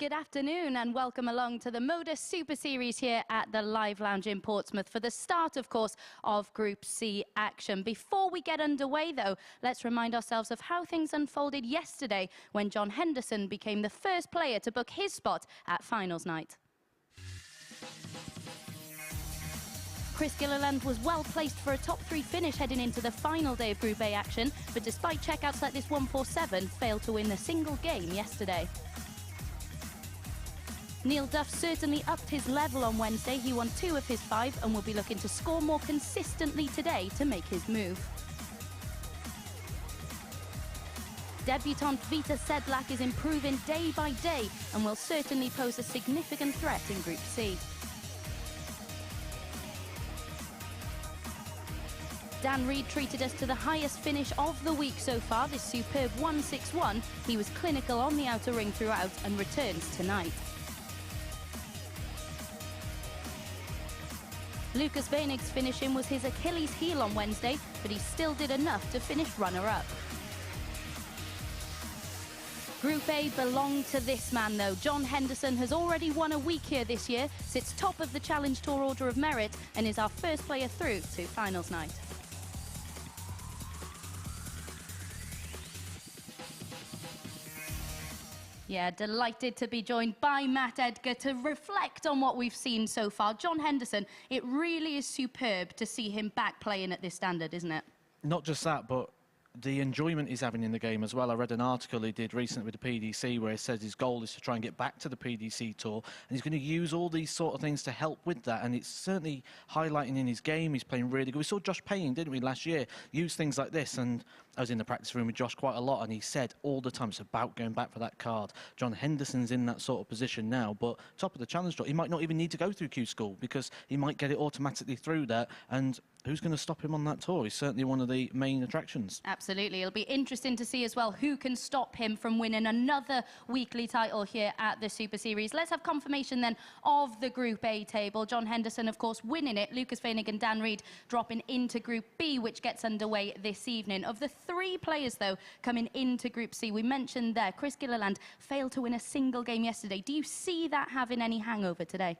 good afternoon and welcome along to the MODUS Super Series here at the Live Lounge in Portsmouth for the start, of course, of Group C action. Before we get underway, though, let's remind ourselves of how things unfolded yesterday when John Henderson became the first player to book his spot at finals night. Gilliland was well placed for a top 3 finish heading into the final day of Group A action, but despite checkouts like this 147, failed to win a single game yesterday. Duff certainly upped his level on Wednesday. He won 2 of his 5 and will be looking to score more consistently today to make his move. Debutant Vitezslav Sedlak is improving day by day and will certainly pose a significant threat in Group C. Dan Reid treated us to the highest finish of the week so far, this superb 161. He was clinical on the outer ring throughout and returns tonight. Lucas Beinig's finishing was his Achilles heel on Wednesday, but he still did enough to finish runner-up. Group A belonged to this man, though. John Henderson has already won a week here this year, sits top of the Challenge Tour Order of Merit, and is our first player through to finals night. Yeah, delighted to be joined by Matt Edgar to reflect on what we've seen so far. John Henderson, it really is superb to see him back playing at this standard, isn't it? Not just that, but the enjoyment he's having in the game as well. I read an article he did recently with the PDC where he says his goal is to try and get back to the PDC Tour, and he's going to use all these sort of things to help with that, and it's certainly highlighting in his game. He's playing really good. We saw Josh Payne, didn't we, last year, use things like this, and I was in the practice room with Josh quite a lot, and he said all the time it's about going back for that card. John Henderson's in that sort of position now, but top of the Challenge Tour, he might not even need to go through Q School because he might get it automatically through that, and who's going to stop him on that tour? He's certainly one of the main attractions. Absolutely. It'll be interesting to see as well who can stop him from winning another weekly title here at the Super Series. Let's have confirmation then of the Group A table. John Henderson, of course, winning it. Lucas Beinig and Dan Reid dropping into Group B, which gets underway this evening. Of the 3 players, though, coming into Group C, we mentioned there, Gilliland failed to win a single game yesterday. Do you see that having any hangover today?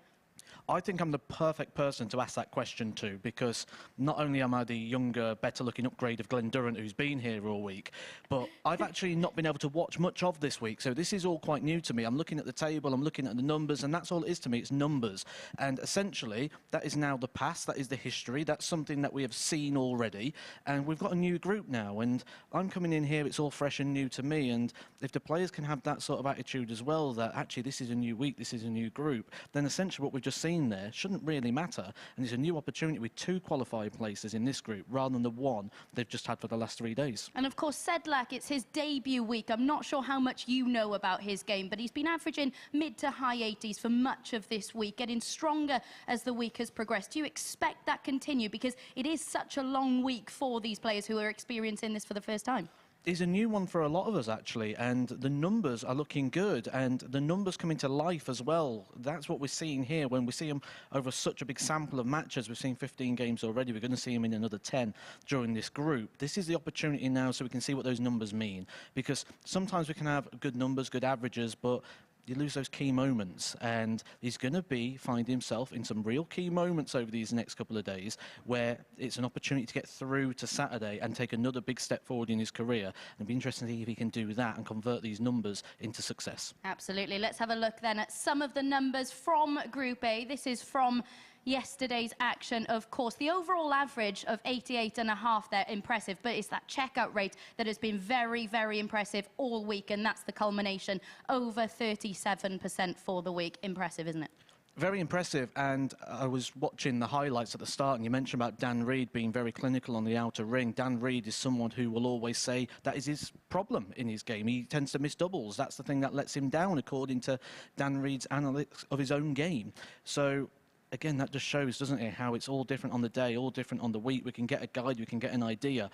I think I'm the perfect person to ask that question to, because not only am I the younger, better-looking upgrade of Glenn Durrant, who's been here all week, but I've actually not been able to watch much of this week, so this is all quite new to me. I'm looking at the table, I'm looking at the numbers, and that's all it is to me, it's numbers. And essentially, that is now the past, that is the history, that's something that we have seen already, and we've got a new group now, and I'm coming in here, it's all fresh and new to me, and if the players can have that sort of attitude as well, that actually this is a new week, this is a new group, then essentially what we've just seen there shouldn't really matter, and it's a new opportunity with 2 qualified places in this group rather than the 1 they've just had for the last 3 days. And of course Sedlak, it's his debut week. I'm not sure how much you know about his game, but he's been averaging mid to high 80s for much of this week, getting stronger as the week has progressed. Do you expect that continue, because it is such a long week for these players who are experiencing this for the first time? Is a new one for a lot of us, actually, and the numbers are looking good, and the numbers coming to life as well. That's what we're seeing here. When we see them over such a big sample of matches, we've seen 15 games already, we're going to see them in another 10 during this group. This is the opportunity now so we can see what those numbers mean, because sometimes we can have good numbers, good averages, but you lose those key moments, and he's going to be finding himself in some real key moments over these next couple of days where it's an opportunity to get through to Saturday and take another big step forward in his career. And it'll be interesting to see if he can do that and convert these numbers into success. Absolutely. Let's have a look then at some of the numbers from Group A. This is from yesterday's action, of course. The overall average of 88.5 there, impressive, but it's that checkout rate that has been very, very impressive all week, and that's the culmination, over 37% for the week. Impressive, isn't it? Very impressive, and I was watching the highlights at the start, and you mentioned about Dan Reid being very clinical on the outer ring. Dan Reid is someone who will always say that is his problem in his game. He tends to miss doubles. That's the thing that lets him down, according to Dan Reid's analytics of his own game. So again, that just shows, doesn't it, how it's all different on the day, all different on the week. We can get a guide, we can get an idea,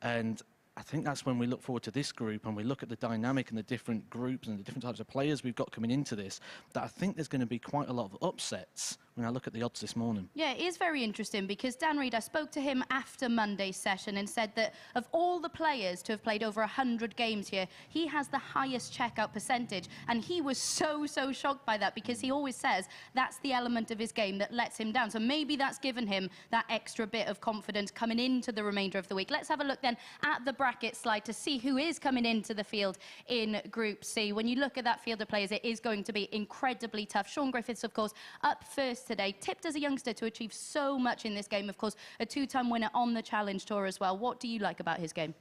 and I think that's when we look forward to this group and we look at the dynamic and the different groups and the different types of players we've got coming into this, that I think there's going to be quite a lot of upsets when I look at the odds this morning. Yeah, it is very interesting because Dan Reid, I spoke to him after Monday's session and said that of all the players to have played over 100 games here, he has the highest checkout percentage. And he was so shocked by that because he always says that's the element of his game that lets him down. So maybe that's given him that extra bit of confidence coming into the remainder of the week. Let's have a look then at the bracket slide to see who is coming into the field in Group C. When you look at that field of players, it is going to be incredibly tough. Shaun Griffiths, of course, up first today, tipped as a youngster to achieve so much in this game. Of course, a two-time winner on the Challenge Tour as well. What do you like about his game?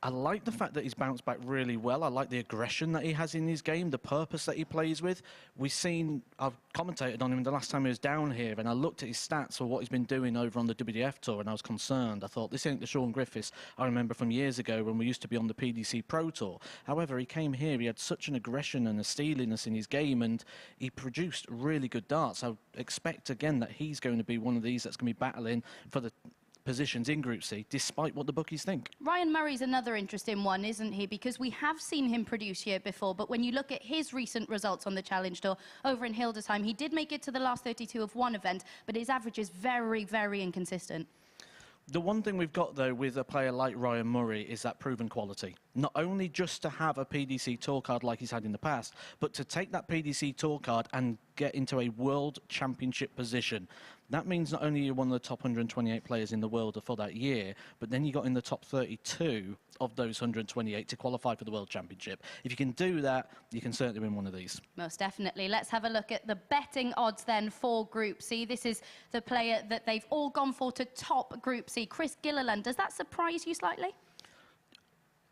I like the fact that he's bounced back really well. I like the aggression that he has in his game, the purpose that he plays with. I've commentated on him the last time he was down here, and I looked at his stats for what he's been doing over on the WDF Tour, and I was concerned. I thought, this ain't the Shaun Griffiths I remember from years ago when we used to be on the PDC Pro Tour. However, he came here, he had such an aggression and a steeliness in his game, and he produced really good darts. I expect, again, that he's going to be one of these that's going to be battling for the positions in Group C, despite what the bookies think. Ryan Murray's another interesting one, isn't he? Because we have seen him produce here before, but when you look at his recent results on the Challenge Tour over in Hildesheim, he did make it to the last 32 of one event, but his average is very inconsistent. The one thing we've got, though, with a player like Ryan Murray is that proven quality. Not only just to have a PDC Tour card like he's had in the past, but to take that PDC Tour card and get into a World Championship position. That means not only you're one of the top 128 players in the world for that year, but then you got in the top 32 of those 128 to qualify for the World Championship. If you can do that, you can certainly win one of these. Most definitely. Let's have a look at the betting odds then for Group C. This is the player that they've all gone for to top Group C, Chris Gilliland. Does that surprise you slightly?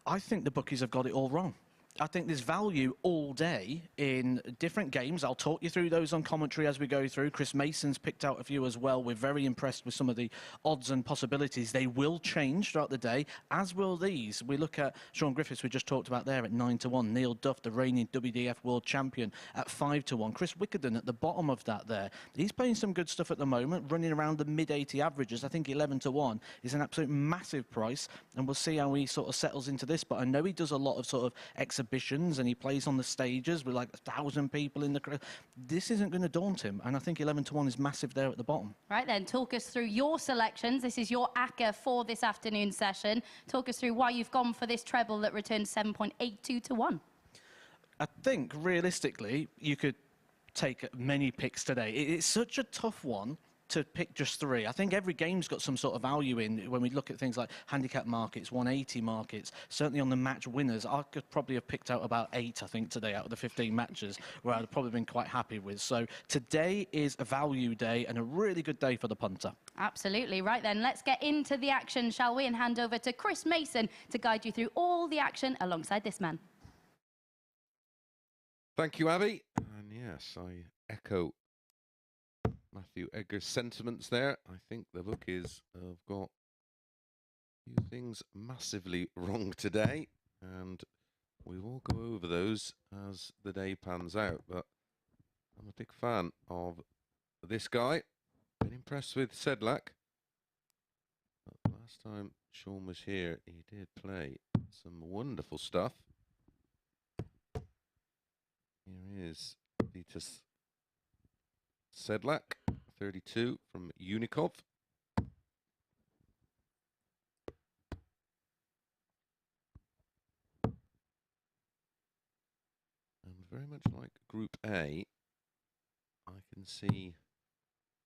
I think the bookies have got it all wrong. I think there's value all day in different games. I'll talk you through those on commentary as we go through. Chris Mason's picked out a few as well. We're very impressed with some of the odds and possibilities. They will change throughout the day, as will these. We look at Shaun Griffiths, we just talked about there, at 9-1. Neil Duff, the reigning WDF World Champion, at 5-1. Chris Wickenden at the bottom of that there. He's playing some good stuff at the moment, running around the mid-80 averages. I think 11-1 is an absolute massive price, and we'll see how he sort of settles into this. But I know he does a lot of sort of exhibitions, and he plays on the stages with like 1,000 people in the crowd. This isn't going to daunt him, and I think 11-1 is massive there at the bottom. Right then, talk us through your selections. This is your ACCA for this afternoon session. Talk us through why you've gone for this treble that returns 7.82-1. I think realistically you could take many picks today. It's such a tough one to pick just three. I think every game's got some sort of value in when we look at things like handicap markets, 180 markets. Certainly on the match winners, I could probably have picked out about 8, I think, today out of the 15 matches where I'd probably been quite happy with. So today is a value day and a really good day for the punter. Absolutely. Right then, let's get into the action, shall we? And hand over to Chris Mason to guide you through all the action alongside this man. Thank you, Abby. And yes, I echo Matthew Edgar's sentiments there. I think the bookies have got a few things massively wrong today, and we will go over those as the day pans out. But I'm a big fan of this guy. Been impressed with Sedlak. But last time Shaun was here, he did play some wonderful stuff. Here is Vitezslav Sedlak, 32 from Unikov. And very much like Group A, I can see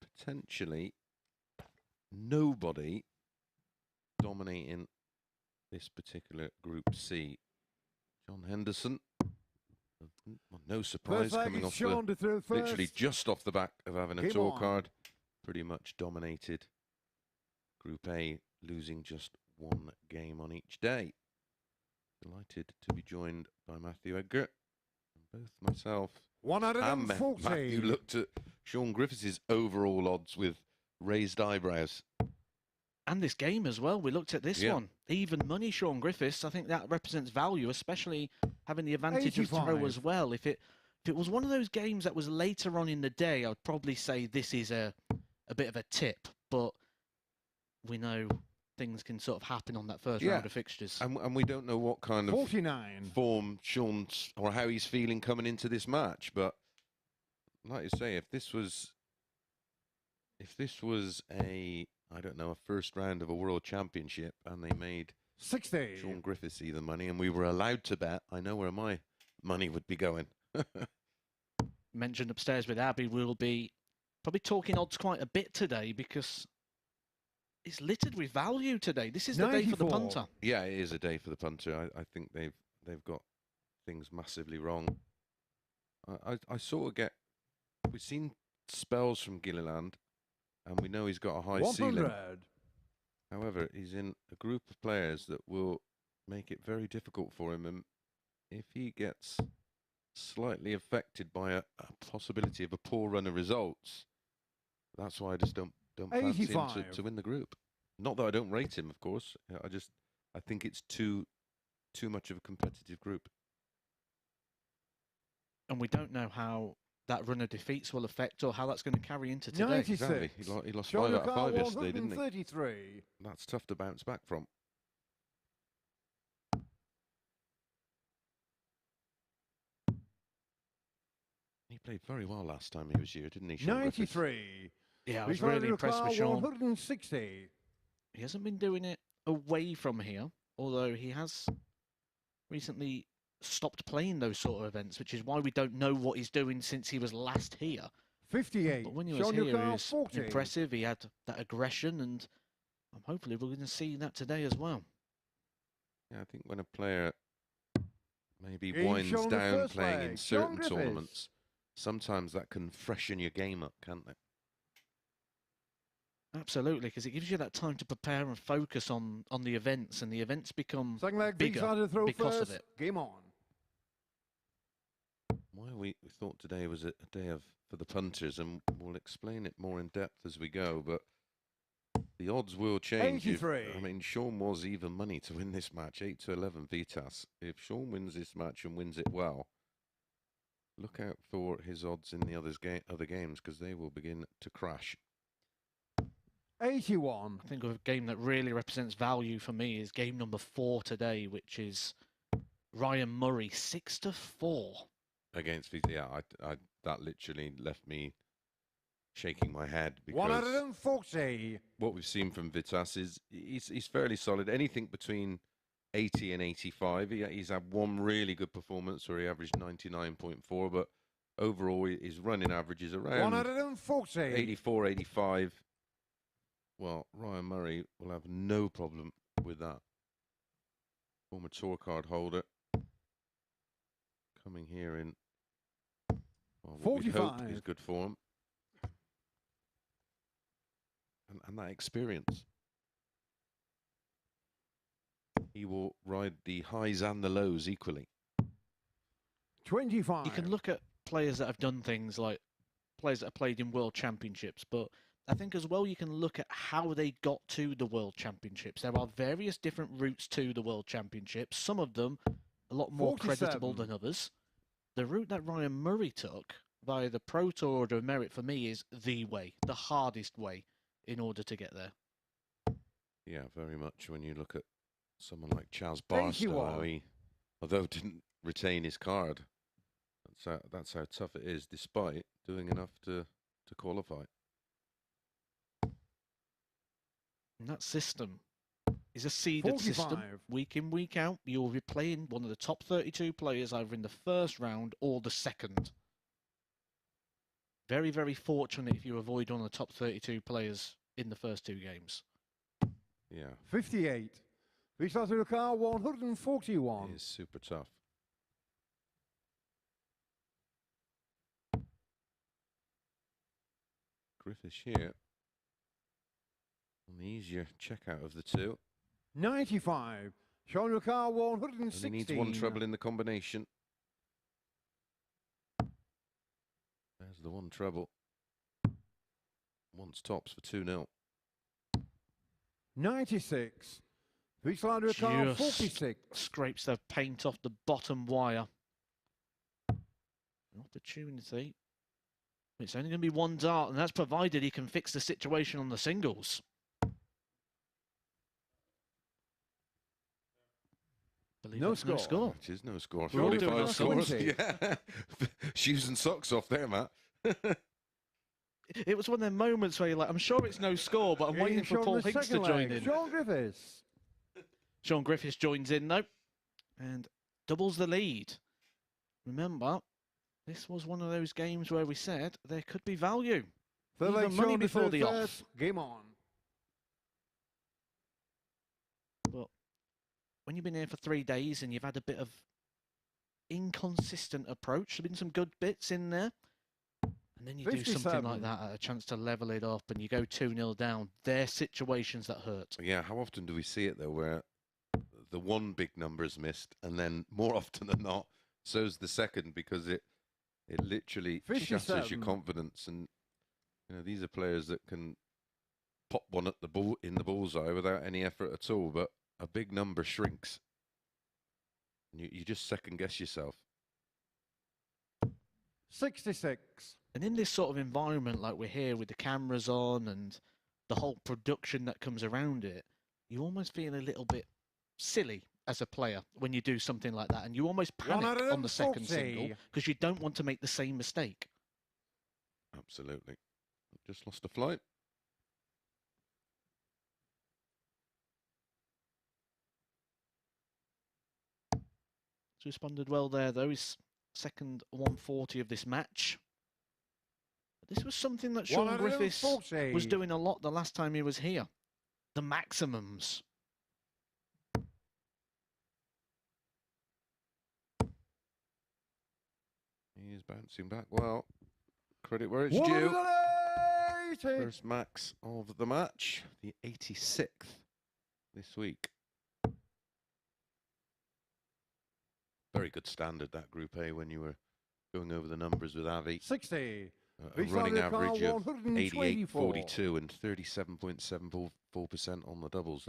potentially nobody dominating this particular Group C. John Henderson. Well, no surprise coming off literally just off the back of having a tour card. Pretty much dominated Group A, losing just one game on each day. Delighted to be joined by Matthew Edgar. And both myself and Matthew looked at Shaun Griffiths' overall odds with raised eyebrows. And this game as well. We looked at this one. Even money, Shaun Griffiths. I think that represents value, especially having the advantage 85. Of throw as well. If it was one of those games that was later on in the day, I'd probably say this is a bit of a tip. But we know things can sort of happen on that first round of fixtures. And we don't know what kind of form Shaun's or how he's feeling coming into this match. But like you say, if this was If this was I don't know, a first round of a world championship and they made 60. Shaun Griffiths the money and we were allowed to bet, I know where my money would be going. Mentioned upstairs with Abby, we'll be probably talking odds quite a bit today because it's littered with value today. This is the day for the 94. punter. Yeah, it is a day for the punter. I think they've got things massively wrong. I sort of get, we've seen spells from Gilliland and we know he's got a high 100. ceiling. However, he's in a group of players that will make it very difficult for him, and if he gets slightly affected by a possibility of a poor run of results, that's why I just don't fancy him to win the group. Not that I don't rate him, of course. I think it's too much of a competitive group. And we don't know how that run of defeats will affect or how that's going to carry into today. 96. Exactly. He lost 5 out of 5 yesterday, didn't he? 133. That's tough to bounce back from. He played very well last time he was here, didn't he, Shaun Griffiths? 93. Yeah, I was really impressed with Shaun. 160. He hasn't been doing it away from here, although he has recently stopped playing those sort of events, which is why we don't know what he's doing since he was last here. 58. But when he was here, he was impressive. He had that aggression, and hopefully we're going to see that today as well. Yeah, I think when a player maybe winds down playing in certain tournaments, sometimes that can freshen your game up, can't it? Absolutely, because it gives you that time to prepare and focus on the events, and the events become bigger because of it. Game on. Why we thought today was a day for the punters, and we'll explain it more in depth as we go, but the odds will change. I mean, Shaun was even money to win this match, 8-11 Vitas. If Shaun wins this match and wins it well, look out for his odds in the other games, because they will begin to crash. 81. I think a game that really represents value for me is game number 4 today, which is Ryan Murray, 6-4. Against Vitas, yeah, that literally left me shaking my head, because 140. what we've seen from Vitas is he's fairly solid. Anything between 80 and 85. He's had one really good performance where he averaged 99.4, but overall his running average is around 140. 84, 85. Well, Ryan Murray will have no problem with that. Former tour card holder coming here in what we hope is good form. And that experience. He will ride the highs and the lows equally. 25. You can look at players that have done things like players that have played in World Championships, but I think as well you can look at how they got to the World Championships. There are various different routes to the World Championships, some of them a lot more 47. creditable than others. The route that Ryan Murray took via the Pro Tour Order of Merit for me is the way, the hardest way in order to get there. Yeah, very much. When you look at someone like Charles Barstow, he, although didn't retain his card, that's how tough it is, despite doing enough to qualify. And that system is a seeded 45. system. Week in, week out, you'll be playing one of the top 32 players either in the first round or the second. Very, very fortunate if you avoid one of the top 32 players in the first 2 games. Yeah. 58. We start with a car 141. It is super tough. Griffiths here on the easier checkout of the two. 95. Shaun car 116. And he needs one treble in the combination. There's the one treble. One's tops for 2-0. 96. Vitezslav car 46. Scrapes the paint off the bottom wire. An opportunity. It's only going to be one dart, and that's provided he can fix the situation on the singles. No score. It is no score. We're all doing 45 scores. 20. Yeah. Shoes and socks off there, Matt. It was one of them moments where you're like, I'm sure it's no score, but I'm waiting for Paul Hinks to join in. Shaun Griffiths. Shaun Griffiths joins in, though, and doubles the lead. Remember, this was one of those games where we said there could be value. Even money before the off. Game on. But when you've been here for 3 days and you've had a bit of inconsistent approach, there's been some good bits in there, and then you do something like that at a chance to level it up and you go 2-0 down. They're situations that hurt. Yeah, how often do we see it, though, where the one big number is missed, and then more often than not, so's the second, because it literally shatters your confidence. And you know, these are players that can pop one at the ball in the bullseye without any effort at all, but a big number shrinks. You just second guess yourself. 66. And in this sort of environment, like we're here with the cameras on and the whole production that comes around it, you almost feel a little bit silly as a player when you do something like that, and you almost panic on the second single because you don't want to make the same mistake. Absolutely. Just lost a flight. Responded well there, though. His second 140 of this match. But this was something that Shaun Griffiths was doing a lot the last time he was here. The maximums. He's bouncing back well. Credit where it's due. First max of the match, the 86th this week. Very good standard, that Group A, when you were going over the numbers with Avi. 60. A running average of 88.42 and 37.74% on the doubles.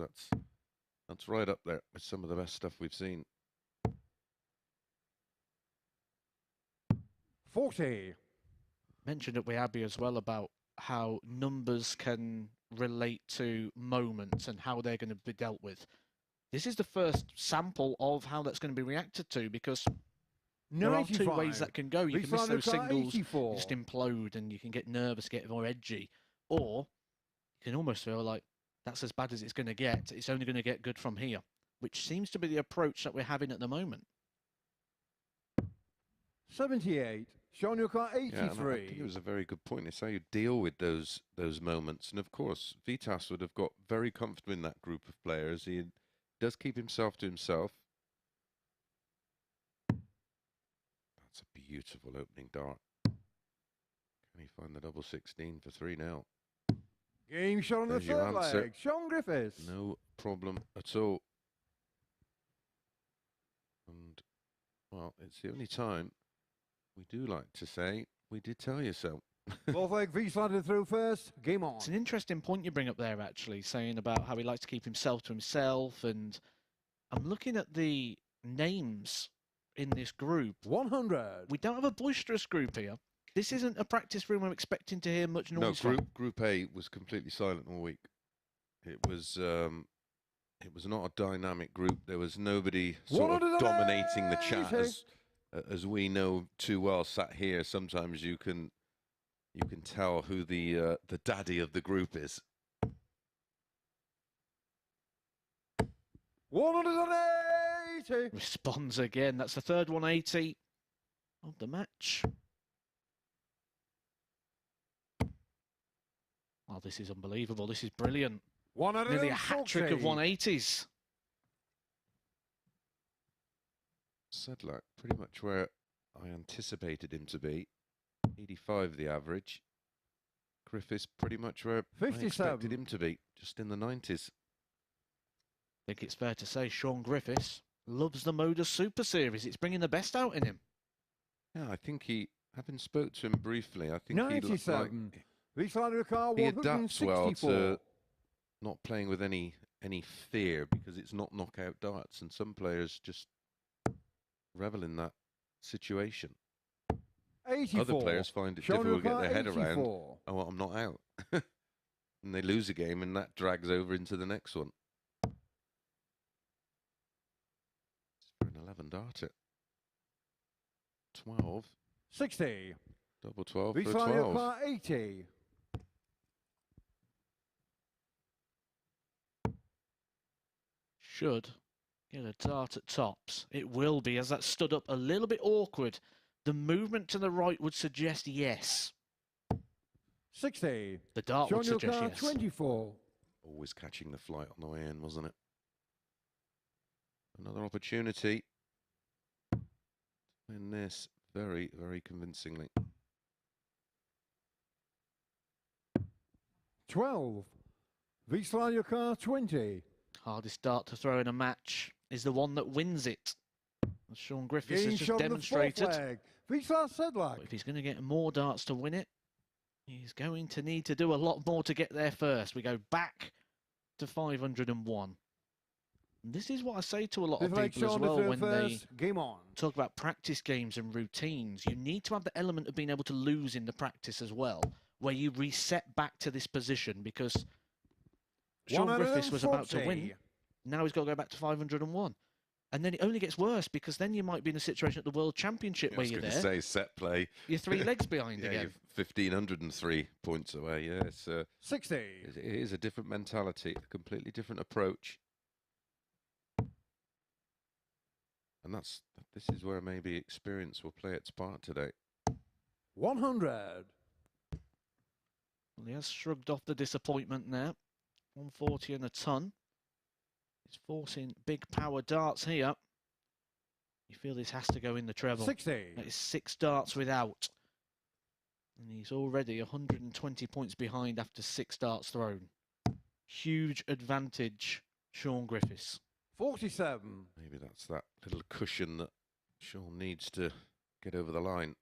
That's right up there with some of the best stuff we've seen. 40. Mentioned it with Abby as well about how numbers can relate to moments and how they're going to be dealt with. This is the first sample of how that's going to be reacted to, because there are two ways that can go. You can miss those singles, you just implode, and you can get nervous, get more edgy. Or you can almost feel like that's as bad as it's going to get. It's only going to get good from here, which seems to be the approach that we're having at the moment. 78. Shaun, your car 83. Yeah, I think it was a very good point. It's how you deal with those moments. And of course, Vitas would have got very comfortable in that group of players. He does keep himself to himself. That's a beautiful opening dart. Can he find the double 16 for 3 now? Game shot on the third leg. Shaun Griffiths. No problem at all. And, well, it's the only time we do like to say, we did tell you so. Both leg V slided through first. Game on. It's an interesting point you bring up there, actually, saying about how he likes to keep himself to himself. And I'm looking at the names in this group. 100. We don't have a boisterous group here. This isn't a practice room I'm expecting to hear much noise from. No, Group A was completely silent all week. It was not a dynamic group. There was nobody sort of dominating the chat, as we know too well. Sat here, sometimes you can tell who the daddy of the group is. 180. Responds again. That's the third 180 of the match. Oh, this is unbelievable. This is brilliant. Nearly a hat-trick of 180s. Sedlak, pretty much where I anticipated him to be. 85 the average. Griffiths pretty much where 57. I expected him to be, just in the 90s. I think it's fair to say Shaun Griffiths loves the MODUS Super Series. It's bringing the best out in him. Yeah, I think having spoke to him briefly, I think 97. he adapts well to not playing with any fear, because it's not knockout darts, and some players just revel in that situation. 84. Other players find it difficult to get their head around, oh, well, I'm not out. And they lose a game, and that drags over into the next one. It's for an 11 darter. 12. 60. Double 12 for a 12. 80. should get a dart at tops. It will be, as that stood up a little bit awkward. The movement to the right would suggest yes. 60. The dart would suggest yes. 24. Always catching the flight on the way in, wasn't it? Another opportunity to win this very, very convincingly. 12. Vitezslav 20. Hardest dart to throw in a match is the one that wins it. As Shaun Griffiths has just demonstrated. Vitezslav Sedlak. But if he's going to get more darts to win it, he's going to need to do a lot more to get there first. We go back to 501. And this is what I say to a lot of people as well when they talk about practice games and routines. You need to have the element of being able to lose in the practice as well, where you reset back to this position, because Shaun Griffiths was about to win. Now he's got to go back to 501. And then it only gets worse, because then you might be in a situation at the World Championship where you're there. I was going to say set play. You're 3 legs behind yeah, again. You're 1,503 points away. Yeah, it's 60. It is a different mentality, a completely different approach. And this is where maybe experience will play its part today. 100. Well, he has shrugged off the disappointment now. 140 and a ton. He's forcing big power darts here. You feel this has to go in the treble. 60. That is 6 darts without. And he's already 120 points behind after 6 darts thrown. Huge advantage, Shaun Griffiths. 47. Maybe that's that little cushion that Shaun needs to get over the line.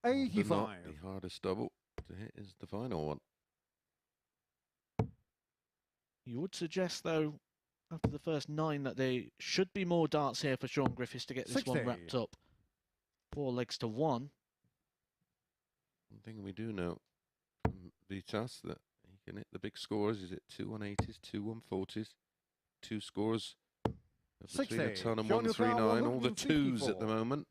$85. The hardest double to hit is the final one. You would suggest, though, after the first 9, that there should be more darts here for Shaun Griffiths to get this 60. one wrapped up. 4 legs to 1. One thing we do know from Vitas, that he can hit the big scores. Is it 2 180s, 2 140s, 2 scores between a ton and 139. All the 2s at the moment.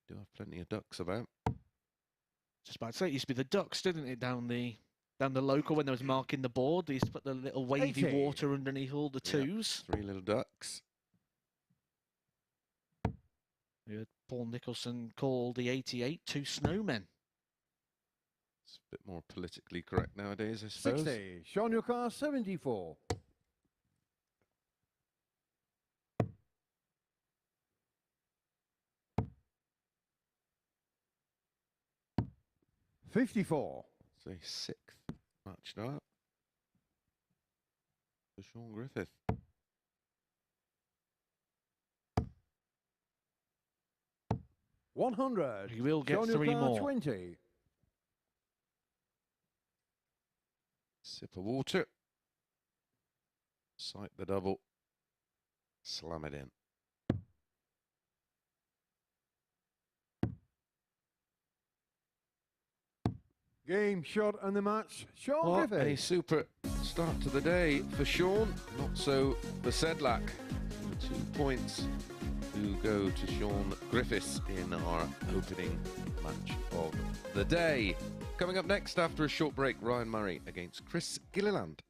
Do have plenty of ducks about. Just about to say, it used to be the ducks, didn't it, down the local when there was marking the board. They used to put the little wavy 80. water underneath all the 2s. 3 little ducks. We heard Paul Nicholson call the 88 2 snowmen. It's a bit more politically correct nowadays, I suppose. 60. Shaun 74. 54. It's a 6th match now for Shaun Griffiths. $100. He will get Shaun 3 more. 20. Sip of water. Sight the double. Slam it in. Game, shot, and the match. Shaun What Griffiths. a super start to the day for Shaun. Not so for Sedlak. 2 points to go to Shaun Griffiths in our opening match of the day. Coming up next after a short break, Ryan Murray against Chris Gilliland.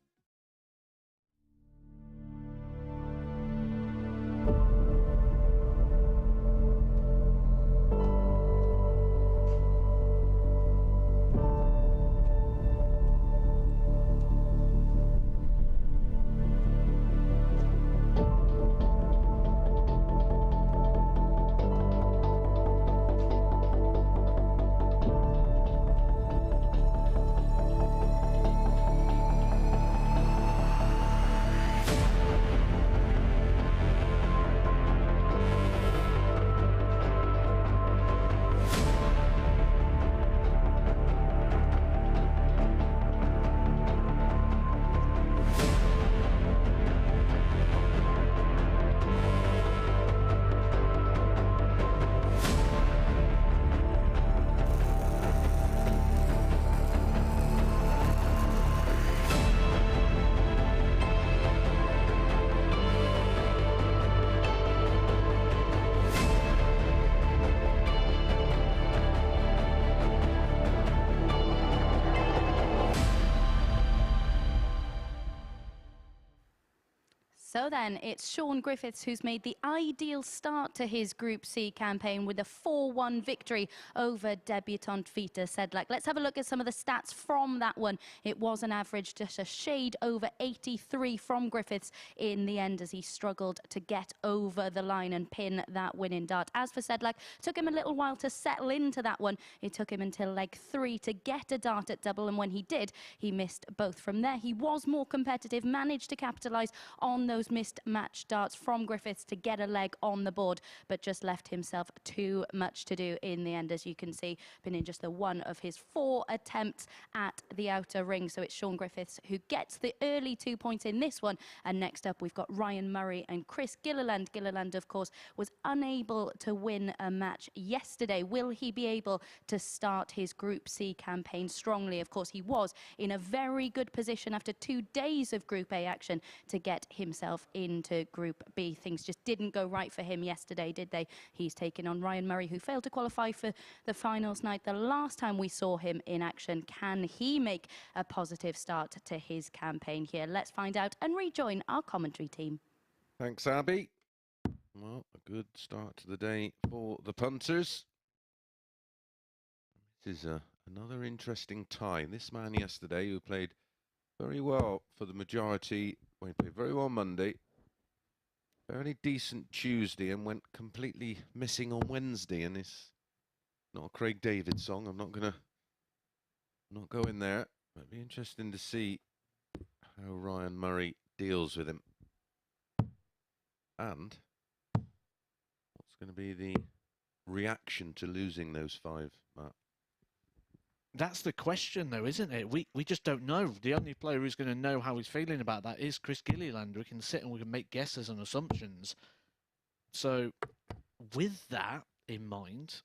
So then it's Shaun Griffiths who's made the ideal start to his Group C campaign with a 4-1 victory over debutant Vitezslav Sedlak. Let's have a look at some of the stats from that one. It was an average just a shade over 83 from Griffiths in the end as he struggled to get over the line and pin that winning dart. As for Sedlak, took him a little while to settle into that one. It took him until leg 3 to get a dart at double, and when he did, he missed both. From there, he was more competitive, managed to capitalise on those missed match darts from Griffiths to get a leg on the board, but just left himself too much to do in the end, as you can see, pinning just the one of his 4 attempts at the outer ring. So it's Shaun Griffiths who gets the early 2 points in this one. And next up, we've got Ryan Murray and Chris Gilliland. Gilliland, of course, was unable to win a match yesterday. Will he be able to start his Group C campaign strongly? Of course, he was in a very good position after 2 days of Group A action to get himself into Group B. Things just didn't go right for him yesterday, did they? He's taken on Ryan Murray, who failed to qualify for the finals night the last time we saw him in action. Can he make a positive start to his campaign here? Let's find out and rejoin our commentary team. Thanks, Abby. Well, a good start to the day for the punters. This is another interesting tie. This man yesterday, who played very well for the majority, well, he played very well Monday, fairly decent Tuesday, and went completely missing on Wednesday. And it's not a Craig David song. I'm not go in there. It'd be interesting to see how Ryan Murray deals with him, and what's going to be the reaction to losing those 5, Matt. That's the question, though, isn't it? We just don't know. The only player who's going to know how he's feeling about that is Chris Gilliland. We can sit and we can make guesses and assumptions. So, with that in mind,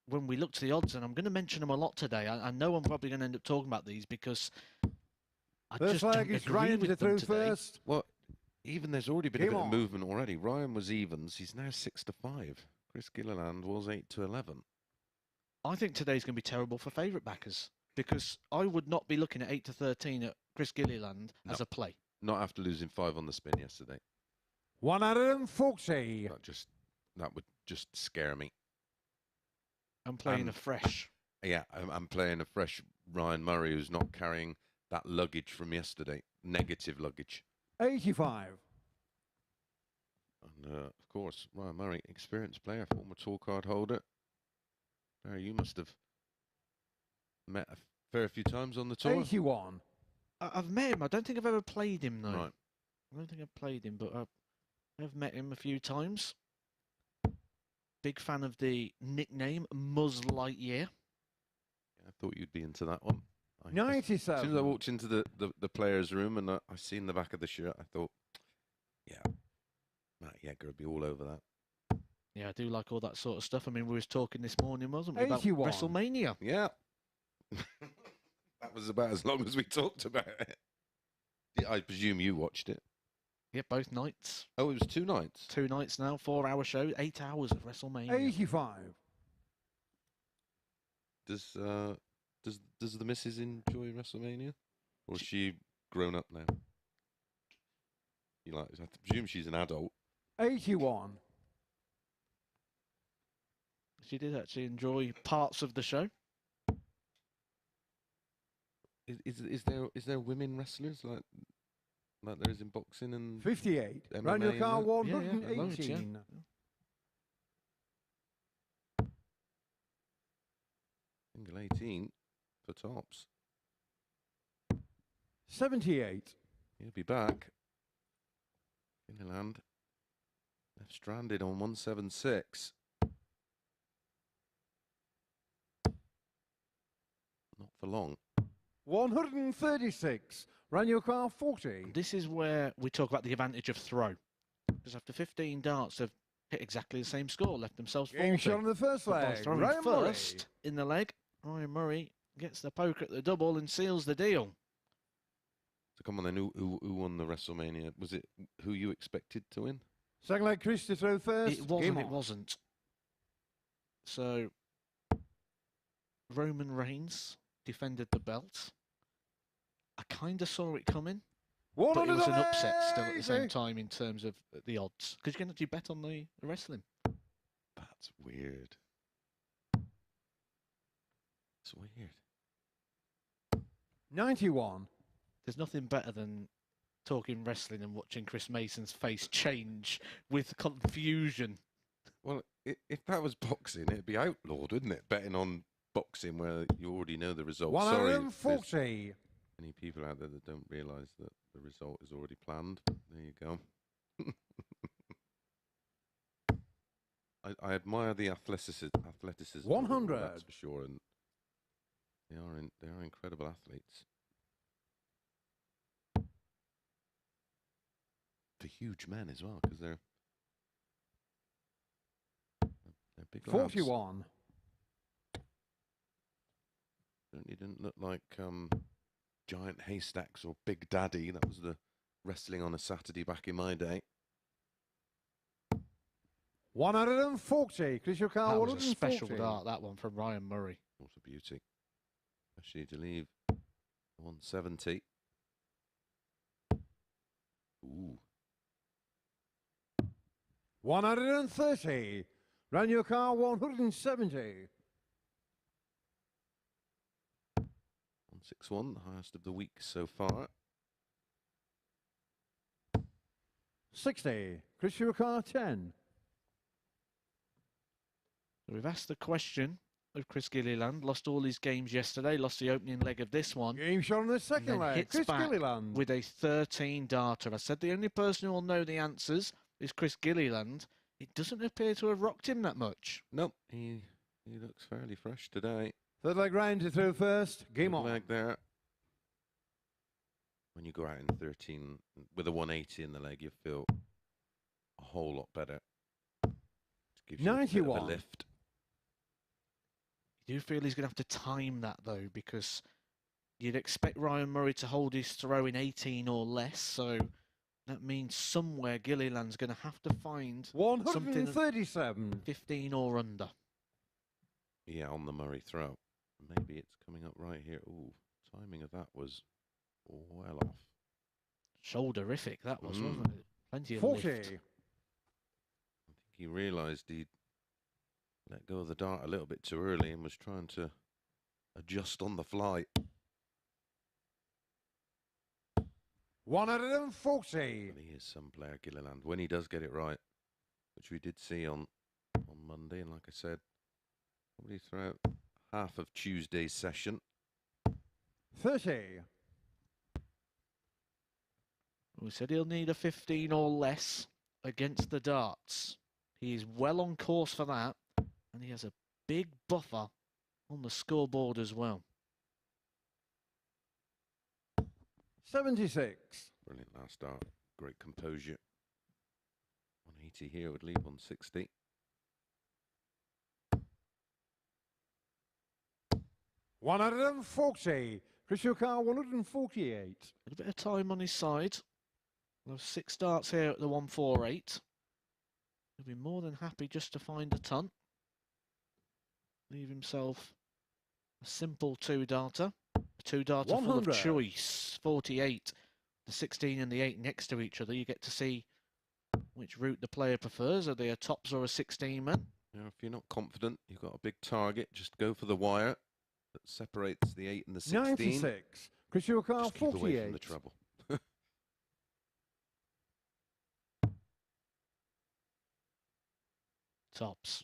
when we look to the odds, and I'm going to mention them a lot today, I know I'm probably going to end up talking about these because I just don't agree with them today. First. Well, even there's already been a bit of movement already. Ryan was evens. He's now 6-5. Chris Gilliland was 8-11. I think today's going to be terrible for favourite backers because I would not be looking at 8-13 at Chris Gilliland as a play. Not after losing 5 on the spin yesterday. 140. That would just scare me. I'm playing a fresh. Yeah, I'm playing a fresh Ryan Murray who's not carrying that luggage from yesterday. Negative luggage. 85. And of course, Ryan Murray, experienced player, former tour card holder. Barry, you must have met a fair few times on the tour. 81. I've met him. I don't think I've ever played him, though. Right. I don't think I've played him, but I've met him a few times. Big fan of the nickname Muzz Lightyear. Yeah, I thought you'd be into that one. 97. As soon as I walked into the players' room and I seen the back of the shirt, I thought, yeah, Matt Yeager would be all over that. Yeah, I do like all that sort of stuff. I mean, we was talking this morning, wasn't we, 81. about WrestleMania? Yeah. That was about as long as we talked about it. I presume you watched it. Yeah, both nights. Oh, it was 2 nights. 2 nights now, 4-hour show, 8 hours of WrestleMania. 85. Does the missus enjoy WrestleMania, or is she grown up now? I presume she's an adult. 81. She did actually enjoy parts of the show. Is there women wrestlers like there is in boxing and 58. MMA Round your car, and 118. loads, yeah. Single 18 for tops. 78. He'll be back. Gilliland left stranded on 176. Not for long. 136. Round your car, 40. This is where we talk about the advantage of throw. Because after 15 darts, they've hit exactly the same score, left themselves 40. Game shot on the first But by leg. throwing Ryan Murray. first in the leg, Ryan Murray gets the poke at the double and seals the deal. So come on then, who won the WrestleMania? Was it who you expected to win? Second leg, Chris to throw first. It was Game and it on. wasn't. So, Roman Reigns defended the belt. I kind of saw it coming. But it was an upset still at the same time in terms of the odds. Because you can actually bet on the wrestling. That's weird. It's weird. 91. There's nothing better than talking wrestling and watching Chris Mason's face change with confusion. Well, if that was boxing, it'd be outlawed, wouldn't it? Betting on boxing where you already know the result. 140. Sorry, any people out there that don't realise that the result is already planned. There you go. I admire the athleticism. 100. That's for sure, and they are incredible athletes. For huge men as well, because they're big lads. 41. Certainly didn't look like giant haystacks or Big Daddy. That was the wrestling on a Saturday back in my day. 140. Christian Carl, That was a special dart, that one from Ryan Murray. What a beauty. Especially to leave 170. Ooh. 130. Ran your car 170. 161, the highest of the week so far. 60. Christian car 10. We've asked the question of Chris Gilliland. Lost all his games yesterday. Lost the opening leg of this one. Game shot on the second leg. Hits Chris back Gilliland. with a 13 darter. I said the only person who will know the answers is Chris Gilliland. It doesn't appear to have rocked him that much. Nope, he looks fairly fresh today. Third leg round to throw first. Game Good on. leg there. When you go out in 13 with a 180 in the leg, you feel a whole lot better. Just gives you a bit of a 91. lift. You do feel he's going to have to time that, though, because you'd expect Ryan Murray to hold his throw in 18 or less, so that means somewhere Gilliland's going to have to find 137. 15 or under. Yeah, on the Murray throw. Maybe it's coming up right here. Ooh, timing of that was well off. Shoulderific, that was, wasn't it? Plenty of 40. lift. I think he realised he'd let go of the dart a little bit too early and was trying to adjust on the fly. 140. But he is some player, Gilliland, when he does get it right, which we did see on Monday, and like I said, probably throughout half of Tuesday's session. 30. We said he'll need a 15 or less against the darts. He is well on course for that, and he has a big buffer on the scoreboard as well. 76. Brilliant last dart, great composure. 180 here would leave 160. 140. Christian Carl 148. A bit of time on his side. Those 6 darts here at the 148. He'll be more than happy just to find a ton. Leave himself a simple 2-darter. A 2-darter full of choice. 48. The 16 and the 8 next to each other. You get to see which route the player prefers. Are they a tops or a 16 man? Now, if you're not confident, you've got a big target, just go for the wire that separates the 8 and the 16. 96. Christian Carl Just keep 48. away from the trouble. Tops.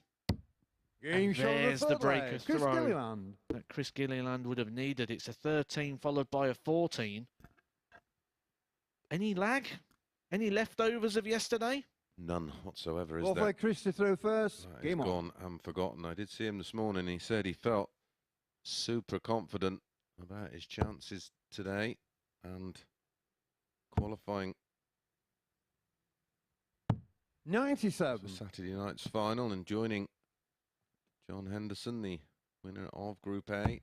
Game shot on there's the breaker leg. Chris throw Gilliland. that Chris Gilliland would have needed. It's a 13 followed by a 14. Any lag? Any leftovers of yesterday? None whatsoever, is Well there? played Chris to throw first. Right, Game he's on. gone and forgotten. I did see him this morning. He said he felt super confident about his chances today and qualifying 97. for Saturday night's final and joining John Henderson, the winner of Group A.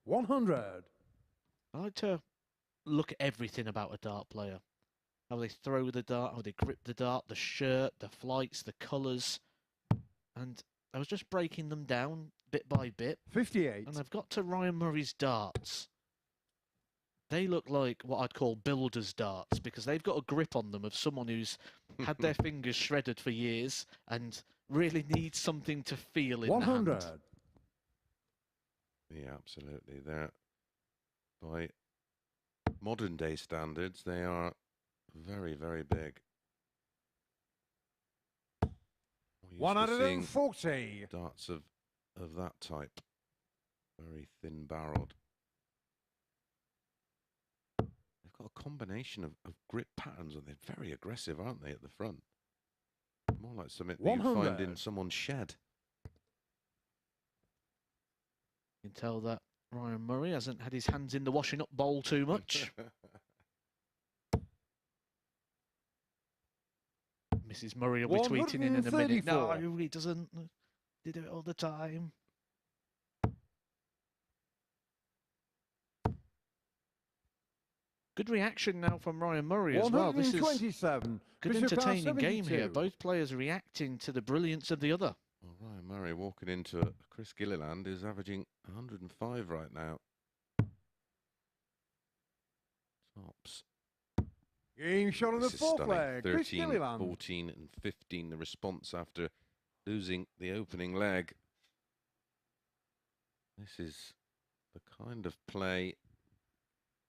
$100. I like to look at everything about a dart player. How they throw the dart, how they grip the dart, the shirt, the flights, the colours. And I was just breaking them down bit by bit. 58. And I've got to Ryan Murray's darts. They look like what I'd call builder's darts because they've got a grip on them of someone who's had their fingers shredded for years and really needs something to feel in 100. the hand. Yeah, absolutely. They're, by modern day standards, they are very, very big. We're used to seeing 140. darts of that type, very thin barreled. They've got a combination of grip patterns, and they're very aggressive, aren't they, at the front? More like something that you find in someone's shed. You can tell that Ryan Murray hasn't had his hands in the washing up bowl too much. Mrs. Murray will be tweeting in a minute. No, he doesn't. They do it all the time. Good reaction now from Ryan Murray as well. This is a good entertaining game here. Both players reacting to the brilliance of the other. Well, Ryan Murray walking into Chris Gilliland is averaging 105 right now. Tops. Game shot on the fourth leg. 13, 14 and 15 the response after losing the opening leg. This is the kind of play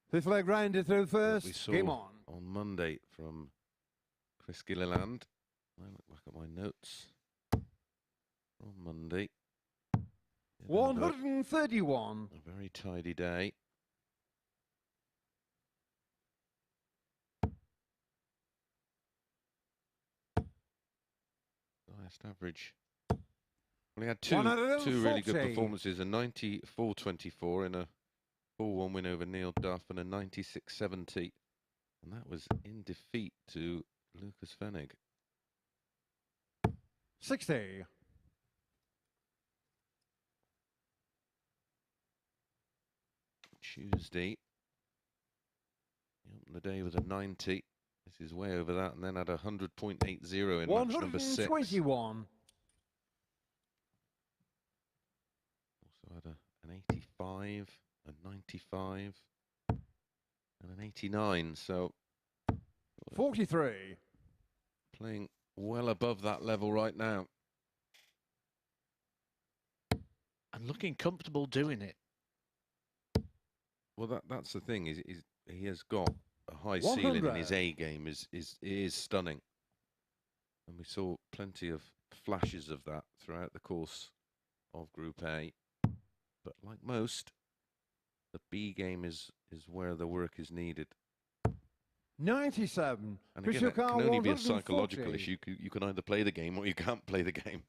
fifth leg rounded through first. We saw Game on Monday from Chris Gilliland. I look back at my notes from Monday. 131. A very tidy day. Highest average. Well, he had two really good performances, a 94-24 in a 4-1 win over Neil Duff and a 96-70. And that was in defeat to Lucas Fenig. 60. Tuesday. He opened the day with a 90. This is way over that, and then had a 100.80 in match number 6. 121. Also had an 85, a 95, and an 89. So 43. Playing well above that level right now. And looking comfortable doing it. Well, that's the thing, is he has got a high ceiling in his A game, is stunning. And we saw plenty of flashes of that throughout the course of Group A. But like most, the B game is where the work is needed. 97. And again, that can only be a psychological issue. You can either play the game or you can't play the game.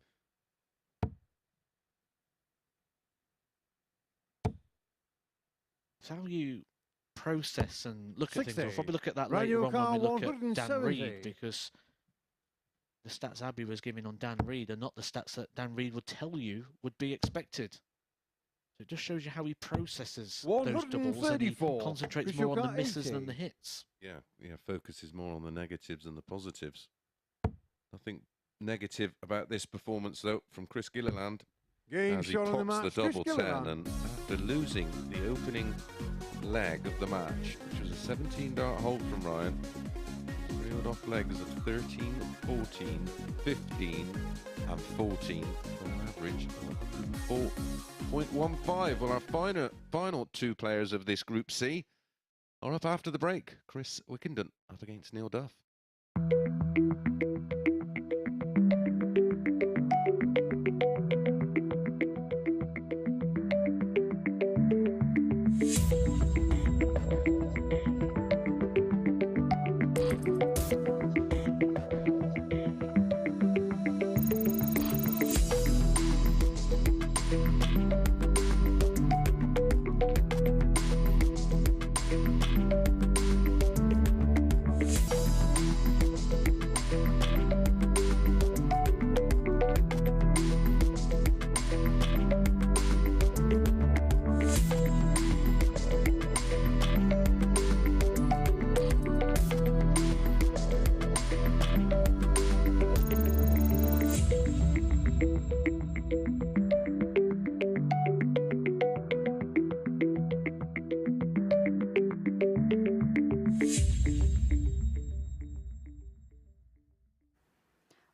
It's how you process and look 60. at things. We'll probably look at that later on when we look at Dan Reed, because the stats Abby was giving on Dan Reed are not the stats that Dan Reed would tell you would be expected. So it just shows you how he processes those doubles, and he concentrates more on the misses than the hits. Yeah, focuses more on the negatives than the positives. Nothing negative about this performance, though, from Chris Gilliland. As he pops the double 10, and after losing the opening leg of the match, which was a 17-dart hold from Ryan, reeled off legs of 13, 14, 15 and 14 for an average of 104.15. Well, our final two players of this Group C are up after the break. Chris Wickenden up against Neil Duff.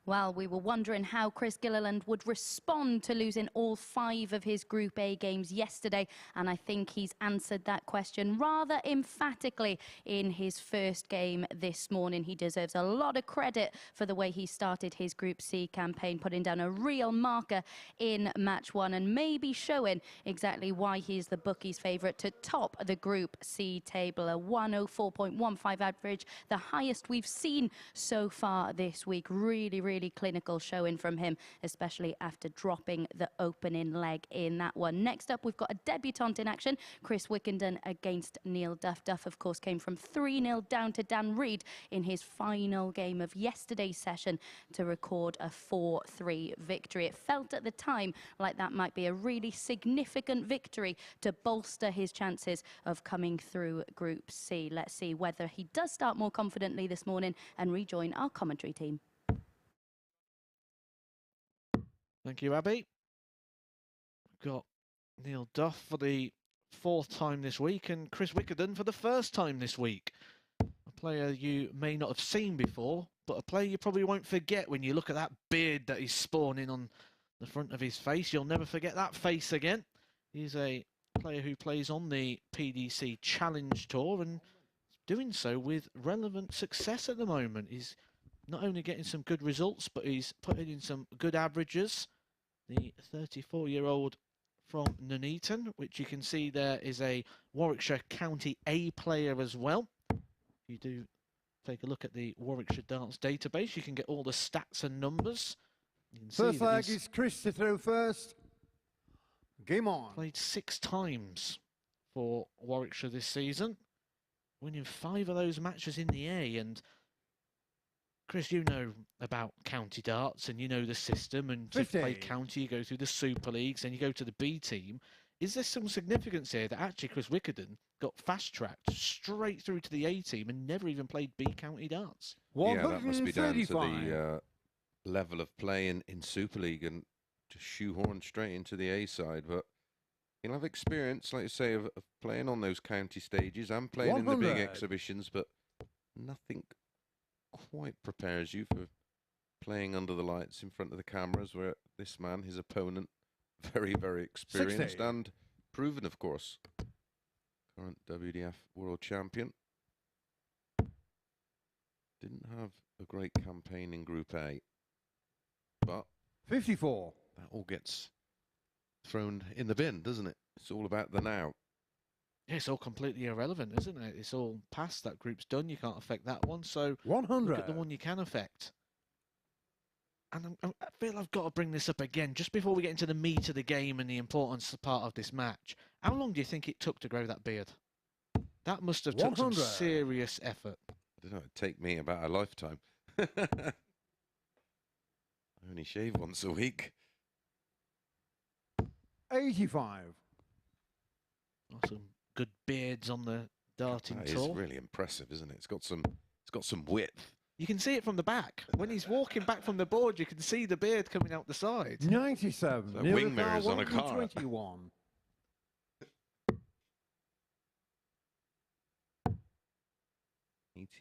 Well, we were wondering how Chris Gilliland would respond to losing all 5 of his Group A games yesterday, and I think he's answered that question rather emphatically in his first game this morning. He deserves a lot of credit for the way he started his Group C campaign, putting down a real marker in match 1 and maybe showing exactly why he's the bookies' favourite to top the Group C table. A 104.15 average, the highest we've seen so far this week. Really clinical showing from him, especially after dropping the opening leg in that one. Next up, we've got a debutant in action, Chris Wickenden against Neil Duff. Duff, of course, came from 3-0 down to Dan Reed in his final game of yesterday's session to record a 4-3 victory. It felt at the time like that might be a really significant victory to bolster his chances of coming through Group C. Let's see whether he does start more confidently this morning and rejoin our commentary team. Thank you, Abby. We've got Neil Duff for the 4th time this week and Chris Wickenden for the 1st time this week. A player you may not have seen before, but a player you probably won't forget when you look at that beard that he's spawning on the front of his face. You'll never forget that face again. He's a player who plays on the PDC Challenge Tour and doing so with relevant success at the moment. He's not only getting some good results, but he's putting in some good averages. The 34-year-old from Nuneaton, which you can see there is a Warwickshire County A player as well. If you do take a look at the Warwickshire Darts database, you can get all the stats and numbers. You can First see leg is Chris to throw first. Game on. Played 6 times for Warwickshire this season, winning 5 of those matches in the A. And Chris, you know about county darts and you know the system, and to play county you go through the Super Leagues and you go to the B team. Is there some significance here that actually Chris Wickenden got fast-tracked straight through to the A team and never even played B county darts? Yeah, that must be down to the level of play in Super League and just shoehorn straight into the A side. But he'll have experience, like you say, of playing on those county stages and playing in the big exhibitions, but nothing quite prepares you for playing under the lights in front of the cameras, where this man, his opponent, very experienced and proven, of course. Current WDF world champion. Didn't have a great campaign in Group A, but 54. That all gets thrown in the bin, doesn't it? It's all about the now. Yeah, it's all completely irrelevant, isn't it? It's all past. That group's done. You can't affect that one. So 100. Look at the one you can affect. And I feel I've got to bring this up again, just before we get into the meat of the game and the importance part of this match. How long do you think it took to grow that beard? That must have took some serious effort. I don't know, it'd take me about a lifetime. I only shave once a week. 85. Some good beards on the darting tour. It's really impressive, isn't it? It's got some width. You can see it from the back. When he's walking back from the board, you can see the beard coming out the side. 97. So wing mirrors on a car. 21.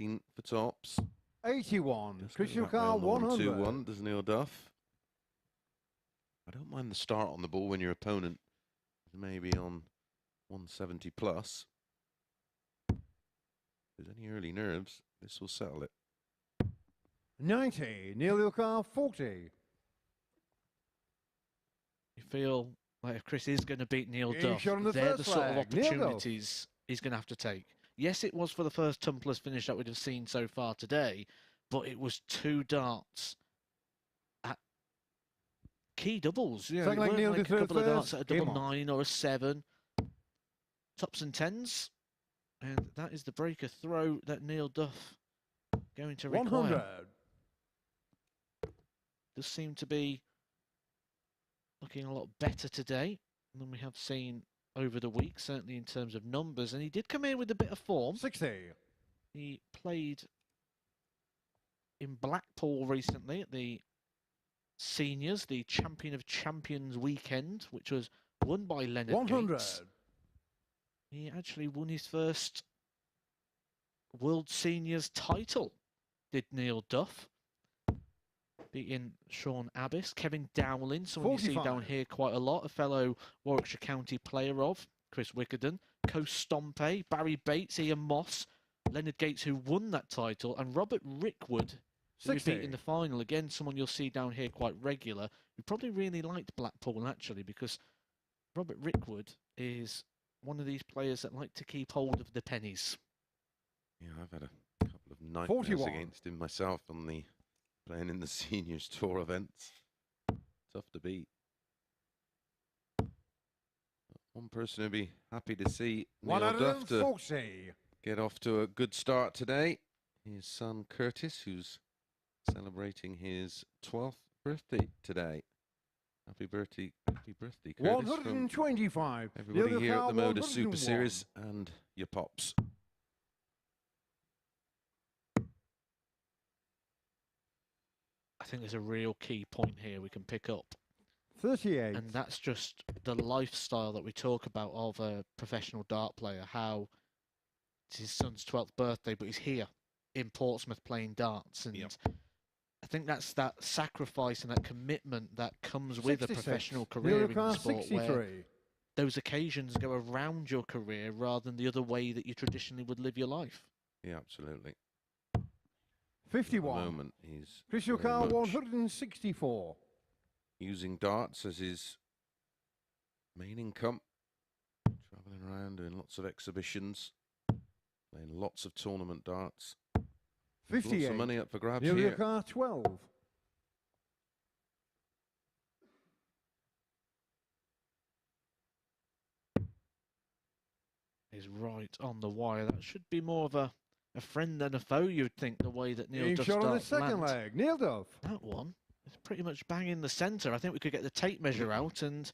$18 for tops. 81. Christian Carl 100. 2-1, does Neil Duff. I don't mind the start on the ball when your opponent is maybe on 170 plus. If there's any early nerves, this will settle it. 90. Neil Lucar 40. You feel like if Chris is going to beat Neil Duff, they're the sort of opportunities he's going to have to take. Yes, it was for the first tumpless finish that we'd have seen so far today, but it was 2 darts at key doubles. You know, it weren't like a couple of darts at a double 9 or a 7. Tops and 10s. And that is the breaker throw that Neil Duff going to require. 100. Does seem to be looking a lot better today than we have seen over the week, certainly in terms of numbers. And he did come in with a bit of form. 60. He played in Blackpool recently at the Seniors, the Champion of Champions weekend, which was won by Leonard 100. Gates. He actually won his first World Seniors title, did Neil Duff. beating Sean Abbas. Kevin Dowling, someone 45. you see down here quite a lot, a fellow Warwickshire County player of Chris Wickenden. Co Stompe, Barry Bates, Ian Moss, Leonard Gates, who won that title, and Robert Rickwood, who we beat in the final. Again, someone you'll see down here quite regular, who probably really liked Blackpool, actually, because Robert Rickwood is one of these players that like to keep hold of the pennies. Yeah, I've had a couple of nightmares 41. against him myself on the playing in the seniors tour events. Tough to beat. One person who'd be happy to see Neil Duff to get off to a good start today. His son Curtis, who's celebrating his 12th birthday today. Happy birthday, Curtis. 125. Everybody here at the MODUS Super Series and your pops. I think there's a real key point here we can pick up. 38. And that's just the lifestyle that we talk about of a professional dart player, how it's his son's 12th birthday, but he's here in Portsmouth playing darts. And I think that's that sacrifice and that commitment that comes with a professional career in the sport, 63. where those occasions go around your career rather than the other way that you traditionally would live your life. Yeah, absolutely. 51. At the moment, he's Christian very Carr, much 164. using darts as his main income, travelling around doing lots of exhibitions, playing lots of tournament darts. 58. Lots of money up for grabs Neil here. Carr, 12. Is right on the wire. That should be more of a friend than a foe, you'd think, the way that Neil Duff shot on the starts second leg. Neil Duff. That one is pretty much bang in the centre. I think we could get the tape measure out, and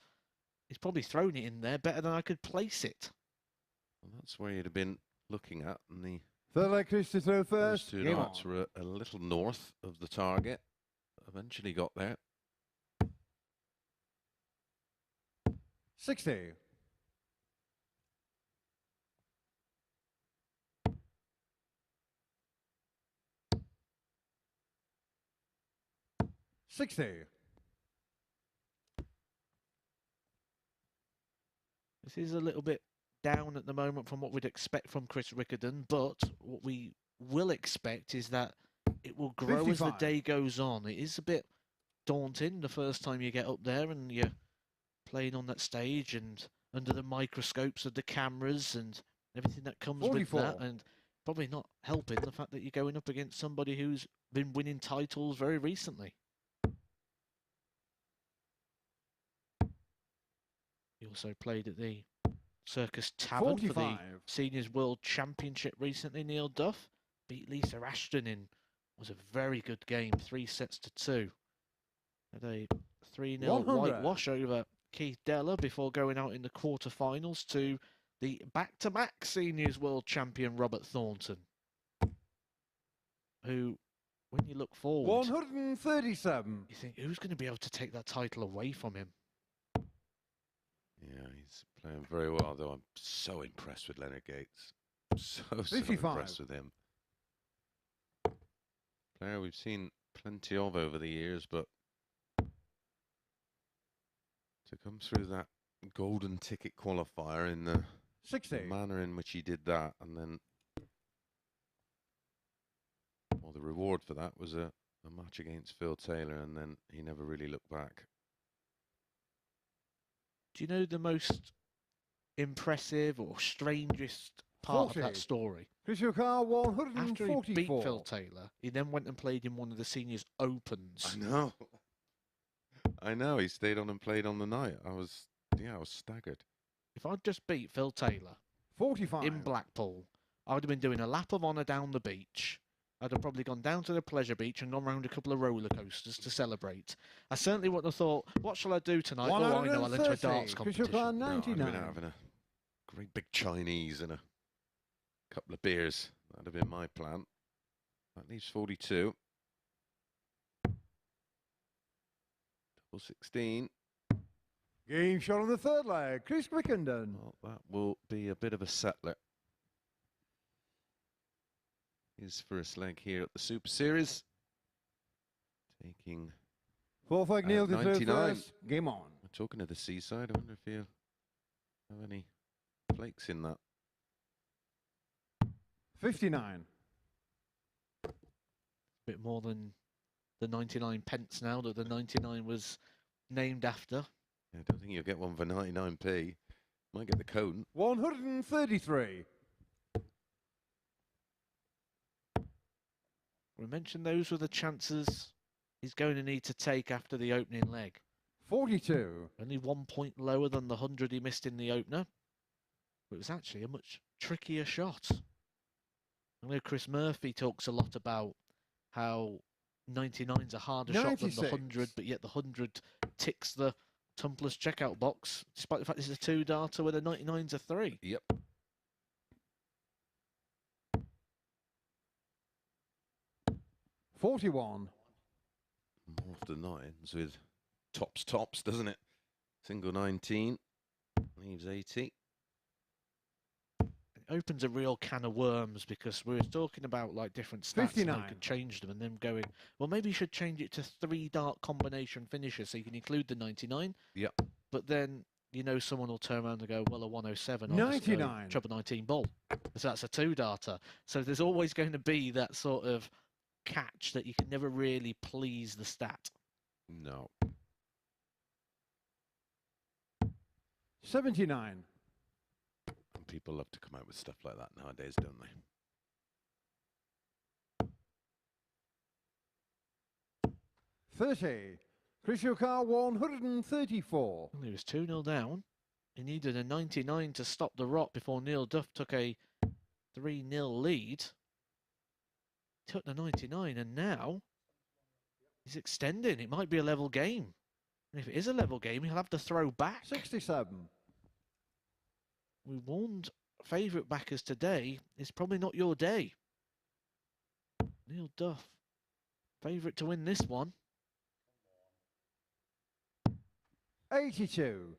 he's probably thrown it in there better than I could place it. Well, that's where you'd have been looking at, and the Third leg, Chris to throw first. two darts were a little north of the target. Eventually got there. 60. 60. This is a little bit down at the moment from what we'd expect from Chris Wickenden, but what we will expect is that it will grow 55. as the day goes on. It is a bit daunting the first time you get up there and you're playing on that stage and under the microscopes of the cameras and everything that comes 44. with that, and probably not helping the fact that you're going up against somebody who's been winning titles very recently. He also played at the Circus Tavern 45. for the Seniors World Championship recently, Neil Duff. Beat Lisa Ashton in, was a very good game, 3-2. Had a 3-0 whitewash over Keith Deller before going out in the quarterfinals to the back-to-back Seniors World Champion Robert Thornton, who, when you look forward, 137. you think, who's going to be able to take that title away from him? Yeah, he's playing very well, though. I'm so impressed with Leonard Gates. So 55. impressed with him. Player we've seen plenty of over the years, but to come through that golden ticket qualifier in the 60. manner in which he did that, and then, well, the reward for that was a match against Phil Taylor, and then he never really looked back. Do you know the most impressive or strangest part 40. of that story? Christian Carr, After he 144. beat Phil Taylor, he then went and played in one of the Seniors Opens. I know. I know. He stayed on and played on the night. I was staggered. If I'd just beat Phil Taylor 45. in Blackpool, I would have been doing a lap of honour down the beach. I'd have probably gone down to the pleasure beach and gone round a couple of roller coasters to celebrate. I certainly wouldn't have thought, what shall I do tonight? Oh, I know, I'll enter a darts competition. Carr, No, I've 99. been having a great big Chinese and a couple of beers. That'd have been my plan. That leaves 42. Double 16. Game shot on the third leg. Chris Wickenden. Well, that will be a bit of a settler. His first leg here at the Super Series. Taking 4 flag Neil to throw 99. first. Game on. We're talking to the seaside. I wonder if you have any flakes in that. 59. A bit more than the 99 pence now that the 99 was named after. I don't think you'll get one for 99p. Might get the cone. 133. We mentioned those were the chances he's going to need to take after the opening leg. 42. Only 1 point lower than the 100 he missed in the opener. But it was actually a much trickier shot. I know Chris Murphy talks a lot about how 99's a harder 96. shot than the 100, but yet the 100 ticks the Tumplers checkout box, despite the fact this is a 2-darter where the 99's a 3. Yep. $41. More often not ends with tops, doesn't it? Single 19, leaves 80. It opens a real can of worms because we were talking about like different stats 59. and they could change them and then going, well, maybe you should change it to 3-dart combination finishes so you can include the 99. Yep. But then, you know, someone will turn around and go, well, a 107. 99. Treble 19 ball. So that's a 2-darter. So there's always going to be that sort of catch that you can never really please the stat. No. 79. People love to come out with stuff like that nowadays, don't they? 30. Chris Yukar 134. Well, he was 2-0 down. He needed a 99 to stop the rot before Neil Duff took a 3-0 lead. Took the 99 and now he's extending. It might be a level game. And if it is a level game, he'll have to throw back. 67. We warned favourite backers today, it's probably not your day. Neil Duff, favourite to win this one. 82.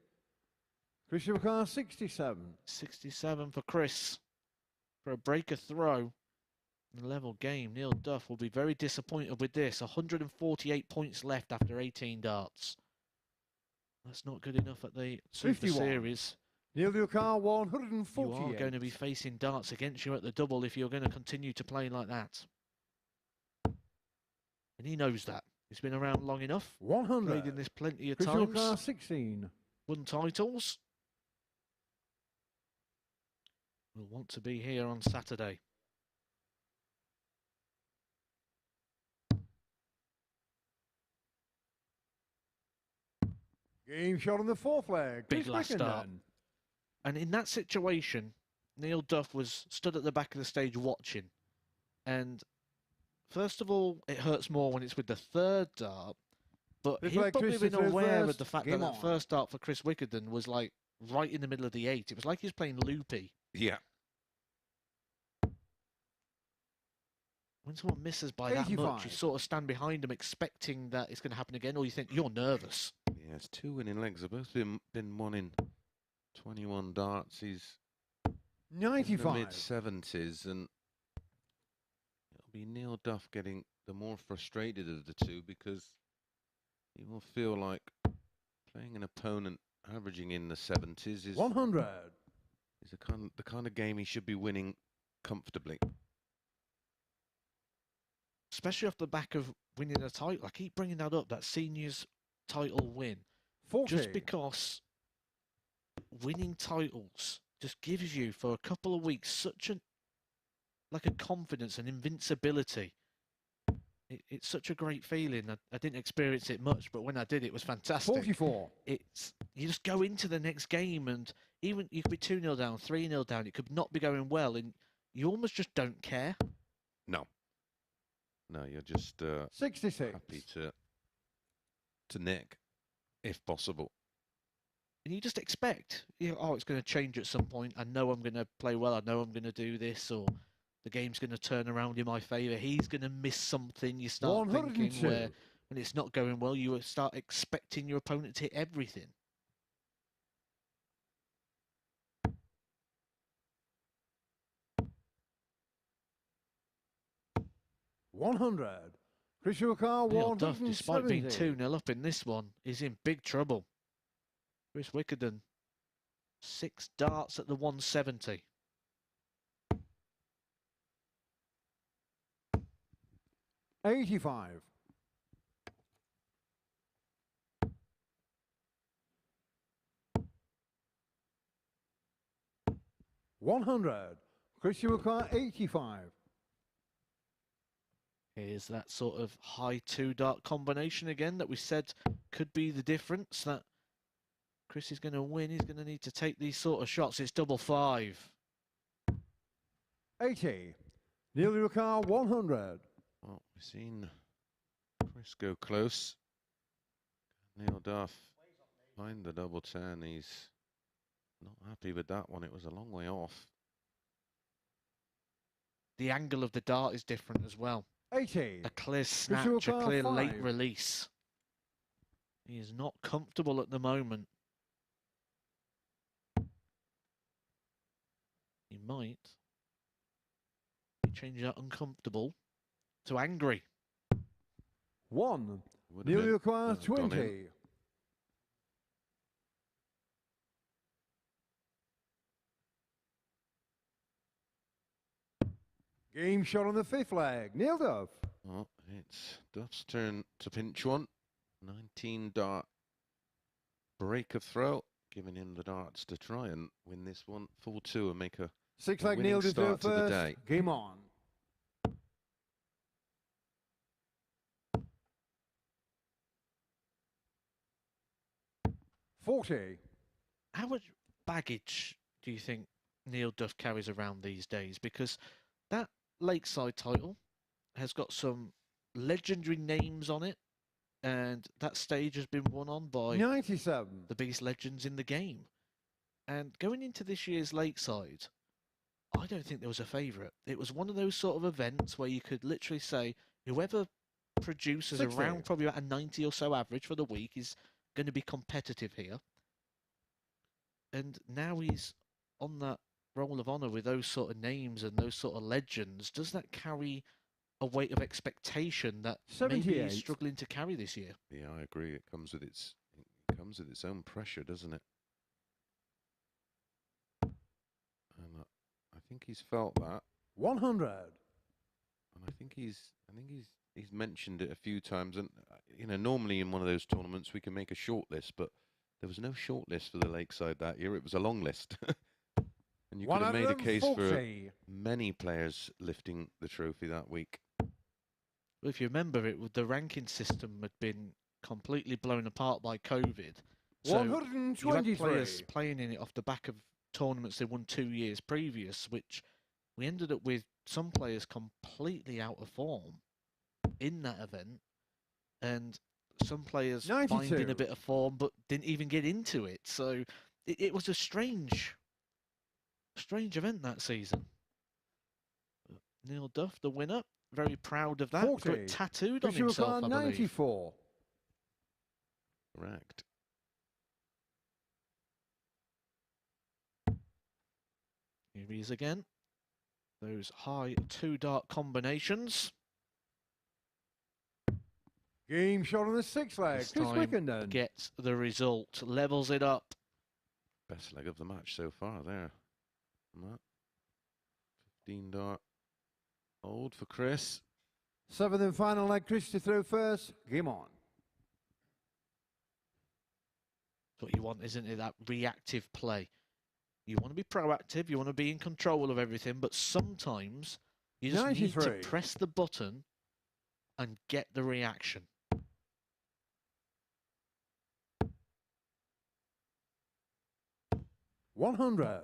Chris Yukar 67. 67 for Chris for a breaker throw. In a level game, Neil Duff will be very disappointed with this. 148 points left after 18 darts. That's not good enough at the Super 51. Series. Neil Yukar You 148. are going to be facing darts against you at the double if you're going to continue to play like that. And he knows that. He's been around long enough. 100. Played in this plenty of Chris times. Yukar 16. Won titles. Will want to be here on Saturday. Game shot on the 4th leg. Big Chris last start. Wickenden. And in that situation, Neil Duff was stood at the back of the stage watching. And first of all, it hurts more when it's with the 3rd dart. But This he'd leg probably Chris been is aware reversed. of the fact that Game that on. 1st dart for Chris Wickenden was like right in the middle of the 8. It was like he was playing loopy. Yeah. When someone misses by that 85. much, you sort of stand behind them expecting that it's going to happen again, or you think you're nervous. Yeah, it's 2 winning legs. They've both been one in 21 darts. He's in the 95. mid-70s, and it'll be Neil Duff getting the more frustrated of the two because he will feel like playing an opponent averaging in the 70s is 100. the kind of game he should be winning comfortably. Especially off the back of winning a title. I keep bringing that up, that seniors title win. 40. Just because winning titles just gives you for a couple of weeks such a confidence and invincibility. It's such a great feeling. I didn't experience it much, but when I did, it was fantastic. 44. It's you just go into the next game, and even you could be 2-0 down, 3-0 down. It could not be going well, and you almost just don't care. No, you're just 66. happy to nick, if possible. And you just expect, oh, it's going to change at some point. I know I'm going to play well. I know I'm going to do this, or the game's going to turn around in my favour. He's going to miss something. You start thinking 102. where when it's not going well, you start expecting your opponent to hit everything. 100. Christian Car Neil Duff, despite being 170. 2-0 up in this one, is in big trouble. Chris Wickenden, 6 darts at the 170. 85. 100. Christian Car 85. Here's that sort of high 2-dart combination again that we said could be the difference. That Chris is going to win. He's going to need to take these sort of shots. It's double 5. 80. Neil Ricard 100. Well, we've seen Chris go close. Neil Duff find the double 10. He's not happy with that one. It was a long way off. The angle of the dart is different as well. 80. A clear snatch, a clear late release. He is not comfortable at the moment. He might change that uncomfortable to angry. 1. Neil Ricard 20. Game shot on the 5th leg. Neil Duff. Oh, it's Duff's turn to pinch one. 19 dart break of throw, giving him the darts to try and win this one. Full 2 and make a 6 leg Neil to do first. Day. Game on. $40. How much baggage do you think Neil Duff carries around these days? Because that Lakeside title has got some legendary names on it, and that stage has been won on by 97. The biggest legends in the game. And going into this year's Lakeside, I don't think there was a favourite. It was one of those sort of events where you could literally say whoever produces 60. around probably about a 90 or so average for the week is going to be competitive here. And now he's on that roll of honour with those sort of names and those sort of legends. Does that carry a weight of expectation that maybe he's struggling to carry this year? Yeah, I agree. It comes with its own pressure, doesn't it? And I think he's felt that. 100. And I think he's mentioned it a few times. And you know, normally in one of those tournaments we can make a short list, but there was no short list for the Lakeside that year. It was a long list. And you could have made a case for many players lifting the trophy that week. Well, if you remember, the ranking system had been completely blown apart by COVID. So 123. you had players playing in it off the back of tournaments they won 2 years previous, which we ended up with some players completely out of form in that event, and some players 92. finding a bit of form but didn't even get into it. So it was a strange event that season. Neil Duff, the winner, very proud of that. 40. Got it tattooed on himself, I believe. 94. Correct. Here he is again. Those high 2-dart combinations. Game shot on the 6th leg. This Chris time Wickenden gets the result, levels it up. Best leg of the match so far there. 15 dart hold for Chris. 7th and final leg. Chris to throw first. Game on. That's what you want, isn't it? That reactive play. You want to be proactive, you want to be in control of everything, but sometimes you just 93. need to press the button and get the reaction. $100.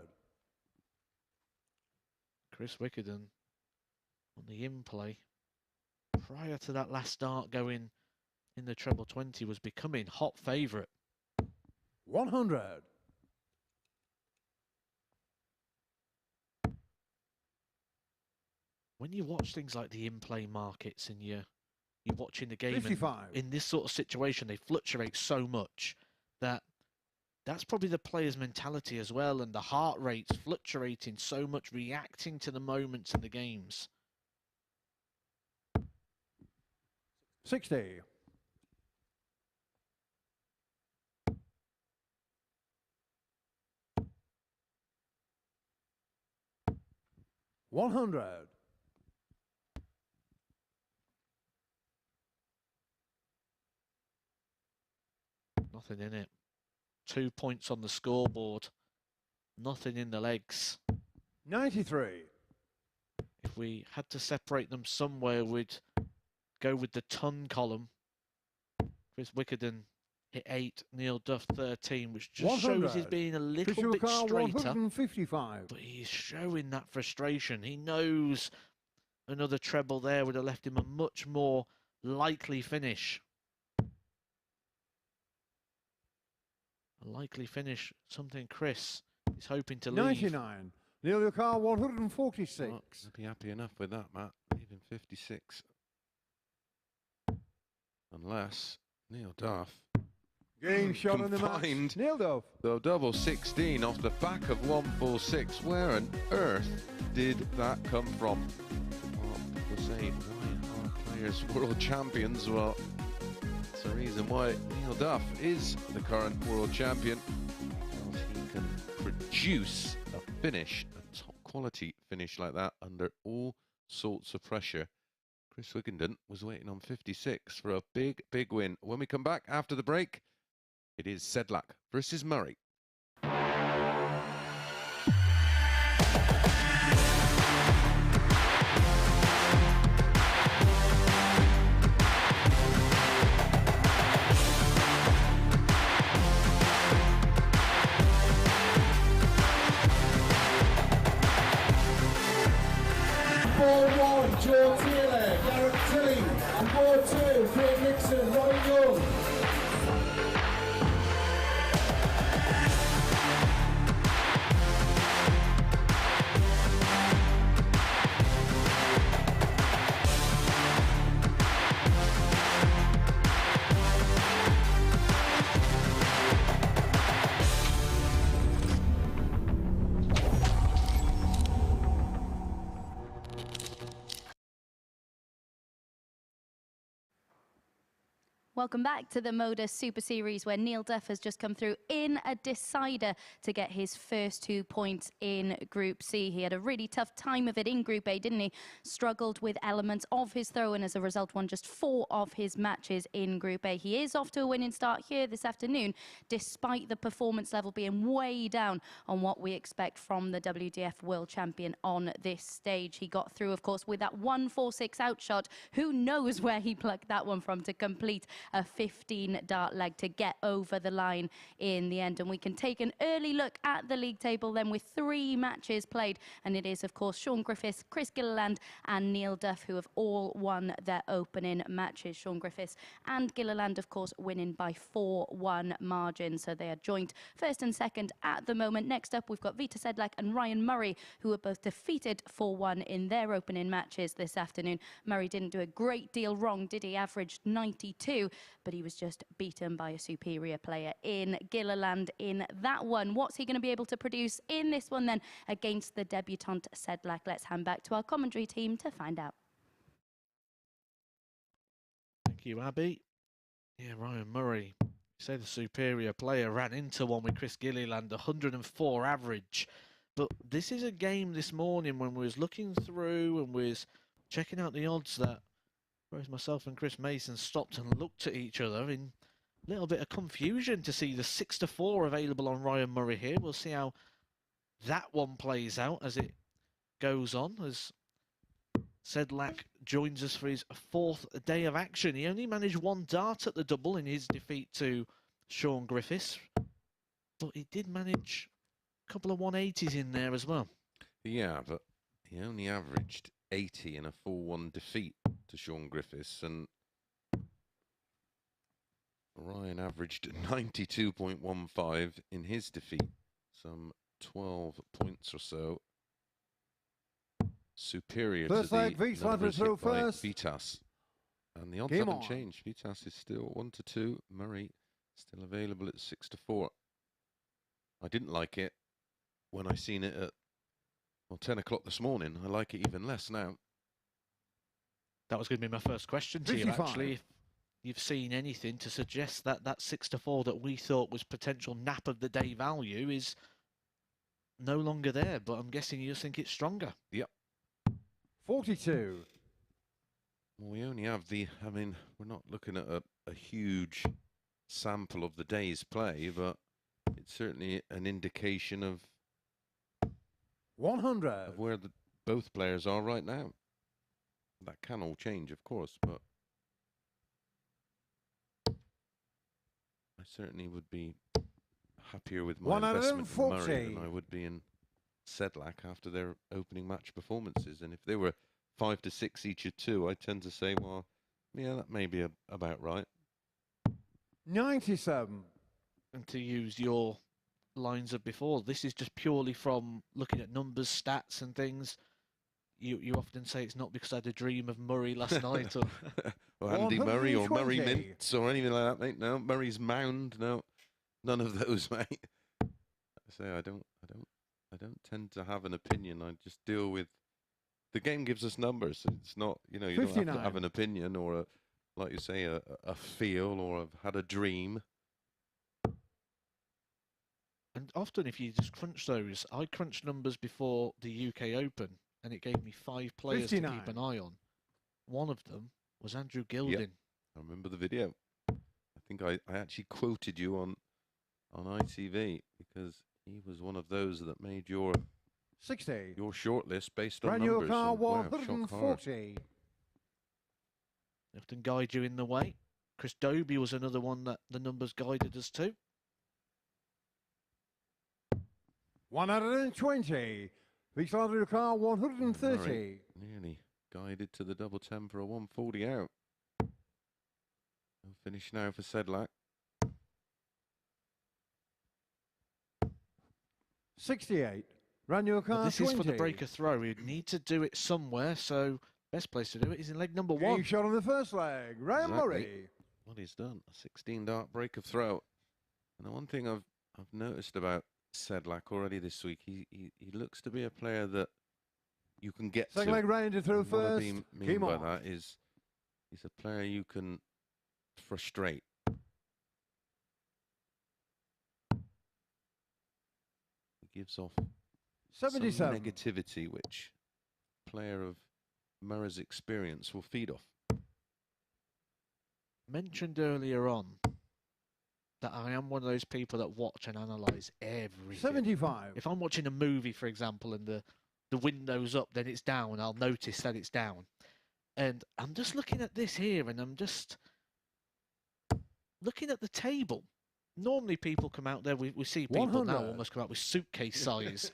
Chris Wickenden on the in-play. Prior to that last start going in the treble 20 was becoming hot favourite. 100. When you watch things like the in-play markets and you're watching the game, 55. in this sort of situation, they fluctuate so much that's probably the player's mentality as well, and the heart rates fluctuating so much, reacting to the moments in the games. 60. 100. Nothing in it. 2 points on the scoreboard. Nothing in the legs. 93. If we had to separate them somewhere, we'd go with the ton column. Chris Wickenden hit 8, Neil Duff 13, which just 100. shows he's being a little bit Car straighter. 155. But he's showing that frustration. He knows another treble there would have left him a much more likely finish. A likely finish, something Chris is hoping to leave. 99. Neil Car 146. Well, I'd be happy enough with that, Matt. Even 56. Unless Neil Duff Game shot in the match. combined Neil Duff. the double 16 off the back of 146. Where on earth did that come from? Well, people say, why are players world champions? Well, it's the reason why Neil Duff is the current world champion. Because he can produce a finish, a top quality finish like that under all sorts of pressure. Chris Wickenden was waiting on 56 for a big, big win. When we come back after the break, it is Sedlak versus Murray. 4-1, Joe Taylor, Garrett Tilly. 4-2, Craig Nixon, Roy Young. Welcome back to the MODUS Super Series, where Neil Duff has just come through in a decider to get his first 2 points in Group C. He had a really tough time of it in Group A, didn't he? Struggled with elements of his throw, and as a result won just 4 of his matches in Group A. He is off to a winning start here this afternoon, despite the performance level being way down on what we expect from the WDF World Champion on this stage. He got through, of course, with that 1-4-6 outshot. Who knows where he plucked that one from to complete a 15 dart leg to get over the line in the end. And we can take an early look at the league table then with 3 matches played, and it is of course Shaun Griffiths, Chris Gilliland and Neil Duff who have all won their opening matches. Shaun Griffiths and Gilliland of course winning by 4-1 margin, so they are joint first and second at the moment. Next up we've got Vitezslav Sedlak and Ryan Murray, who were both defeated 4-1 in their opening matches this afternoon. Murray didn't do a great deal wrong, did he? Averaged 92, but he was just beaten by a superior player in Gilliland in that one. What's he going to be able to produce in this one then against the debutant Sedlak? Let's hand back to our commentary team to find out. Thank you, Abby. Yeah, Ryan Murray, you say the superior player, ran into one with Chris Gilliland, 104 average. But this is a game this morning when we was looking through and was checking out the odds that whereas myself and Chris Mason stopped and looked at each other in a little bit of confusion to see the 6-4 available on Ryan Murray here. We'll see how that one plays out as it goes on, as Sedlak joins us for his 4th day of action. He only managed 1 dart at the double in his defeat to Shaun Griffiths, but he did manage a couple of 180s in there as well. Yeah, but he only averaged 80 in a 4-1 defeat to Shaun Griffiths, and Ryan averaged 92.15 in his defeat, some 12 points or so superior First to leg, the Vitezslav numbers through hit by first. Vitas. And the odds Game haven't on. changed. Vitas is still 1-2. Murray still available at 6-4. I didn't like it when I seen it at 10 o'clock this morning. I like it even less now. That was going to be my first question to you, 55. actually. you've seen anything to suggest that that 6-4 that we thought was potential nap of the day value is no longer there. But I'm guessing you just think it's stronger. Yep. 42. Well, we only have I mean, we're not looking at a huge sample of the day's play, but it's certainly an indication of 100. where both players are right now. That can all change, of course, but I certainly would be happier with my investment in Murray than I would be in Sedlak after their opening match performances. And if they were 5 to 6 each of 2, I tend to say, well, yeah, that may be about right. 97. And to use your lines of before, this is just purely from looking at numbers, stats and things. You often say it's not because I had a dream of Murray last night. Or Andy Murray or Murray Mints or anything like that, mate. No, Murray's Mound. No, none of those, mate. I say I don't tend to have an opinion. I just deal with the game. Gives us numbers. It's not, you know, you 59. Don't have to have an opinion or like you say, a feel or I've had a dream. And often if you just crunch those, I crunched numbers before the UK Open and it gave me 5 players 59. To keep an eye on. One of them was Andrew Gilliland. Yep. I remember the video. I think I actually quoted you on ITV because he was one of those that made your 60. Your shortlist based on numbers. Car 140. They often guide you in the way. Chris Dobie was another one that the numbers guided us to. 120. Vitezslav Sedlak 130. Nearly guided to the double 10 for a 140 out. We'll finish now for Sedlak. 68. Well, this is for the breaker throw. You'd need to do it somewhere, so best place to do it is in leg number 1. He shot on the first leg. Ryan Murray. What he's done, a 16-dart breaker throw. And the one thing I've noticed about Sedlak already this week, he looks to be a player that you can get second leg round to throw first. What I mean by that is he's a player you can frustrate. He gives off 77. some negativity, which a player of Murray's experience will feed off. Mentioned earlier on that I am one of those people that watch and analyse everything. 75. If I'm watching a movie, for example, and the window's up, then it's down, I'll notice that it's down. And I'm just looking at this here, and I'm just looking at the table. Normally people come out there, we see people 100. now almost come out with suitcase size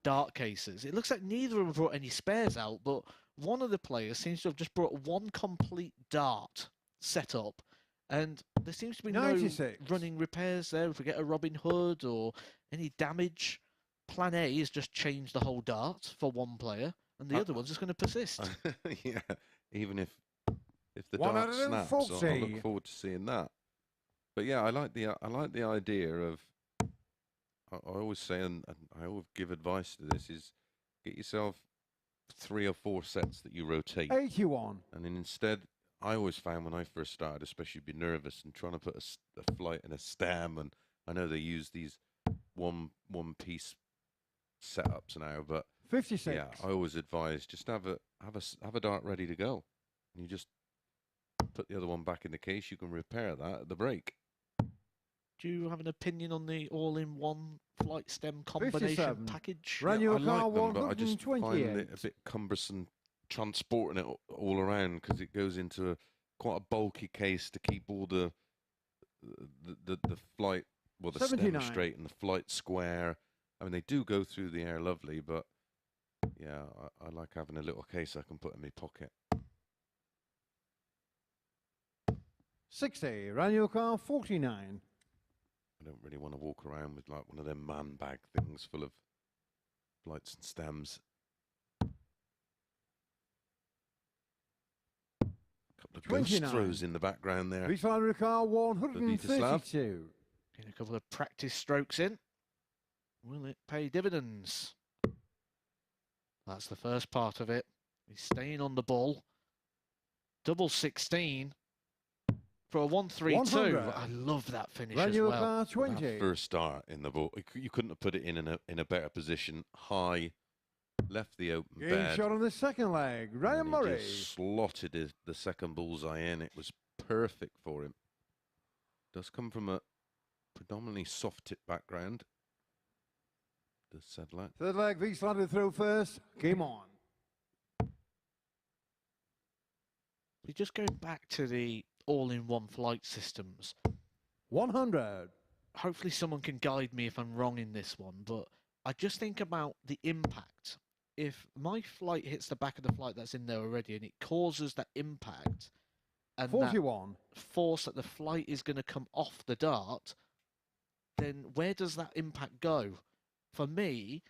dart cases. It looks like neither of them brought any spares out, but one of the players seems to have just brought one complete dart set up. And there seems to be 96. No running repairs there. If we get a Robin Hood or any damage, plan A is just change the whole dart for one player, and the other one's just going to persist. Yeah, even if the dart snaps, I'll look forward to seeing that. But yeah, I like the idea of. I always say, and I always give advice to this: is get yourself 3 or 4 sets that you rotate. 81. And then instead. I always found when I first started, especially be nervous and trying to put a flight in a stem, and I know they use these one piece setups now, but 56. Yeah, I always advise just have a dart ready to go. You just put the other one back in the case. You can repair that at the break. Do you have an opinion on the all-in-one flight stem combination 57. package? Yeah, I like them, but I just find it a bit cumbersome transporting it all around because it goes into quite a bulky case to keep all the flight, well, the 79. Stem straight and the flight square. I mean, they do go through the air lovely, but yeah, I like having a little case I can put in my pocket. 60. Manual car 49. I don't really want to walk around with like one of them man bag things full of flights and stems. A couple of ghost throws in the background there. Vitezslav Sedlak 132. Getting a couple of practice strokes in. Will it pay dividends? That's the first part of it. He's staying on the ball. Double 16. For a 1-3-2, 100. I love that finish Manual as well. car 20. That first start in the ball, you couldn't have put it in a better position. High, left the open Game bed. shot on the second leg. Ryan and he Murray. just slotted the second bullseye in. It was perfect for him. Does come from a predominantly soft tip background. Does Sedlak. Third leg, Vitezslav to throw first. Game on. You're just going back to the all-in-one flight systems. 100. Hopefully someone can guide me if I'm wrong in this one, but I just think about the impact. If my flight hits the back of the flight that's in there already and it causes that impact and 41. that force that the flight is going to come off the dart, then where does that impact go? For me,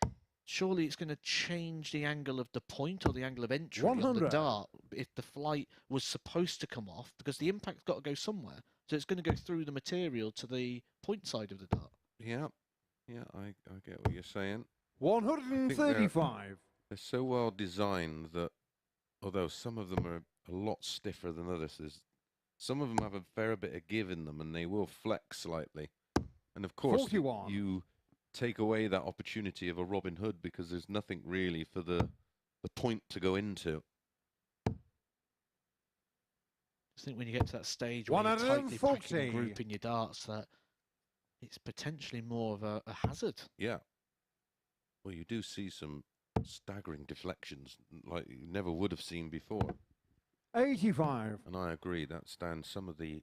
surely it's going to change the angle of the point or the angle of entry on the 100. dart if the flight was supposed to come off, because the impact's got to go somewhere. So it's going to go through the material to the point side of the dart. Yeah, I get what you're saying. 135. They're so well designed that, although some of them are a lot stiffer than others, some of them have a fair bit of give in them, and they will flex slightly. And of course, 41. you take away that opportunity of a Robin Hood because there's nothing really for the point to go into. I think when you get to that stage where you're tightly packing and grouping your darts, that it's potentially more of a hazard. Yeah. Well, you do see some staggering deflections like you never would have seen before. 85. And I agree, that stands some of the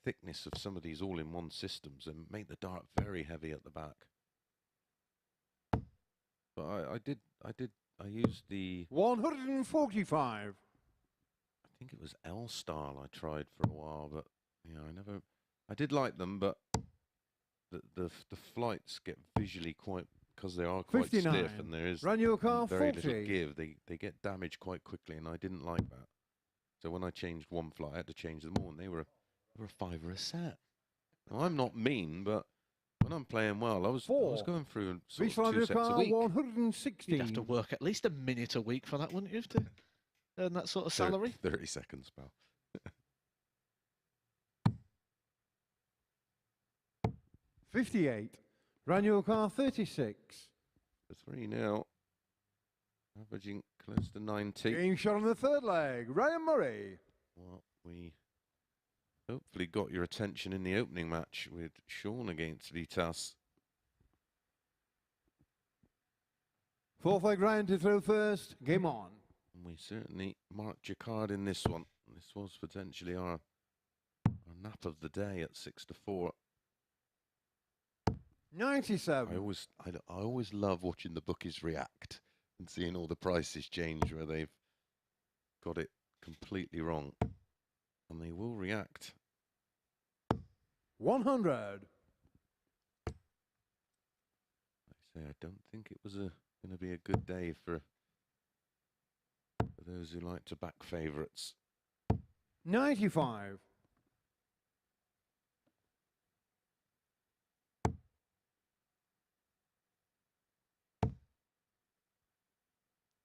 thickness of some of these all-in-one systems and make the dart very heavy at the back. But I used the 145. I think it was L style I tried for a while, but you know, I did like them, but the flights get visually quite, because they are quite 59. stiff and there is Manual car very 40. little give, they get damaged quite quickly, and I didn't like that. So when I changed one flight, I had to change them all, and they were a fiver a set. Now, I'm not mean, but when I'm playing well, I was going through sort of 2 sets a week. 160. You'd have to work at least a minute a week for that, wouldn't you, to earn that sort of salary? 30 seconds, pal. 58. Manual car 36. The 3 now, averaging close to 90. Game shot on the third leg. Ryan Murray. Well, we hopefully got your attention in the opening match with Shaun against Vitezslav. Fourth leg, Ryan to throw first. Game on. And we certainly marked your card in this one. This was potentially our nap of the day at 6-4. 97. I always love watching the bookies react and seeing all the prices change where they've got it completely wrong. And they will react. 100. Like I say, I don't think it was going to be a good day for those who like to back favourites. 95.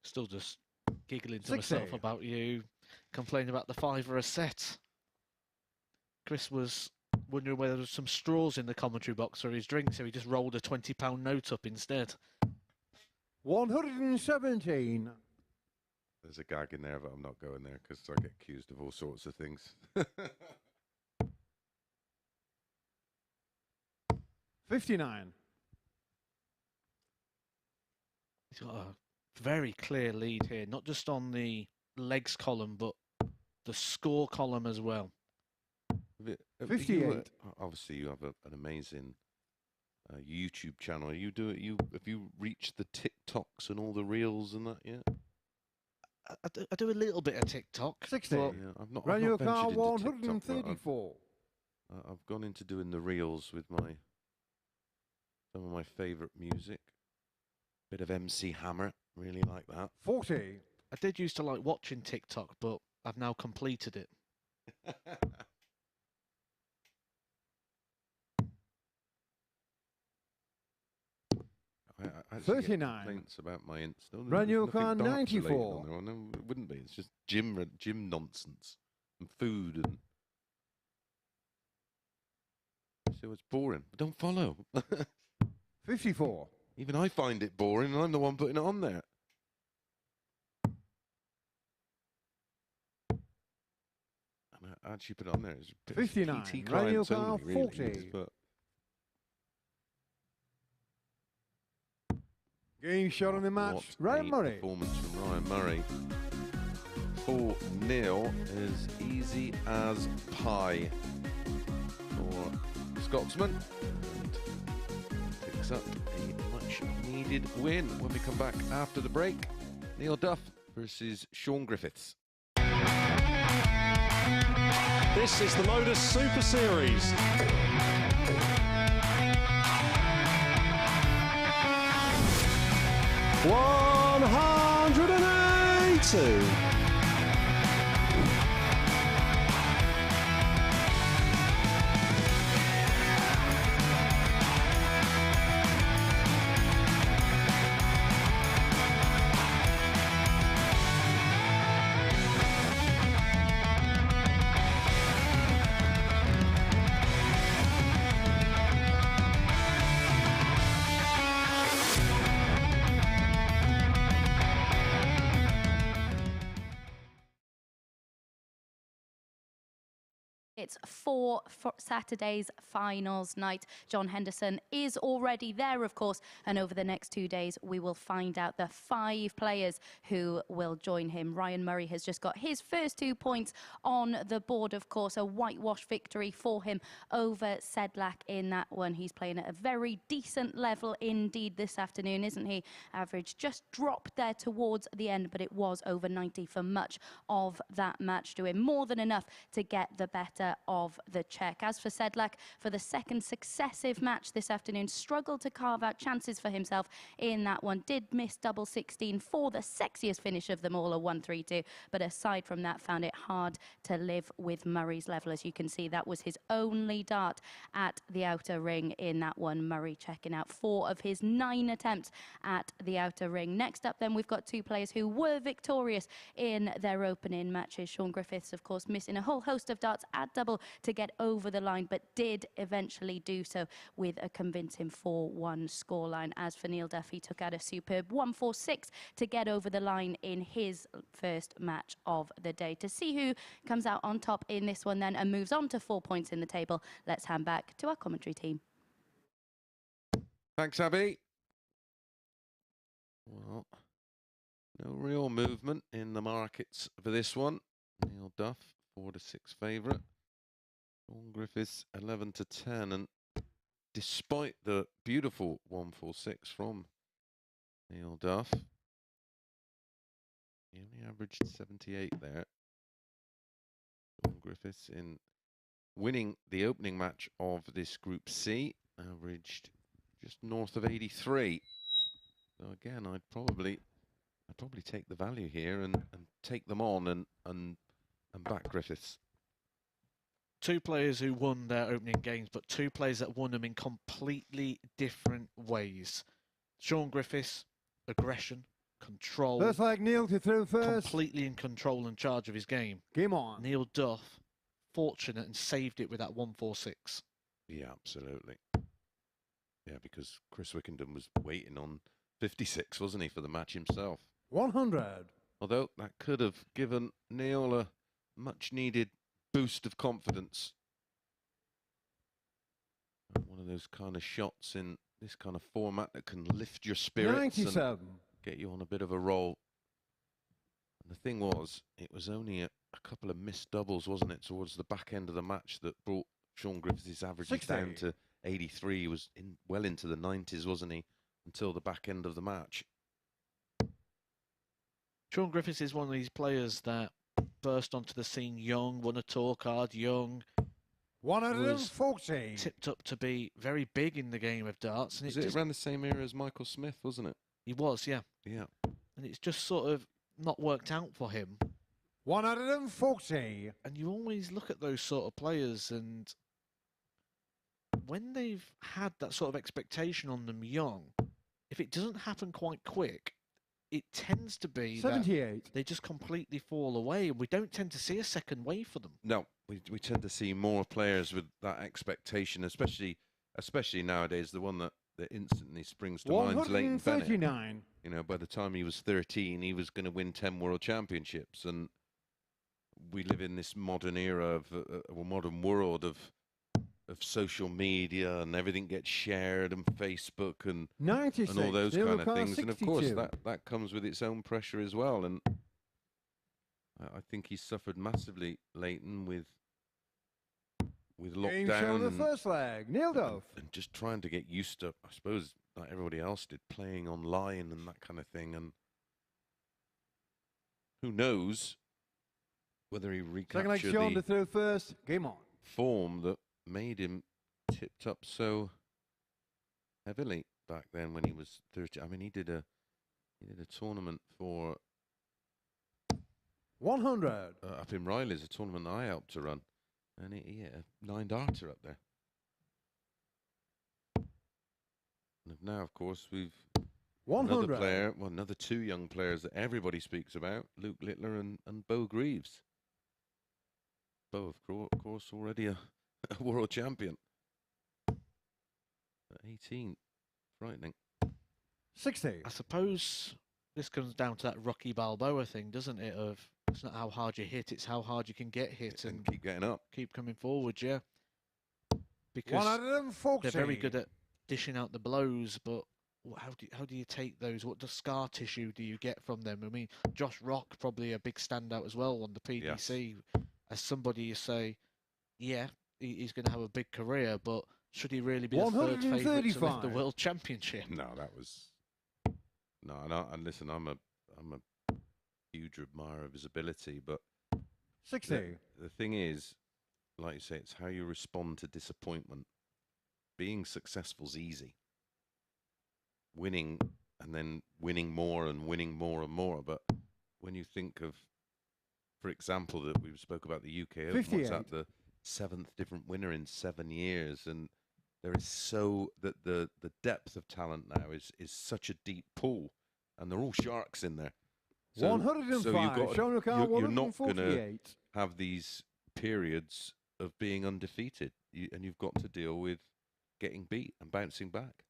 Still just giggling to 60. myself about you complaining about the fiver a set. Chris was wondering whether there was some straws in the commentary box for his drink, so he just rolled a £20 note up instead. 117. There's a gag in there, but I'm not going there because I get accused of all sorts of things. 59. He's got a very clear lead here, not just on the legs column, but the score column as well. 58. Obviously, you have an amazing YouTube channel. Have you reached the TikToks and all the reels and that yet? I do a little bit of TikTok. 60. Yeah, I've not Manual ventured car into TikTok, but 134. I've gone into doing the reels with some of my favourite music. Bit of MC Hammer, really like that. 40. I did used to like watching TikTok, but I've now completed it. I actually get 39. complaints about my Insta. Manual car 94. No, it wouldn't be. It's just gym nonsense and food and So it's boring. Don't follow. 54. Even I find it boring, and I'm the one putting it on there. And I actually put it on there. It's a bit 59. PT Radio clients car, only, 40. really, but Game shot in the match. what Ryan a Murray. performance from Ryan Murray. 4-0 is easy as pie for the Scotsman. And picks up a much-needed win. When we come back after the break, Neil Duff versus Shaun Griffiths. This is the MODUS Super Series. $182. It's for Saturday's finals night. John Henderson is already there, of course, and over the next 2 days, we will find out the 5 players who will join him. Ryan Murray has just got his first 2 points on the board, of course, a whitewash victory for him over Sedlak in that one. He's playing at a very decent level indeed this afternoon, isn't he? Average just dropped there towards the end, but it was over 90 for much of that match, doing more than enough to get the better of the Czech. As for Sedlak, for the second successive match this afternoon, struggled to carve out chances for himself in that one. Did miss double 16 for the sexiest finish of them all, a 1-3-2. But aside from that, found it hard to live with Murray's level. As you can see, that was his only dart at the outer ring in that one. Murray checking out 4 of his 9 attempts at the outer ring. Next up then, we've got 2 players who were victorious in their opening matches. Shaun Griffiths, of course, missing a whole host of darts at double to get over the line, but did eventually do so with a convincing 4-1 scoreline. As for Neil Duff, he took out a superb 1-4-6 to get over the line in his first match of the day. To see who comes out on top in this one then and moves on to 4 points in the table, let's hand back to our commentary team. Thanks, Abby. Well, no real movement in the markets for this one. Neil Duff, 4-6 favourite. Shaun Griffiths, 11-10, and despite the beautiful 1-4-6 from Neil Duff, he only averaged 78 there. Shaun Griffiths, in winning the opening match of this Group C, averaged just north of 83. So again, I'd probably take the value here and take them on and back Griffiths. 2 players who won their opening games, but 2 players that won them in completely different ways. Shaun Griffiths, aggression, control. Looks like Neil to throw first. Completely in control and charge of his game. Game on. Neil Duff, fortunate and saved it with that 1-4-6. Yeah, absolutely. Yeah, because Chris Wickenden was waiting on 56, wasn't he, for the match himself? 100. Although that could have given Neil a much-needed boost of confidence. One of those kind of shots in this kind of format that can lift your spirits 97. and get you on a bit of a roll. And the thing was, it was only a couple of missed doubles, wasn't it, towards the back end of the match that brought Shaun Griffiths' averages down to 83. He was well into the 90s, wasn't he, until the back end of the match. Shaun Griffiths is one of these players that burst onto the scene young, won a tour card young. 140. Tipped up to be very big in the game of darts. And Was it around the same era as Michael Smith, wasn't it? He was, yeah. Yeah. And it's just sort of not worked out for him. 140. And you always look at those sort of players, and when they've had that sort of expectation on them young, if it doesn't happen quite quick, it tends to be 78. that they just completely fall away, and we don't tend to see a second wave for them. No, we tend to see more players with that expectation, especially nowadays. The one that instantly springs to mind is Leighton Bennett. You know, by the time he was 13, he was going to win 10 world championships, and we live in this modern era of a modern world of social media, and everything gets shared, and Facebook and all those kind of things. 62. And of course, that comes with its own pressure as well. And I think he's suffered massively, Leighton, with lockdown the first leg, Neil Duff. And just trying to get used to, I suppose, like everybody else did, playing online and that kind of thing. And who knows whether he recaptured Shaun to throw first. Game on. Form that made him tipped up so heavily back then when he was 30. I mean, he did a tournament for 100 up in Riley's, a tournament I helped to run, and he had a 9-darter up there. And now, of course, we've 100. another player, well, another 2 young players that everybody speaks about, Luke Littler and Bo Greaves. Bo, of course, already a world champion. At 18, frightening. 60. I suppose this comes down to that Rocky Balboa thing, doesn't it? Of it's not how hard you hit, it's how hard you can get hit and keep getting up, keep coming forward. Yeah, because 140. they're very good at dishing out the blows, but how do you take those? What scar tissue do you get from them? I mean, Josh Rock probably a big standout as well on the PDC. Yes. As somebody you say, yeah, he's going to have a big career, but should he really be the third favourite to lift the world championship? No, that was no. And listen, I'm a huge admirer of his ability, but 60. The thing is, like you say, it's how you respond to disappointment. Being successful's easy. Winning and then winning more and and more. But when you think of, for example, that we spoke about the UK Open, what's that, the 7th different winner in 7 years, and there is so that the depth of talent now is such a deep pool, and they're all sharks in there. So, 105. So you're not going to have these periods of being undefeated, and you've got to deal with getting beat and bouncing back.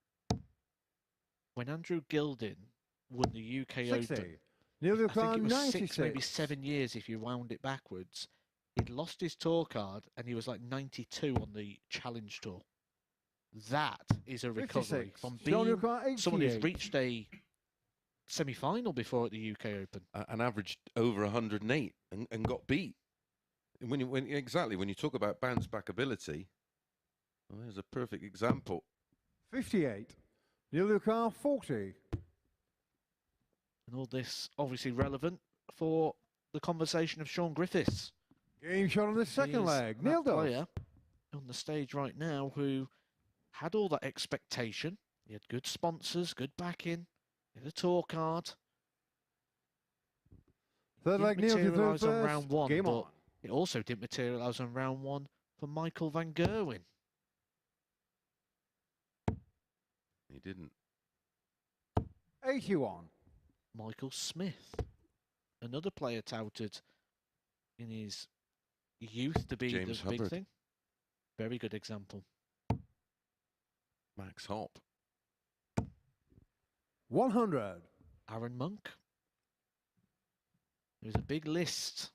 When Andrew Gilliland won the UK 60. Open, Neil I think it was 96. 6, maybe 7 years if you wound it backwards. He'd lost his tour card and he was like 92 on the Challenge Tour. That is a recovery 56. from being someone who's reached a semi-final before at the UK Open. And averaged over 108 and got beat. And when you talk about bounce back ability, well, there's a perfect example. 58. Neil Lucar, 40. And all this obviously relevant for the conversation of Shaun Griffiths. Game shot on the second leg. Neil player on the stage right now who had all that expectation. He had good sponsors, good backing, he had a tour card. Third leg, Neil materialise on first. round 1, Game but on. it also didn't materialise on round 1 for Michael van Gerwen. He didn't. 81. Michael Smith, another player touted in his youth to be James the big Hubbard. thing. Very good example. Max Hopp. 100. Aaron Monk. There's a big list.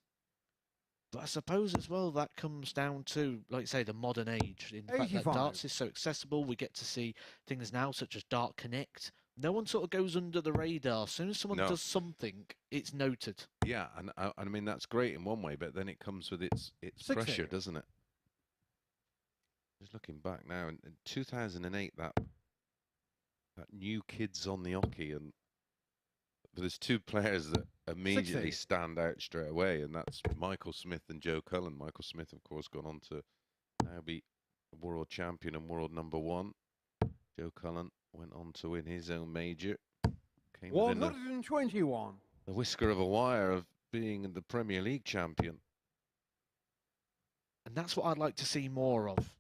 But I suppose as well that comes down to, like you say, the modern age. In fact, that darts is so accessible. We get to see things now such as Dart Connect. No one sort of goes under the radar. As soon as someone does something, it's noted. Yeah, and I mean that's great in one way, but then it comes with its pressure, doesn't it? Just looking back now, in 2008, that new Kids on the Hockey, and there's 2 players that immediately stand out straight away, and that's Michael Smith and Joe Cullen. Michael Smith, of course, gone on to now be a world champion and world #1. Joe Cullen went on to win his own major. Came 121. The whisker of a wire of being the Premier League champion. And that's what I'd like to see more of.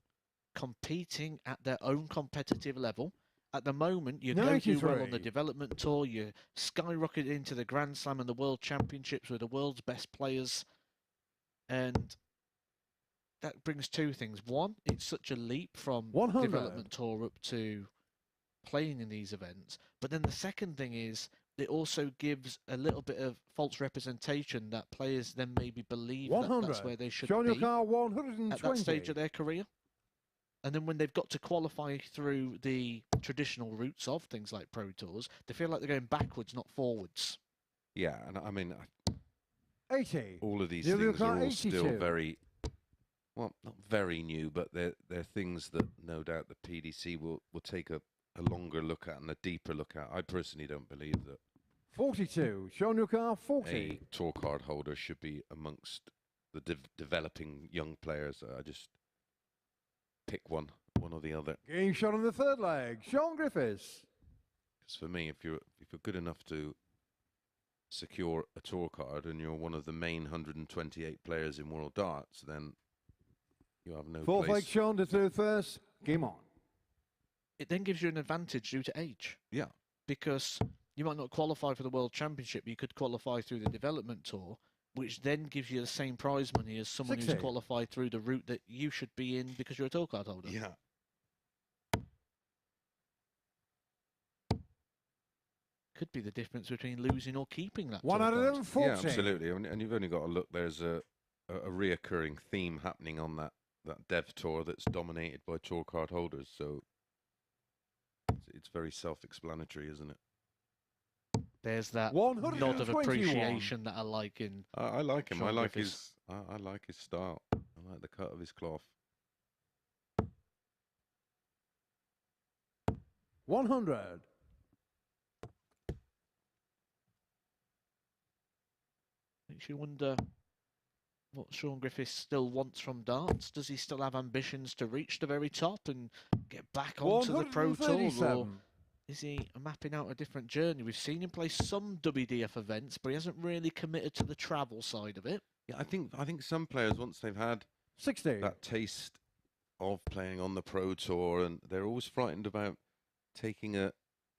Competing at their own competitive level. At the moment, you go do well on the development tour, you skyrocket into the Grand Slam and the World Championships with the world's best players. And that brings two things. One, it's such a leap from 100. development tour up to playing in these events. But then the second thing is it also gives a little bit of false representation that players then maybe believe that 100. that's where they should Show your be car 120. at that stage of their career. And then when they've got to qualify through the traditional routes of things like Pro Tours, they feel like they're going backwards, not forwards. Yeah, and I mean, 80. all of these Neil things are all 82. still very, well, not very new, but they're things that no doubt the PDC will take a longer look at and a deeper look at. I personally don't believe that 42. Show your car 40. a tour card holder should be amongst the developing young players. I just pick one or the other. Game shot on the third leg. Shaun Griffiths. Because for me, if you're good enough to secure a tour card and you're one of the main 128 players in World Darts, then you have no Fourth leg place. Shaun to third first. Game on. It then gives you an advantage due to age. Yeah. Because you might not qualify for the World Championship, but you could qualify through the development tour, which then gives you the same prize money as someone 60. who's qualified through the route that you should be in because you're a tour card holder. Yeah. Could be the difference between losing or keeping that. One tour out of card. them 40. Yeah, absolutely. And you've only got to look. There's a reoccurring theme happening on that dev tour that's dominated by tour card holders. So it's very self-explanatory, isn't it? There's that 121. nod of appreciation that I like in. I like him. Shaun I like Griffiths. I like his style. I like the cut of his cloth. 100. Makes you wonder what Shaun Griffiths still wants from darts. Does he still have ambitions to reach the very top and get back onto the Pro Tour? Or 137. is he mapping out a different journey? We've seen him play some WDF events, but he hasn't really committed to the travel side of it. Yeah, I think some players, once they've had 60. that taste of playing on the Pro Tour, and they're always frightened about taking a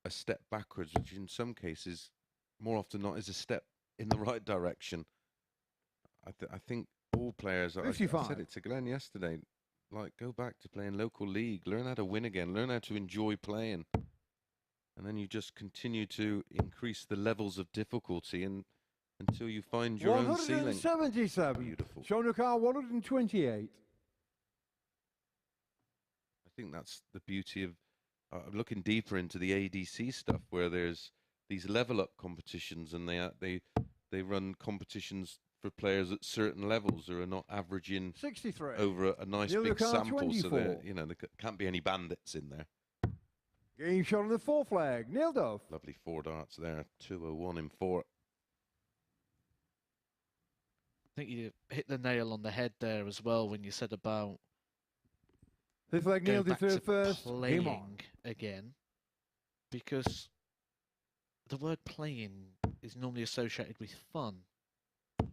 step backwards, which in some cases, more often not, is a step in the right direction. I think all players, I 55. said it to Glenn yesterday, like, go back to playing local league, learn how to win again, learn how to enjoy playing. And then you just continue to increase the levels of difficulty until you find your own ceiling. 177. Beautiful. Show your car 128. I think that's the beauty of looking deeper into the ADC stuff, where there's these level up competitions, and they run competitions for players at certain levels who are not averaging 63. over a nice Neil big Car sample, 24. so there can't be any bandits in there. Game shot on the fourth flag. Neil Duff. Lovely 4 darts there, 201 in 4. I think you hit the nail on the head there as well when you said about Fifth flag going Neil to back to third first. Game on. playing again, because the word playing is normally associated with fun.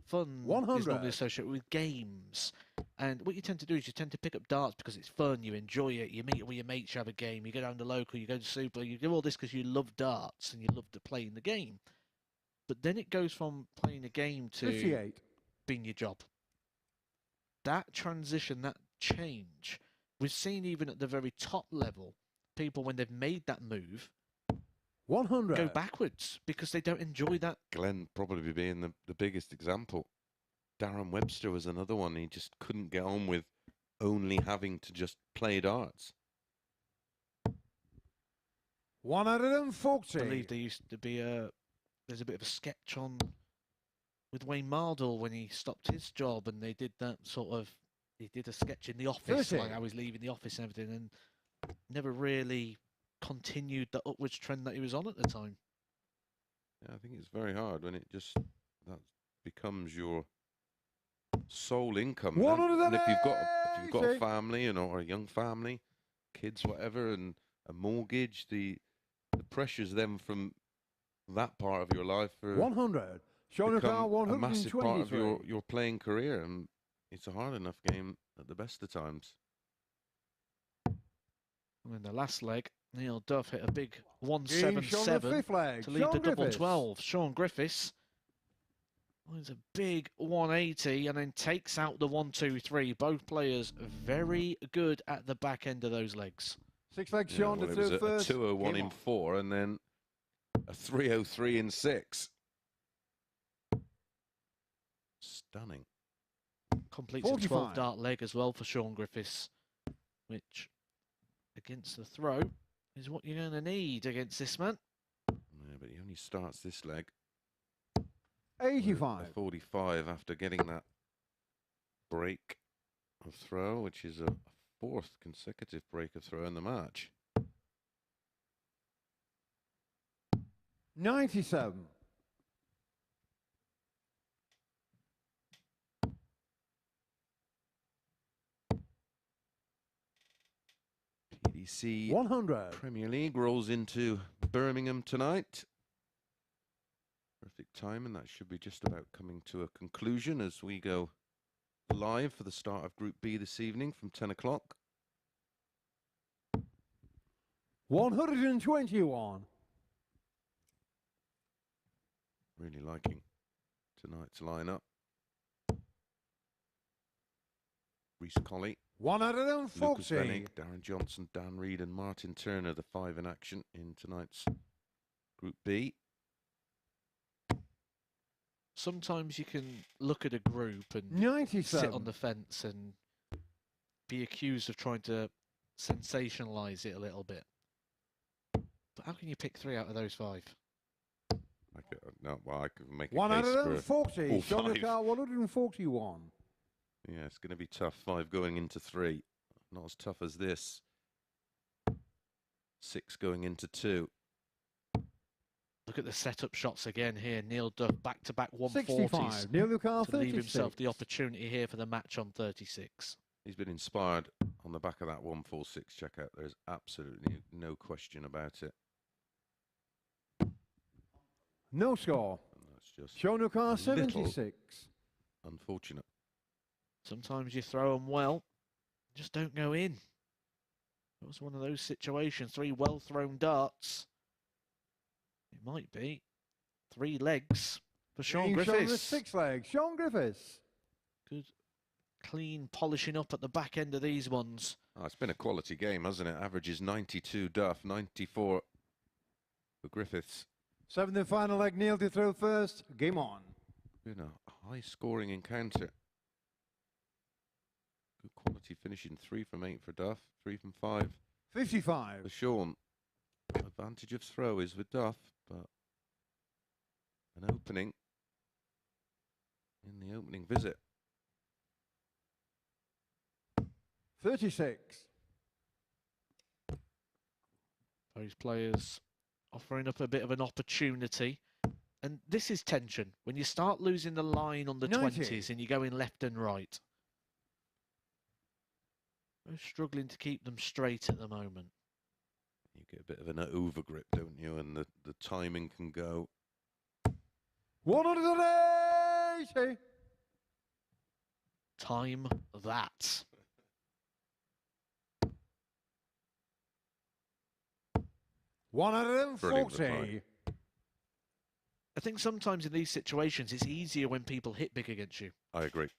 Fun is 100. normally associated with games. And what you tend to do is you tend to pick up darts because it's fun, you enjoy it, you meet with your mates, you have a game, you go down to local, you go to Super, you do all this because you love darts and you love to play in the game. But then it goes from playing a game to 58. being your job. That transition, that change, we've seen even at the very top level, people when they've made that move 100. go backwards because they don't enjoy that. Glenn probably being the biggest example. Darren Webster was another one. He just couldn't get on with only having to just play darts. 140. I believe there used to be there's a bit of a sketch on with Wayne Mardle when he stopped his job, and they did that he did a sketch in the office, 30. like I was leaving the office and everything, and never really continued the upwards trend that he was on at the time. Yeah, I think it's very hard when that becomes your sole income. And if you've got a family, or a young family, kids, whatever, and a mortgage, the pressures then from that part of your life 100. Show your car become a massive part of 123. your playing career, and it's a hard enough game at the best of times. And in the last leg, Neil Duff hit a big Game shot on the 177 fifth flag. to lead Shaun the double Griffiths. 12. Shaun Griffiths It's a big 180 and then takes out the 1-2-3. Both players very good at the back end of those legs. 6 legs, Shaun, well, to it was throw first. a 201 Game in 4 and then a 303 in 6. Stunning. Completes a 45. 12 dart leg as well for Shaun Griffiths, which against the throw is what you're going to need against this man. Yeah, but he only starts this leg. 85. A 45 after getting that break of throw, which is a 4th consecutive break of throw in the match. 97. PDC 100. Premier League rolls into Birmingham tonight. Perfect time, and that should be just about coming to a conclusion as we go live for the start of Group B this evening from 10 o'clock. 121. Really liking tonight's lineup. Reece Colley, Lucas 140. Bennig, Darren Johnson, Dan Reed and Martin Turner, the 5 in action in tonight's Group B. Sometimes you can look at a group and 97. sit on the fence and be accused of trying to sensationalise it a little bit. But how can you pick 3 out of those 5? I could make a case for 140. all Shaun 5. Griffiths, 141. Yeah, it's going to be tough. 5 going into 3. Not as tough as this. 6 going into 2. Look at the setup shots again here. Neil Duff back-to-back 140s 65. Neil Lucar, to leave 36. himself the opportunity here for the match on 36. He's been inspired on the back of that 146 checkout. There's absolutely no question about it. No score. And that's just Shaun Lucar, a little 76. unfortunate. Sometimes you throw them well, just don't go in. It was one of those situations. 3 well-thrown darts. It might be 3 legs for Shaun Griffiths. 6 legs. Shaun Griffiths. Good, clean polishing up at the back end of these ones. Oh, it's been a quality game, hasn't it? Averages 92 Duff, 94 for Griffiths. 7th and final leg. Neil to throw first. Game on. Been a high-scoring encounter. Good quality finishing. 3 from 8 for Duff, 3 from 5 55. for Shaun. Advantage of throw is with Duff, but an opening in the opening visit. 36. Those players offering up a bit of an opportunity. And this is tension. When you start losing the line on the 90. 20s and you're going left and right. We're struggling to keep them straight at the moment. You get a bit of an overgrip, don't you? And the timing can go. 180. Time that. Brilliant 140. reply. I think sometimes in these situations it's easier when people hit big against you. I agree.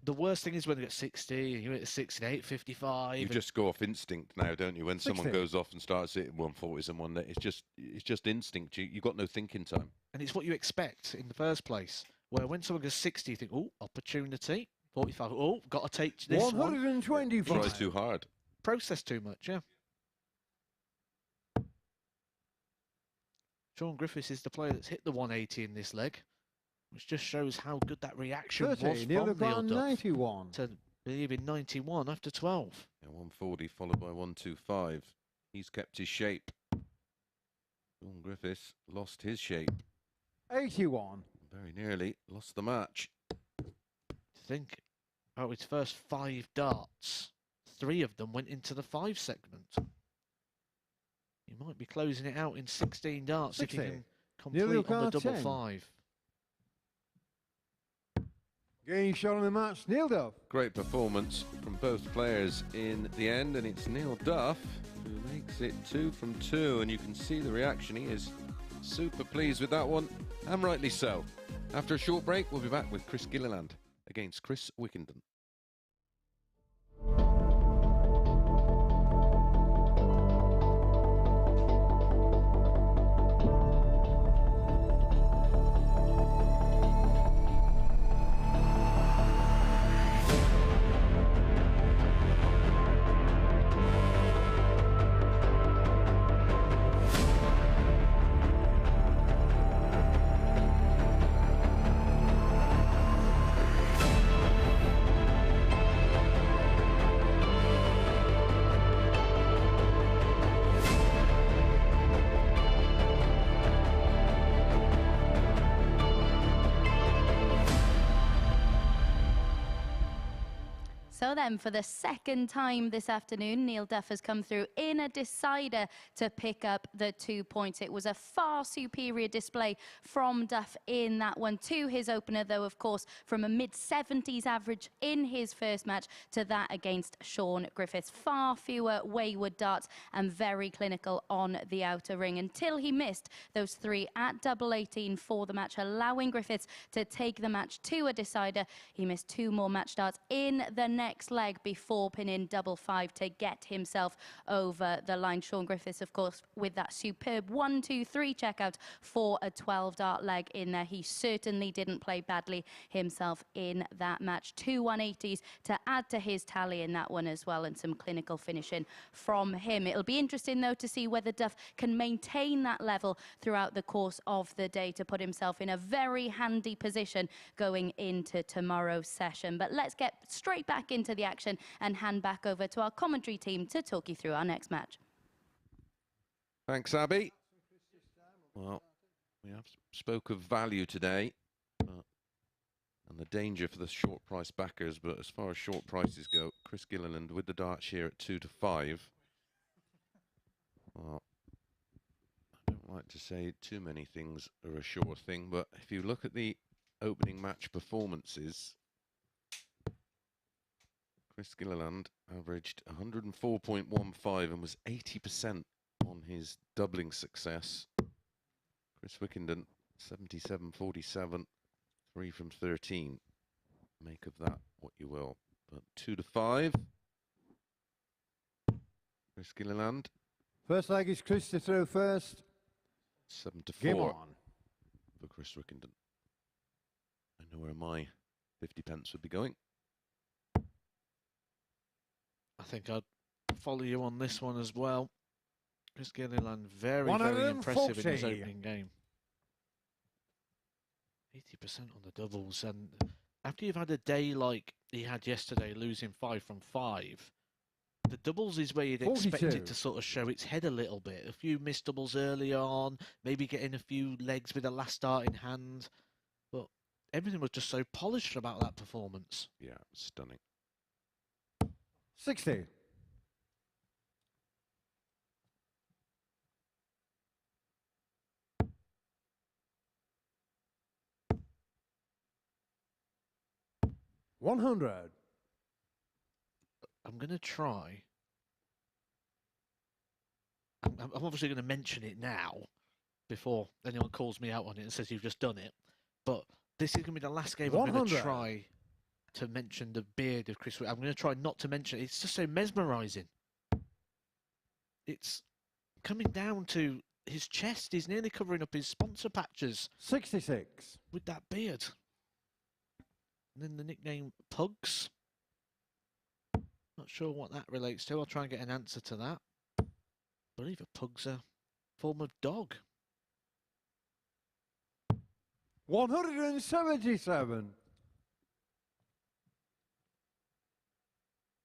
The worst thing is when they get 60 and you hit 68, 55. You just go off instinct now, don't you? When 60. someone goes off and starts hitting 140s and 1, it's just instinct. You've got no thinking time. And it's what you expect in the first place. Where when someone goes 60, you think, oh, opportunity. 45, oh, got to take this one. 125. Try too hard. Process too much, yeah. Shaun Griffiths is the player that's hit the 180 in this leg, which just shows how good that reaction 30. was Neil from Neil Lucar, Duff 91. to believe in 91 after 12. Yeah, 140 followed by 125. He's kept his shape. Shaun Griffiths lost his shape. 81. Very nearly lost the match. To think about his first 5 darts, 3 of them went into the 5 segment. He might be closing it out in 16 darts 60. if he can Neil complete on the Lucar, double 10. 5. Game shot on the match. Neil Duff. Great performance from both players in the end, and it's Neil Duff who makes it 2 from 2, and you can see the reaction. He is Super pleased with that one, and rightly so. After a short break, we'll be back with Chris Gilliland against Chris Wickenden. So then, for the second time this afternoon, Neil Duff has come through in a decider to pick up the 2 points. It was a far superior display from Duff in that one to his opener, though, of course, from a mid-70s average in his first match to that against Shaun Griffiths. Far fewer wayward darts and very clinical on the outer ring until he missed those 3 at double 18 for the match, allowing Griffiths to take the match to a decider. He missed 2 more match darts in the next leg before pinning double 5 to get himself over the line. Shaun Griffiths, of course, with that superb 1-2-3 checkout for a 12-dart leg in there. He certainly didn't play badly himself in that match. 2 180s to add to his tally in that one as well, and some clinical finishing from him. It'll be interesting, though, to see whether Duff can maintain that level throughout the course of the day to put himself in a very handy position going into tomorrow's session. But let's get straight back into the action and hand back over to our commentary team to talk you through our next match. Thanks, Abby. Well, we have spoke of value today and the danger for the short price backers, but as far as short prices go, Chris Gilliland with the dart share at 2 to 5. Well, I don't like to say too many things are a sure thing, but if you look at the opening match performances, Chris Gilliland averaged 104.15 and was 80% on his doubling success. Chris Wickenden, 77.47, 3 from 13. Make of that what you will. But 2 to 5. Chris Gilliland. First leg is Chris to throw first. 7 to 4 Game on. For Chris Wickenden. I know where my 50 pence would be going. I think I'd follow you on this one as well. Chris Gilliland, very impressive in his opening game. 80% on the doubles, and after you've had a day like he had yesterday, losing 5 from 5, the doubles is where you'd expect it to sort of show its head a little bit. A few missed doubles early on, maybe getting a few legs with a last dart in hand, but everything was just so polished about that performance. Yeah, stunning. 60. $100. I'm going to try. I'm obviously going to mention it now before anyone calls me out on it and says you've just done it. But this is going to be the last game I'm going to try to mention the beard of Chris. I'm going to try not to mention it. It's just so mesmerising. It's coming down to his chest. He's nearly covering up his sponsor patches. 66. With that beard. And then the nickname Pugs. Not sure what that relates to. I'll try and get an answer to that. I believe a pug's a form of dog. 177.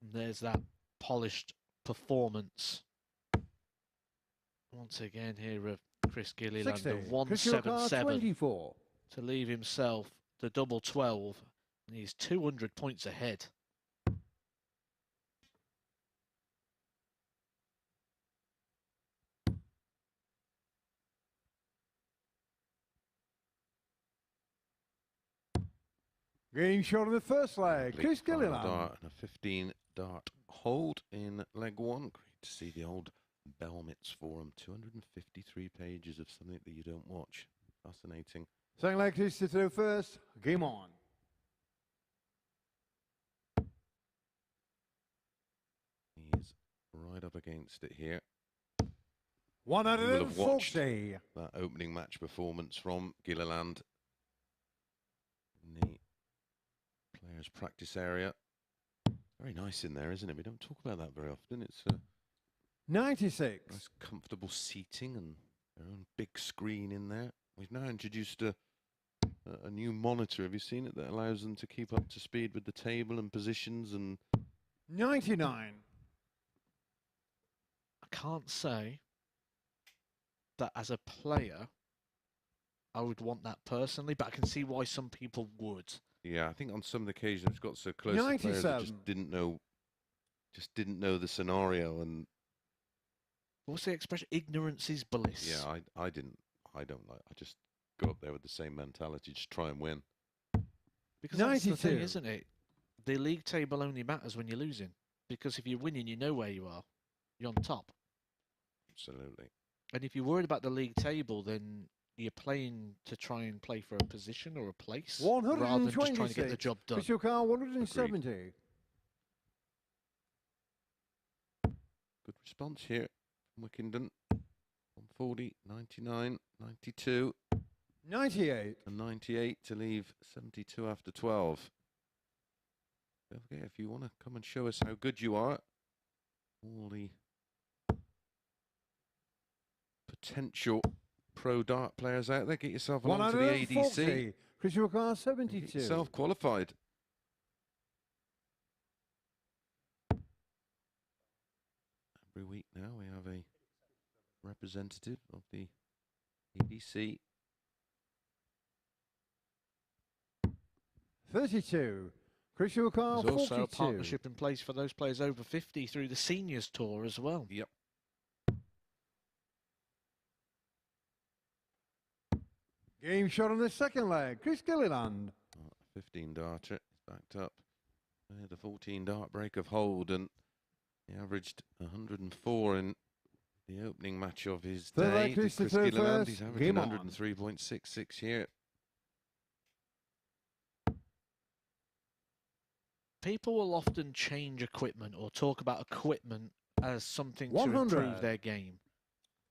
And there's that polished performance. Once again here of Chris Gilliland, 60. a 177 24. to leave himself the double 12. And he's 200 points ahead. Game shot in the first leg. Chris Gilliland. Dart and a 15 dart hold in leg 1. Great to see the old Belmits Forum, 253 pages of something that you don't watch. Fascinating. Second leg is to throw first. Game on. He's right up against it here. You will have 140. watched that opening match performance from Gilliland in the players' practice area. Very nice in there, isn't it? We don't talk about that very often. It's 96. nice, comfortable seating and their own big screen in there. We've now introduced a new monitor. Have you seen it? That allows them to keep up to speed with the table and positions and 99. I can't say that as a player I would want that personally, but I can see why some people would. yeah, I think on some occasions it's got so close to players that just didn't know the scenario. And what's the expression? Ignorance is bliss. yeah, I don't like. I just go up there with the same mentality, just try and win. Because that's the thing, 92. isn't it? The league table only matters when you're losing. Because if you're winning, you know where you are. You're on top. Absolutely. And if you're worried about the league table, then you're playing to try and play for a position or a place, rather than just trying to get the job done. Official car 170. Good response here from Wickenden. 140, 99, 92. 98. And 98 to leave 72 after 12. Don't forget, if you want to come and show us how good you are, all the potential pro dart players out there, get yourself along to the ADC. Official car 72. Get yourself qualified. Every week now we have a representative of the ADC. 32. Official car There's 42. also a partnership in place for those players over 50 through the seniors tour as well. Yep. Game shot on the second leg. Chris Gilliland. 15 darter, backed up. The 14 dart break of hold, and he averaged 104 in the opening match of his Third day. leg, Chris Chris Gilliland, first. he's averaging Game on. 103.66 here. People will often change equipment or talk about equipment as something 100. to improve their game.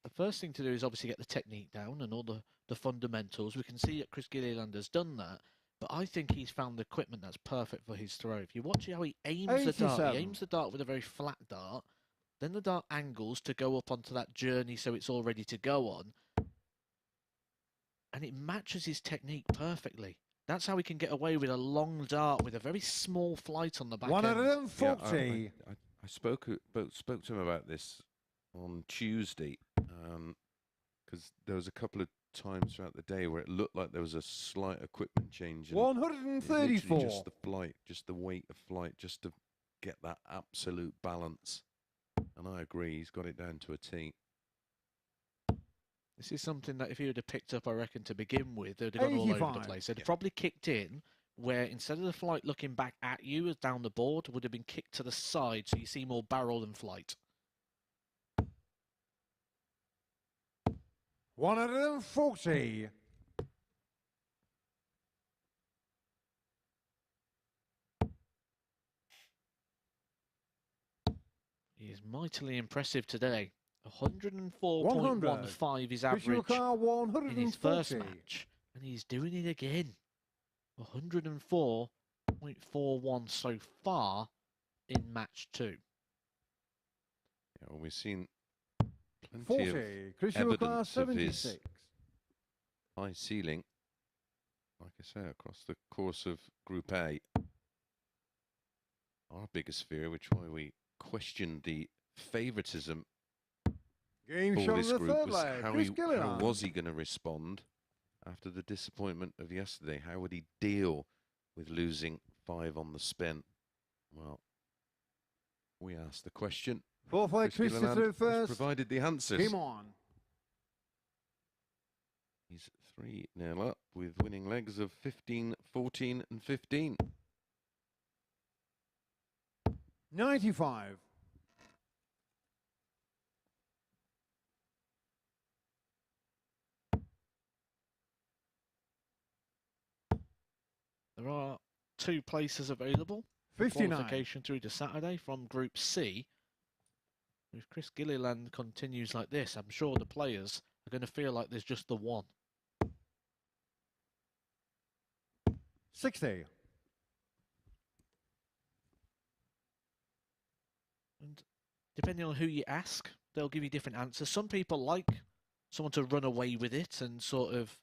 The first thing to do is obviously get the technique down and all the fundamentals. We can see that Chris Gilliland has done that, but I think he's found the equipment that's perfect for his throw. If you watch how he aims the dart, 87. he aims the dart with a very flat dart, then the dart angles to go up onto that journey so it's all ready to go on, and it matches his technique perfectly. That's how he can get away with a long dart with a very small flight on the back end. 140. I spoke to him about this on Tuesday, because there was a couple of times throughout the day where it looked like there was a slight equipment change. 134. Just the flight, just the weight of flight, just to get that absolute balance. And I agree, he's got it down to a T. This is something that if he would have picked up, I reckon, to begin with, they'd have gone all over the 85. place. They'd have probably kicked in where instead of the flight looking back at you as down the board, would have been kicked to the side so you see more barrel than flight. 140. He is mightily impressive today. 104.15 is average Official car in his first 140. match. And he's doing it again. 104.41 so far in match 2. Yeah, well, we've seen plenty 40. of Official car evidence of his 76. high ceiling, like I say, across the course of Group A. Our biggest fear, which why we questioned the favouritism Game for shot on this the group, third was leg. how Chris how Gilliland. was he going to respond after the disappointment of yesterday? How would he deal with losing 5 on the spin? Well, we asked the question. Fourth leg, Chris Chris Gilliland through has first. provided the answers. Game on. He's 3-0 up with winning legs of 15, 14 and 15. 95. There are 2 places available. 59. Qualification through to Saturday from Group C. If Chris Gilliland continues like this, I'm sure the players are going to feel like there's just the one. 60. And depending on who you ask, they'll give you different answers. Some people like someone to run away with it and sort of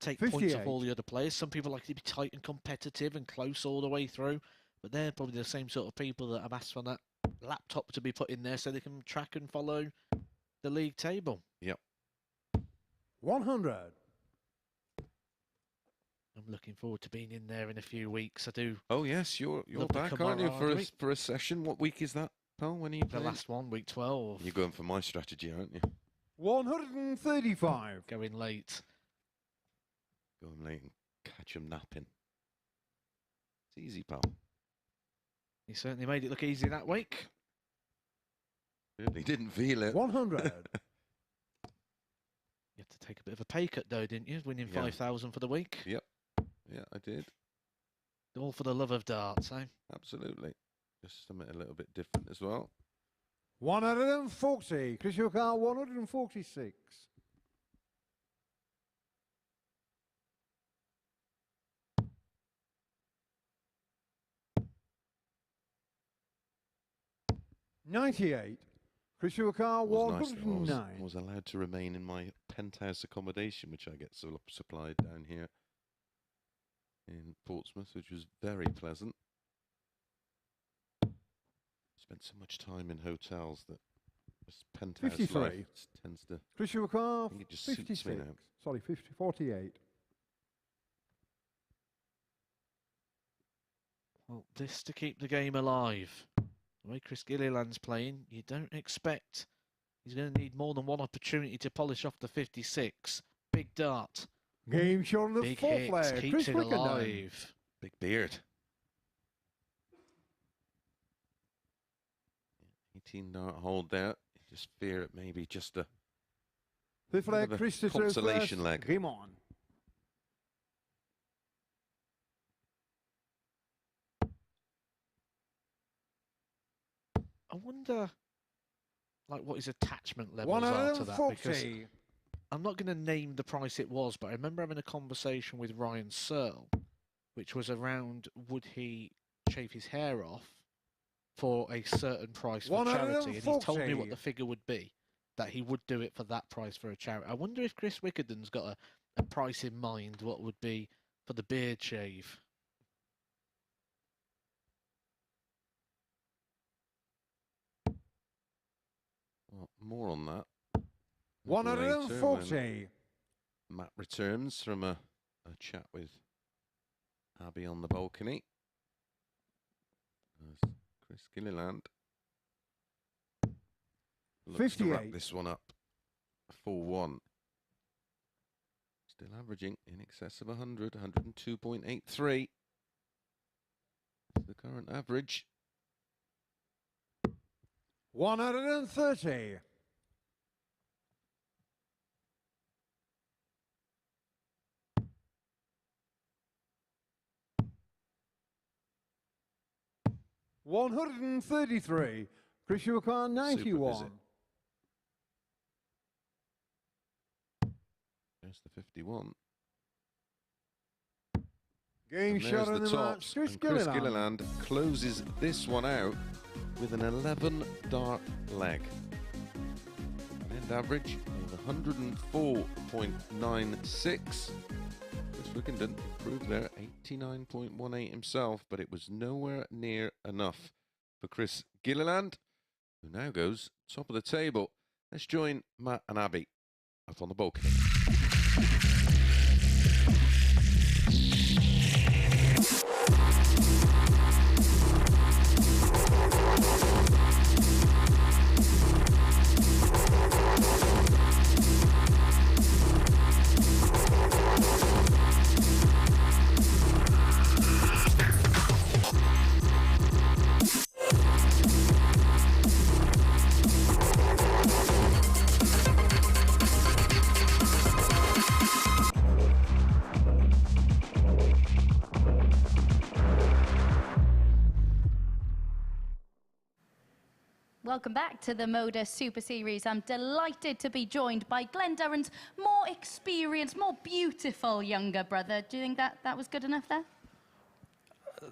take points 58. off all the other players. Some people like to be tight and competitive and close all the way through. But they're probably the same sort of people that have asked for that laptop to be put in there so they can track and follow the league table. Yep. 100. I'm looking forward to being in there in a few weeks. I do. Oh yes, you're Love the back, aren't you, camaraderie. for a session? What week is that, pal? When are you The playing? last one, week 12. You're going for my strategy, aren't you? 135. Going late. Going late and catch 'em napping. It's easy, pal. He certainly made it look easy that week. Really didn't feel it. 100. You had to take a bit of a pay cut though, didn't you? Winning Yeah. 5,000 for the week. Yep. Yeah, I did. All for the love of darts, eh? Absolutely. Just something a little bit different as well. 140. Chris Yukar, 146. $98. Chris Yukar, Was nice that 109. I was allowed to remain in my penthouse accommodation, which I get supplied down here in Portsmouth, which was very pleasant. Spent so much time in hotels that this penthouse 53. life tends to. Chris Yukar, I think it just suits me 56. now. Sorry, 48. Well, this to keep the game alive. The way Chris Gilliland's playing, you don't expect he's going to need more than one opportunity to polish off the 56. Big dart. Game shot on the Big fourth hit. leg. Keeps Chris it Wickenden. alive. Big beard. 18 dart hold there. You just fear it may be just a Fifth bit leg, of a Chris to consolation first. leg. Game on. I wonder, like, what his attachment levels are to that. Because 140. I'm not going to name the price it was, but I remember having a conversation with Ryan Searle, which was around would he shave his hair off for a certain price for charity, and he told me 140. what the figure would be, that he would do it for that price for a charity. I wonder if Chris Wickerden's got a price in mind, what would be for the beard shave. Well, more on that. later when 140. Matt returns from a chat with Abby on the balcony. As Chris Gilliland looks to wrap 58. this one up 4-1. Still averaging in excess of 100, 102.83. That's the current average. 130. $133. Chris Yukar, 91. There's the 51. Game And shot there's in the the match. tops. Chris And Chris Gilliland. Gilliland closes this one out with an 11 dart leg. An end average of 104.96. Chris Wickenden improved there, 89.18 himself, but it was nowhere near enough for Chris Gilliland, who now goes top of the table. Let's join Matt and Abby up on the balcony. Welcome back to the MODUS Super Series. I'm delighted to be joined by Glenduran's more experienced, more beautiful younger brother. Do you think that was good enough there?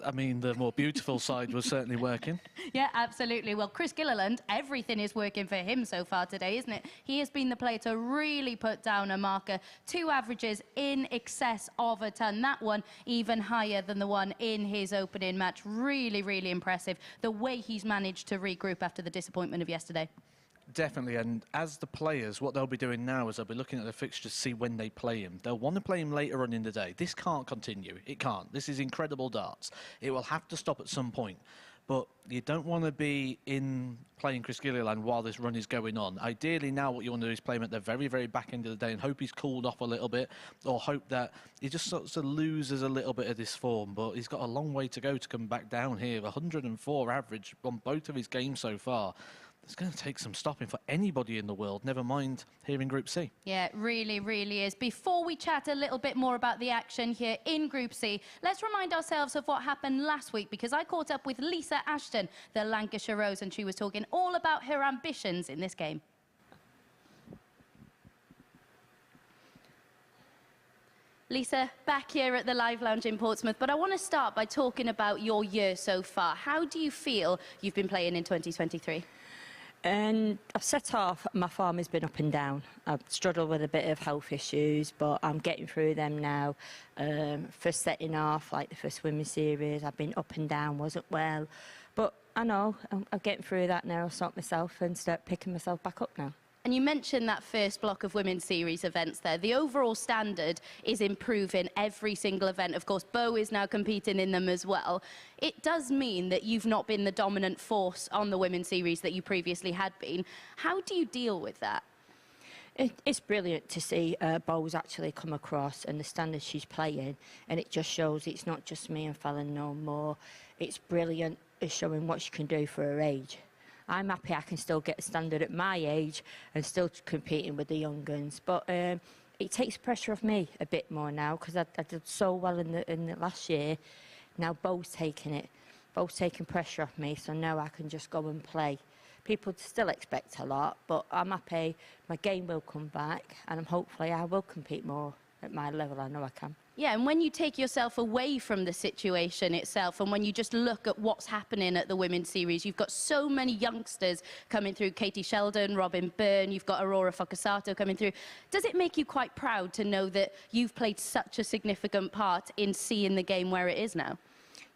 I mean, the more beautiful side was certainly working. Yeah, absolutely. Well, Chris Gilliland, everything is working for him so far today, isn't it? He has been the player to really put down a marker. 2 averages in excess of a ton. That one even higher than the one in his opening match. Really, really impressive. The way he's managed to regroup after the disappointment of yesterday. Definitely, and as the players, what they'll be doing now is they'll be looking at the fixtures to see when they play him. They'll want to play him later on in the day. This can't continue. It can't. This is incredible darts. It will have to stop at some point. But you don't want to be in playing Chris Gilliland while this run is going on. Ideally, now what you want to do is play him at the very, very back end of the day and hope he's cooled off a little bit, or hope that he just sort of loses a little bit of this form. But he's got a long way to go to come back down here. 104 average on both of his games so far. It's going to take some stopping for anybody in the world, never mind here in Group C. Yeah, it really, really is. Before we chat a little bit more about the action here in Group C, let's remind ourselves of what happened last week, because I caught up with Lisa Ashton, the Lancashire Rose, and she was talking all about her ambitions in this game. Lisa, back here at the Live Lounge in Portsmouth, but I want to start by talking about your year so far. How do you feel you've been playing in 2023? And I've set off, my form has been up and down. I've struggled with a bit of health issues, but I'm getting through them now. First setting off, like the first women's series, I've been up and down, wasn't well. But I know I'm getting through that now. I'll sort myself and start picking myself back up now. And you mentioned that first block of women's series events there. The overall standard is improving every single event. Of course, Bo is now competing in them as well. It does mean that you've not been the dominant force on the women's series that you previously had been. How do you deal with that? It's brilliant to see Bo's actually come across and the standard she's playing, and it just shows it's not just me and Fallon no more. It's brilliant. It's showing what she can do for her age. I'm happy I can still get a standard at my age and still competing with the young guns. But it takes pressure off me a bit more now, because I did so well in the last year. Now Bo's taking it. Bo's taking pressure off me, so now I can just go and play. People still expect a lot, but I'm happy. My game will come back, and hopefully I will compete more at my level. I know I can. Yeah, and when you take yourself away from the situation itself, and when you just look at what's happening at the women's series, you've got so many youngsters coming through. Katie Sheldon, Robin Byrne, you've got Aurora Focasato coming through. Does it make you quite proud to know that you've played such a significant part in seeing the game where it is now?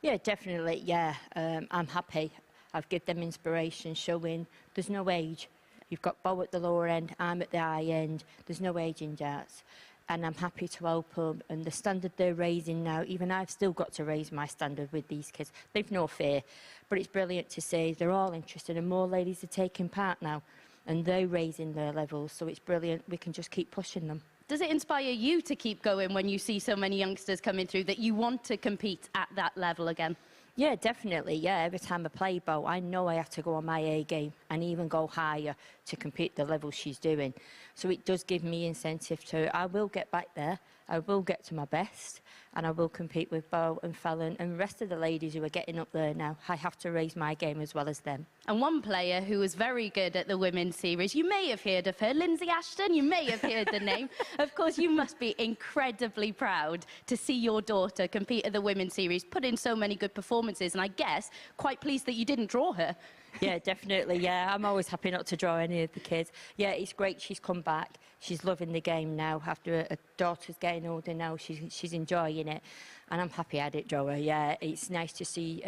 Yeah, definitely, yeah. I'm happy. I've given them inspiration, showing there's no age. You've got Bo at the lower end, I'm at the high end. There's no age in darts. And I'm happy to help them. And the standard they're raising now, even I've still got to raise my standard with these kids. They've no fear. But it's brilliant to see they're all interested, and more ladies are taking part now. And they're raising their levels, so it's brilliant. We can just keep pushing them. Does it inspire you to keep going when you see so many youngsters coming through, that you want to compete at that level again? Yeah, definitely, yeah. Every time I play Bo, I know I have to go on my A game and even go higher to compete the level she's doing. So it does give me incentive to, I will get back there, I will get to my best, and I will compete with Bo and Fallon and the rest of the ladies who are getting up there now. I have to raise my game as well as them. And one player who was very good at the women's series, you may have heard of her, Lindsay Ashton, you may have heard the name. Of course, you must be incredibly proud to see your daughter compete at the women's series, put in so many good performances, and I guess quite pleased that you didn't draw her. Yeah, definitely, yeah. I'm always happy not to draw any of the kids. Yeah, it's great she's come back. She's loving the game now. After her daughter's getting older now, she's enjoying it. And I'm happy I didn't draw her, yeah. It's nice to see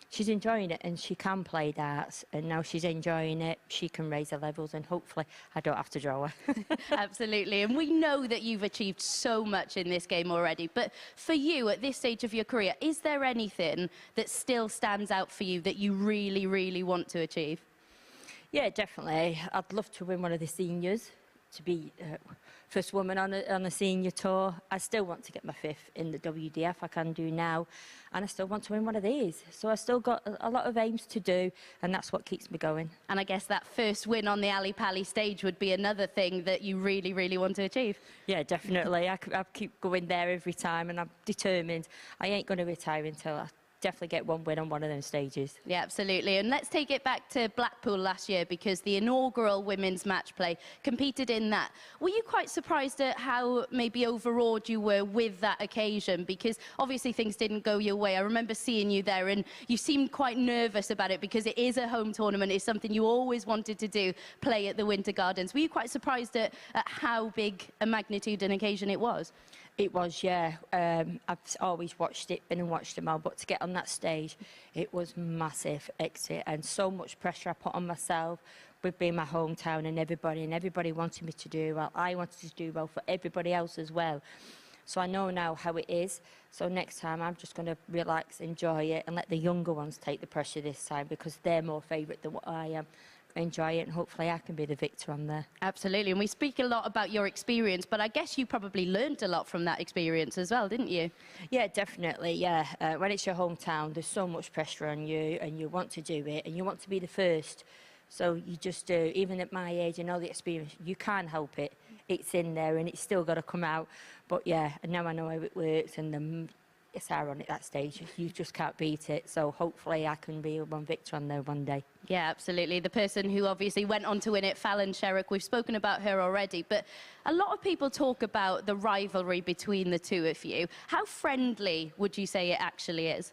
she's enjoying it, and she can play darts, and now she's enjoying it. She can raise her levels, and hopefully I don't have to draw her. Absolutely, and we know that you've achieved so much in this game already, but for you at this stage of your career, is there anything that still stands out for you that you really, really want to achieve? Yeah, definitely. I'd love to win one of the seniors, to be first woman on a senior tour. I still want to get my 5th in the WDF, I can do now, and I still want to win one of these. So I still got a lot of aims to do, and that's what keeps me going. And I guess that first win on the Ali Pali stage would be another thing that you really, really want to achieve. Yeah, definitely. I keep going there every time, and I'm determined. I ain't going to retire until I definitely get one win on one of them stages. Yeah, absolutely. And let's take it back to Blackpool last year, because the inaugural women's match play competed in that. Were you quite surprised at how maybe overawed you were with that occasion? Because obviously things didn't go your way. I remember seeing you there and you seemed quite nervous about it, because it is a home tournament. It's something you always wanted to do, play at the Winter Gardens. Were you quite surprised at how big a magnitude and occasion it was? It was, yeah. I've always watched it, been and watched them all, but to get on that stage, it was massive exit and so much pressure I put on myself with being my hometown and everybody wanted me to do well. I wanted to do well for everybody else as well. So I know now how it is. So next time I'm just going to relax, enjoy it, and let the younger ones take the pressure this time, because they're more favourite than what I am. Enjoy it, and hopefully I can be the victor on there. Absolutely, and we speak a lot about your experience, but I guess you probably learned a lot from that experience as well, didn't you? Yeah, definitely, yeah. When it's your hometown, there's so much pressure on you, and you want to do it, and you want to be the first. So you just do. Even at my age and all the experience, you can't help it. It's in there, and it's still got to come out. But yeah, and now I know how it works, and it's ironic, that stage. You just can't beat it. So hopefully I can be one victor on there one day. Yeah, absolutely. The person who obviously went on to win it, Fallon Sherrock, we've spoken about her already, but a lot of people talk about the rivalry between the two of you. How friendly would you say it actually is?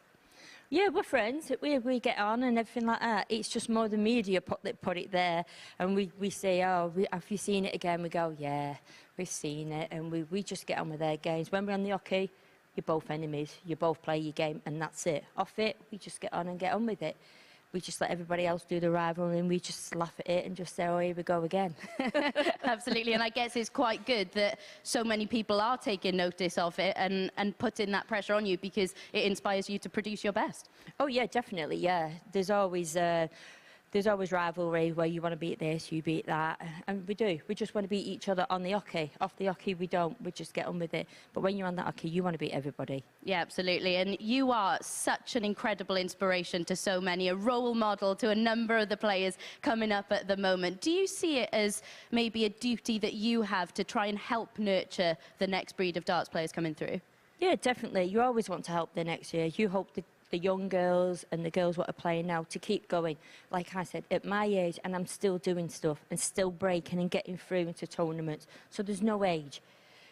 Yeah, we're friends. We get on and everything like that. It's just more the media put it there, and we say, oh, have you seen it again? We go, yeah, we've seen it, and we just get on with their games. When we're on the hockey, you're both enemies. You both play your game, and that's it. Off it, we just get on and get on with it. We just let everybody else do the rivalry, and we just laugh at it and just say, oh, here we go again. Absolutely, and I guess it's quite good that so many people are taking notice of it and putting that pressure on you, because it inspires you to produce your best. Oh, yeah, definitely, yeah. There's always rivalry where you want to beat this, you beat that, and we do. We just want to beat each other on the hockey. Off the hockey, we don't. We just get on with it. But when you're on that hockey, you want to beat everybody. Yeah, absolutely. And you are such an incredible inspiration to so many, a role model to a number of the players coming up at the moment. Do you see it as maybe a duty that you have to try and help nurture the next breed of darts players coming through? Yeah, definitely. You always want to help the next year. You hope the young girls and the girls what are playing now to keep going. Like I said, at my age, and I'm still doing stuff and still breaking and getting through into tournaments. So there's no age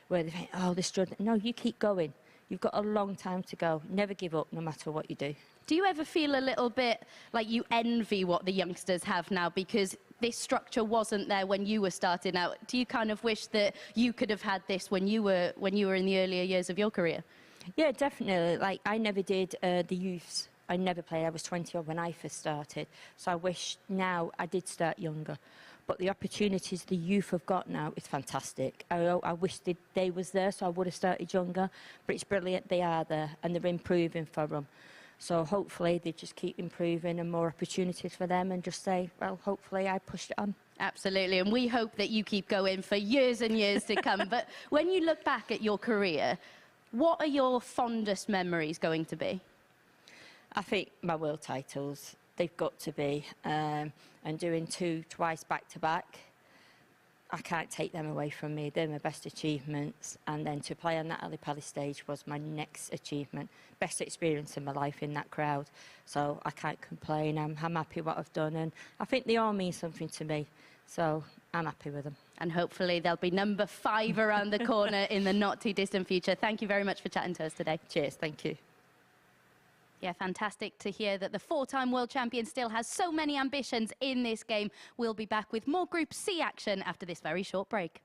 where they think, oh, this drug. No, you keep going. You've got a long time to go. Never give up, no matter what you do. Do you ever feel a little bit like you envy what the youngsters have now, because this structure wasn't there when you were starting out? Do you kind of wish that you could have had this when you were in the earlier years of your career? Yeah, definitely. Like, I never did the youths. I never played. I was 20 when I first started. So I wish now I did start younger. But the opportunities the youth have got now is fantastic. I wish they was there, so I would have started younger. But it's brilliant they are there, and they're improving for them. So hopefully they just keep improving and more opportunities for them, and just say, well, hopefully I pushed it on. Absolutely, and we hope that you keep going for years and years to come. But when you look back at your career, what are your fondest memories going to be? I think my world titles, they've got to be. And doing twice back-to-back, I can't take them away from me. They're my best achievements. And then to play on that Ali Pali stage was my next achievement. Best experience in my life in that crowd. So I can't complain. I'm happy what I've done. And I think they all mean something to me. So I'm happy with them. And hopefully there'll be number 5 around the corner in the not too distant future. Thank you very much for chatting to us today. Cheers, thank you. Yeah, fantastic to hear that the 4-time world champion still has so many ambitions in this game. We'll be back with more Group C action after this very short break.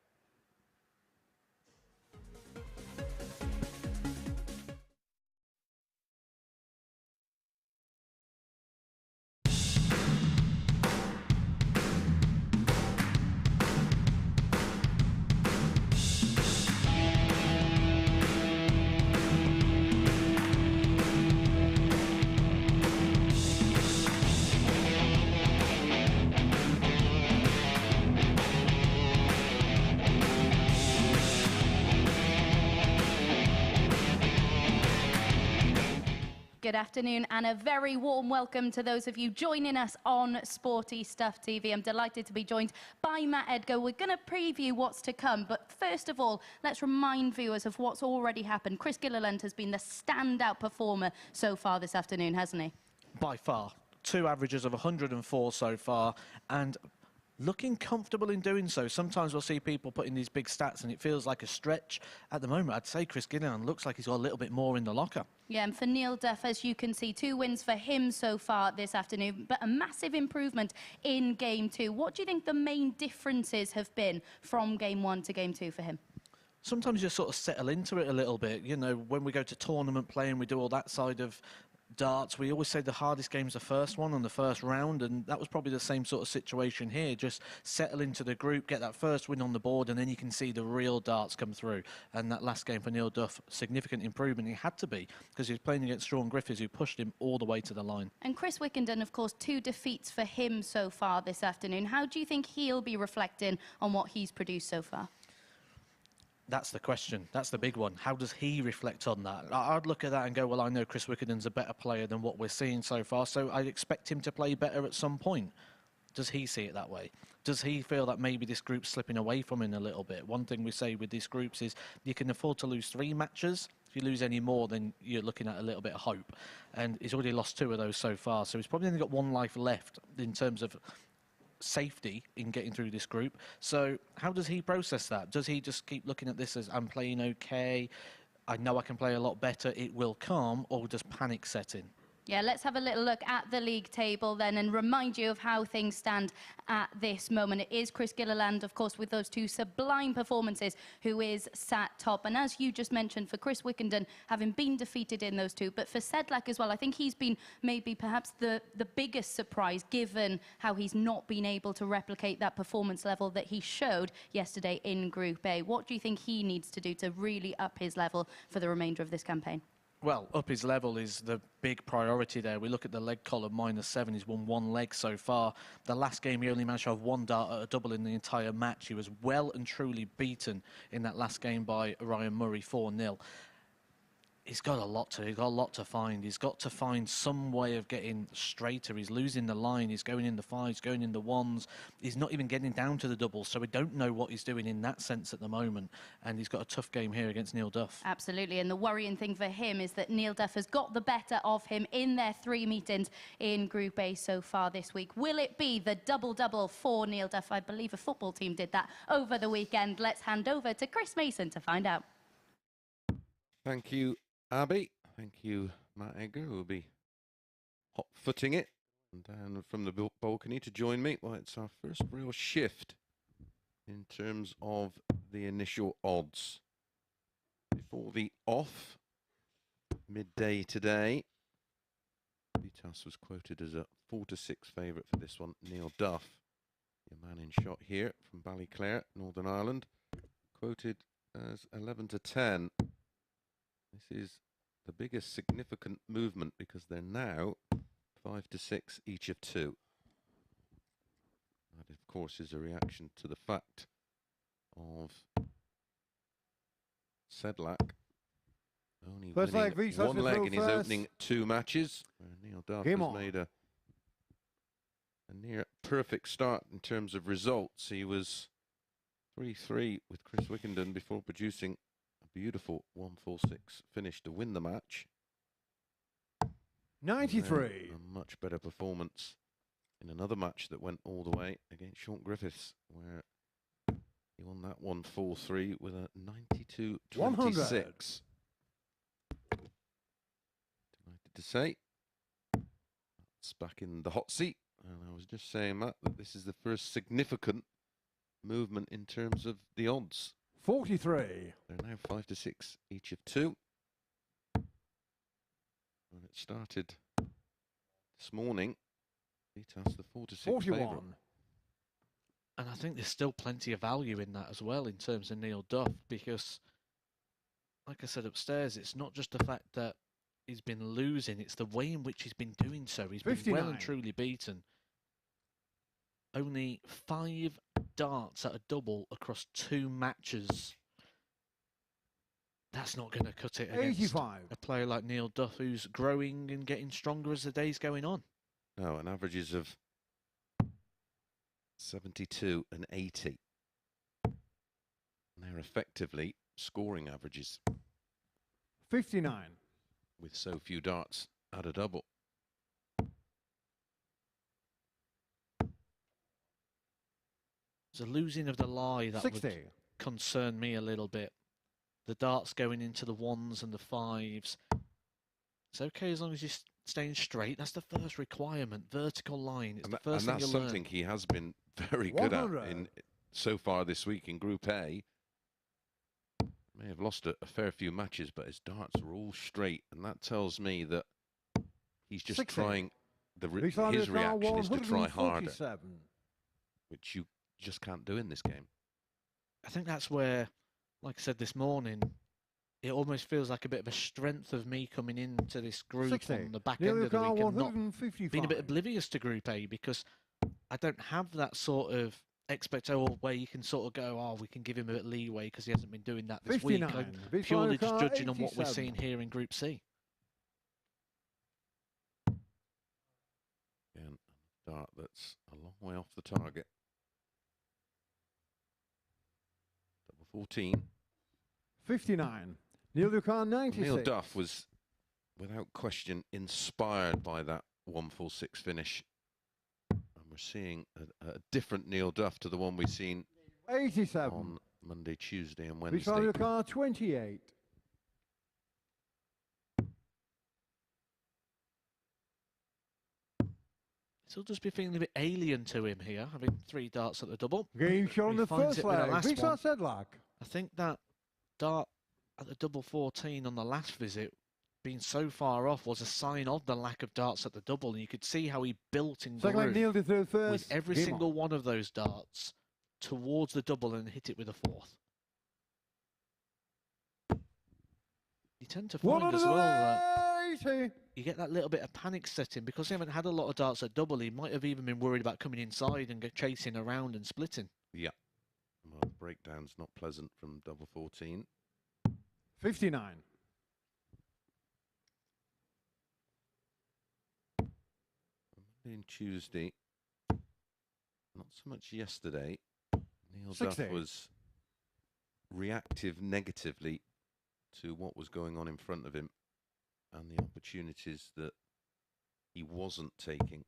Good afternoon and a very warm welcome to those of you joining us on Sporty Stuff TV. I'm delighted to be joined by Matt Edgar. We're going to preview what's to come, but first of all, let's remind viewers of what's already happened. Chris Gilliland has been the standout performer so far this afternoon, hasn't he? By far. 2 averages of 104 so far, and looking comfortable in doing so. Sometimes we'll see people putting these big stats and it feels like a stretch. At the moment, I'd say Chris Gilliland looks like he's got a little bit more in the locker. Yeah, and for Neil Duff, as you can see, 2 wins for him so far this afternoon, but a massive improvement in Game 2. What do you think the main differences have been from Game 1 to Game 2 for him? Sometimes you sort of settle into it a little bit. You know, when we go to tournament play and we do all that side of darts, we always say the hardest game's the first one on the first round, and that was probably the same sort of situation here. Just settle into the group, get that first win on the board, and then you can see the real darts come through. And that last game for Neil Duff, significant improvement. He had to be, because he was playing against Shaun Griffiths, who pushed him all the way to the line. And Chris Wickenden, of course, 2 defeats for him so far this afternoon. How do you think he'll be reflecting on what he's produced so far? That's the question. That's the big one. How does he reflect on that? I'd look at that and go, well, I know Chris Wickenden's a better player than what we're seeing so far, so I'd expect him to play better at some point. Does he see it that way? Does he feel that maybe this group's slipping away from him a little bit? One thing we say with these groups is you can afford to lose 3 matches. If you lose any more, then you're looking at a little bit of hope. And he's already lost 2 of those so far, so he's probably only got 1 life left in terms of safety in getting through this group. So how does he process that? Does he just keep looking at this as, I'm playing okay, I know I can play a lot better, it will come, or does panic set in? Yeah, let's have a little look at the league table then and remind you of how things stand at this moment. It is Chris Gilliland, of course, with those 2 sublime performances, who is sat top. And as you just mentioned, for Chris Wickenden, having been defeated in those 2, but for Sedlak as well, I think he's been maybe perhaps the biggest surprise, given how he's not been able to replicate that performance level that he showed yesterday in Group A. What do you think he needs to do to really up his level for the remainder of this campaign? Well, up his level is the big priority there. We look at the leg column, -7. He's won 1 leg so far. The last game, he only managed to have 1 dart at a double in the entire match. He was well and truly beaten in that last game by Ryan Murray, 4-0. He's got a lot to find. He's got to find some way of getting straighter. He's losing the line. He's going in the 5s, going in the 1s. He's not even getting down to the doubles, so we don't know what he's doing in that sense at the moment. And he's got a tough game here against Neil Duff. Absolutely, and the worrying thing for him is that Neil Duff has got the better of him in their 3 meetings in Group A so far this week. Will it be the double-double for Neil Duff? I believe a football team did that over the weekend. Let's hand over to Chris Mason to find out. Thank you, Abby. Thank you, Matt Edgar, who will be hot-footing it. And down from the balcony to join me. Well, it's our first real shift in terms of the initial odds. Before the off, midday today, Vitezslav was quoted as a 4-6 favourite for this one. Neil Duff, your man in shot here from Ballyclare, Northern Ireland, quoted as 11-10. This is the biggest significant movement because they're now 5-6 each of 2. That, of course, is a reaction to the fact of Sedlak only winning 1 leg in his opening 2 matches. Neil Duff has made a near perfect start in terms of results. He was 3-3 with Chris Wickenden before producing beautiful 1-4-6 finish to win the match. 93. A much better performance in another match that went all the way against Shaun Griffiths, where he won that 1-4-3 with a 92-26. Delighted to say that's back in the hot seat, and I was just saying, Matt, that this is the first significant movement in terms of the odds. 43. They're now 5-6 each of 2. When it started this morning, Vitezslav the 4-6 favourite. And I think there's still plenty of value in that as well in terms of Neil Duff, because, like I said upstairs, it's not just the fact that he's been losing, it's the way in which he's been doing so. He's 59. Been well and truly beaten. Only 5 darts at a double across 2 matches that's not going to cut it against 85. a player like Neil Duff, who's growing and getting stronger as the day's going on. No, an averages of 72 and 80. And they're effectively scoring averages 59. with so few darts at a double. There's a losing of the lie that 60. would concern me a little bit. The darts going into the 1s and the 5s. It's okay as long as you're staying straight. That's the first requirement. Vertical line. It's the first thing that's you'll learn. something he has been very good at 100. so far this week in Group A. May have lost a fair few matches, but his darts are all straight, and that tells me that he's just 60. trying. His Car reaction is to try harder, 147. which you just can't do in this game. I think that's where, like I said this morning, it almost feels like a bit of a strength of me coming into this group 60. on the back Neil end of the Car week and not 155. being a bit oblivious to Group A, because I don't have that sort of where you can sort of go, oh, we can give him a bit of leeway because he hasn't been doing that this week. 59. I'm purely just Car judging on what we're 87. seeing here in Group C. And a dart that's a long way off the target. Double 14. 59. Neil Car 96. Neil Duff was, without question, inspired by that 146 finish. And we're seeing a different Neil Duff to the one we've seen 87. on Monday, Tuesday and Wednesday. Neil Car 28. He'll just be feeling a bit alien to him here, having 3 darts at the double. Game shot on He the finds first it with the leg. last one. Vitezslav Sedlak. I think that dart at the double 14 on the last visit being so far off was a sign of the lack of darts at the double, and you could see how he built in Second leg groove nailed it through first. with every Game single on. one of those darts towards the double and hit it with a 4th. You tend to find as well that you get that little bit of panic setting because he haven't had a lot of darts at double. He might have even been worried about coming inside and chasing around and splitting. Yeah. Well, the breakdown's not pleasant from double 14. 59. Monday and Tuesday, not so much yesterday. Neil 60. Duff was reactive negatively to what was going on in front of him and the opportunities that he wasn't taking.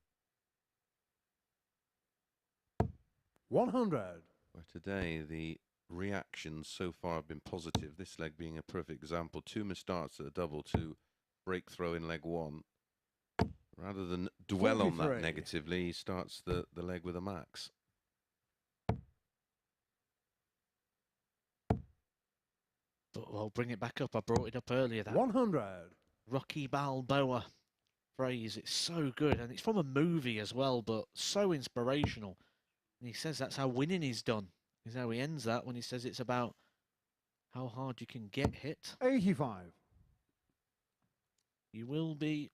100. Where today the reactions so far have been positive. This leg being a perfect example. 2 missed darts at a double to break throw in leg 1. Rather than dwell on that 43. negatively, he starts the leg with a max. But I'll bring it back up. I brought it up earlier. That 100. Rocky Balboa phrase. It's so good. And it's from a movie as well, but so inspirational. And he says that's how winning is done. Is how he ends that when he says it's about how hard you can get hit. 85. You will be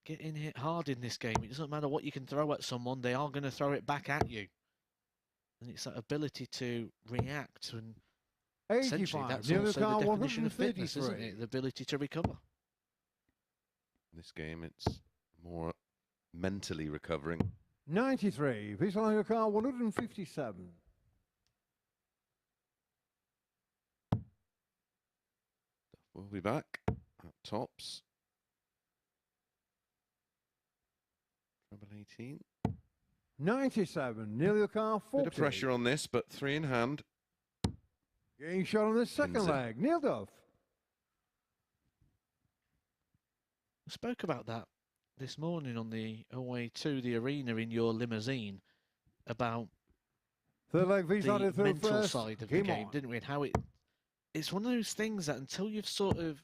getting hit hard in this game. It doesn't matter what you can throw at someone. They are going to throw it back at you. And it's that ability to react. And essentially, 85. that's Neil also the Car definition of fitness, isn't 133. it? The ability to recover. In this game, it's more mentally recovering. 93. Vitezslav Car 157. We'll be back at tops. Treble 18. 97. Neil Car 40. Bit of pressure on this, but 3 in hand. Getting shot on the second Wins it. leg. Neil Duff. I spoke about that this morning on the way to the arena in your limousine about Third leg the Vitezslav through mental first. side of the Game game, on. didn't we? And how it's one of those things that until you've sort of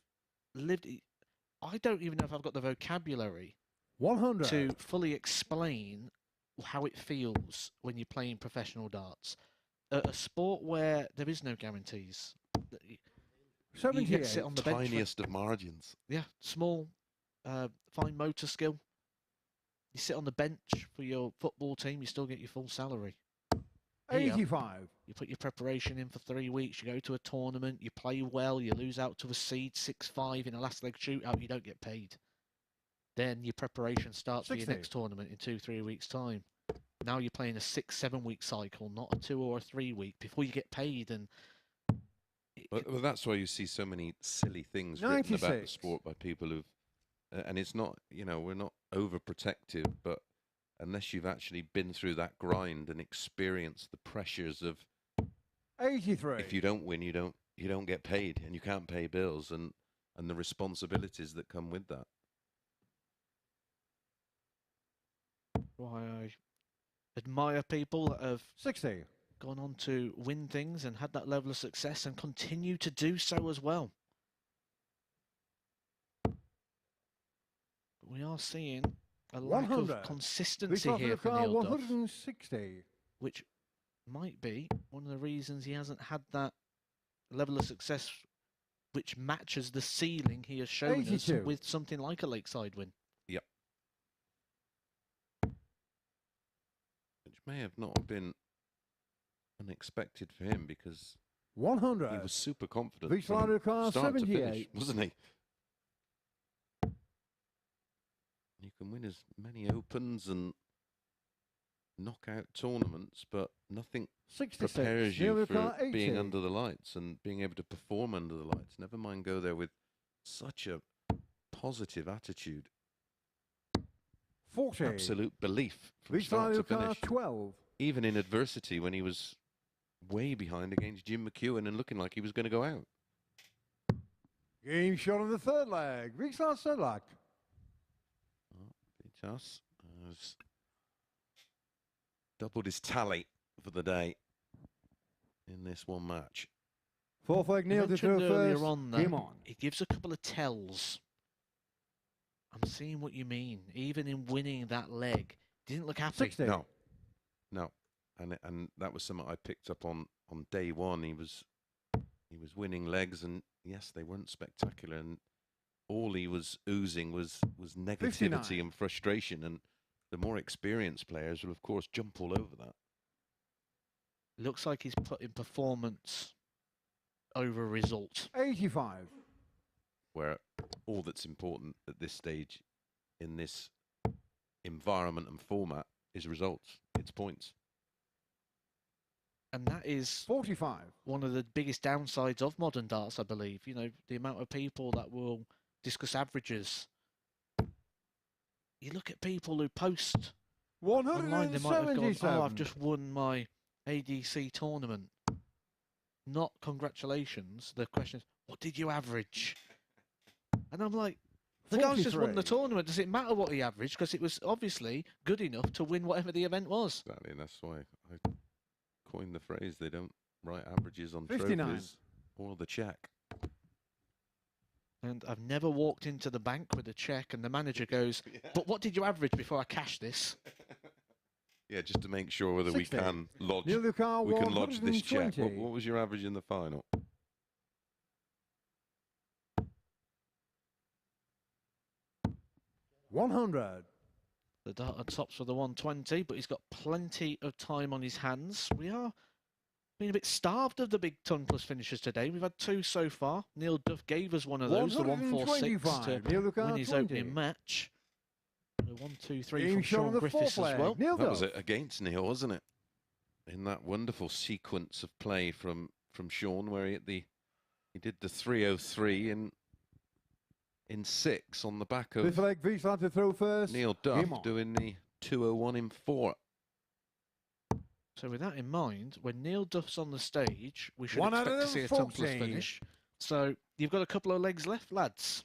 lived it, I don't even know if I've got the vocabulary 100. to fully explain how it feels when you're playing professional darts. A sport where there is no guarantees. You 78. get to sit on the bench. Tiniest of margins. Yeah, small, fine motor skill. You sit on the bench for your football team, you still get your full salary. Here, 85. you put your preparation in for 3 weeks, you go to a tournament, you play well, you lose out to a seed 6-5 in a last leg shootout, you don't get paid. Then your preparation starts for your 60. next tournament in 2-3 weeks' time. Now you're playing a 6-7 week cycle, not a 2 or a 3 week, before you get paid. And Well, that's why you see so many silly things written about the sport by people who've, and it's not, you know, we're not overprotective, but unless you've actually been through that grind and experienced the pressures of 83. if you don't win, you don't get paid, and you can't pay bills, and the responsibilities that come with that. why I admire people that have 60. gone on to win things and had that level of success and continue to do so as well. But we are seeing a lack of consistency here from Neil Duff, 160. which might be one of the reasons he hasn't had that level of success which matches the ceiling he has shown 82. us with something like a Lakeside win. Yep. Which may have not been unexpected for him, because 100. he was super confident Vitezslav from start to finish, 78. wasn't he? You can win as many opens and knockout tournaments, but nothing 66. prepares you Neil for 80. being under the lights and being able to perform under the lights. Never mind go there with such a positive attitude. 40. Absolute belief from start to Vitezslav finish. 12. Even in adversity, when he was way behind against Jim McEwen and looking like he was going to go out. Game shot on the third leg. Vitezslav Sedlak. Vitas has doubled his tally for the day in this one match. Fourth leg, Neil to throw first. Game on. It gives a couple of tells. I'm seeing what you mean. Even in winning that leg, didn't look happy. 60. No, and that was something I picked up on day one. He was winning legs, and yes, they weren't spectacular, and all he was oozing was negativity 59. and frustration. And the more experienced players will, of course, jump all over that. Looks like he's putting performance over result. 85. Where all that's important at this stage in this environment and format is results. It's points. And that is 45. one of the biggest downsides of modern darts, I believe. You know, the amount of people that will discuss averages. You look at people who post online, they might have gone, oh, I've just won my ADC tournament. Not congratulations. The question is, what did you average? And I'm like, the guy's just won the tournament. Does it matter what he averaged? Because it was obviously good enough to win whatever the event was. Exactly, and that's why I coined the phrase, they don't write averages on 59. trophies or the check. And I've never walked into the bank with a check and the manager goes, but what did you average before I cash this? Yeah, just to make sure whether 60. we can lodge this check. What was your average in the final? $100. The dart tops for the 120, but he's got plenty of time on his hands. We are being a bit starved of the big tongueless finishers today. We've had 2 so far. Neil Duff gave us one of those, the 146 to win his opening match. The 1-2-3 from Shaun Griffiths as well. That was it against Neil, wasn't it? In that wonderful sequence of play from Shaun, where he did the 303 in 6 on the back of This leg, Vitezslav to throw first. Neil Duff doing the 201 in 4. So with that in mind, when Neil Duff's on the stage, we should expect to see a tongueless finish. So you've got a couple of legs left, lads.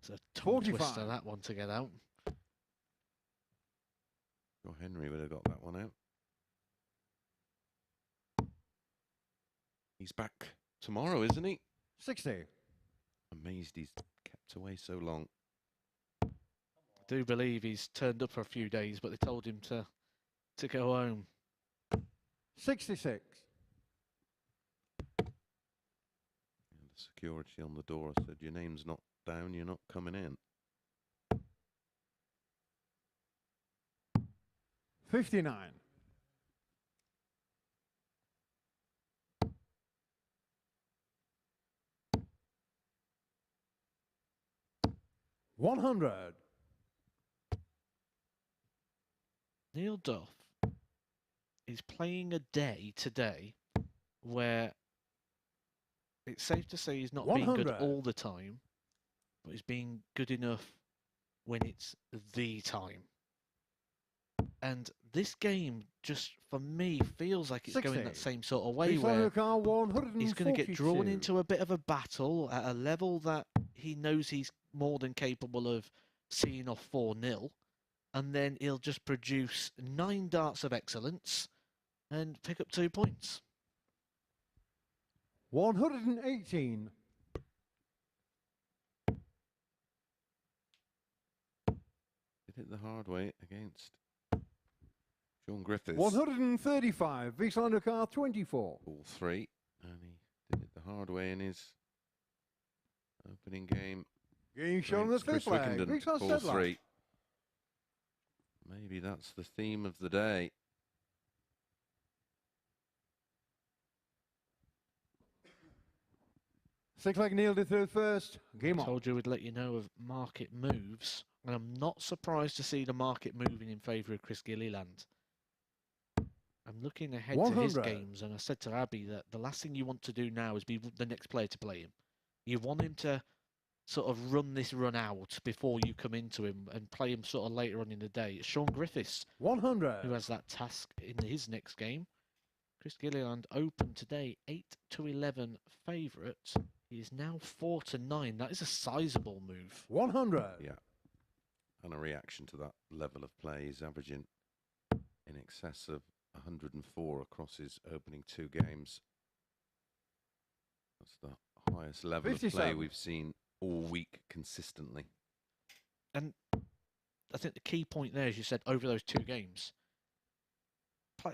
It's a tongue twister, that one, to get out. Oh, Henry would have got that one out. He's back tomorrow, isn't he? 60. Amazed he's kept away so long. I do believe he's turned up for a few days, but they told him to go home. 66. And the security on the door said, your name's not down, you're not coming in. 59. 100. Neil Duff is playing a day today where it's safe to say he's not being good 100. all the time, but he's being good enough when it's the time. And this game, just for me, feels like it's 60. going that same sort of way He's where he's going to get drawn 142. into a bit of a battle at a level that he knows he's more than capable of seeing off 4-0. And then he'll just produce 9 darts of excellence and pick up 2 points. 118. Did it the hard way against Shaun Griffiths. 135. Vitezslav Sedlak 24. All 3, and he did it the hard way in his opening game. Game shown the Chris fifth leg. Wickenden, Vitezslav all Sedlak. 3. Maybe that's the theme of the day. Sedlak nailed it through first. Game on. Told you we'd let you know of market moves, and I'm not surprised to see the market moving in favour of Chris Gilliland. I'm looking ahead to his 100. games, and I said to Abby that the last thing you want to do now is be the next player to play him. You want him to sort of run this run out before you come into him and play him sort of later on in the day. It's Shaun Griffiths 100. who has that task in his next game. Chris Gilliland opened today 8-11 favourite. He is now 4-9. That is a sizable move. 100. Yeah. And a reaction to that level of play. He's averaging in excess of 104 across his opening 2 games. That's the highest level of play 57. we've seen all week consistently. And I think the key point there, as you said, over those 2 games,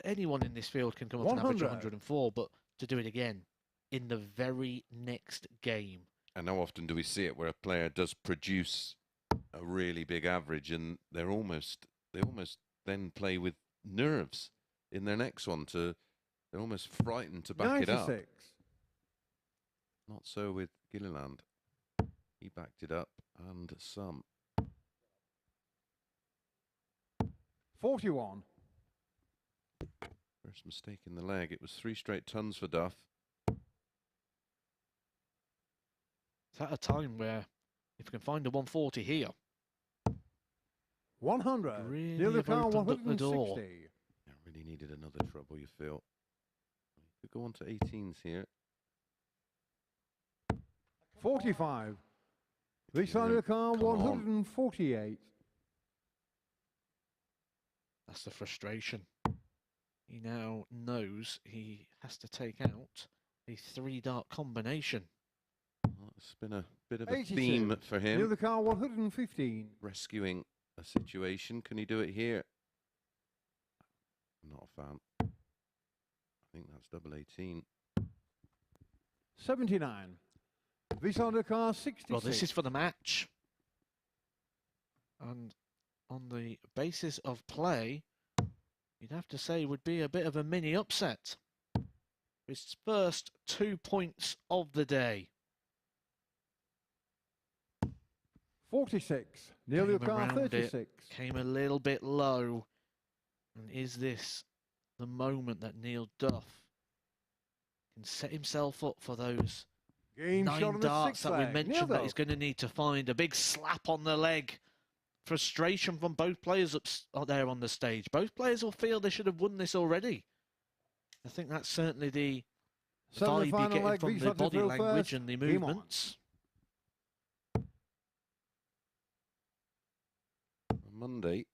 anyone in this field can come up and average 100. 104, but to do it again in the very next game. And how often do we see it where a player does produce a really big average and they almost then play with nerves in their next one they're almost frightened to back it up. 96. Not so with Gilliland. He backed it up and some. 41. First mistake in the leg. It was 3 straight tons for Duff. It's at a time where if we can find a 140 here, 100. Really Neil have Duff opened up the door. 160. Yeah, really needed another treble, you feel. We could go on to 18s here. 45. Vitezslav Sedlak Come on. 148. that's the frustration. He now knows he has to take out a 3-dart combination. Well, it's been a bit of a 82. theme for Neil him. Duff 115. Rescuing a situation. Can he do it here? I'm not a fan. I think that's double 18. 79. Vitezslav Sedlak 66. Well, this is for the match. And on the basis of play, you'd have to say would be a bit of a mini upset. His first 2 points of the day. 46. Neil Came Duff around it. 36. Came a little bit low. And is this the moment that Neil Duff can set himself up for those Game shot 9 on the darts sixth that we leg. Neil mentioned that Duff. he's going to need to find? A big slap on the leg. Frustration from both players up there on the stage. Both players will feel they should have won this already. I think that's certainly the vibe you're getting from the body language and the movements. On Monday,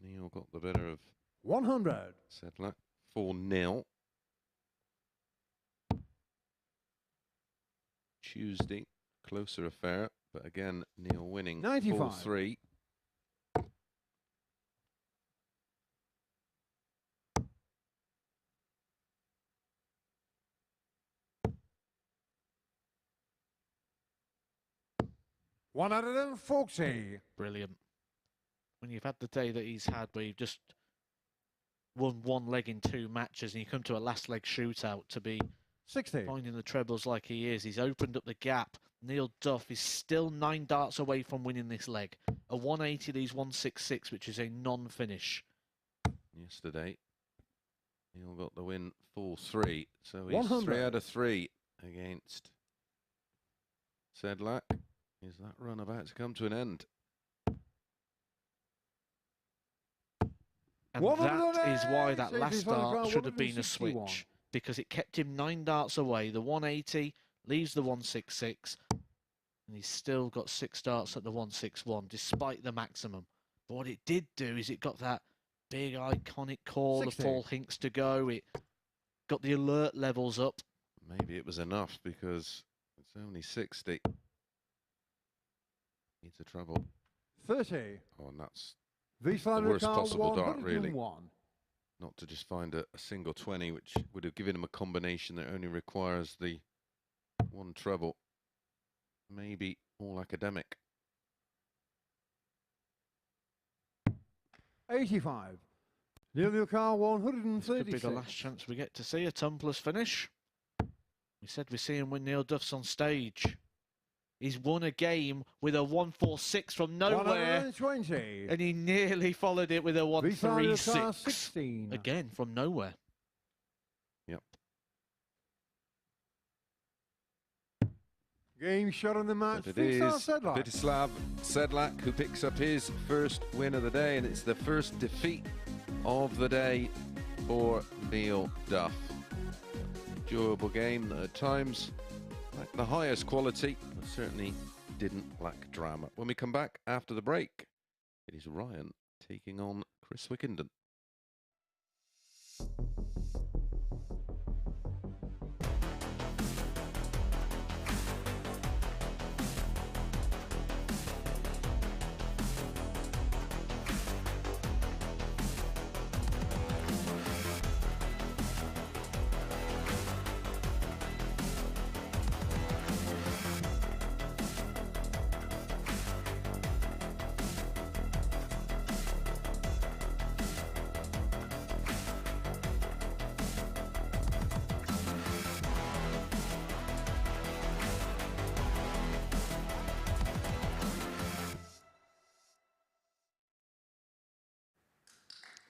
Neil got the better of 100. Sedlak 4-0. Tuesday, closer affair, but again, Neil winning 95. 4-3. One out of them, 40. Brilliant. when you've had the day that he's had, where you've just won one leg in 2 matches, and you come to a last leg shootout to be 60. finding the trebles like he is. He's opened up the gap. Neil Duff is still 9 darts away from winning this leg. A 180 leaves 166, which is a non-finish. Yesterday, Neil got the win 4-3, so he's 100. 3 out of 3 against Sedlak. Is that run about to come to an end? And that is why that last dart should have been a switch, because it kept him 9 darts away. The 180 leaves the 166, and he's still got 6 darts at the 161, despite the maximum. But what it did do is it got that big iconic call 60. of Paul Hinks to go. It got the alert levels up. Maybe it was enough, because it's only 60. Needs a treble. 30. Oh, and that's The worst possible dart, really. 101. Not to just find a single 20, which would have given him a combination that only requires the 1 treble. Maybe all academic. 85. Neil Carr, This 136. could be the last chance we get to see a tumblers finish. We said we see him when Neil Duff's on stage. He's won a game with a 146 from nowhere, 120. and he nearly followed it with a Vitezslav 136 16. again from nowhere. Yep. Game shot on the match. But it is Sedlak. Vitezslav Sedlak who picks up his first win of the day, and it's the first defeat of the day for Neil Duff. Enjoyable game that at times like the highest quality, but certainly didn't lack drama. When we come back after the break, it is Ryan taking on Chris Wickenden.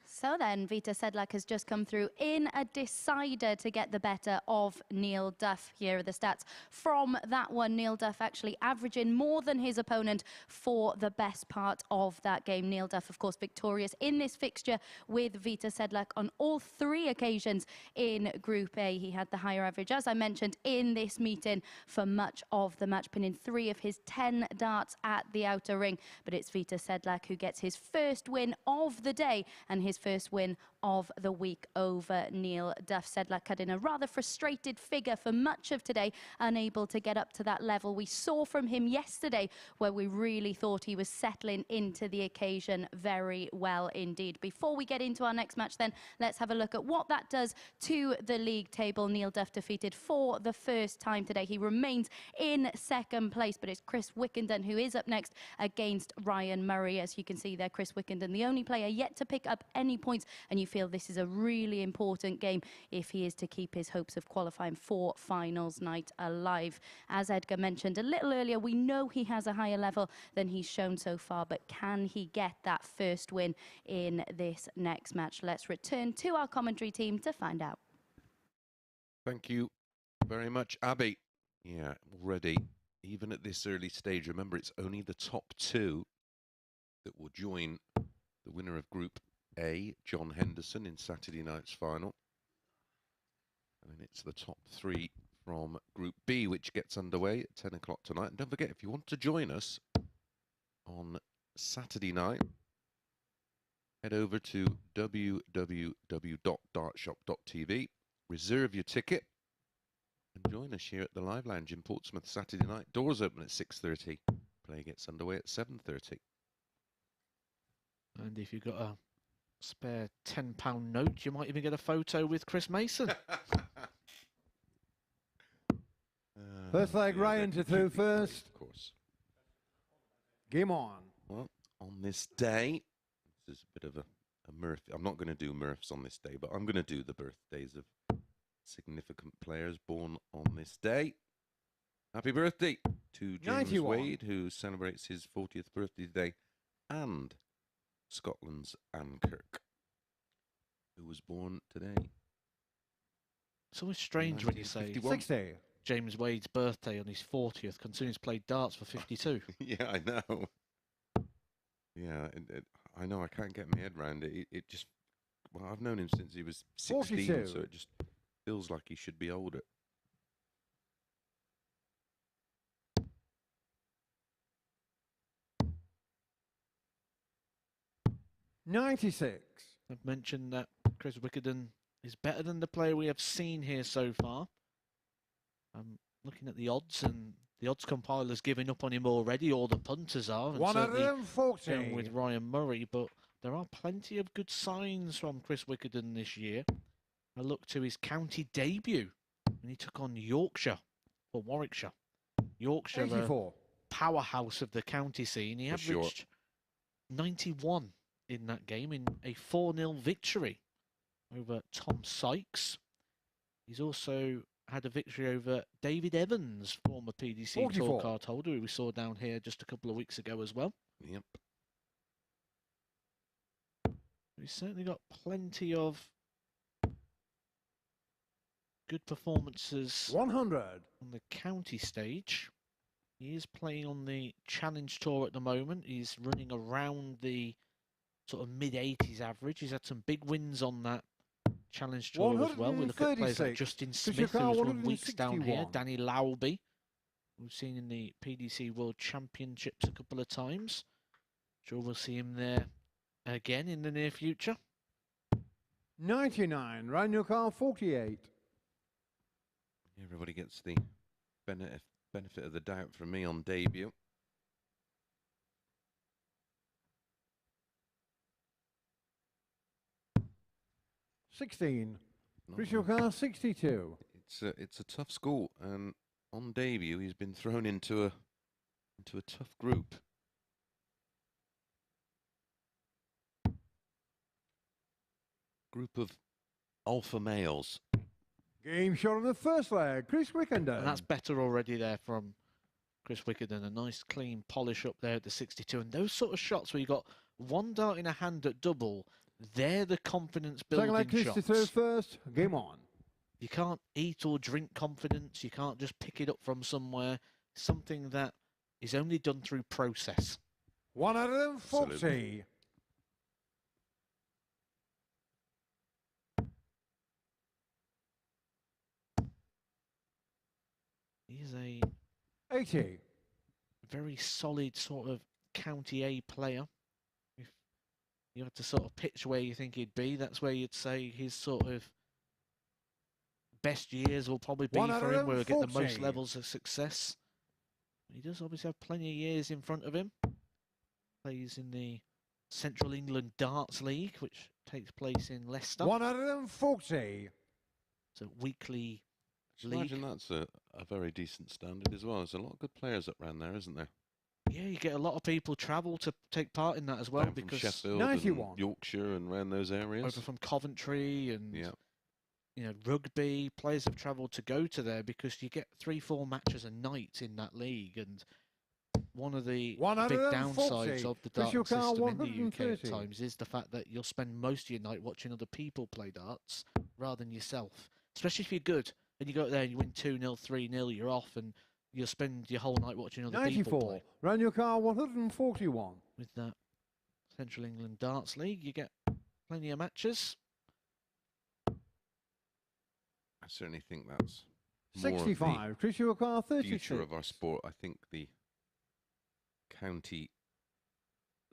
So then, Vitezslav Sedlak has just come through in a decider to get the better of Neil Duff. Here are the stats from that one. Neil Duff actually averaging more than his opponent for the best part of that game. Neil Duff, of course, victorious in this fixture with Vitezslav Sedlak on all 3 occasions in Group A. He had the higher average, as I mentioned, in this meeting for much of the match, pinning 3 of his 10 darts at the outer ring. But it's Vitezslav Sedlak who gets his first win of the day and his first win of the week over Neil Duff. Sedlak had in a rather frustrated figure for much of today, unable to get up to that level we saw from him yesterday, where we really thought he was settling into the occasion very well indeed. Before we get into our next match then, let's have a look at what that does to the league table. Neil Duff defeated for the first time today. He remains in second place, but it's Chris Wickenden who is up next against Ryan Murray. As you can see there, Chris Wickenden, the only player yet to pick up any points, and you feel this is a really important game if he is to keep his hopes of qualifying for finals night alive. As Edgar mentioned a little earlier, we know he has a higher level than he's shown so far, but can he get that first win in this next match? Let's return to our commentary team to find out. Thank you very much, Abby. Yeah, already, even at this early stage, remember it's only the top 2 that will join the winner of Group A, John Henderson, in Saturday night's final. And then it's the top 3 from Group B, which gets underway at 10 o'clock tonight. And don't forget, if you want to join us on Saturday night, head over to www.dartshop.tv, reserve your ticket, and join us here at the Live Lounge in Portsmouth Saturday night. Doors open at 6:30. Play gets underway at 7:30. And if you've got a spare £10 note, you might even get a photo with Chris Mason. First leg, Ryan to throw first. Of course. Game on. Well, on this day, This is a bit of a mirth. I'm not going to do mirths on this day, but I'm going to do the birthdays of significant players born on this day. Happy birthday to James 91. Wade, who celebrates his 40th birthday today, and Scotland's Anne Kirk, who was born today. It's always strange when you say 60. James Wade's birthday on his 40th, considering he's played darts for 52. Yeah, I know. Yeah, I know. I can't get my head around it. It just, well, I've known him since he was 16, 42. so it just feels like he should be older. $96. I've mentioned that Chris Wickenden is better than the player we have seen here so far. I'm looking at the odds, and the odds compiler's giving up on him already, or the punters are. And certainly 140. going with Ryan Murray, but there are plenty of good signs from Chris Wickenden this year. I look to his county debut when he took on Yorkshire for Warwickshire. Yorkshire, 84. a powerhouse of the county scene. He averaged 91 in that game in a 4-0 victory over Tom Sykes. He's also had a victory over David Evans, former PDC 44. tour card holder, who we saw down here just a couple of weeks ago as well. Yep. He's certainly got plenty of good performances 100. on the county stage. He is playing on the Challenge Tour at the moment. He's running around the sort of mid-80s average. He's had some big wins on that Challenge Tour as well. We look at players like Justin Smith, who's won weeks down here. Danny Lowby, we've seen in the PDC World Championships a couple of times. Sure we'll see him there again in the near future. 99. Ryan Newcar, 48. Everybody gets the benefit of the doubt from me on debut. $16. Chris Newcar, 62. It's a tough school, and on debut he's been thrown into a tough group. Group of alpha males. Game shot on the first leg. Chris Wickenden. And that's better already there from Chris Wickenden. A nice clean polish up there at the 62. And those sort of shots where you got one dart in a hand at double, they're the confidence building Second leg, Chris to throw first. Game on. You can't eat or drink confidence. You can't just pick it up from somewhere. Something that is only done through process. 140. Absolutely. He's a 80. very solid sort of County A player. If you had to sort of pitch where you think he'd be, that's where you'd say his sort of best years will probably be for him, where he'll get the most levels of success. He does obviously have plenty of years in front of him. Plays in the Central England Darts League, which takes place in Leicester. 140. It's a weekly Just league. imagine that's a very decent standard as well. There's a lot of good players up around there, isn't there? Yeah, you get a lot of people travel to take part in that as well, Down because from Sheffield 91. and Yorkshire and around those areas. over from Coventry and Yeah. you know, rugby, players have travelled to go to there because you get 3-4 matches a night in that league. And one of the big 140. downsides of the Chris dart Newcar, system in the UK at 130. times is the fact that you'll spend most of your night watching other people play darts rather than yourself. Especially if you're good and you go out there and you win 2-0, 3-0, you're off, and you'll spend your whole night watching other people 94. play. Ryan Newcar, 141. With that Central England Darts League, you get plenty of matches. I certainly think that's more of 65. Chris Newcar, the 36. future of our sport. I think the county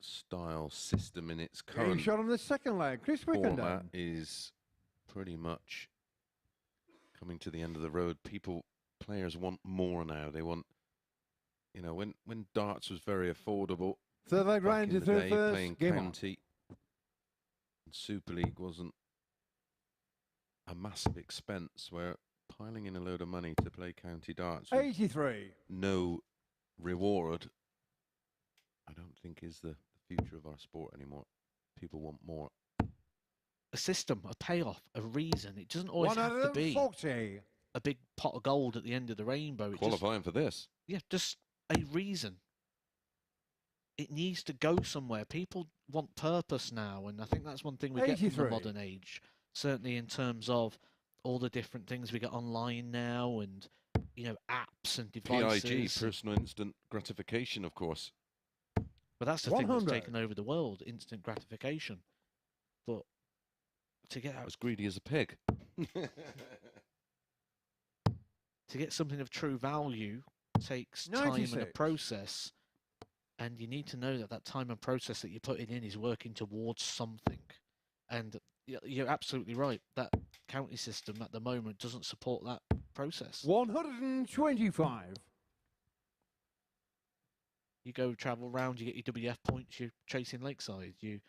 style system in its Game current shot on the second leg. Chris format Wickenden. is pretty much coming to the end of the road. Players want more now. They want, you know, when darts was very affordable Third leg, back Ryan in to the throw day, first. playing Game on. county and Super League wasn't a massive expense, where piling in a load of money to play county darts with 83. no reward, I don't think is the future of our sport anymore. people want more. A system, a payoff, a reason. It doesn't always have to be 140. a big pot of gold at the end of the rainbow. It Qualifying for this. Yeah, just a reason. It needs to go somewhere. People want purpose now, and I think that's one thing we get from the 83. modern age. Certainly in terms of all the different things we get online now, and apps and devices. PIG, personal instant gratification, of course. But that's the thing that's 100. taken over the world: instant gratification. But to get As greedy as a pig. to get something of true value takes time and a 96. process, and you need to know that that time and process that you're putting in is working towards something. And you're absolutely right. That county system at the moment doesn't support that process. 125. You go travel round, you get your WF points, you're chasing Lakeside. You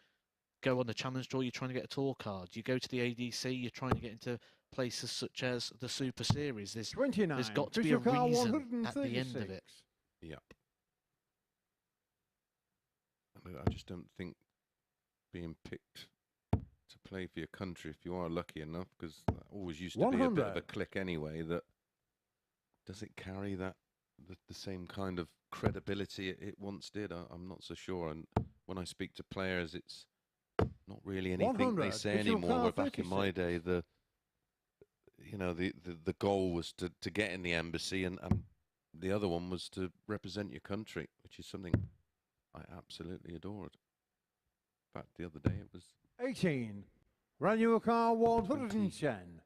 go on the challenge draw, you're trying to get a tour card. You go to the ADC, you're trying to get into places such as the Super Series. There's 29. got to be a Official car reason at the end of 136. it. Yep. I just don't think being picked to play for your country, if you are lucky enough, because that always used to be a bit of a 100. click anyway, that does it carry that the same kind of credibility it once did? I'm not so sure. And when I speak to players, it's not really anything they 100. say Official anymore. car Where back in my 36. day, the goal was to get in the embassy, and the other one was to represent your country, which is something I absolutely adored. In fact, the other day it was 18. Brand new car 110.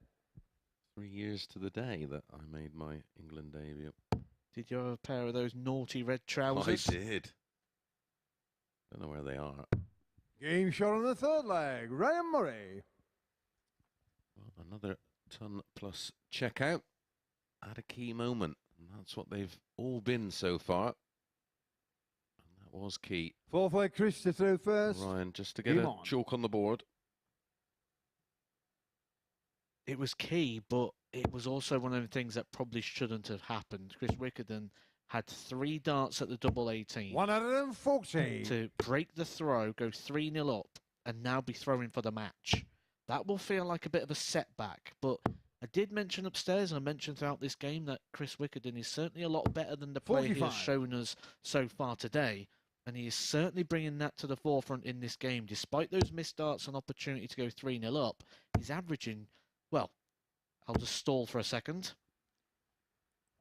3 years to the day that I made my England debut. Did you have a pair of those naughty red trousers? I did. Don't know where they are. Game shot on the third leg. Ryan Murray. Well, another ton plus checkout at a key moment. And that's what they've all been so far. And that was key. Fourth leg, Chris to throw first. Ryan, just to get Game a on. chalk on the board. It was key, but it was also one of the things that probably shouldn't have happened. Chris Wickenden had 3 darts at the double 18 140. to break the throw, go 3-0 up, and now be throwing for the match. That will feel like a bit of a setback, but I did mention upstairs, and I mentioned throughout this game, that Chris Wickenden is certainly a lot better than the player he 45. has shown us so far today, and he is certainly bringing that to the forefront in this game. Despite those missed darts and opportunity to go 3-0 up, he's averaging, well, I'll just stall for a second,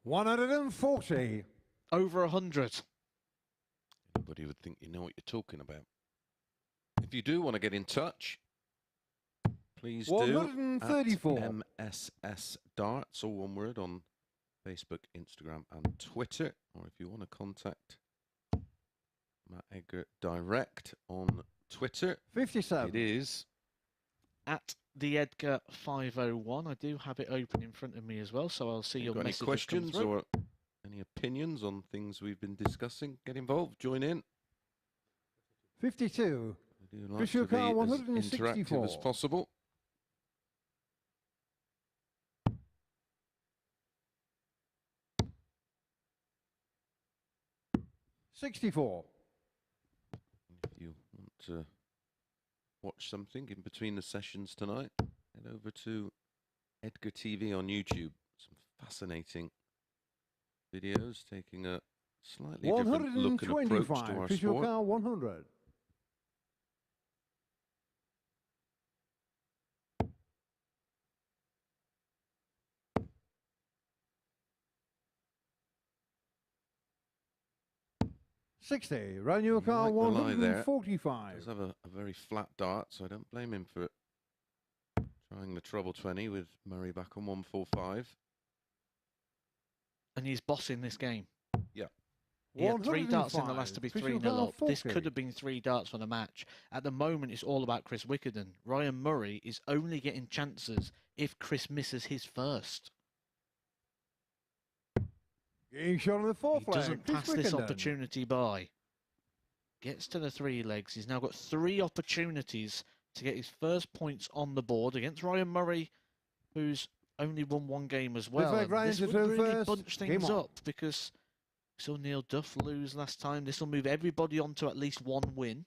140. over 100. Anybody would think you know what you're talking about. If you do want to get in touch, please do. 134. At MSS Darts, all one word, on Facebook, Instagram and Twitter. Or if you want to contact Matt Edgar direct on Twitter, 57. it is At the Edgar 501, I do have it open in front of me as well, so I'll see your got any messages come questions through. or any opinions on things we've been discussing? Get involved, join in. 52. We do like Official to be car as 164. interactive as possible. $64. If you want to watch something in between the sessions tonight, head over to Edgar TV on YouTube. Some fascinating videos taking a slightly different look and approach to 125. our Official sport. car 100. $60. Brand new car like the lie there. 145. Does have a very flat dart, so I don't blame him for it. Trying the treble 20 with Murray back on 145. And he's bossing this game. Yeah. He had 3 darts in the 105. last to be Official 3-0 car up. This 40. could have been 3 darts for the match. At the moment, it's all about Chris Wickenden. Ryan Murray is only getting chances if Chris misses his first. Game shot on the fourth He leg. doesn't Chris pass this Wickenden. opportunity by. Gets to the 3 legs. He's now got 3 opportunities to get his first points on the board against Ryan Murray, who's only won 1 game as well. leg And Ryan this to would throw really first. bunch Game things on. up, because we saw Neil Duff lose last time. This will move everybody on to at least 1 win.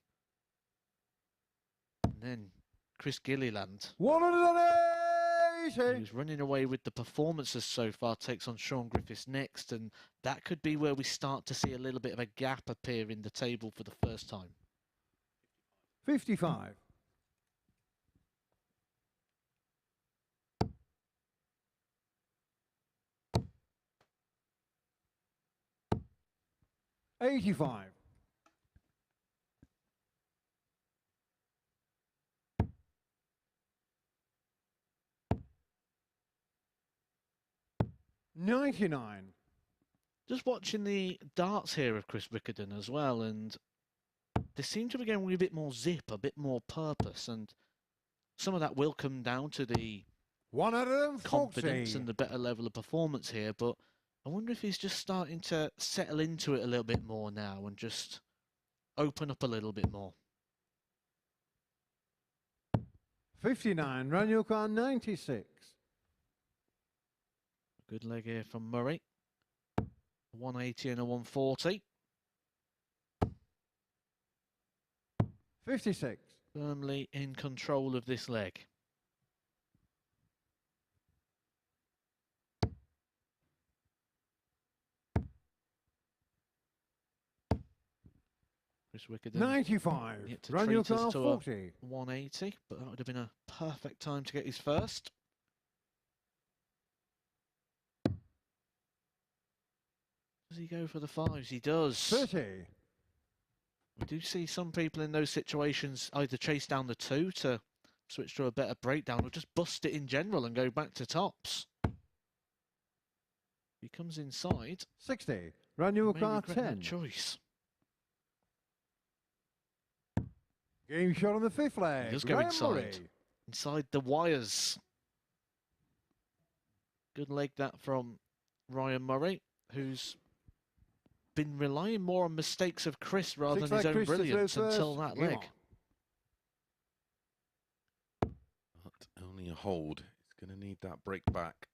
And then Chris Gilliland, 180. who's running away with the performances so far, takes on Shaun Griffiths next, and that could be where we start to see a little bit of a gap appear in the table for the first time. 55. 85. 99. Just watching the darts here of Chris Wickenden as well, and they seem to be going with a bit more zip, a bit more purpose, and some of that will come down to the 140. confidence and the better level of performance here, but I wonder if he's just starting to settle into it a little bit more now and just open up a little bit more. 59. Ranyukar 96. Good leg here from Murray. 180 and a 140. 56. Firmly in control of this leg. Chris Wickenden 95. yet to treat us Ranyukar to a 40. 180, but that would have been a perfect time to get his first. Does he go for the fives? He does. 30. We do see some people in those situations either chase down the two to switch to a better breakdown or just bust it in general and go back to tops. He comes inside. 60. Maybe Ranyukar regret that 10. choice. Game shot on the fifth leg. He does go Ryan inside. Murray. Inside the wires. Good leg that from Ryan Murray, who's been relying more on mistakes of Chris rather Six than his leg own Chris to brilliance throw until first. that Game leg. on. But only a hold. He's going to need that break back.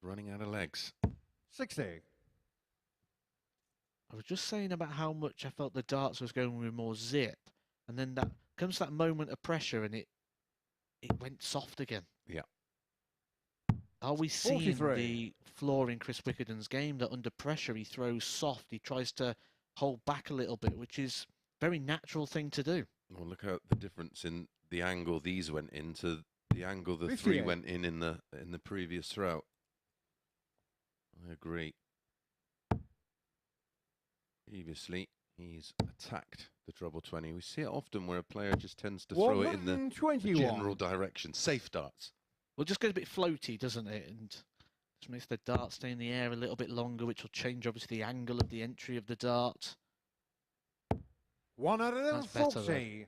Running out of legs. 60. I was just saying about how much I felt the darts was going with more zip, and then that comes that moment of pressure and it went soft again. Yeah. Are we seeing 43. the flaw in Chris Wickerden's game that under pressure he throws soft, he tries to hold back a little bit, which is a very natural thing to do. Well, look at the difference in the angle these went into the angle the 58. three went in the previous throw. I agree. Previously, he's attacked the treble 20. We see it often where a player just tends to throw it in the 121. general direction. Safe darts. Well, it just goes a bit floaty, doesn't it? And just makes the dart stay in the air a little bit longer, which will change, obviously, the angle of the entry of the dart. 140.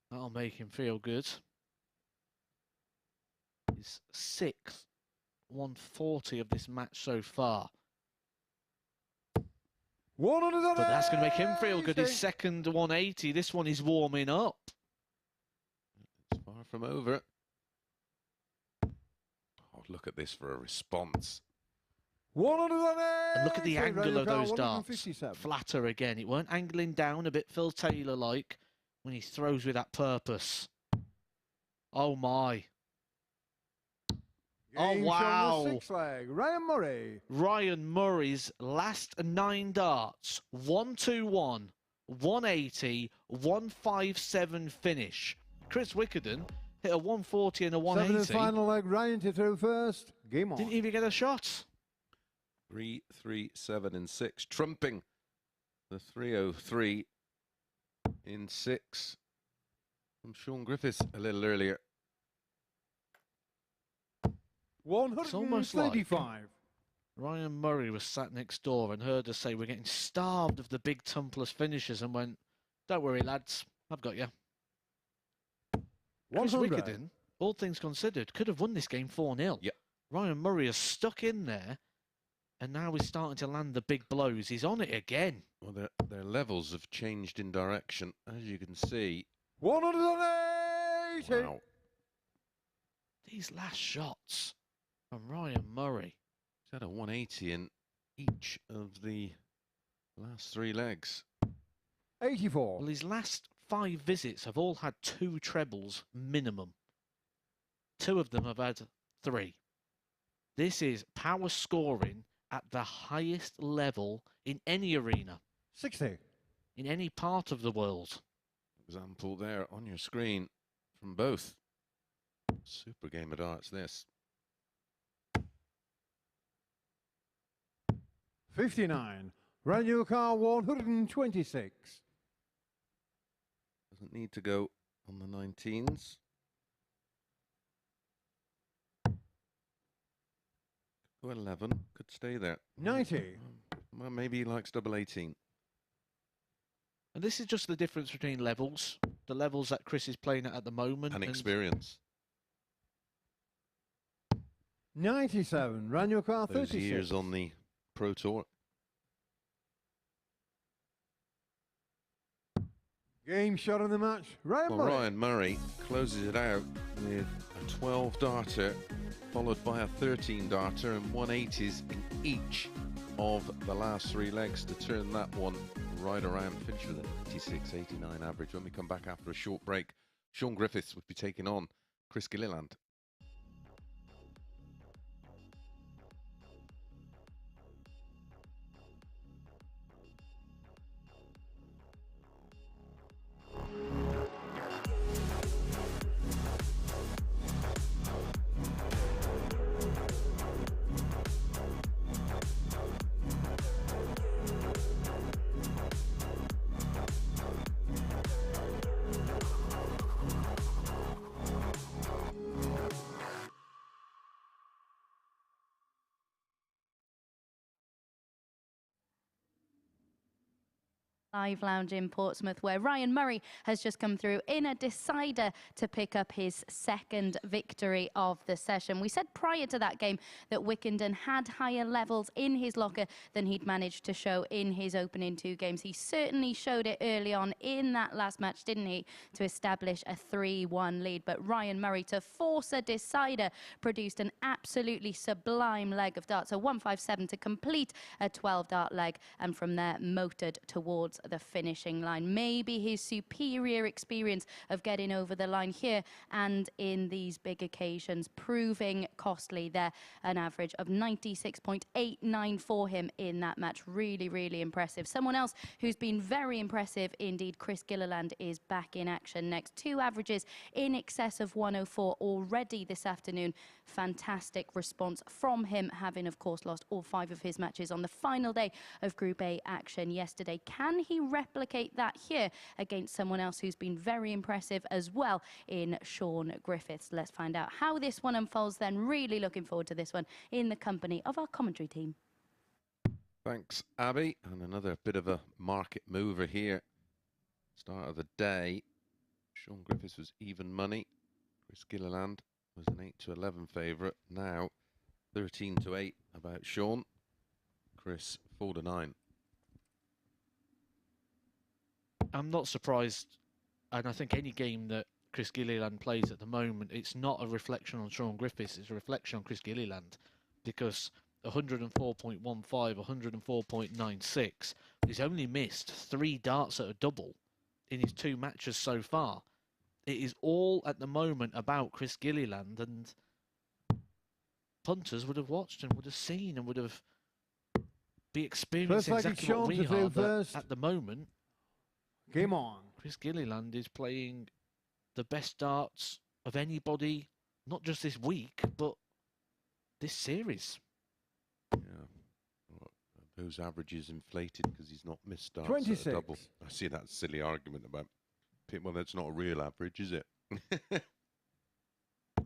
That'll make him feel good. His sixth 140 of this match so far. 180. But that's going to make him feel good. His second 180. This one is warming up. It's far from over. Oh, look at this for a response. 180. And look at the angle of those darts. 157. Flatter again. It weren't angling down a bit Phil Taylor-like when he throws with that purpose. Oh, my. Oh, Game shot on the wow. sixth leg. Ryan Murray. Ryan Murray's last 9 darts. 121, 180, 157 finish. Chris Wickenden hit a 140 and a 180. 7 and final leg. Ryan to throw first. Game on. Didn't even get a shot. 3, 3, 7, and 6. Trumping the 303 in 6 from Shaun Griffiths a little earlier. It's almost like 135. Ryan Murray was sat next door and heard us say we're getting starved of the big tumpless finishers and went, don't worry, lads, I've got you. Chris 100. Wickenden, all things considered, could have won this game 4-0. Yep. Ryan Murray is stuck in there, and now he's starting to land the big blows. He's on it again. Well, their levels have changed in direction, as you can see. 180. Wow. These last shots from Ryan Murray. He's had a 180 in each of the last 3 legs. 84. Well, his last 5 visits have all had 2 trebles minimum. 2 of them have had 3. This is power scoring at the highest level in any arena. 60. In any part of the world. Example there on your screen from both. Super game of darts, this. 59. Manual car 126. Doesn't need to go on the 19s. Go 11, could stay there. 90. Well, maybe he likes double 18. And this is just the difference between levels. The levels that Chris is playing at the moment. And experience. 97. Manual car Those 36. years on the Pro Tour. Game shot of the match. Ryan Murray. Ryan Murray closes it out with a 12 darter, followed by a 13 darter and 180s in each of the last 3 legs to turn that one right around. Finish with an 86-89 average. When we come back after a short break, Shaun Griffiths would be taking on Chris Gilliland. Live Lounge in Portsmouth, where Ryan Murray has just come through in a decider to pick up his 2nd victory of the session. We said prior to that game that Wickenden had higher levels in his locker than he'd managed to show in his opening 2 games. He certainly showed it early on in that last match, didn't he, to establish a 3-1 lead. But Ryan Murray, to force a decider, produced an absolutely sublime leg of darts, a 157 to complete a 12-dart leg, and from there motored towards the finishing line. Maybe his superior experience of getting over the line here and in these big occasions proving costly there. An average of 96.89 for him in that match. Really, really impressive. Someone else who's been very impressive indeed, Chris Gilliland, is back in action next. 2 averages in excess of 104 already this afternoon. Fantastic response from him, having of course lost all 5 of his matches on the final day of Group A action yesterday. Can he replicate that here against someone else who's been very impressive as well in Shaun Griffiths? Let's find out how this one unfolds then. Really looking forward to this one in the company of our commentary team. Thanks, Abby. And another bit of a market mover here. Start of the day. Shaun Griffiths was even money. Chris Gilliland was an 8-11 favourite. Now 13-8 about Shaun. Chris 4-9. I'm not surprised, and I think any game that Chris Gilliland plays at the moment, it's not a reflection on Shaun Griffiths, it's a reflection on Chris Gilliland, because 104.15, 104.96, he's only missed 3 darts at a double in his 2 matches so far. It is all at the moment about Chris Gilliland, and punters would have watched and would have seen and would have be experiencing exactly what we are, but at the moment, game on. Chris Gilliland is playing the best darts of anybody, not just this week, but this series. Yeah. Well, those averages inflated because he's not missed darts 26. at a double. I see that silly argument about, well, that's not a real average, is it?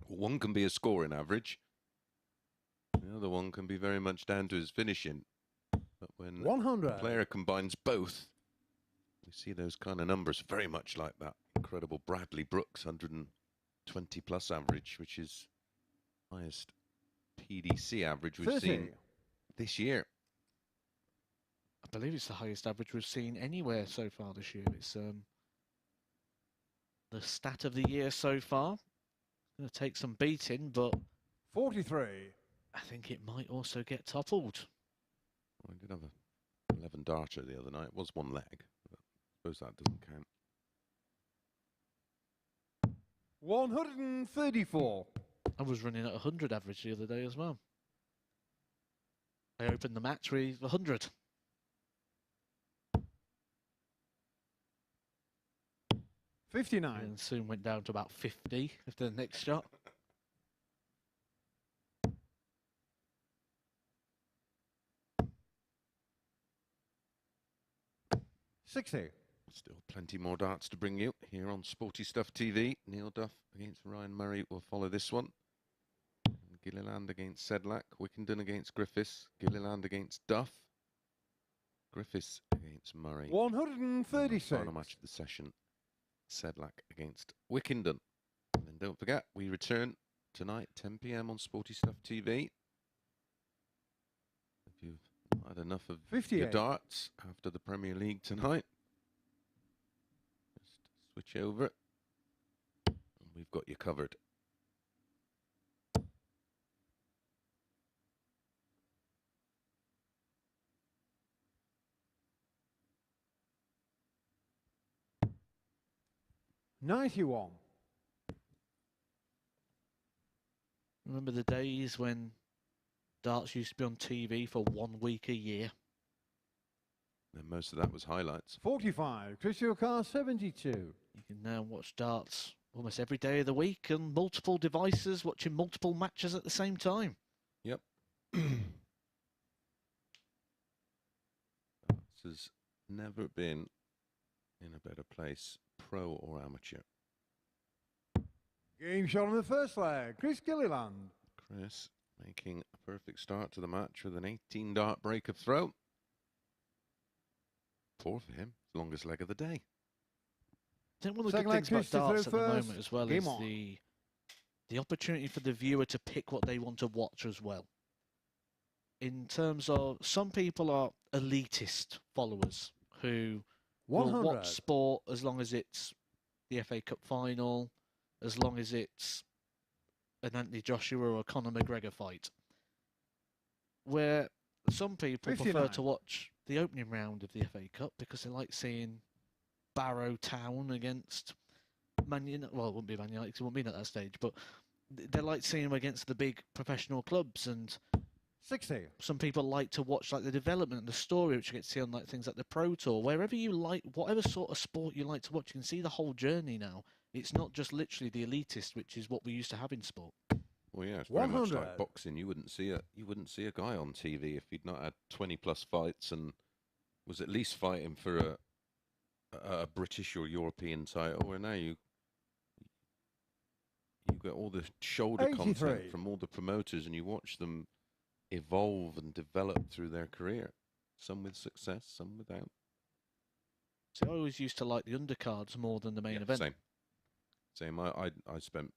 One can be a scoring average. The other one can be very much down to his finishing. But when 100. a player combines both, we see those kind of numbers, very much like that incredible Bradley Brooks 120 plus average, which is highest PDC average we've 30. seen this year. I believe it's the highest average we've seen anywhere so far this year. It's the stat of the year so far. It's going to take some beating, but 43. I think it might also get toppled. Well, I did have a 11 darter the other night. It was 1 leg. But I suppose that doesn't count. 134. I was running at 100 average the other day as well. I opened the match with 100. 59. And soon went down to about 50 after the next shot. 60. Still plenty more darts to bring you here on Sporty Stuff TV. Neil Duff against Ryan Murray will follow this one. Gilliland against Sedlak. Wickenden against Griffiths. Gilliland against Duff. Griffiths against Murray. 136. Final match of the session. Sedlak against Wickenden. And then don't forget, we return tonight, 10 p.m. on Sporty Stuff TV. If you've had enough of 58. your darts after the Premier League tonight, just switch over. And we've got you covered. $91. Remember the days when darts used to be on TV for 1 week a year? And most of that was highlights. 45. Christian Carr, 72. You can now watch darts almost every day of the week on multiple devices, watching multiple matches at the same time. Yep. Darts has never been in a better place, pro or amateur. Game shot on the first leg. Chris Gilliland. Chris making a perfect start to the match with an 18-dart break of throw. 4 for him, longest leg of the day. I think one of the Second good leg, things about Chris darts to at throw the first. moment as well Game is on. the opportunity for the viewer to pick what they want to watch as well. In terms of, some people are elitist followers who will 100. watch sport as long as it's the FA Cup final, as long as it's an Anthony Joshua or a Conor McGregor fight. Where some people prefer 59. to watch the opening round of the FA Cup because they like seeing Barrow Town against Man United. Well, it wouldn't be Man United because it wouldn't be at that stage, but they like seeing them against the big professional clubs. And 60. some people like to watch like the development and the story, which you get to see on like things like the Pro Tour. Wherever you like, whatever sort of sport you like to watch, you can see the whole journey now. It's not just literally the elitist, which is what we used to have in sport. Well, yeah, it's very much 100. like boxing. You wouldn't see a guy on TV if he'd not had 20+ fights and was at least fighting for a British or European title. Where now you get all the shoulder 83. content from all the promoters, and you watch them evolve and develop through their career. Some with success, some without. So I always used to like the undercards more than the main event. Same. I spent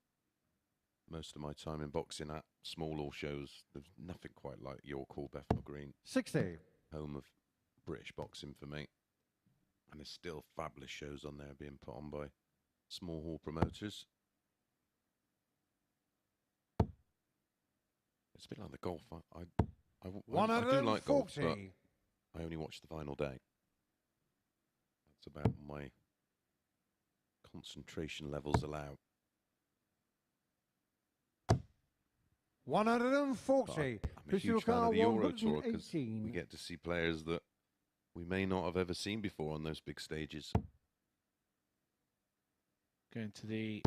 most of my time in boxing at small all shows. There's nothing quite like York Hall, Bethnal Green, 60. home of British boxing for me. And there's still fabulous shows on there being put on by small hall promoters. It's a bit like the golf. I do like golf, but I only watch the final day. That's about my concentration levels allow. 140. I'm a huge fan of the Euro Tour because we get to see players that we may not have ever seen before on those big stages. Going to the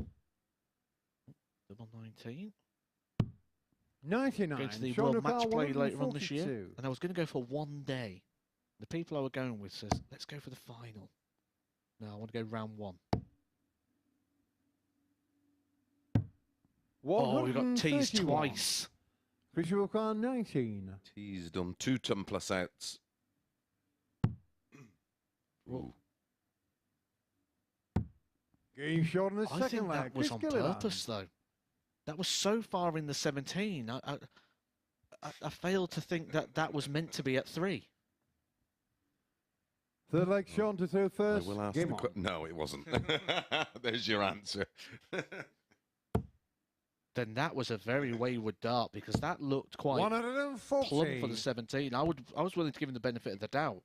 119. 99. Going to the Shaun World Match Griffiths, Play later on this year. 142. And I was going to go for 1 day. The people I were going with says, let's go for the final. No, I want to go round 1. Oh, we got teased 131. twice. Christian Wilcar, 19. Teased on 2 ton plus outs. Ooh. Game shot on the I second think leg. that was Chris on Gilliland. purpose, though. That was so far in the 17. I failed to think that that was meant to be at 3. Third leg, Shaun to throw first. I will ask Game the on. No, it wasn't. There's your answer. Then that was a very wayward dart because that looked quite 140. plumb for the 17. I was willing to give him the benefit of the doubt.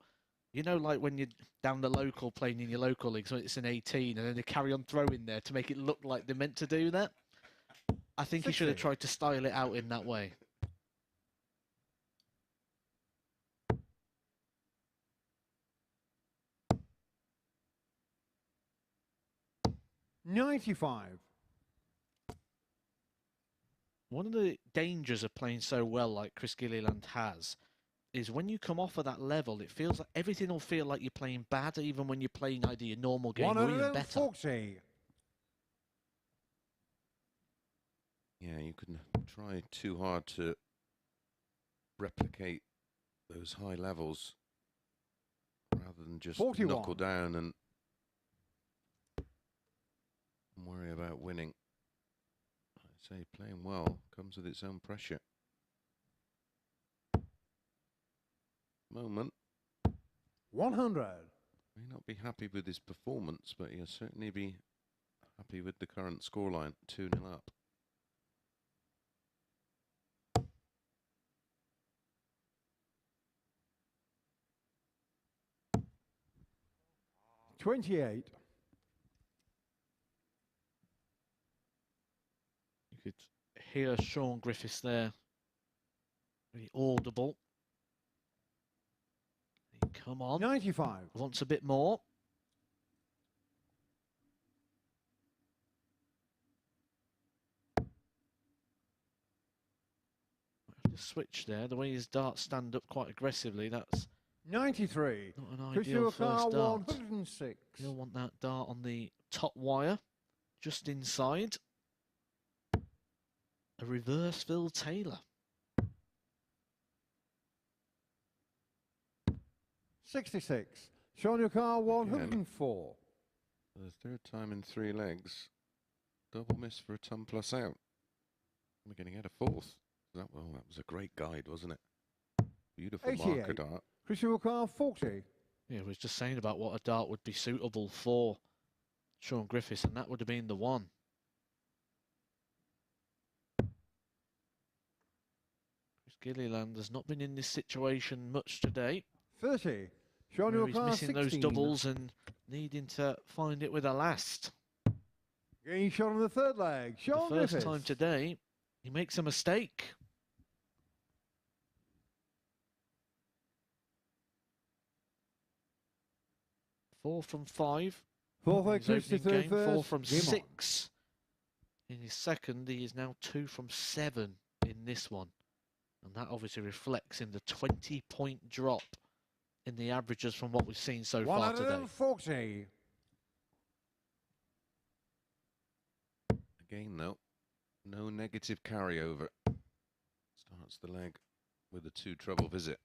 You know, like when you're down the local playing in your local league, so it's an 18, and then they carry on throwing there to make it look like they're meant to do that. I think he should have tried to style it out in that way. $95. One of the dangers of playing so well like Chris Gilliland has is when you come off of that level, it feels like everything will feel like you're playing bad, even when you're playing either your normal game or even better. 140. Yeah, you can try too hard to replicate those high levels rather than just 41. knuckle down and worry about winning. I say playing well comes with its own pressure. Moment. 100. May not be happy with his performance, but he'll certainly be happy with the current scoreline, 2-0 up. $28. You could hear Shaun Griffiths there. Very audible. Come on. 95. Wants a bit more. The switch there, the way his darts stand up quite aggressively, that's 93. not an ideal first dart. 106. You'll want that dart on the top wire, just inside. A reverse Phil Taylor. 66. Shaun, your car 104. For the third time in 3 legs, double miss for a ton plus out. We're going to get a fourth. That was a great guide, wasn't it? Beautiful 88. marker dart. Christian car 40. Yeah, I was just saying about what a dart would be suitable for Shaun Griffiths, and that would have been the one. Chris Gilliland has not been in this situation much today. 30. Shaun, your He's car missing 16. those doubles and needing to find it with a last. Getting shot on the third leg. Shaun The first Griffiths. time today, he makes a mistake. Four from 5. 4 for In his opening game, 4 from Game on. 6. In his second, he is now 2 from 7 in this one. And that obviously reflects in the 20-point drop in the averages from what we've seen so far today. 140. Again, though, no negative carryover. Starts the leg with a 2 treble visit.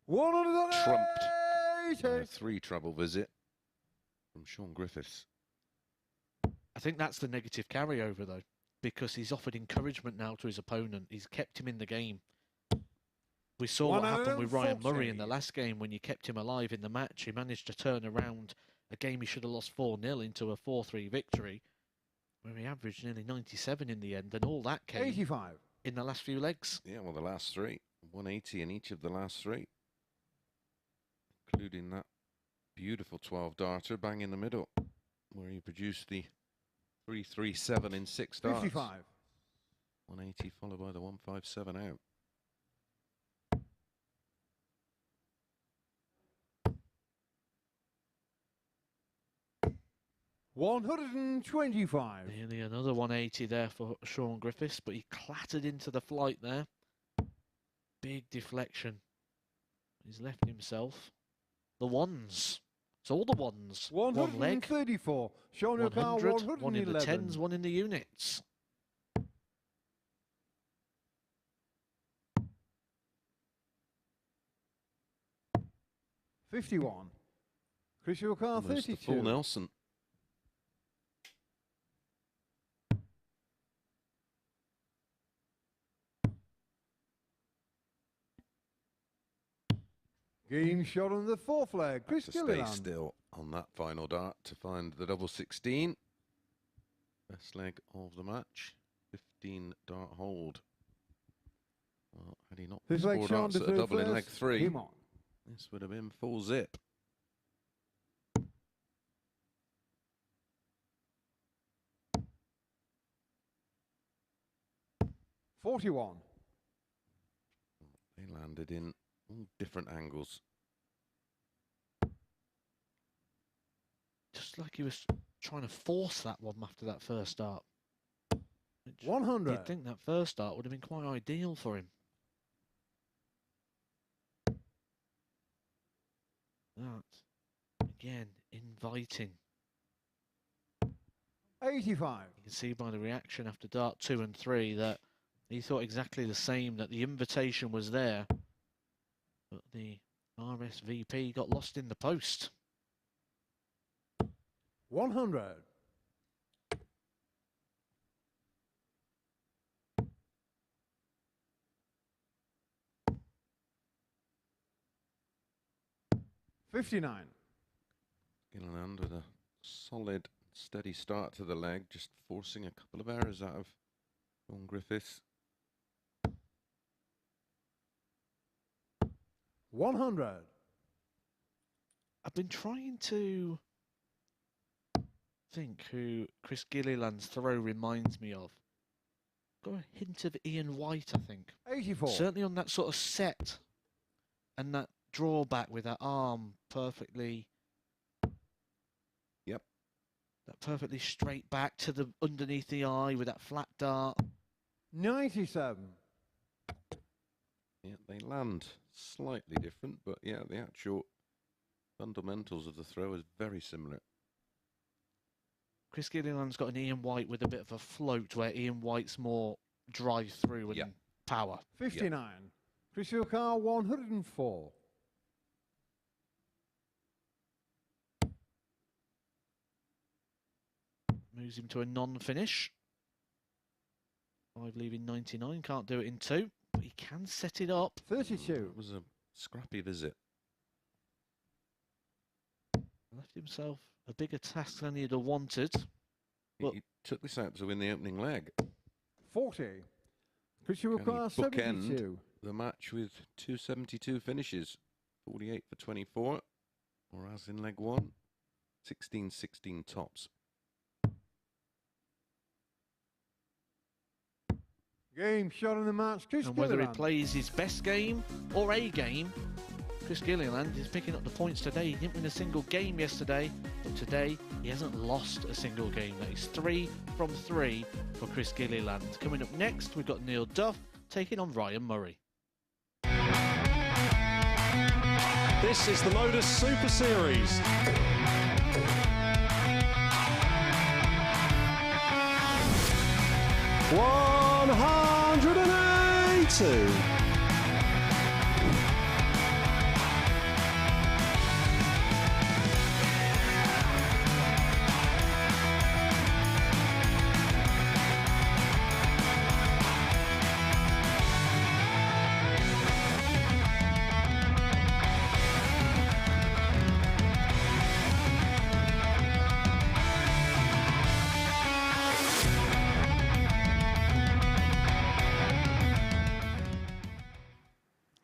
180. Trumped by a 3 treble visit from Shaun Griffiths. I think that's the negative carryover, though, because he's offered encouragement now to his opponent. He's kept him in the game. We saw what happened with Ryan Murray in the last game when you kept him alive in the match. He managed to turn around a game he should have lost 4-0 into a 4-3 victory, where he averaged nearly 97 in the end, and all that came 85. in the last few legs. Yeah, well, the last 3. 180 in each of the last 3. Including that beautiful 12-darter bang in the middle, where he produced the 337 in 6 darts. 55. 180 followed by the 157 out. $125. Nearly another 180 there for Shaun Griffiths, but he clattered into the flight there. Big deflection. He's left himself the ones. It's all the ones. 1 leg. 134. Shaun, your car 100, 111. one in the tens, one in the units. $51. Christian car Almost 32. the full Nelson. Game shot on the 4th leg. Chris To stay Gilliland. still on that final dart to find the double 16. Best leg of the match. 15 dart hold. Well, had he not His leg scored Shaun darts at a through double in leg first. 3, Game on. this would have been full zip. 41. They landed in all different angles. Just like he was trying to force that one after that first start. 100. You'd think that first start would have been quite ideal for him. That, again, inviting. 85. You can see by the reaction after dart 2 and 3 that he thought exactly the same, that the invitation was there. But the RSVP got lost in the post. 100. $59. Gilliland with a solid, steady start to the leg, just forcing a couple of errors out of Shaun Griffiths. 100. I've been trying to think who Chris Gilliland's throw reminds me of. Got a hint of Ian White, I think. 84. Certainly on that sort of set and that drawback with that arm perfectly. Yep. That perfectly straight back to the underneath the eye with that flat dart. 97. Yeah, they land slightly different, but yeah, the actual fundamentals of the throw is very similar. Chris Gilliland's got an Ian White with a bit of a float, where Ian White's more drive through and power. 59. Chris Car 104. Moves him to a non-finish. 5 leaving 99, can't do it in 2, but he can set it up. 32. It was a scrappy visit. Left himself a bigger task than he'd have wanted. But He took this out to win the opening leg. 40. Chris Can he Car bookend 72. the match with 272 finishes? 48 for 24, or as in leg 1, 16-16 tops. Game shot in the match. Chris and whether he Gilliland. plays his best game or a game, Chris Gilliland is picking up the points today. He didn't win a single game yesterday, but today he hasn't lost a single game. That is 3 from 3 for Chris Gilliland. Coming up next, we've got Neil Duff taking on Ryan Murray. This is the MODUS Super Series. $182.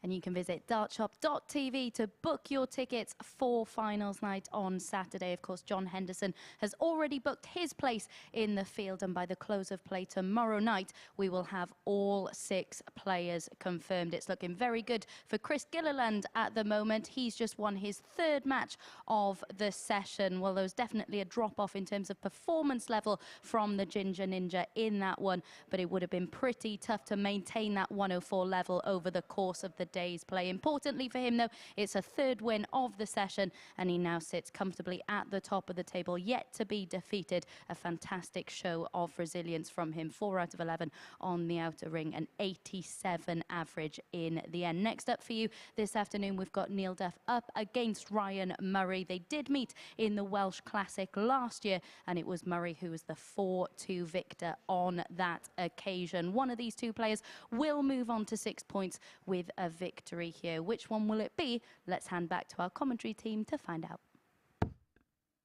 And you can visit dartshop.tv to book your tickets for finals night on Saturday. Of course, John Henderson has already booked his place in the field, and by the close of play tomorrow night, we will have all 6 players confirmed. It's looking very good for Chris Gilliland at the moment. He's just won his 3rd match of the session. Well, there was definitely a drop-off in terms of performance level from the Ginger Ninja in that one, but it would have been pretty tough to maintain that 104 level over the course of the day's play. Importantly for him, though, it's a 3rd win of the session, and he now sits comfortably at the top of the table, yet to be defeated. A fantastic show of resilience from him. 4 out of 11 on the outer ring, an 87 average in the end. Next up for you this afternoon, we've got Neil Duff up against Ryan Murray. They did meet in the Welsh Classic last year, and it was Murray who was the 4-2 victor on that occasion. One of these 2 players will move on to 6 points with a victory here. Which one will it be? Let's hand back to our commentary team to find out.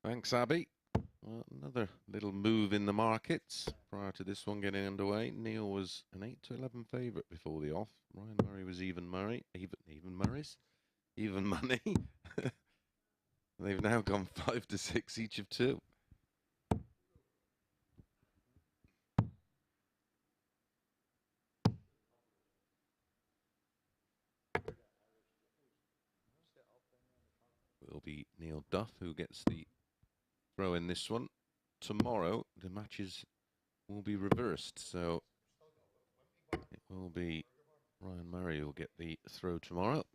Thanks, Abby. Well, another little move in the markets prior to this one getting underway. Neil was an 8-11 favourite before the off. Ryan Murray was even money. They've now gone 5-6 each of 2. be Neil Duff who gets the throw in this one. Tomorrow, the matches will be reversed, so it will be Ryan Murray who will get the throw tomorrow.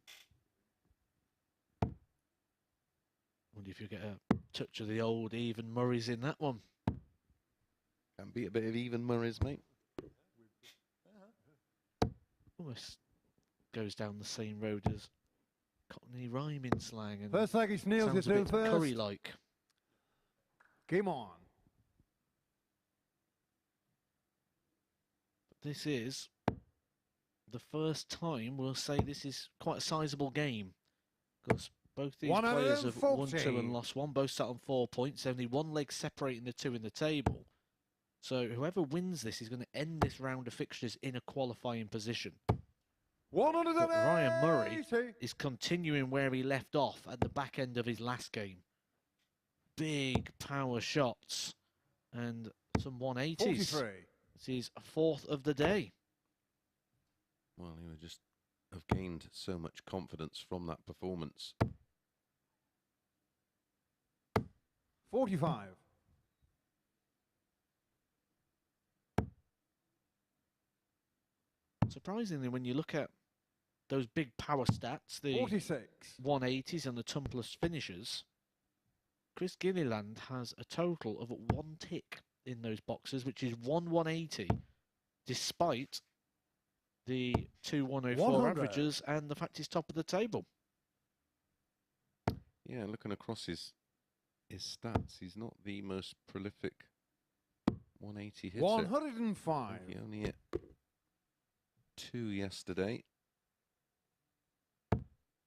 Wonder if you get a touch of the old even Murrays in that one. Can be a bit of even Murrays, mate. Almost goes down the same road as Cockney rhyming slang. And First leg is Neil sounds a bit first. Curry-like. Game on. This is the first time we'll say this is quite a sizable game, because both these players have won 2 and lost 1, both sat on 4 points, only one leg separating the 2 in the table. So whoever wins this is going to end this round of fixtures in a qualifying position. But Ryan Murray is continuing where he left off at the back end of his last game. Big power shots and some 180s. 43. This is 4th of the day. Well, he would just have gained so much confidence from that performance. 45. Surprisingly, when you look at those big power stats, the 46. 180s and the tumpless finishes, Chris Gilliland has a total of 1 tick in those boxes, which is 1 180, despite the 2 104 averages and the fact he's top of the table. Yeah, looking across his stats, he's not the most prolific 180 hitter. 105. He only hit 2 yesterday.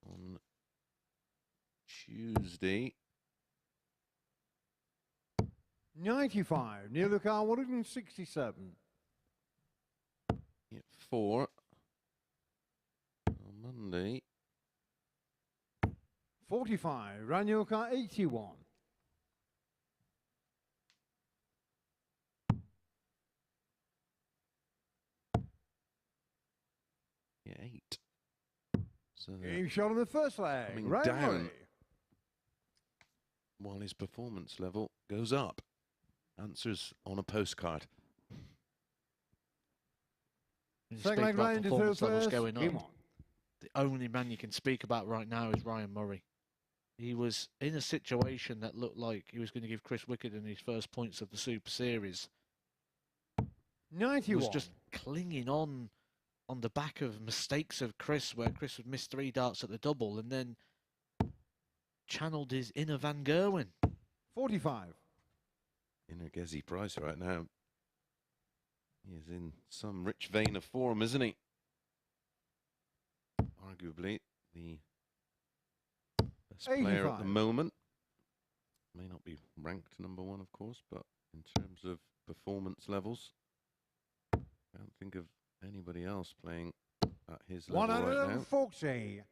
On Tuesday. 95. Neil the car 167. Hit 4 on Monday. 45. Raniel car 81. Yeah, 8. So Game shot on the first leg. coming Right down away. while his performance level goes up. Answers on a postcard. When you Second speak leg about round to performance third levels first. going Game up, on. the only man you can speak about right now is Ryan Murray. He was in a situation that looked like he was going to give Chris Wickenden his first points of the Super Series. He 91. was just clinging on the back of mistakes of Chris, where Chris would miss 3 darts at the double and then channeled his inner Van Gerwen. 45. Inner Gezi Price right now. He is in some rich vein of form, isn't he? Arguably the best player at the 85. moment. May not be ranked number 1, of course, but in terms of performance levels, I can't think of anybody else playing at his level right now. 140.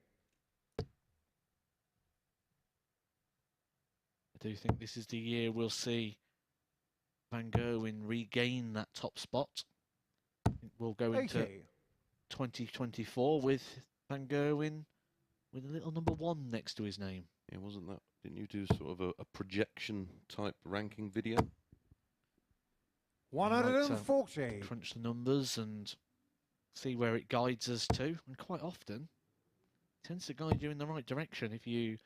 I do think this is the year we'll see Van Gerwen regain that top spot. I think we'll go into 80. 2024 with Van Gerwen with a little number 1 next to his name. Yeah, wasn't that? Didn't you do sort of a projection type ranking video? 140. Crunch the numbers and see where it guides us to, and quite often it tends to guide you in the right direction if you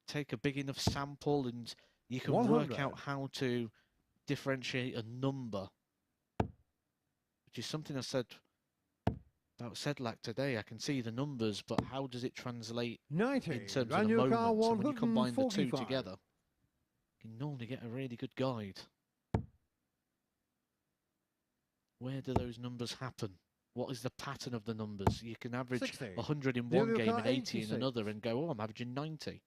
take a big enough sample and you can 100. work out how to differentiate a number, which is something I said about Sedlak today. I can see the numbers, but how does it translate 90. in terms of the Raniel car moment? So when you combine the two 145. together, you can normally get a really good guide. Where do those numbers happen? What is the pattern of the numbers? You can average 60. 100 in Neil one game car and 80 in 86. another and go, oh, I'm averaging 90.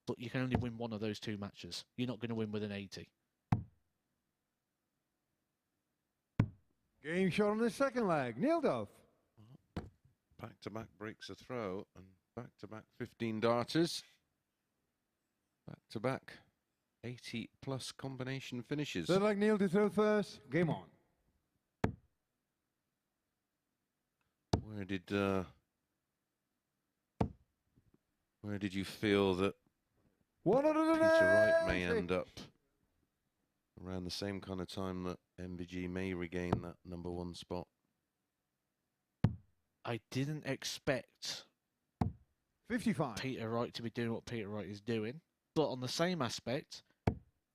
But you can only win one of those 2 matches. You're not going to win with an 80. Game shot on the second leg. Neil Duff. Back-to-back breaks a throw and back-to-back 15 darters. Back-to-back 80-plus combination finishes. Third leg Neil to throw first. Game on. Where did you feel that Peter Wright may end up around the same kind of time that MVG may regain that #1 spot. I didn't expect 55. Peter Wright to be doing what Peter Wright is doing, but on the same aspect,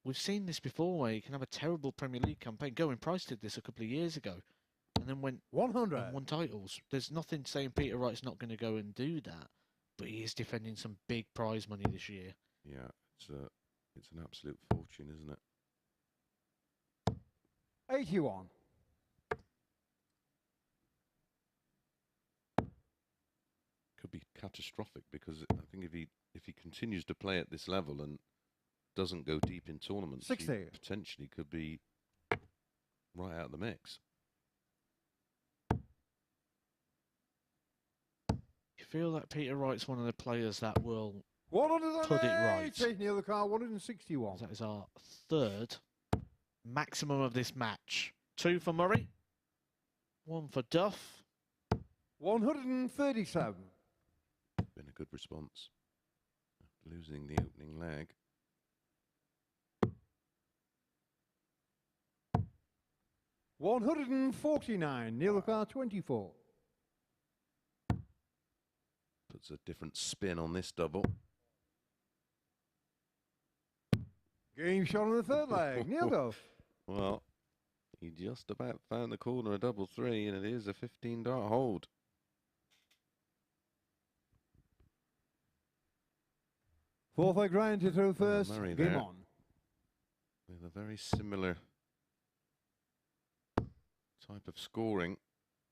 we've seen this before where you can have a terrible Premier League campaign. Going Price did this a couple of years ago and then went 100. and won titles. There's nothing saying Peter Wright's not going to go and do that, but he is defending some big prize money this year. Yeah, it's an absolute fortune, isn't it? 81. Could be catastrophic because I think if he continues to play at this level and doesn't go deep in tournaments, 60. he potentially could be right out of the mix. You feel that Peter Wright's one of the players that will 108. put it right. Neil the car, 161. That is our third maximum of this match. 2 for Murray, 1 for Duff. 137. Been a good response after losing the opening leg. 149. Neil the car, 24. Puts a different spin on this double. Game shot on the third leg. Neil Duff. Well, he just about found the corner of #3, and it is a 15-dart hold. Fourth leg round to throw first. Murray Game there on. with a very similar type of scoring.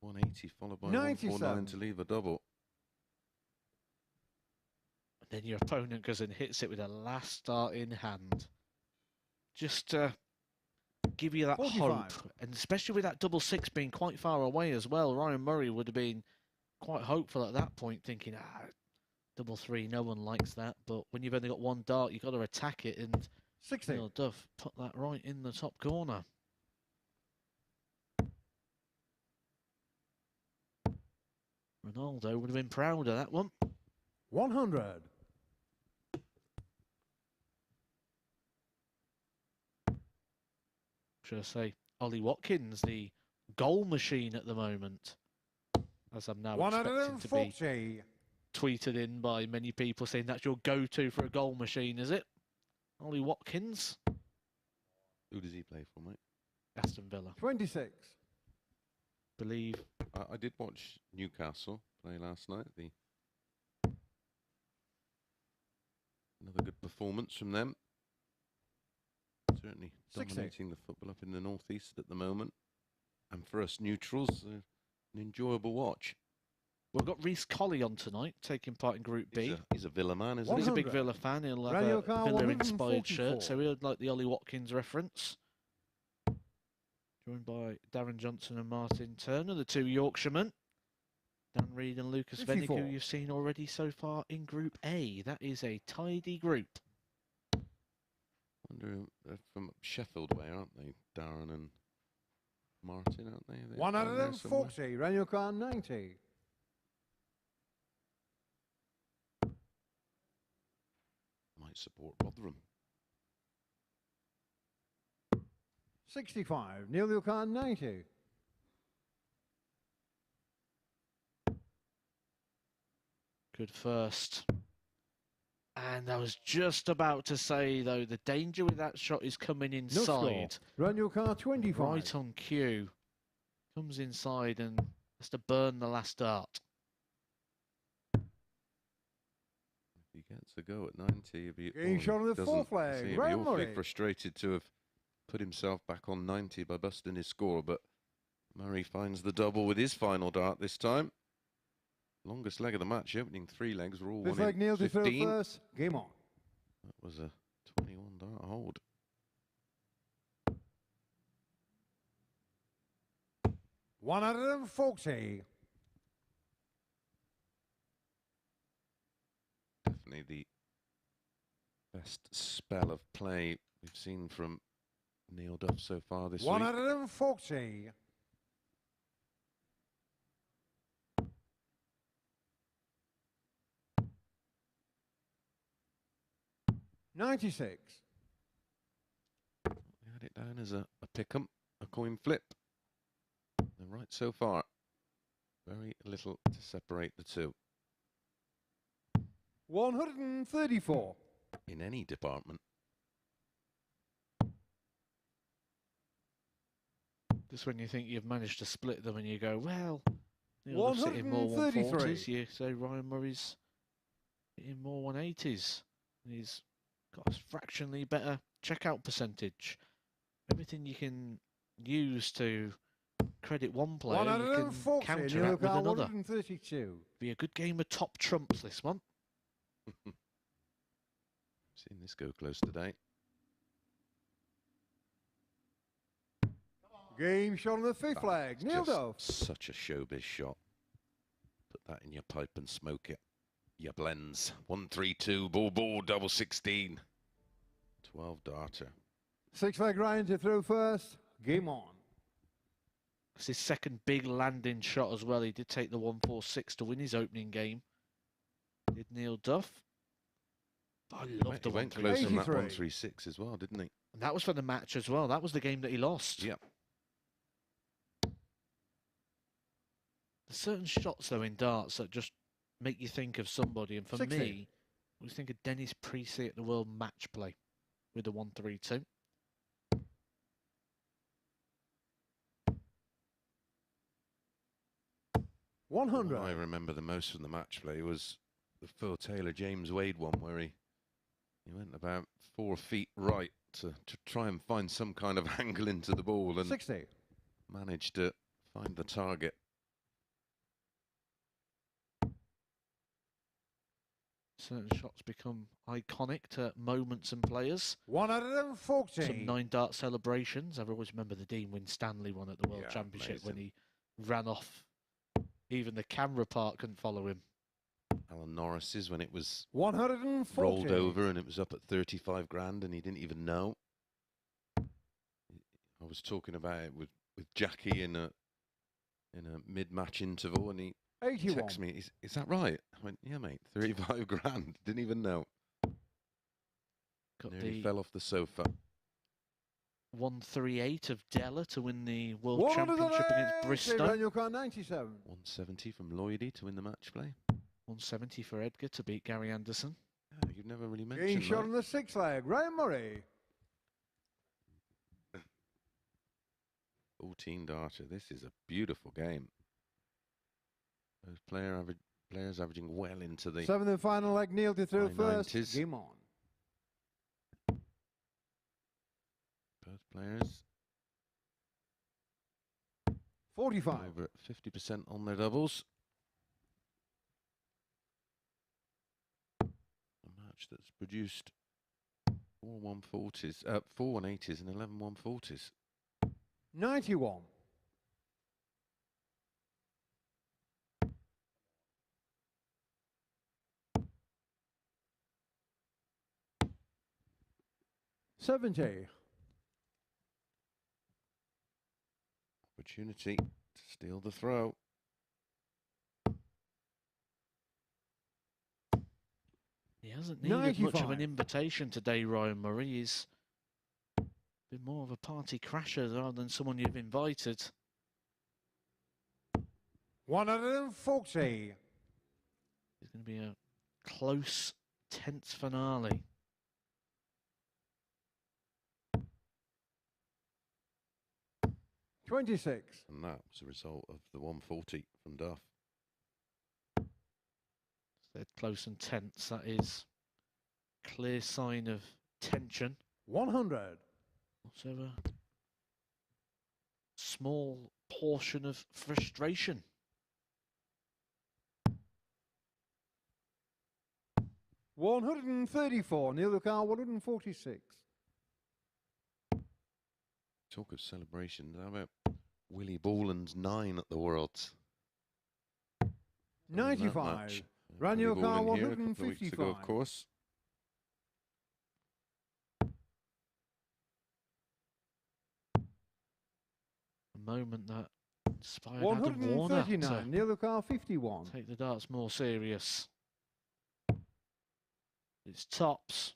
180 followed by 149 to leave a double. And then your opponent goes and hits it with a last start in hand. Just to give you that 45. hope. And especially with that #6 being quite far away as well, Ryan Murray would have been quite hopeful at that point, thinking, #3, no one likes that. But when you've only got one dart, you've got to attack it. And 60. Neil Duff put that right in the top corner. Ronaldo would have been proud of that one. 100. Should I say, Ollie Watkins, the goal machine at the moment, as I'm now expecting to be 140. tweeted in by many people saying that's your go-to for a goal machine, is it? Ollie Watkins, Who does he play for, mate? Aston Villa, 26. believe. I did watch Newcastle play last night. Another good performance from them. Certainly 60. dominating the football up in the northeast at the moment. And for us neutrals, an enjoyable watch. We've got Reece Colley on tonight, taking part in Group B. He's a Villa man, isn't He's he? a big 100. Villa fan. He'll have Radio a car Villa-inspired shirt, 144. so he'll like the Ollie Watkins reference. Joined by Darren Johnson and Martin Turner, the 2 Yorkshiremen. Dan Reid and Lucas Vennick, 54. who you've seen already so far in Group A. That is a tidy group. Wonder they're from Sheffield way, aren't they? Darren and Martin, aren't they? They're down there somewhere. 140. Radio car, 90. Might support Rotherham. 65. Neil the car, 90. Good first. And I was just about to say, though, the danger with that shot is coming No score. inside. Radio car, 25. Right on cue. Comes inside and has to burn the last dart. If he gets a go at 90, he'll be, Game shot on the doesn't- fourth leg. he'll be Ryan awfully Murray. frustrated to have put himself back on 90 by busting his score, but Murray finds the double with his final dart this time. Longest leg of the match. The opening 3 legs were all Fifth 1 leg, in Neil to throw 15. first. Game on. That was a 21 dart hold. 140. Definitely the best spell of play we've seen from Neil Duff so far this week. 140. 96. They had it down as a pick-em, a coin flip. They're right so far. Very little to separate the two. 134. In any department. Just when you think you've managed to split them and you go, well, you know, they've hitting more 140s. You say Ryan Murray's hitting more 180s. And he's got a fractionally better checkout percentage. Everything you can use to credit one player, you can counteract with another. 132. Be a good game of top trumps, this one. Seen this go close today. Game shot on the fifth flag. Neil Duff. Such a showbiz shot. Put that in your pipe and smoke it. Your blends. 132, ball, double 16. 12 darter. Six flag Ryan to throw first. Game on. It's his second big landing shot as well. He did take the 146 to win his opening game. Did Neil Duff. I love the He went close on that 136 as well, didn't he? And that was for the match as well. That was the game that he lost. Yep. There's certain shots, though, in darts that just make you think of somebody. And for 60. me, I was thinking Dennis Priestley at the World Match Play with the 132. The one I remember the most from the match play was the Phil Taylor James Wade one, where he went about 4 feet right to try and find some kind of angle into the ball and 60. Managed to find the target. Certain shots become iconic to moments and players. 140. Some 9-dart celebrations. I always remember the Dean Winstanley one at the World Championship when he ran off. Even the camera part couldn't follow him. Alan Norris's when it was 140. rolled over and it was up at 35 grand and he didn't even know. I was talking about it with Jackie in a mid-match interval and he 81. texted me, is that right? I went, yeah mate, 35 grand. Didn't even know. Nearly fell off the sofa. 138 of Della to win the World Championship against Bristow. 97. 170 from Lloydie to win the match play. 170 for Edgar to beat Gary Anderson. Yeah, you've never really mentioned Game that. shot on the sixth flag. Ryan Murray. 14 darter. This is a beautiful game. Those players averaging well into the Seventh and final leg. Neil to throw first. 90s. Game on. Both players 45. over at 50% on their doubles. A match that's produced 4 140s, 4 180s and 11 140s. 91. $70. Opportunity to steal the throw. He hasn't needed 95. much of an invitation today, Ryan Murray. He's been more of a party crasher rather than someone you've invited. 140. It's going to be a close, tense finale. $26. And that was a result of the 140 from Duff. They're close and tense. That is clear sign of tension. 100. Also a small portion of frustration. $134. Neil Lucar, 146. Talk of celebrations. How about Willie Borland's 9 at the Worlds? 95. Raniel Carr, 155. Weeks ago, of course. A moment that inspired Adam Warner 139. Neil Lucar, 51. take the darts more serious. It's tops.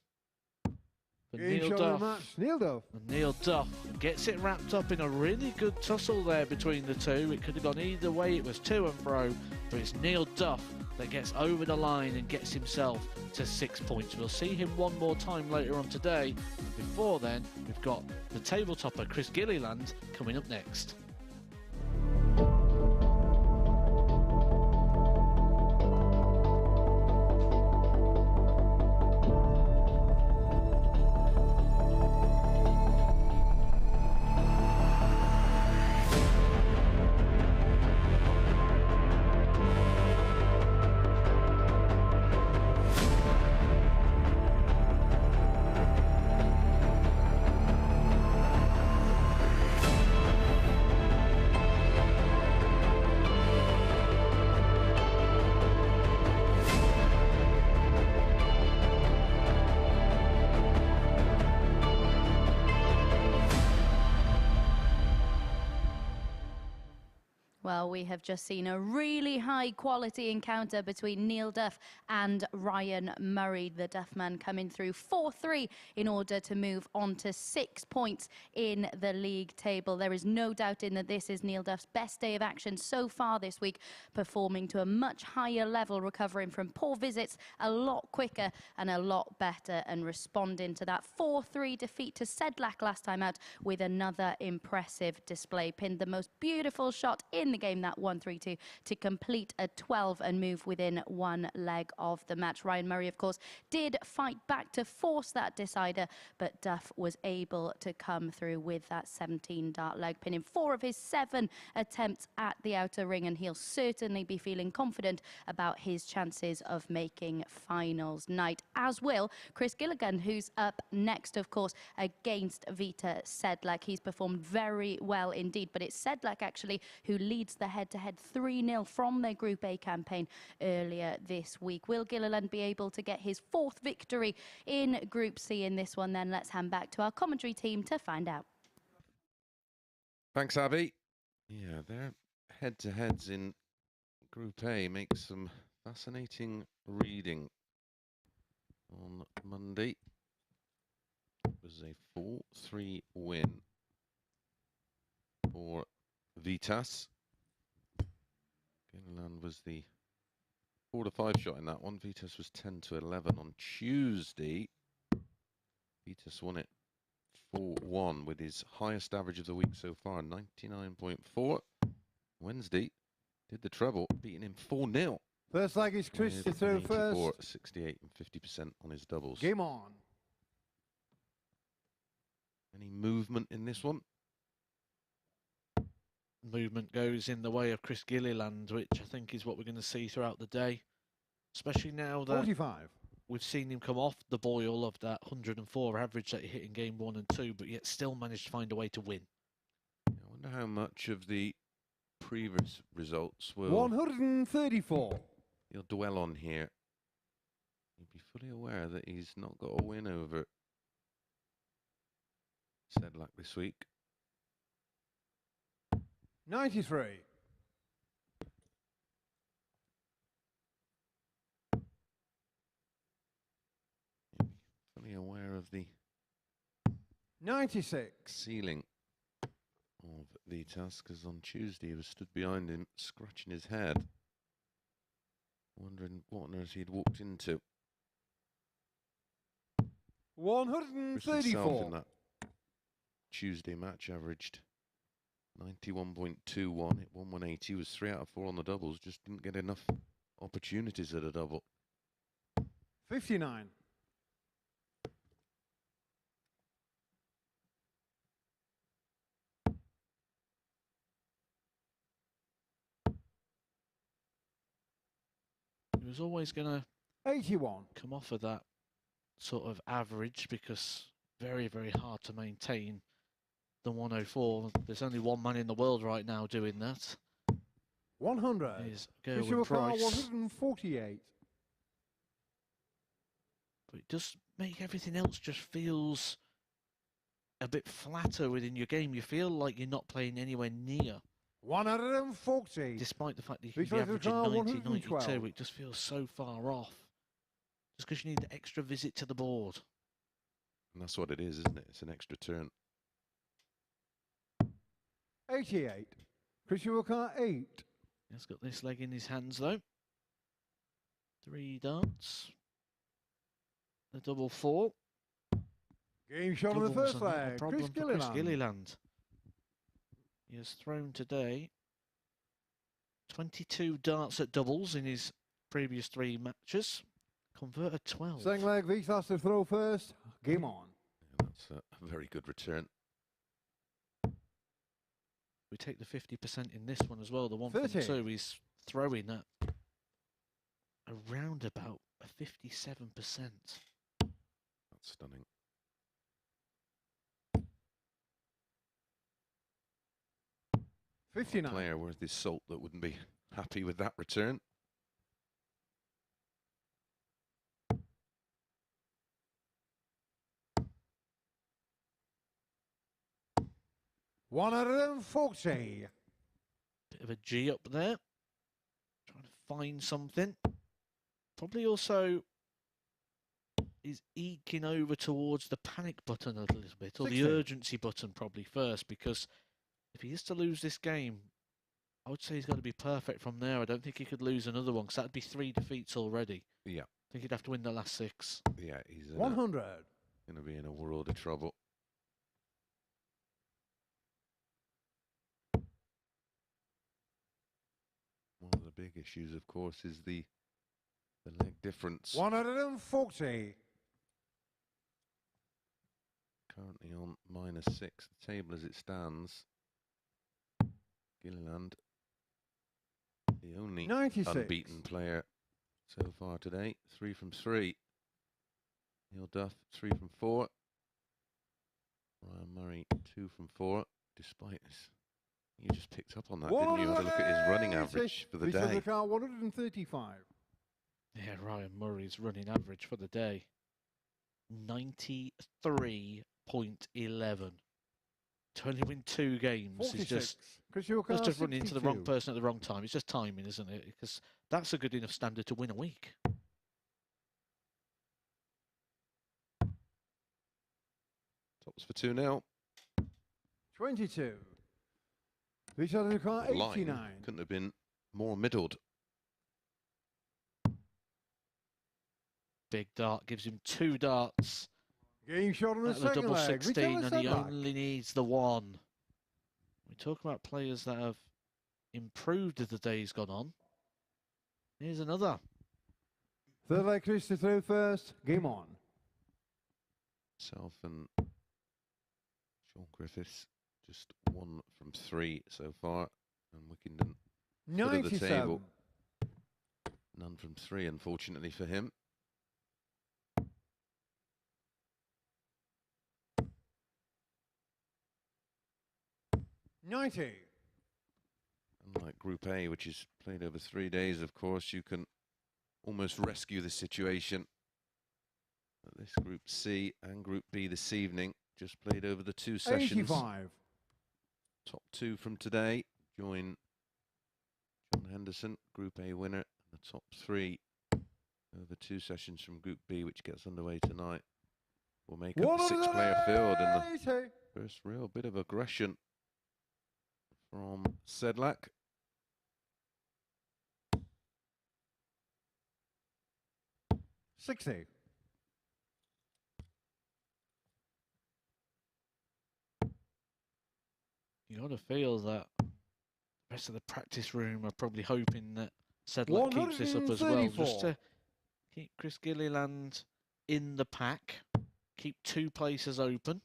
for In Neil shot Duff. of the match, Neil Duff. And Neil Duff gets it wrapped up in a really good tussle there between the two. It could have gone either way. It was to and fro, but it's Neil Duff that gets over the line and gets himself to 6 points. We'll see him one more time later on today. Before then, we've got the table topper Chris Gilliland coming up next. Well, we have just seen a really high quality encounter between Neil Duff and Ryan Murray. The Duff man coming through 4-3 in order to move on to 6 points in the league table. There is no doubt in that this is Neil Duff's best day of action so far this week, performing to a much higher level, recovering from poor visits a lot quicker and a lot better, and responding to that 4-3 defeat to Sedlak last time out with another impressive display. Pinned the most beautiful shot in the game, that 1-3-2, to complete a 12 and move within one leg of the match. Ryan Murray, of course, did fight back to force that decider, but Duff was able to come through with that 17-dart leg, pinning 4 of his 7 attempts at the outer ring, and he'll certainly be feeling confident about his chances of making finals night, as will Chris Gilliland, who's up next, of course, against Vitezslav Sedlak. He's performed very well indeed, but it's Sedlak actually who leads the head-to-head 3-0 from their Group A campaign earlier this week. Will Gilliland be able to get his 4th victory in Group C in this one? Then let's hand back to our commentary team to find out. Thanks, Abby. Yeah, their head-to-heads in Group A makes some fascinating reading. On Monday, it was a 4-3 win for Vitas. Gilliland was the 4-5 shot in that one. Vitas was 10-11 on Tuesday. Vitas won it 4-1 with his highest average of the week so far, 99.4. Wednesday did the treble, beating him 4-0. First leg is Chris to throw first. 68 and 50% on his doubles. Game on. Any movement in this one? Movement goes in the way of Chris Gilliland, which I think is what we're going to see throughout the day, especially now that 45. We've seen him come off the boil of that 104 average that he hit in game 1 and 2, but yet still managed to find a way to win. I wonder how much of the previous results will 134. he'll dwell on here. He'll be fully aware that he's not got a win over Sedlak this week. 93. Fully aware of the 96. ceiling of Vitas, because on Tuesday he was stood behind him, scratching his head, wondering what on earth he'd walked into. 134. In that Tuesday match averaged 91.21, hit 180, was 3 out of 4 on the doubles, just didn't get enough opportunities at a double. 59. He was always going to 81. come off of that sort of average, because very, very hard to maintain the 104. There's only one man in the world right now doing that. 100. Is Gerwin Price. 148. But it does make everything else just feels a bit flatter within your game. You feel like you're not playing anywhere near. 140. Despite the fact that you can be averaging 90, 92, it just feels so far off. Just because you need the extra visit to the board. And that's what it is, isn't it? It's an extra turn. 88. Christian Wilcar, 8. He's got this leg in his hands, though. 3 darts. The double 4. Game shot on the Doubles first are not a leg. problem Chris for Chris Gilliland. Gilliland. He has thrown today 22 darts at doubles in his previous 3 matches. Converted 12. Second leg, Vitezslav to throw first. Game on. Yeah, that's a very good return. We take the 50% in this one as well. The one 30. from 2, he's throwing at around about a 57%. That's stunning. A 59. player worth his salt that wouldn't be happy with that return. $140. Bit of a G up there. Trying to find something. Probably also is eking over towards the panic button a little bit, or 60. the urgency button probably first, because if he is to lose this game, I would say he's got to be perfect from there. I don't think he could lose another one, because that'd be 3 defeats already. Yeah. I think he'd have to win the last 6. Yeah, he's 100. going to be in a world of trouble. One of the big issues, of course, is the leg difference. 140. Currently on -6, the table as it stands. Gilliland, the only 96. unbeaten player so far today. 3 from 3. Neil Duff, 3 from 4. Ryan Murray, 2 from 4. Despite this, you just picked up on that, didn't you? Had a look at his running average for the day. 135. Yeah, Ryan Murray's running average for the day. 93.11. To only win 2 games 46. is That's just running into the wrong person at the wrong time. It's just timing, isn't it? Because that's a good enough standard to win a week. Tops for 2 now. 22. Vitezslav Sedlak, The line 89. couldn't have been more middled. Big dart gives him 2 darts. Game shot on the At the second double leg. 16, and Vitezslav he Sedlak. only needs the 1. We talk about players that have improved as the day's gone on. Here's another. Third leg, Chris to throw first. Game on. Self and Shaun Griffiths, just 1 from 3 so far. And Wickenden, foot of the 97. table. None from 3, unfortunately for him. $90. Unlike Group A, which is played over 3 days, of course, you can almost rescue the situation. But this Group C and Group B this evening just played over the 2 sessions. 85. Top 2 from today join John Henderson, Group A winner, and the top 3 over 2 sessions from Group B, which gets underway tonight, will make up the 6-player field. And the first real bit of aggression from Sedlak. $60. You got to feel that the rest of the practice room are probably hoping that Sedlak keeps this up as well, just to keep Chris Gilliland in the pack, keep 2 places open.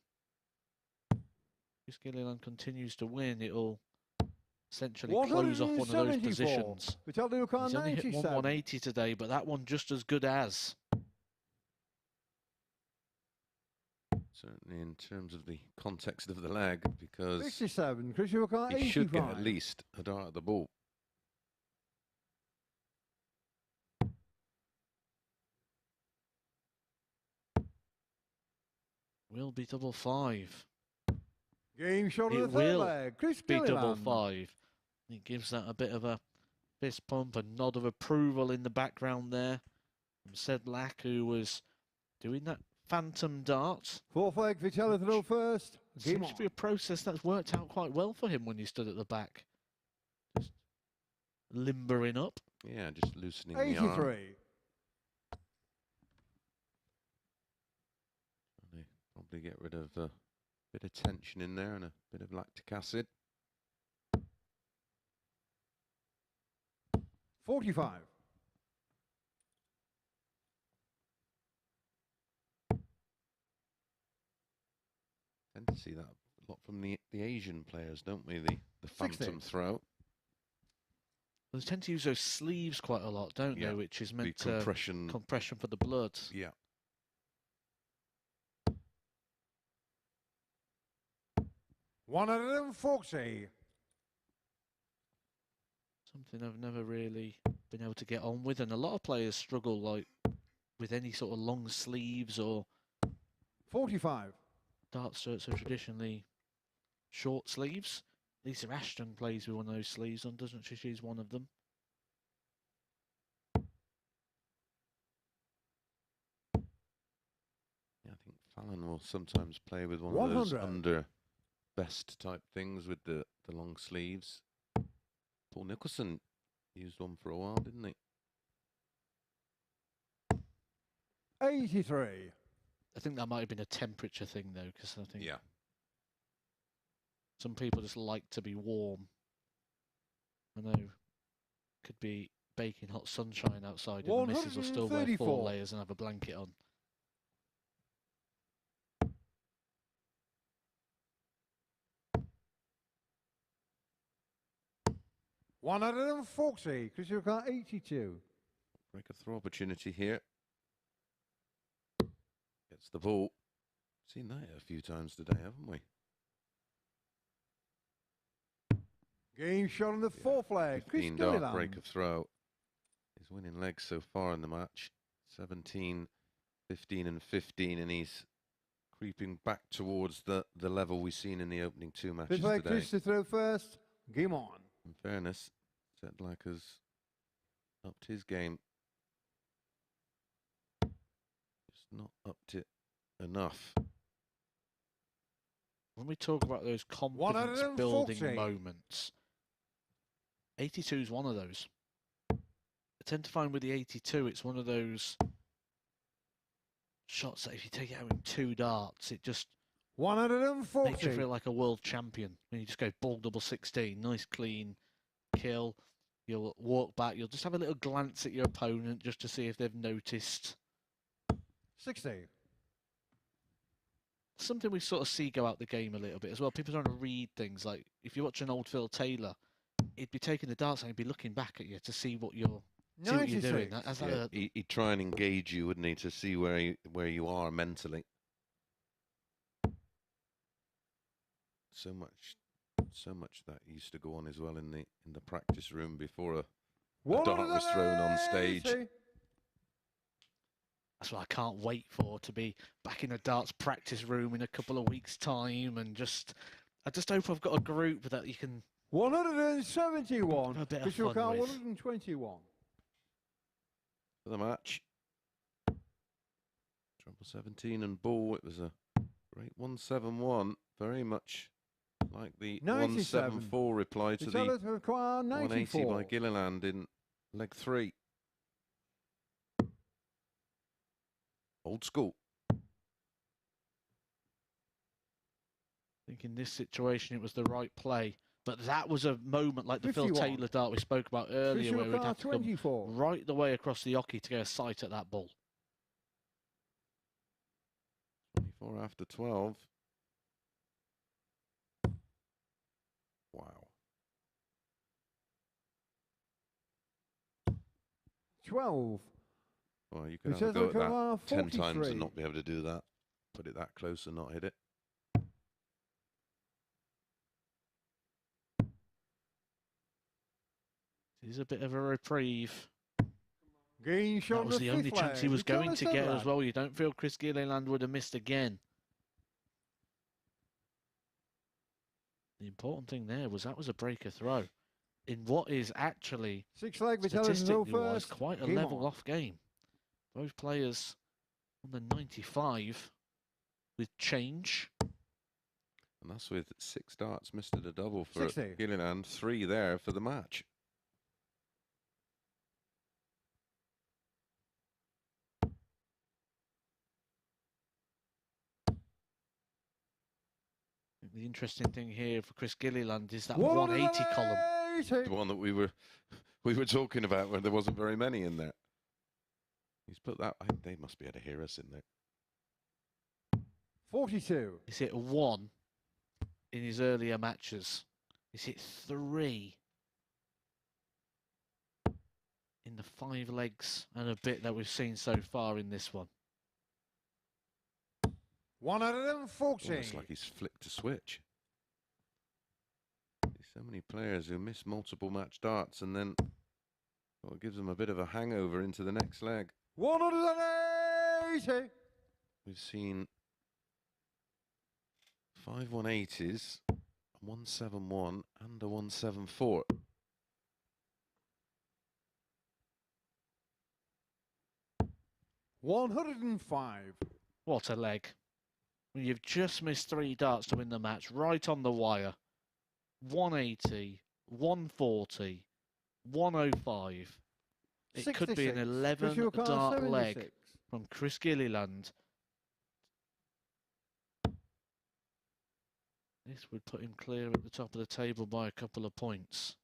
Chris Gilliland continues to win, it'll essentially close off one of those positions. He's only hit 180 today, but that one just as good as. Certainly in terms of the context of the lag, because 67. Chris Wilcar, he should get at 85. least a dart at the ball. Will be double 5. Game shot on It the third will leg. Chris be double Gilliland. 5. He gives that a bit of a fist pump, a nod of approval in the background there from Sedlak, who was doing that phantom dart. Fourth leg, Vitezslav Sedlak first. Game Seems on. to be a process that's worked out quite well for him when he stood at the back. Just limbering up. Yeah, just loosening the arm. 83. They probably get rid of a bit of tension in there and a bit of lactic acid. 45. Tend to see that a lot from the Asian players, don't we? The phantom throw. They tend to use those sleeves quite a lot, don't they? Which is meant to compression for the blood. Yeah. $140. Something I've never really been able to get on with, and a lot of players struggle like with any sort of long sleeves or 45. dart shirts are traditionally short sleeves. Lisa Ashton plays with one of those sleeves on, doesn't she? She's one of them. Yeah, I think Fallon will sometimes play with one of those under vest type things with the long sleeves. Paul Nicholson used one for a while, didn't he? 83. I think that might have been a temperature thing though, because I think Yeah. some people just like to be warm. I know could be baking hot sunshine outside and the missus will still wear 4 layers and have a blanket on. $140. Chris Gilliland 82. Break a throw opportunity here. Gets the ball. Seen that a few times today, haven't we? Game shot on the fourth leg. Chris 15 dart Gilliland. break of throw. His winning legs so far in the match. 17, 15 and 15, and he's creeping back towards the level we've seen in the opening 2 matches Fifth leg, today. Chris to throw first. Game on. In fairness, Sedlak has upped his game. Just not upped it enough. When we talk about those confidence building moments, 82 is one of those. I tend to find with the 82, it's one of those shots that if you take it out in 2 darts, it just 140. makes you feel like a world champion. When you just go ball double 16, nice clean kill. You'll walk back, you'll just have a little glance at your opponent just to see if they've noticed. 60. Something we sort of see go out the game a little bit as well. People trying to read things, like if you watch an old Phil Taylor, he'd be taking the darts and he'd be looking back at you to see what you're doing. Yeah, he'd try and engage you, wouldn't he, to see where you are mentally. So much that used to go on as well in the practice room before a dart was thrown on stage. That's what I can't wait for, to be back in a darts practice room in a couple of weeks' time, and I just hope I've got a group that you can 171. have a bit of fun with. 121. For the match. Treble 17 and ball. It was a great 171. Very much like the 174 reply to the 180 by Gilliland in leg 3. Old school. I think in this situation it was the right play, but that was a moment like the 51. Phil Taylor dart we spoke about earlier, where we'd have to come right the way across the hockey to get a sight at that ball. 24 after 12. Wow. 12. Well, you could have a go at that 10 times and not be able to do that. Put it that close and not hit it. This is a bit of a reprieve. That was the only chance he was going to get as well. You don't feel Chris Gilliland would have missed again. The important thing there was that was a breaker throw in what is actually statistically wise quite a level-off game. Both players on the 95 with change. And that's with 6 darts missed at a double for 60. Gilliland, 3 there for the match. The interesting thing here for Chris Gilliland is that 180 column. The one that we were talking about when there wasn't very many in there. He's put that. They must be able to hear us in there. 42. He's hit 1 in his earlier matches. He's hit 3 in the 5 legs and a bit that we've seen so far in this one. 140. Almost like he's flicked a switch. There's so many players who miss multiple match darts and then it gives them a bit of a hangover into the next leg. 180. We've seen 5 180s, a 171 and a 174. $105. What a leg. When you've just missed 3 darts to win the match, right on the wire. 180, 140, 105. It could be an 11 dart leg from Chris Gilliland. This would put him clear at the top of the table by a couple of points.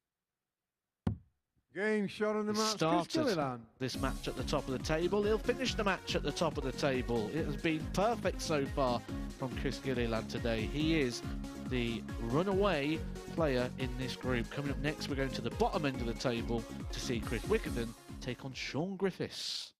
Game shot on the He match. started this match at the top of the table. He'll finish the match at the top of the table. It has been perfect so far from Chris Gilliland today. He is the runaway player in this group. Coming up next, we're going to the bottom end of the table to see Chris Wickenden take on Shaun Griffiths.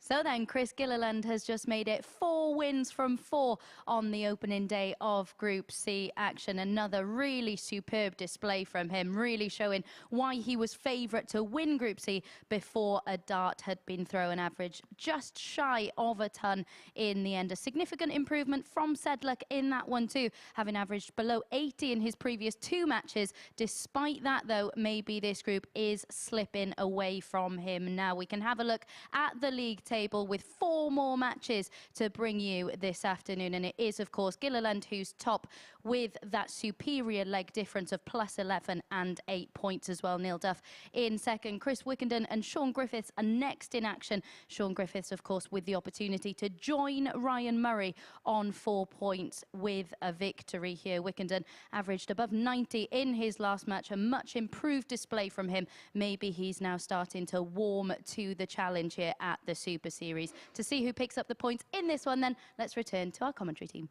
So then, Chris Gilliland has just made it 4 wins from 4 on the opening day of Group C action. Another really superb display from him, really showing why he was favourite to win Group C before a dart had been thrown. Average just shy of a ton in the end. A significant improvement from Sedlak in that one too, having averaged below 80 in his previous 2 matches. Despite that, though, maybe this group is slipping away from him now. We can have a look at the league table with 4 more matches to bring you this afternoon, and it is of course Gilliland who's top with that superior leg difference of plus 11 and 8 points as well. Neil Duff in second. Chris Wickenden and Shaun Griffiths are next in action. Shaun Griffiths of course with the opportunity to join Ryan Murray on 4 points with a victory here. Wickenden averaged above 90 in his last match, a much improved display from him. Maybe he's now starting to warm to the challenge here at the Super Series. To see who picks up the points in this one, then let's return to our commentary team.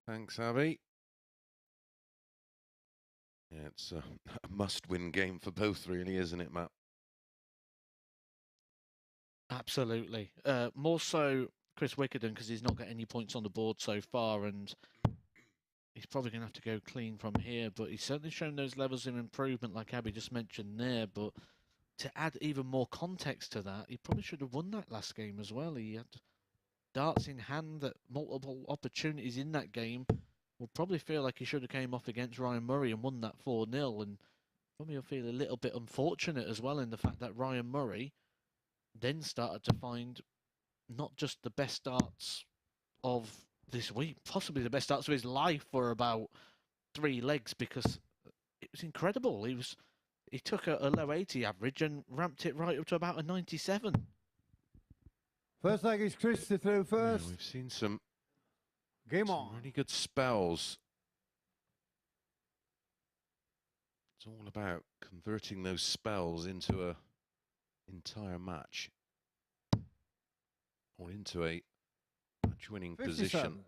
Thanks, Abby. Yeah, it's a must-win game for both, really, isn't it, Matt? Absolutely. More so Chris Wickenden, because he's not got any points on the board so far, and he's probably going to have to go clean from here, but he's certainly shown those levels of improvement like Abby just mentioned there. But to add even more context to that, he probably should have won that last game as well. He had darts in hand at multiple opportunities in that game. Will probably feel like he should have came off against Ryan Murray and won that 4-0, and probably will feel a little bit unfortunate as well in the fact that Ryan Murray then started to find not just the best darts of this week, possibly the best darts of his life for about 3 legs, because it was incredible. He was he took a low 80 average and ramped it right up to about a 97. First leg is Chris to throw first. Yeah, we've seen some Game on. really good spells. It's all about converting those spells into a entire match or into a match-winning 57. position.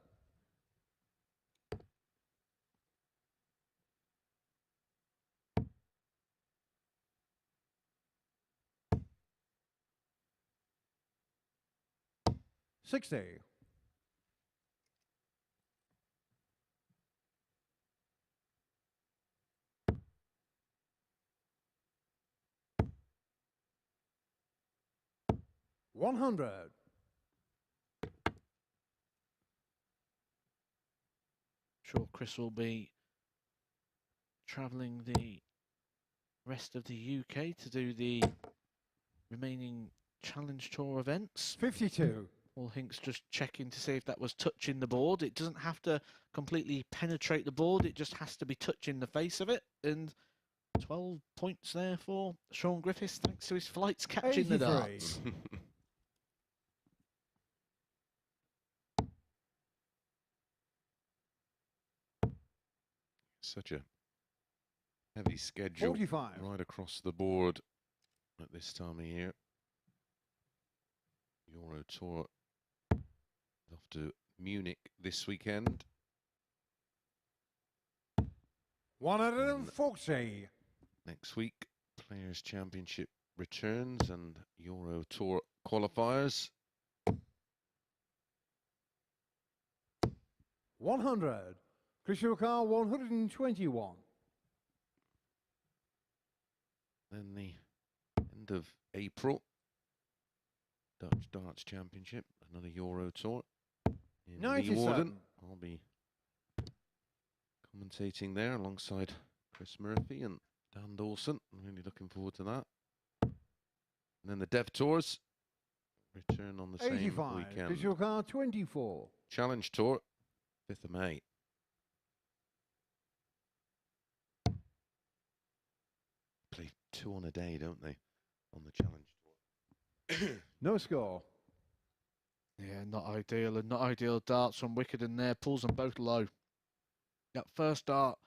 $60. $100. Sure, Chris will be travelling the rest of the UK to do the remaining Challenge Tour events. 52. All Hinks just checking to see if that was touching the board. It doesn't have to completely penetrate the board. It just has to be touching the face of it. And 12 points there for Shaun Griffiths, thanks to his flights catching 83. the darts. Such a heavy schedule 45. right across the board at this time of year. Euro Tour off to Munich this weekend. 140. Next week, Players' Championship returns and Euro Tour qualifiers. 100. Chris Car 121. Then the end of April, Dutch Darts Championship, another Euro Tour in 97. Leeuwarden. I'll be commentating there alongside Chris Murphy and Dan Dawson. I'm really looking forward to that. And then the Dev Tours return on the 85. same weekend. Chris Car 24. Challenge Tour, 5th of May. Play 2 on a day, don't they, on the Challenge Tour? No score. Yeah, not ideal, and not ideal darts from Wickenden there. Pulls them both low. That first dart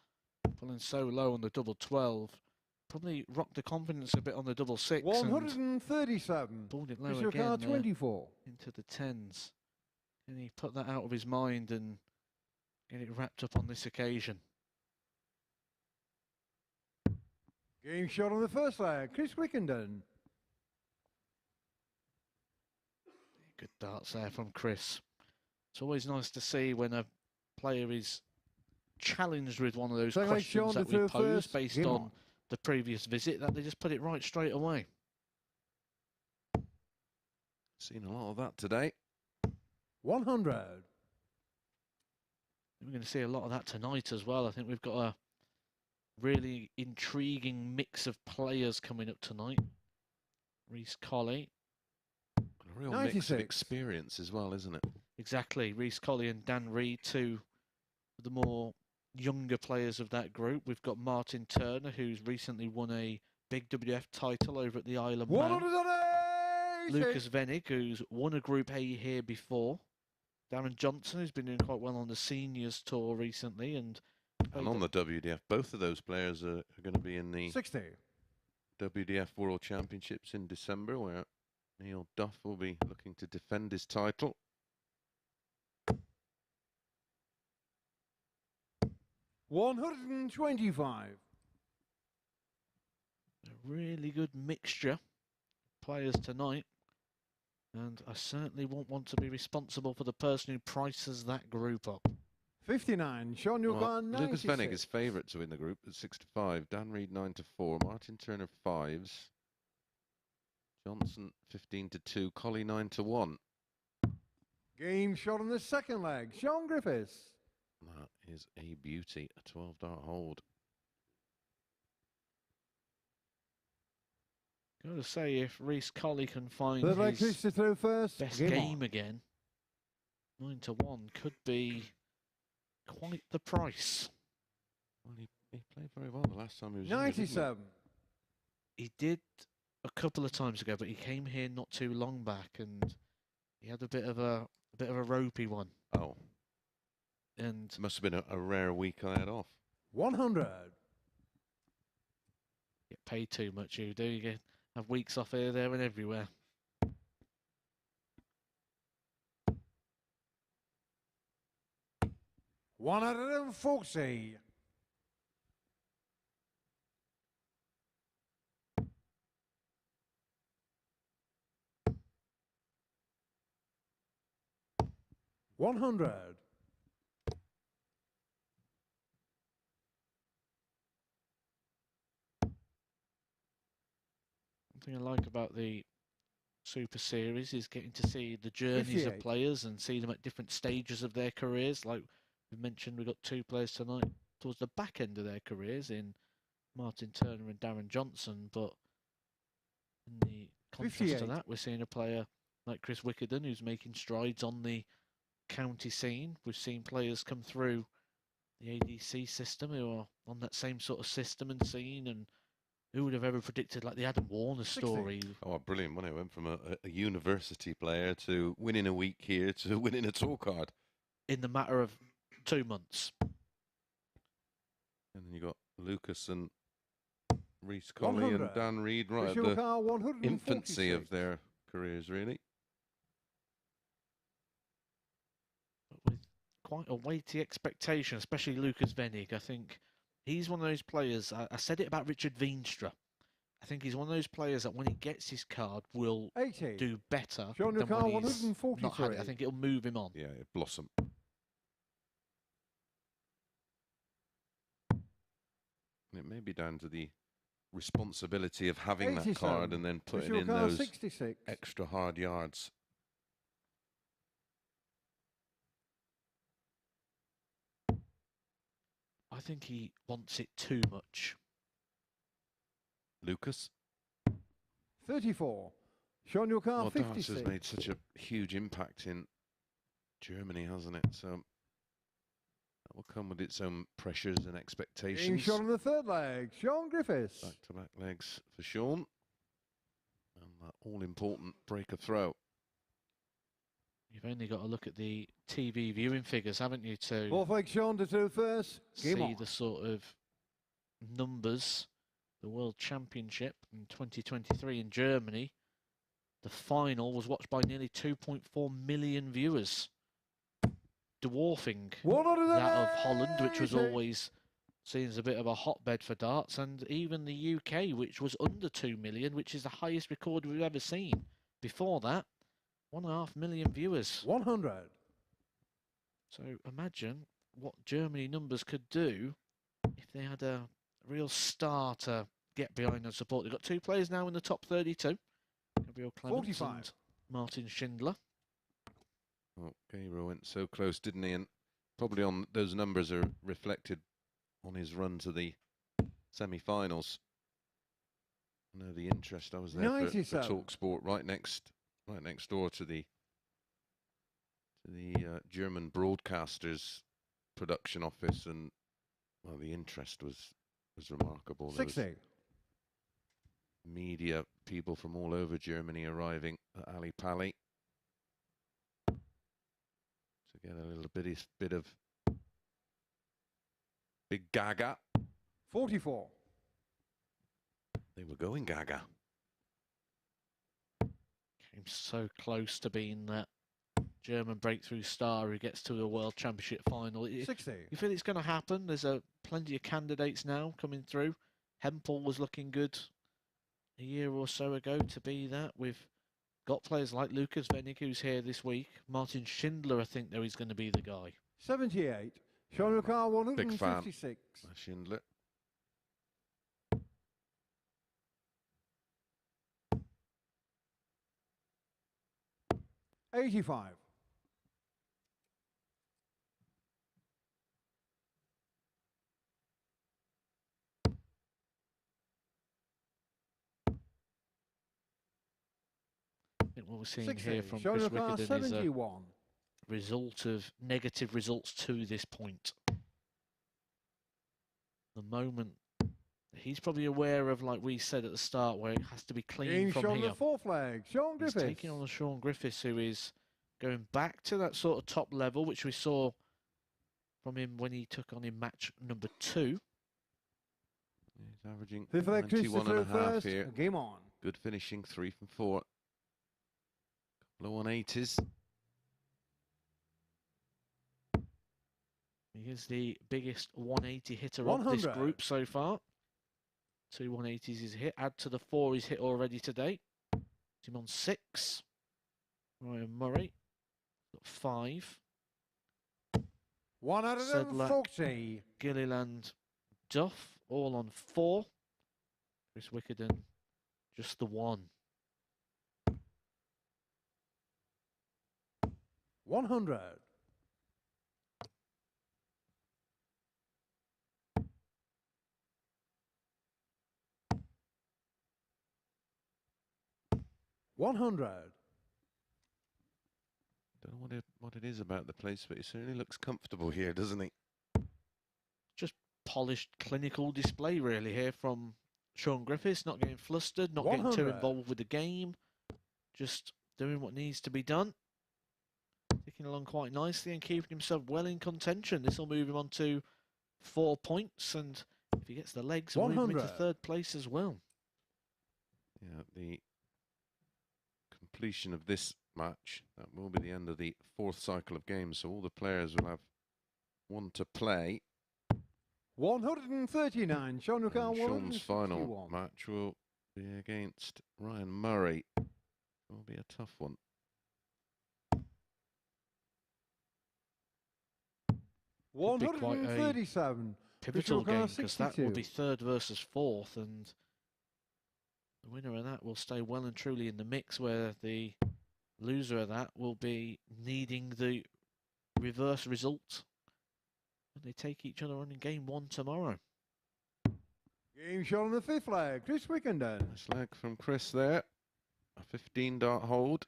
pulling so low on the double 12. Probably rocked the confidence a bit on the double 6. 137. Pulled it low Chris again Car there 24. into the 10s. And he put that out of his mind and get it wrapped up on this occasion. Game shot on the first leg. Chris Wickenden. Good darts there from Chris. It's always nice to see when a player is challenged with one of those Second leg, questions Shaun that we to posed first. based Game on on. the previous visit, that they just put it right straight away. Seen a lot of that today. 100. We're going to see a lot of that tonight as well. I think we've got a really intriguing mix of players coming up tonight. Reece Colley. A real mix 96. of experience as well, isn't it? Exactly. Reece Colley and Dan Reed, two of the more younger players of that group. We've got Martin Turner, who's recently won a big WF title over at the Isle of Man. 180. Lucas Venig, who's won a Group A here before. Darren Johnson, who's been doing quite well on the Seniors Tour recently. And on the WDF, both of those players are going to be in the 60. WDF World Championships in December, where Neil Duff will be looking to defend his title. $125. a really good mixture of players tonight. And I certainly won't want to be responsible for the person who prices that group up. 59. Shaun Well, Griffiths. Lucas Venig is favourite to win the group at 6-5. Dan Reed 9-4. Martin Turner 5s. Johnson 15-2. Colley 9-1. Game shot on the second leg. Shaun Griffiths. That is a beauty. A 12-dart hold. Got to say, if Reece Colley can find Third leg, his to throw first. best Game game on. again, 9-1 could be quite the price. Well, he played very well the last time he was in, didn't he? 97. He did a couple of times ago, but he came here not too long back, and he had a bit of a ropey one. Oh, And it must have been a rare week I had off. 100. get paid too much. You do. You have weeks off here, there, and everywhere. $140. $100. One thing I like about the Super Series is getting to see the journeys of 58. players and see them at different stages of their careers. Like we mentioned, we've got 2 players tonight towards the back end of their careers in Martin Turner and Darren Johnson, but in the contrast to 58. that, we're seeing a player like Chris Wickenden who's making strides on the county scene. We've seen players come through the ADC system who are on that same sort of system and scene, and who would have ever predicted like the Adam Warner 60. story? Oh, brilliant. When I went from a university player to winning a week here to winning a tour card. In the matter of 2 months. And then you got Lucas and Reece Colley and 100. Dan Reed right at Visual the car 146. infancy of their careers, really. But with quite a weighty expectation, especially Lucas Venig. I think he's one of those players, I said it about Richard Veenstra. I think he's one of those players that when he gets his card will 80. do better Shaun than car when he's not had 143. it. I think it'll move him on. Yeah, it blossom. And it may be down to the responsibility of having that 87. card and then putting Visual in car those 66. extra hard yards. I think he wants it too much. Lucas. 34. Shaun car Well, Darts 56. has made such a huge impact in Germany, hasn't it? So that will come with its own pressures and Being expectations. shot on the third leg. Shaun Griffiths. Back-to-back legs for Shaun. And that all-important breaker throw. You've only got to look at the TV viewing figures, haven't you, to Fourth leg Shaun to do first. see Game on. the sort of numbers. The World Championship in 2023 in Germany, the final was watched by nearly 2.4 million viewers, dwarfing that of Holland, which was always seen as a bit of a hotbed for darts, and even the UK, which was under 2 million, which is the highest record we've ever seen. Before that, 1.5 million viewers. 100. So imagine what Germany numbers could do if they had a real star to get behind and support. They've got 2 players now in the top 32. Gabriel Clements 45. and Martin Schindler. Oh, Gabriel went so close, didn't he? And probably on those numbers are reflected on his run to the semi-finals. I know the interest. I was there for TalkSport, right next door to the German broadcasters production office, and well, the interest was remarkable. 60. Media people from all over Germany arriving at Ali Pali to get a little bit of big gaga. 44. They were going gaga. Came so close to being that German breakthrough star who gets to the World Championship final. 60. You feel it's going to happen? There's plenty of candidates now coming through. Hempel was looking good a year or so ago to be that. We've got players like Lucas Venig, who's here this week. Martin Schindler, I think, though, he's going to be the guy. 78. Shaun car Big fan. 156. Schindler. $85. I think what we're seeing 60. here from Shaun Chris car Wickenden is a 71. result of negative results to this point. The moment He's probably aware of, like we said at the start, where it has to be clean Game from Shaun here. the 4 flag. Shaun He's Griffiths. taking on the Shaun Griffiths, who is going back to that sort of top level, which we saw from him when he took on in match number 2. He's averaging Fifth leg, 91.5 here. Game on. Good finishing, 3 from 4. Couple of 180s. He is the biggest 180 hitter of this group so far. 2 180s he's hit. Add to the 4 he's hit already today. He's on 6. Ryan Murray got 5. 140. Gilliland, Duff all on 4. Chris Wickenden just the 1. 100. 100. Don't know what it is about the place, but he certainly looks comfortable here, doesn't he? Just polished clinical display really here from Shaun Griffiths, not getting flustered, not getting too involved with the game, just doing what needs to be done. Ticking along quite nicely and keeping himself well in contention. This will move him on to 4 points, and if he gets the legs, will move him into 3rd place as well. Yeah, the completion of this match, that will be the end of the 4th cycle of games, so all the players will have one to play. 139. Shaun's final match will be against Ryan Murray. It will be a tough one. 137. Pivotal game, because that will be 3rd versus 4th, and the winner of that will stay well and truly in the mix, where the loser of that will be needing the reverse result when they take each other on in game 1 tomorrow. Game Shaun on the 5th leg. Chris Wickenden. Nice leg from Chris there. A 15-dart hold,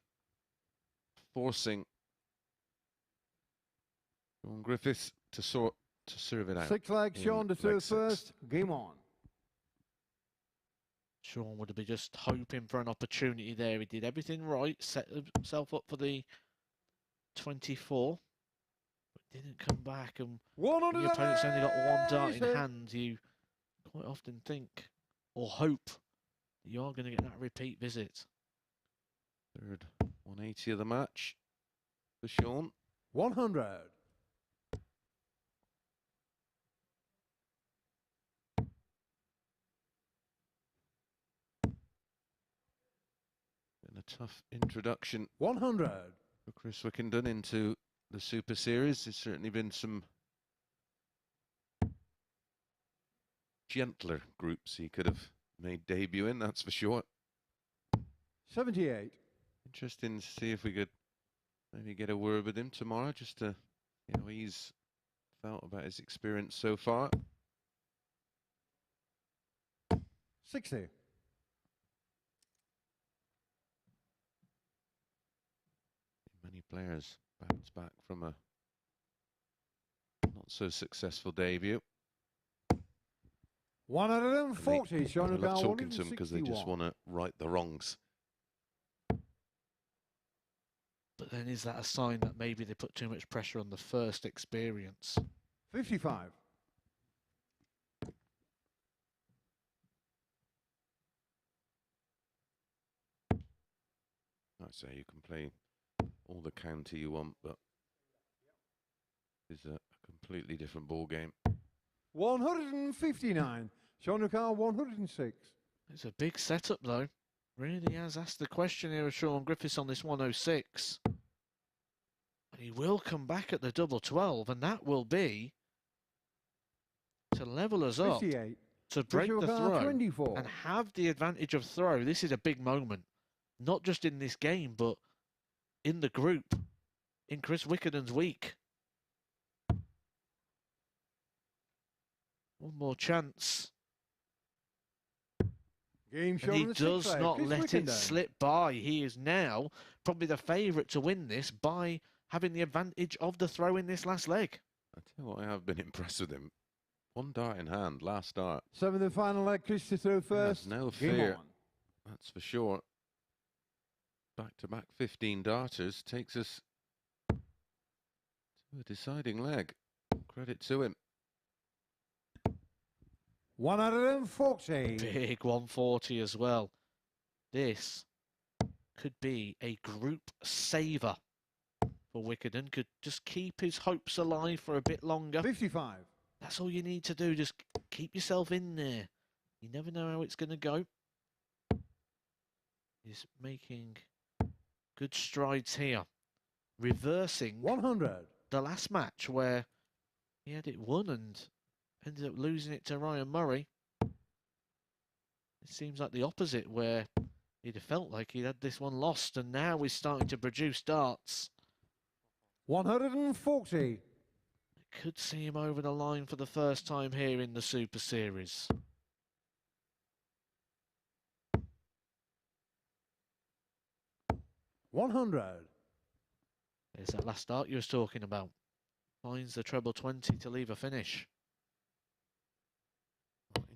forcing Shaun Griffiths to serve it out. 6th leg, Shaun to serve first. Game on. Shaun would have been just hoping for an opportunity there. He did everything right, set himself up for the 24, but didn't come back. And when your opponent's only got 1 dart in hand, you quite often think or hope that you are going to get that repeat visit. 3rd 180 of the match for Shaun. 100. A tough introduction 100 for Chris Wickenden into the Super Series. There's certainly been some gentler groups he could have made debut in, that's for sure. 78. Interesting to see if we could maybe get a word with him tomorrow, just to see how he's felt about his experience so far. 60. Many players bounce back from a not so successful debut. 140. Shaun I love talking to them because they just want to right the wrongs. But then is that a sign that maybe they put too much pressure on the first experience? 55. I'd say you can play all the counter you want, but it's a completely different ball game. 159. Shaun 106. It's a big setup though. Really has asked the question here of Shaun Griffiths on this 106. And he will come back at the double 12, and that will be to level us up, 58. to break the throw 24. and have the advantage of throw. This is a big moment, not just in this game, but in the group, in Chris Wickenden's week. One more chance. Game And he does not let it slip by. He is now probably the favourite to win this by having the advantage of the throw in this last leg. I tell you what, I have been impressed with him One dart in hand, last dart. 7th and final leg, Chris to throw first. No Game fear, on. that's for sure. Back-to-back 15 darters takes us to a deciding leg. Credit to him. 140. Big 140 as well. This could be a group saver for Wickenden. Could just keep his hopes alive for a bit longer. 55. That's all you need to do. Just keep yourself in there. You never know how it's going to go. He's making good strides here. Reversing 100. the last match where he had it won and ended up losing it to Ryan Murray. It seems like the opposite, where he'd have felt like he'd had this one lost, and now he's starting to produce darts. 140. Could see him over the line for the first time here in the Super Series. $100. There's that last dart you was talking about. Finds the treble 20 to leave a finish.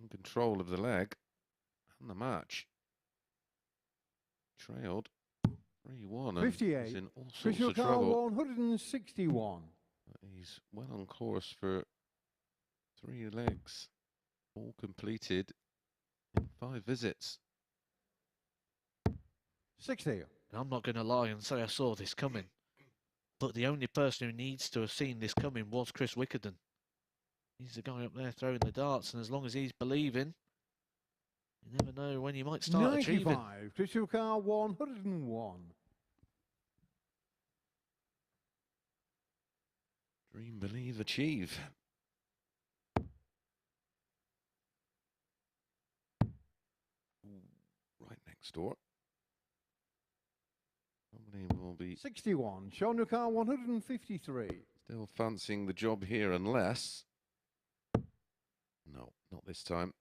In control of the leg and the match. Trailed 3-1 and 58. he's in all sorts Official of car trouble. 161. He's well on course for 3 legs, all completed in 5 visits. 60. And I'm not going to lie and say I saw this coming, but the only person who needs to have seen this coming was Chris Wickenden. He's the guy up there throwing the darts, and as long as he's believing, you never know when you might start 95. achieving. Official car 101. Dream, believe, achieve. Right next door. Somebody will be 61. Shaun Griffiths 153. still fancying the job here unless... No, not this time.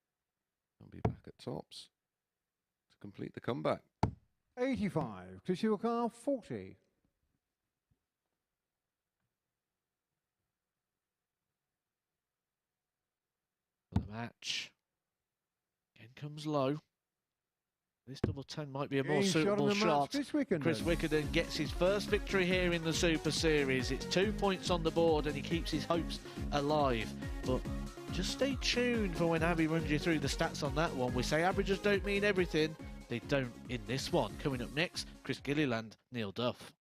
I'll be back at tops to complete the comeback. 85. Official car 40. The match again comes low. This double 10 might be a more Game shot suitable on the match, shot. Chris Wickenden. Chris Wickenden gets his first victory here in the Super Series. It's 2 points on the board and he keeps his hopes alive. But just stay tuned for when Abby runs you through the stats on that one. We say averages don't mean everything. They don't in this one. Coming up next, Chris Gilliland, Neil Duff.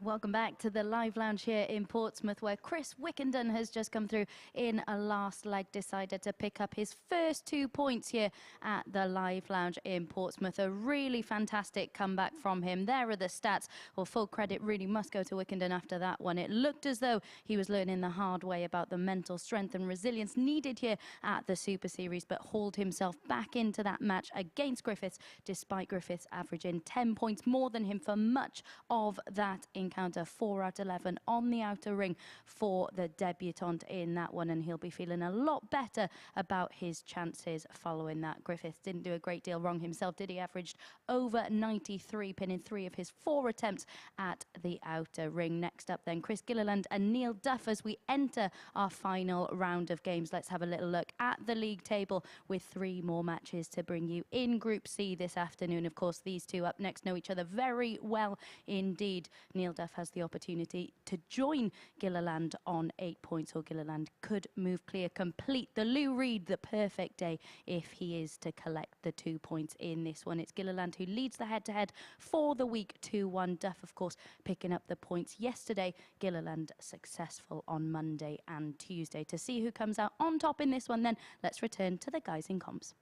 Welcome back to the live lounge here in Portsmouth, where Chris Wickenden has just come through in a last leg, decided to pick up his first 2 points here at the live lounge in Portsmouth. A really fantastic comeback from him. There are the stats. Well, full credit really must go to Wickenden after that one. It looked as though he was learning the hard way about the mental strength and resilience needed here at the Super Series, but hauled himself back into that match against Griffiths, despite Griffiths averaging 10 points more than him for much of that encounter. 4 out of 11 on the outer ring for the debutant in that one, and he'll be feeling a lot better about his chances following that. Griffiths didn't do a great deal wrong himself, did he? Averaged over 93, pinning 3 of his 4 attempts at the outer ring. Next up then, Chris Gilliland and Neil Duff as we enter our final round of games. Let's have a little look at the league table with 3 more matches to bring you in Group C this afternoon. Of course, these two up next know each other very well indeed. Neil Duff Duff has the opportunity to join Gilliland on 8 points, or Gilliland could move clear, complete the Lou Reed, the perfect day, if he is to collect the 2 points in this one. It's Gilliland who leads the head-to-head for the week, 2-1. Duff, of course, picking up the points yesterday. Gilliland successful on Monday and Tuesday. To see who comes out on top in this one, then let's return to the guys in comms.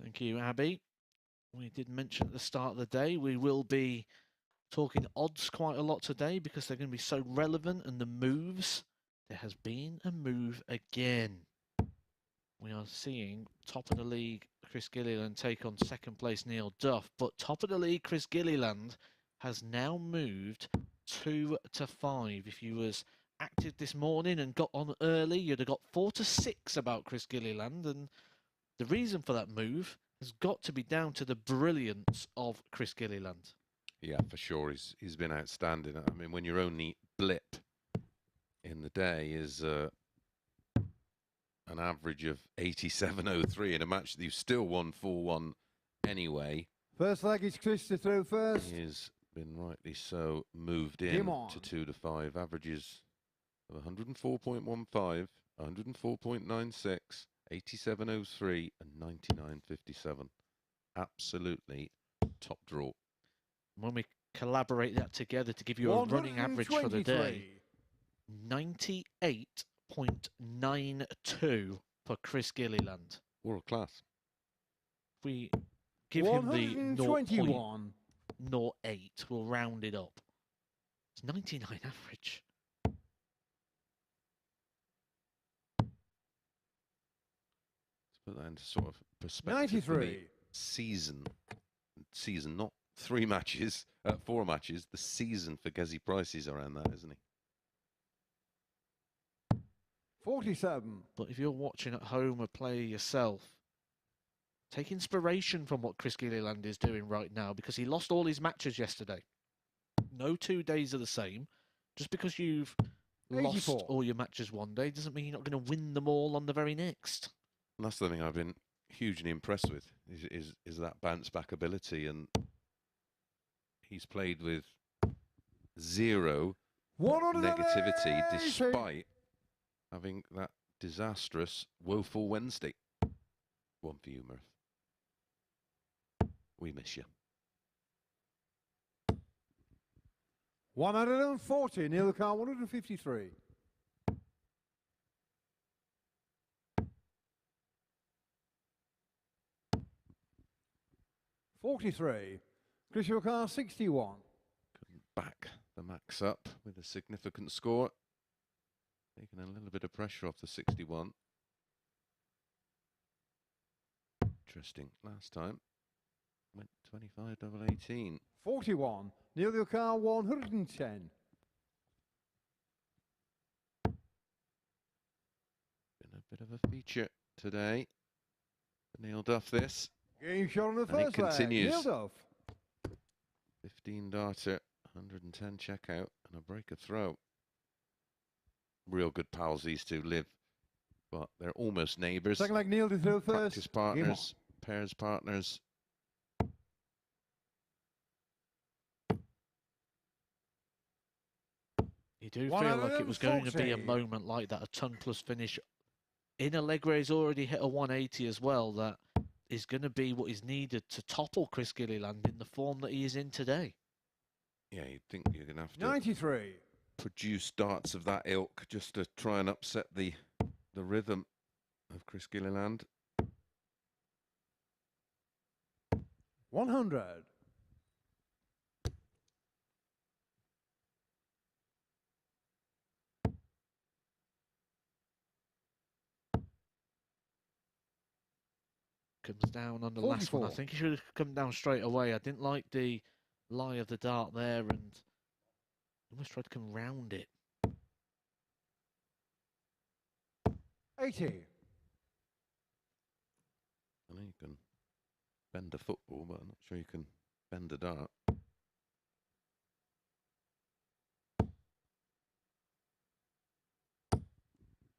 Thank you, Abby. We did mention at the start of the day we will be talking odds quite a lot today because they're going to be so relevant, and the moves. There has been a move again. We are seeing top of the league Chris Gilliland take on second place Neil Duff, but top of the league Chris Gilliland has now moved 2 to 5. If you was active this morning and got on early, you'd have got 4 to 6 about Chris Gilliland, and the reason for that move has got to be down to the brilliance of Chris Gilliland. Yeah, for sure. He's been outstanding. I mean, when your only blip in the day is an average of 87.03 in a match that you still won 4-1 anyway. First leg is Chris to throw first. He's been rightly so moved in to 2 to 5. Averages of 104.15, 104.96, 87.03 and 99.57. Absolutely top draw. When we collaborate that together to give you a running average for the day, 98.92 for Chris Gilliland. World class. If we give him the 0.08, we'll round it up. It's 99 average. To put that into sort of perspective. 93. Season, not 3 matches, 4 matches. The season for Gezi Price is around that, isn't he? 47. But if you're watching at home or play yourself, take inspiration from what Chris Gilliland is doing right now, because he lost all his matches yesterday. No 2 days are the same. Just because you've 84. lost all your matches one day doesn't mean you're not going to win them all on the very next. And that's the thing I've been hugely impressed with, is that bounce back ability, and he's played with 0 negativity despite having that disastrous, woeful Wednesday. One for you, Murph. We miss you. 140, near the car, 153. $43. Chris Car 61. Couldn't back the max up with a significant score. Taking a little bit of pressure off the 61. Interesting. Last time went 25 double 18. 41. Neil the car 110. Been a bit of a feature today. Neil Duff this. Game shot on the And first it continues. leg. Neil Duff. 15 darter, 110 checkout, and a break of throw. Real good pals, these two live, but they're almost neighbours. Second leg, Neil to throw first. Practice partners, pairs partners. You do feel like it was going to be a moment like that, a ton plus finish in a leg where he's already hit a 180 as well, that is going to be what is needed to topple Chris Gilliland in the form that he is in today. Yeah, you'd think you're going to have to 93. Produce darts of that ilk just to try and upset the rhythm of Chris Gilliland. 100. Comes down on the last one. I think he should have come down straight away. I didn't like the lie of the dart there, and almost tried to come round it. 80. I know you can bend a football, but I'm not sure you can bend a dart.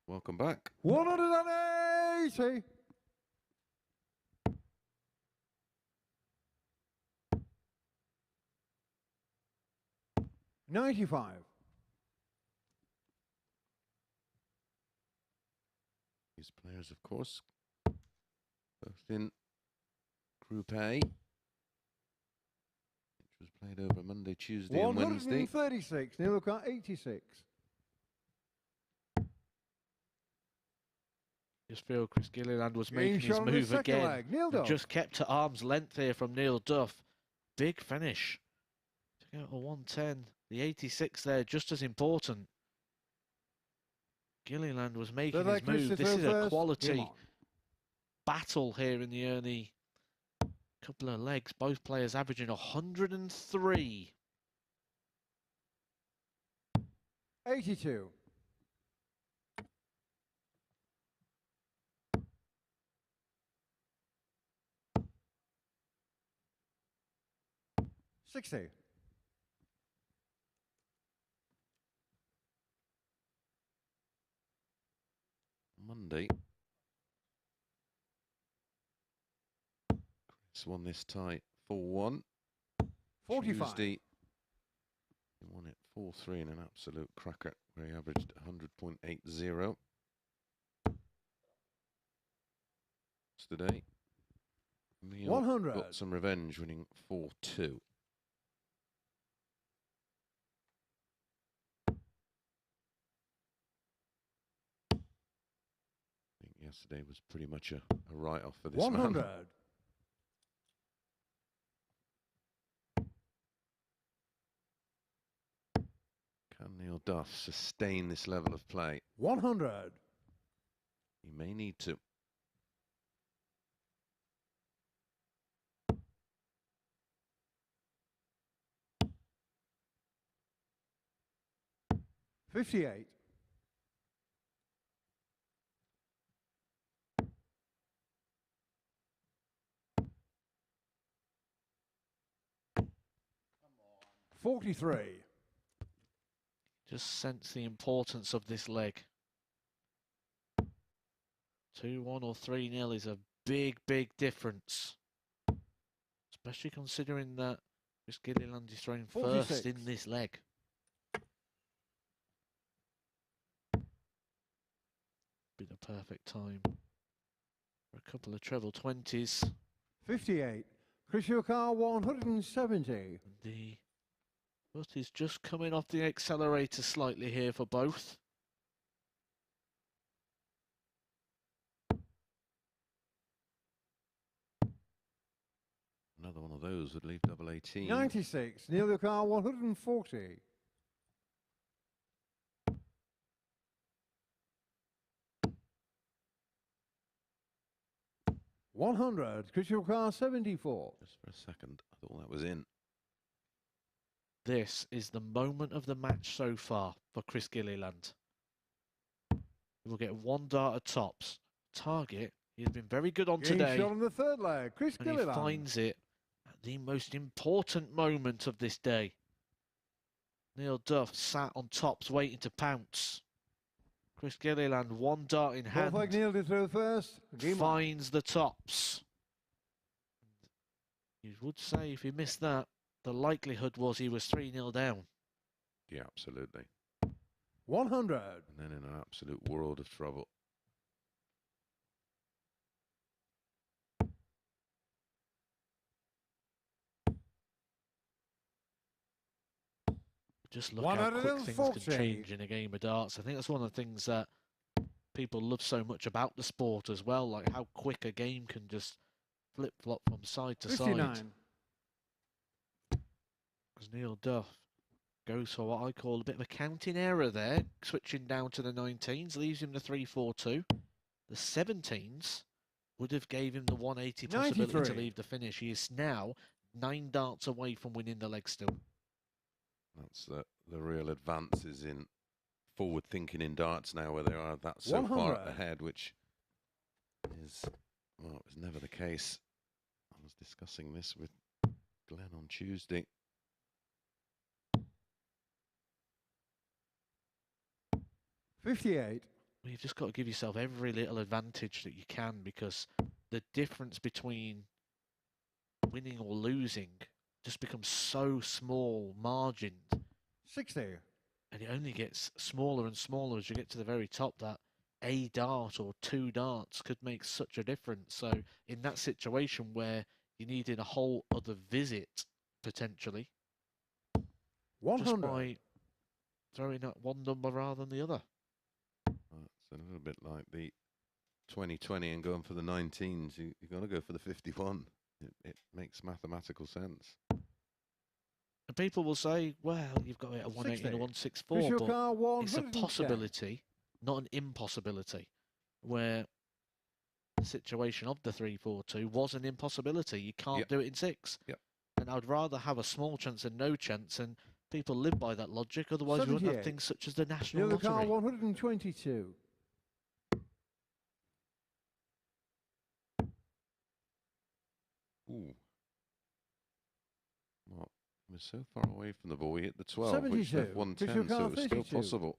Welcome back. 180. 95. These players, of course, both in Group A, which was played over Monday, Tuesday and Wednesday. 136, Neil Car 86. Just feel Chris Gilliland was making his move again. And just kept at arm's length here from Neil Duff. Big finish. Took out a 110. The 86 there, just as important. Gilliland was making his move. This is a quality battle here in the early couple of legs. Both players averaging 103. 82. $60. Monday, Chris won this tie 4-1. 45. Tuesday, he won it 4-3 in an absolute cracker, where he averaged 100.80. Today, Neil 100. got some revenge, winning 4-2. Yesterday was pretty much a write-off for this 100. man. Can Neil Duff sustain this level of play? 100. He may need to. $58. $43. Just sense the importance of this leg. 2-1 or 3-0 is a big, big difference. Especially considering that Chris Gilliland is throwing 46. first in this leg. Be the perfect time for a couple of treble 20s. 58. Chris Car 170. The foot is just coming off the accelerator slightly here for both. Another one of those would leave double 18. 96. Neil Car 140. $100. Chris Car 74. Just for a second, I thought that was in. This is the moment of the match so far for Chris Gilliland. He will get one dart at tops. Target, he has been very good on today. Shot on the third leg. Chris Gilliland. He finds it at the most important moment of this day. Neil Duff sat on tops waiting to pounce. Chris Gilliland, one dart in hand. Like Neil to throw first. Finds the tops. You would say if he missed that, the likelihood was he was 3-0 down. Yeah, absolutely. 100. And then in an absolute world of trouble. Just look how quick things can change in a game of darts. I think that's one of the things that people love so much about the sport as well, like how quick a game can just flip-flop from side to 59. side. As Neil Duff goes for what I call a bit of a counting error there, switching down to the 19s, leaves him the 3-4-2. The 17s would have gave him the 180 possibility 93. to leave the finish. He is now 9 darts away from winning the leg still. That's the real advances in forward thinking in darts now, where they are that so 100. far ahead, which is, well, it was never the case. I was discussing this with Glenn on Tuesday. $58. Well, you've just got to give yourself every little advantage that you can, because the difference between winning or losing just becomes so small margined 60. And it only gets smaller and smaller as you get to the very top. That a dart or 2 darts could make such a difference. So in that situation where you needed a whole other visit, potentially, 100. just by throwing out one number rather than the other. It's a little bit like the 2020 and going for the 19s. You've got to go for the 51. It makes mathematical sense. And people will say, well, you've got it at 180 and a 164, Official but car it's a 110. possibility, not an impossibility, where the situation of the 342 was an impossibility. You can't do it in 6. Yep. And I'd rather have a small chance than no chance, and people live by that logic. Otherwise, we wouldn't have things such as the National Official car Lottery. 122. Ooh. Well, he was so far away from the ball. He hit the 12, which 72. left 110, so it was still possible.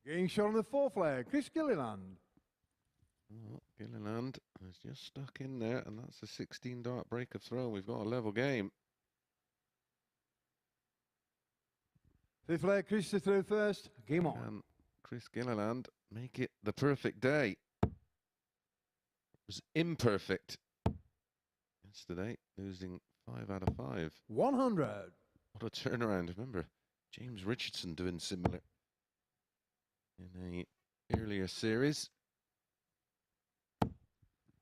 Getting shot on the 4th flag, Chris Gilliland. Oh, Gilliland is just stuck in there, and that's a 16 dart break of throw. We've got a level game. 5th flag, Chris to throw first. Game on. Can Chris Gilliland make it the perfect day? It was imperfect yesterday, losing 5 out of 5. 100. What a turnaround. Remember, James Richardson doing similar in a earlier series.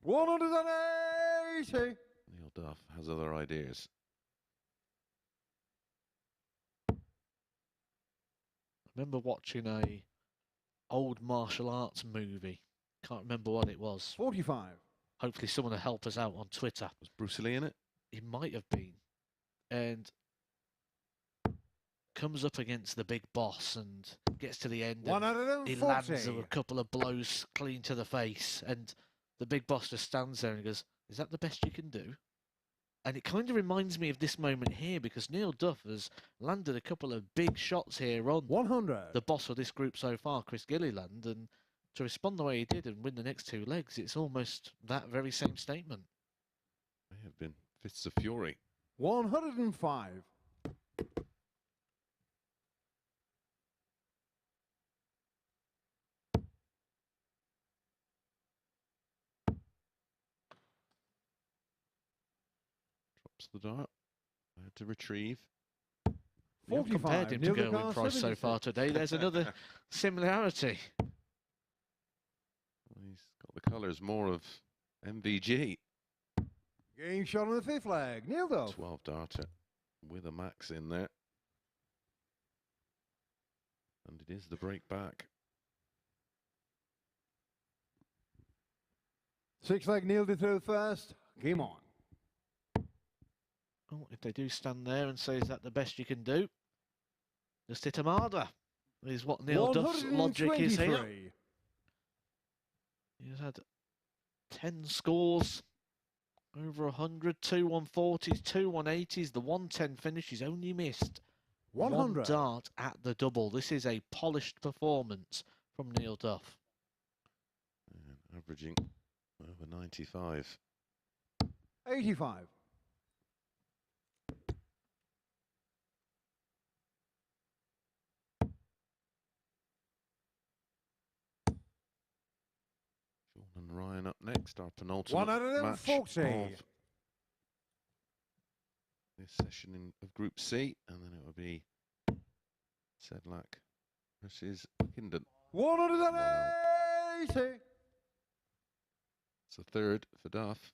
180. Neil Duff has other ideas. I remember watching a old martial arts movie. Can't remember what it was. 45. Hopefully someone will help us out on Twitter. Was Bruce Lee in it? He might have been. And comes up against the big boss and gets to the end. And he lands a couple of blows clean to the face. And the big boss just stands there and goes, is that the best you can do? And it kind of reminds me of this moment here, because Neil Duff has landed a couple of big shots here on 100. the boss of this group so far, Chris Gilliland. And to respond the way he did and win the next 2 legs, it's almost that very same statement. May have been fists of fury. 105. Drops the dart. Had to retrieve. We have compared him to Gerwyn Price so far today. There's another similarity. Well, he's got the colours more of MVG. Getting shot on the 5th flag, Neil Duff. 12 darter with a max in there. And it is the break back. 6th flag, Neil to throw first. Game on. Oh, if they do stand there and say, is that the best you can do? Just hit a marder is what Neil Duff's logic is here. He's had 10 scores, over 100, 2 140s, 2 180s, the 110 finish. He's only missed 1 dart at the double. This is a polished performance from Neil Duff. And averaging over 95. 85. Shaun and Ryan up next, our penultimate match 140. of this session of Group C, and then it will be Sedlak versus Wickenden. 180. It's a third for Duff.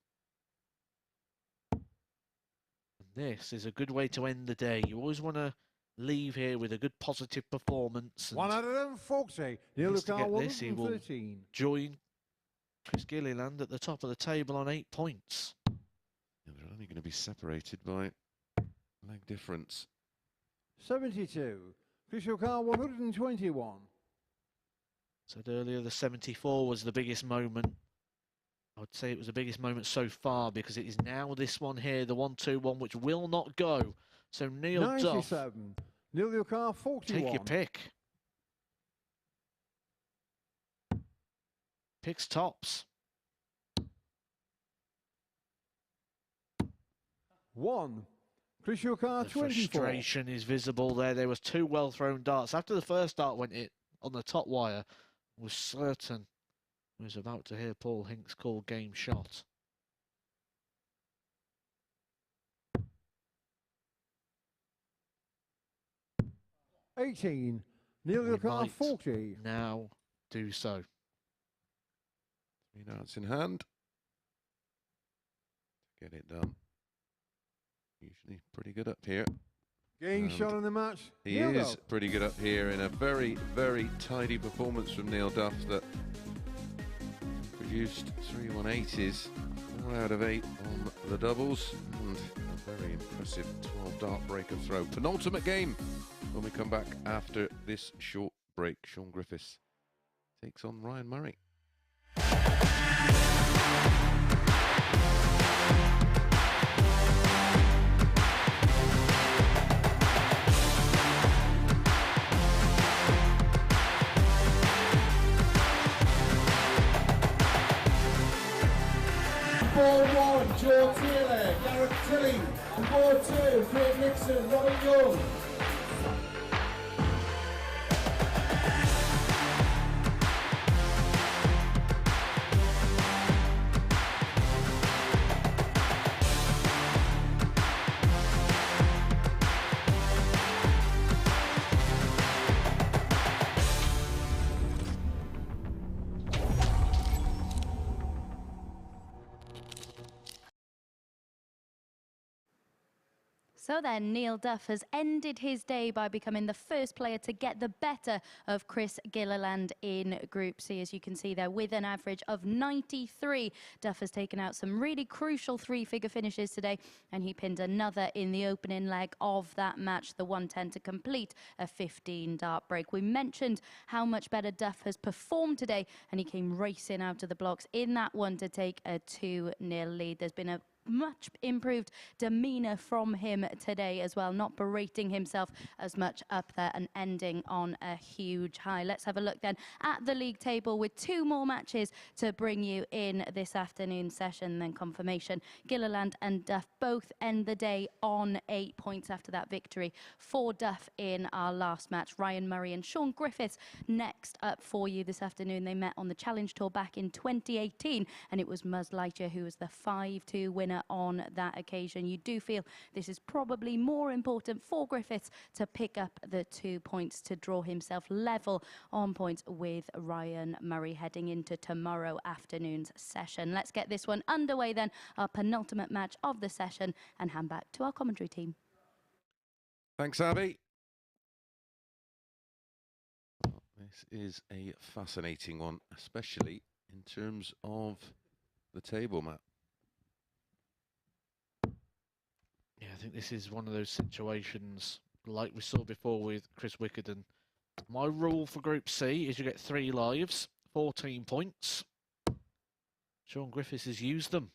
This is a good way to end the day. You always want to leave here with a good positive performance. 140. To get this, he will join Chris Gilliland at the top of the table on 8 points. Yeah, they're only going to be separated by leg difference. 72. Official car 121. Said earlier the 74 was the biggest moment. I would say it was the biggest moment so far, because it is now this one here, the 1-2-1, which will not go. So Neil 97. Duff, Neil your car 41. take your pick. Picks tops. 1. Chris, your car, The 24. frustration is visible there. There was 2 well-thrown darts. After the first dart went in on the top wire, was certain he was about to hear Paul Hinks call game shot. $18. Neil, your We car, might 40. now do so. 3 darts in hand. Get it done. Usually pretty good up here. Game And shot in the match. He Neil is Duff. pretty good up here in a very, very tidy performance from Neil Duff that produced 3 180s, 4 out of 8 on the doubles, and a very impressive 12 dart breaker throw. Penultimate game when we come back after this short break. Shaun Griffiths takes on Ryan Murray. Ball 1, Joe Taylor, Garrett Tilly. Ball 2, Craig Nixon, Robert Young. So then, Neil Duff has ended his day by becoming the first player to get the better of Chris Gilliland in Group C. As you can see there, with an average of 93, Duff has taken out some really crucial 3-figure finishes today, and he pinned another in the opening leg of that match, the 110, to complete a 15-dart break. We mentioned how much better Duff has performed today, and he came racing out of the blocks in that one to take a 2-0 lead. There's been a much improved demeanour from him today as well, not berating himself as much up there and ending on a huge high. Let's have a look then at the league table with 2 more matches to bring you in this afternoon session, then confirmation. Gilliland and Duff both end the day on 8 points after that victory for Duff in our last match. Ryan Murray and Shaun Griffiths next up for you this afternoon. They met on the Challenge Tour back in 2018, and it was Muzz Lightyear who was the 5-2 winner on that occasion. You do feel this is probably more important for Griffiths to pick up the 2 points to draw himself level on points with Ryan Murray heading into tomorrow afternoon's session. Let's get this one underway then, our penultimate match of the session, and hand back to our commentary team. Thanks, Abby. Well, this is a fascinating one, especially in terms of the table map. Yeah, I think this is one of those situations like we saw before with Chris Wickenden. My rule for Group C is you get 3 lives, 14 points. Shaun Griffiths has used them.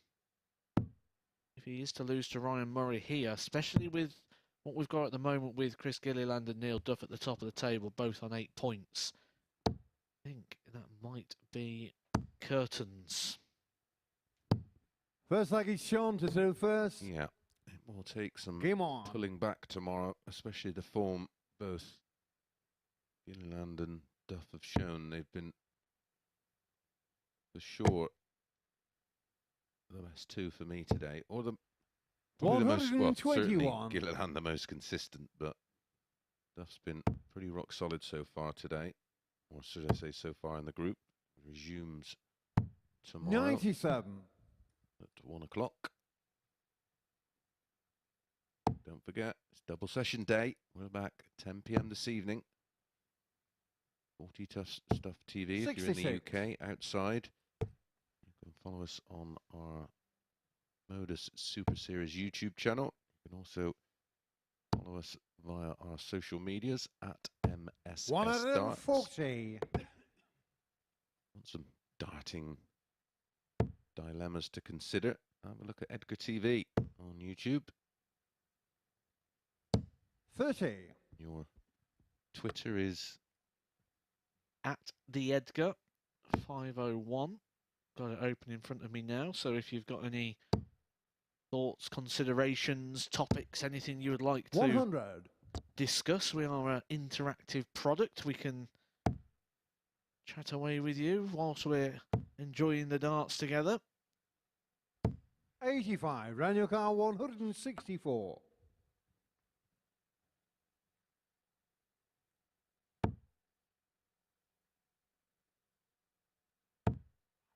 If he is to lose to Ryan Murray here, especially with what we've got at the moment with Chris Gilliland and Neil Duff at the top of the table, both on 8 points, I think that might be curtains. First leg is Shaun to do first. Yeah, it will take some Game on. pulling back tomorrow, especially the form both Gilliland and Duff have shown. They've been, for sure, the best 2 for me today, or probably the most, well, certainly Gilliland the most consistent, but Duff's been pretty rock solid so far today, or should I say so far in the group. Resumes tomorrow 97 at 1 o'clock. Don't forget, it's double session day. We're back 10 p.m. this evening. 40 Tough Stuff TV if you're in the UK. Outside, you can follow us on our MODUS Super Series YouTube channel. You can also follow us via our social medias at MSS 140. Want some darting dilemmas to consider? Have a look at Edgar TV on YouTube. 30. Your Twitter is At the Edgar 501. Got it open in front of me now, so if you've got any thoughts, considerations, topics, anything you would like to 100. discuss. We are an interactive product. We can chat away with you whilst we're enjoying the darts together. 85. Round your car 164.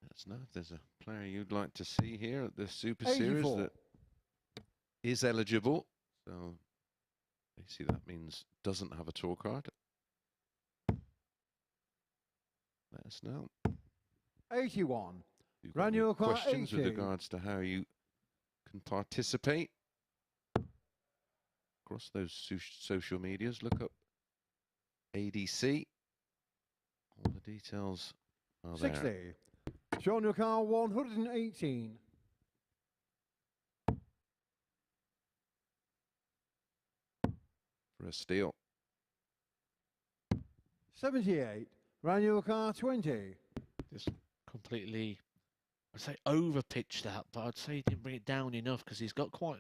Let us know if there's a player you'd like to see here at the Super Series 84. that is eligible. So basically that means doesn't have a tour card. Let us know. 81. You've got Round any your car questions 80. with regards to how you can participate across those social medias. Look up ADC. All the details are 60. there. Shaun, your car 118. For a steal. 78. Round your car 20. Just completely, I'd say over-pitched that, but I'd say he didn't bring it down enough because he's got quite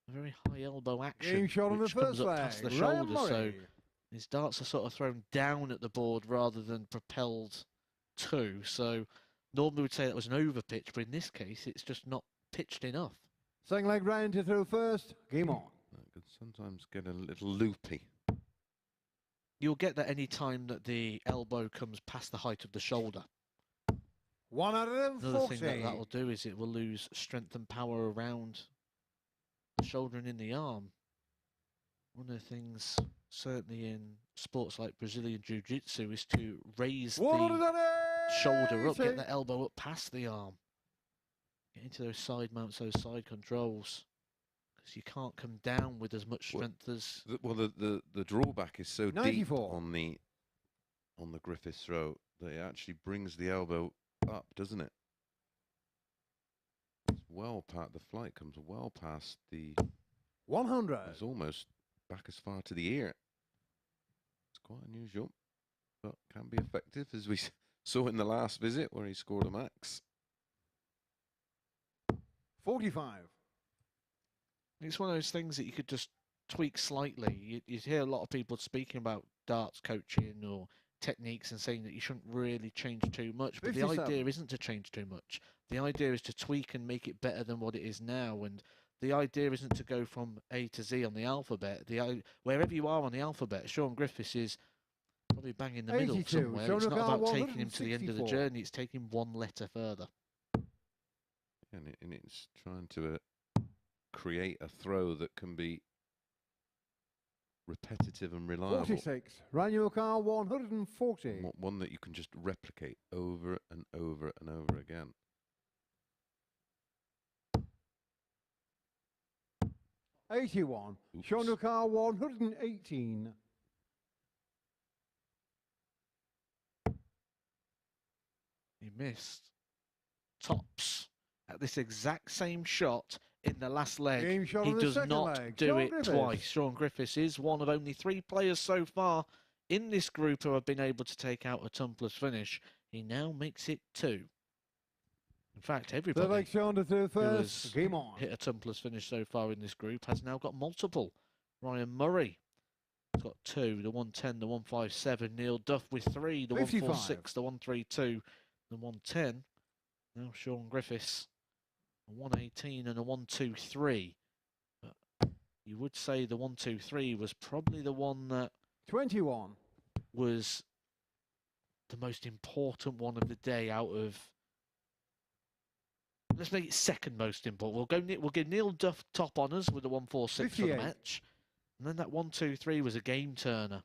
a very high elbow action, Game shot on the which comes first up leg. past the Ryan shoulder, so Murray. his darts are sort of thrown down at the board rather than propelled to. So normally we'd say that was an over-pitch, but in this case, it's just not pitched enough. Second leg round to throw first. Game on. That could sometimes get a little loopy. You'll get that any time that the elbow comes past the height of the shoulder. 140. Another thing that will do is it will lose strength and power around the shoulder and in the arm. One of the things, certainly in sports like Brazilian Jiu-Jitsu, is to raise the shoulder up, get the elbow up past the arm. Get into those side mounts, those side controls. Because you can't come down with as much strength as... Well, the drawback is so 94. deep on the Griffiths throw that it actually brings the elbow up, doesn't it? It's well past, the flight comes well past the 100. It's almost back as far to the ear. It's quite unusual, but can be effective, as we saw in the last visit where he scored a max. 45. It's one of those things that you could just tweak slightly. You hear a lot of people speaking about darts coaching or techniques and saying that you shouldn't really change too much, but 57. the idea isn't to change too much. The idea is to tweak and make it better than what it is now, and the idea isn't to go from A to Z on the alphabet. Wherever you are on the alphabet, Shaun Griffiths is probably bang in the middle 82. somewhere. Shaun It's not Griffiths, about taking him to the end of the 164. journey, it's taking one letter further. And it's trying to create a throw that can be repetitive and reliable. 46. Round your car 140. One that you can just replicate over and over and over again. $81. Shaun, your car 118. He missed tops at this exact same shot in the last leg. Game shot He on the does second not leg. do Shaun it Griffiths. twice. Shaun Griffiths is one of only 3 players so far in this group who have been able to take out a tumblers finish. He now makes it 2. In fact, Third everybody leg Shaun to throw who first. has Game on. hit a tumblers finish so far in this group has now got multiple. Ryan Murray has got 2, the 110, the 157. Neil Duff with 3, the 55. 146, the 132, the 110. Now Shaun Griffiths, a 118 and a 123. But you would say the 123 was probably the one that 21. was the most important one of the day out of... Let's make it second most important. We'll give Neil Duff top honours with the 146 for the 58. match. And then that 123 was a game turner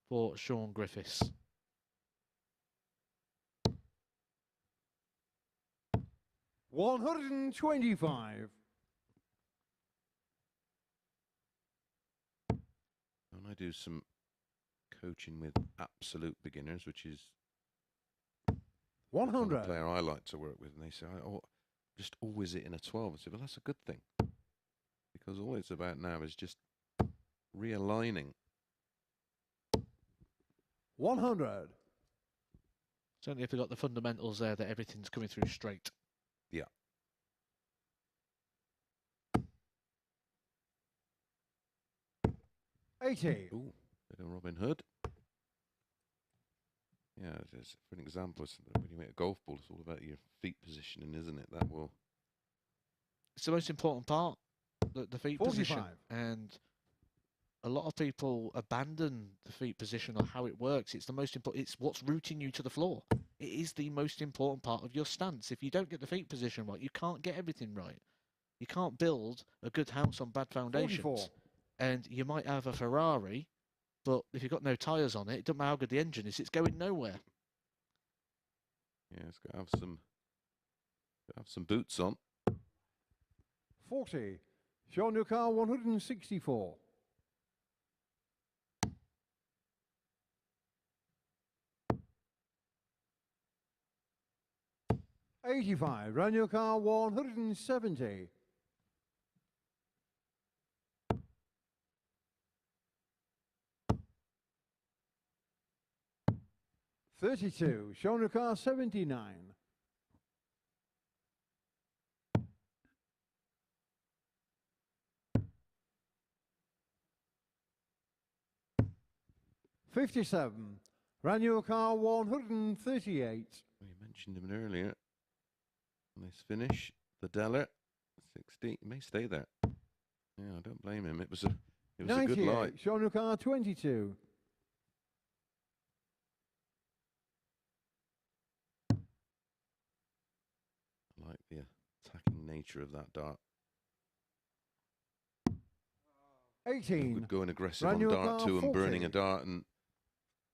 for Shaun Griffiths. $125. And I do some coaching with absolute beginners, which is 100. the player I like to work with, and they say, "Oh, just always it in a 12." I say, "Well, that's a good thing, because all it's about now is just realigning." 100. Certainly if you've got the fundamentals there that everything's coming through straight. Yeah. 80. Ooh, bit of Robin Hood. Yeah, just for an example, when you make a golf ball, it's all about your feet positioning, isn't it? That will. It's the most important part, the feet 45. position. And a lot of people abandon the feet position or how it works. It's the most important. It's what's rooting you to the floor. It is the most important part of your stance. If you don't get the feet position right, you can't get everything right. You can't build a good house on bad foundations. 44. And you might have a Ferrari, but if you've got no tyres on it, it doesn't matter how good the engine is, it's going nowhere. Yeah, it's got to have some boots on. 40. Shaun, your car 164. $85. Run your car 170. $32. Shaun, your car 79. $57. Ran your car 138. Well, you mentioned him earlier. Nice finish. The Deller, 60. He may stay there. Yeah, I don't blame him. It was a good light. Shaun, your car 22. I like the attacking nature of that dart. 18. Would go an aggressive Ran on your dart car 2 and 40. burning a dart and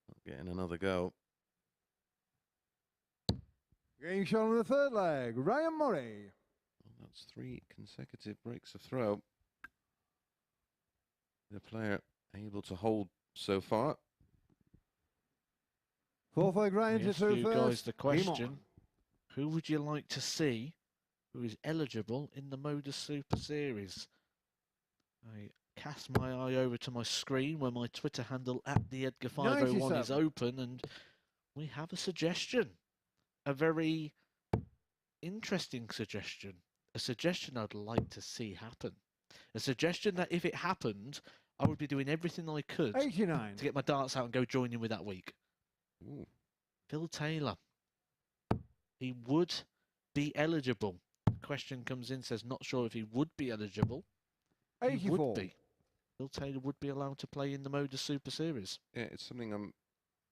not getting another go. Getting shot on the third leg. Ryan Murray. Well, that's 3 consecutive breaks of throw. The player able to hold so far. Fourth leg Ryan to Ask through you first. guys the Game on. question, who would you like to see who is eligible in the MODUS Super Series? I cast my eye over to my screen where my Twitter handle @theedgar501 is 97. open, and we have a suggestion. A very interesting suggestion. A suggestion I'd like to see happen. A suggestion that if it happened, I would be doing everything I could 89. to get my darts out and go join in with that week. Ooh. Phil Taylor. He would be eligible. Question comes in, says not sure if he would be eligible. He 84. would be. Phil Taylor would be allowed to play in the MODUS Super Series. Yeah, it's something I'm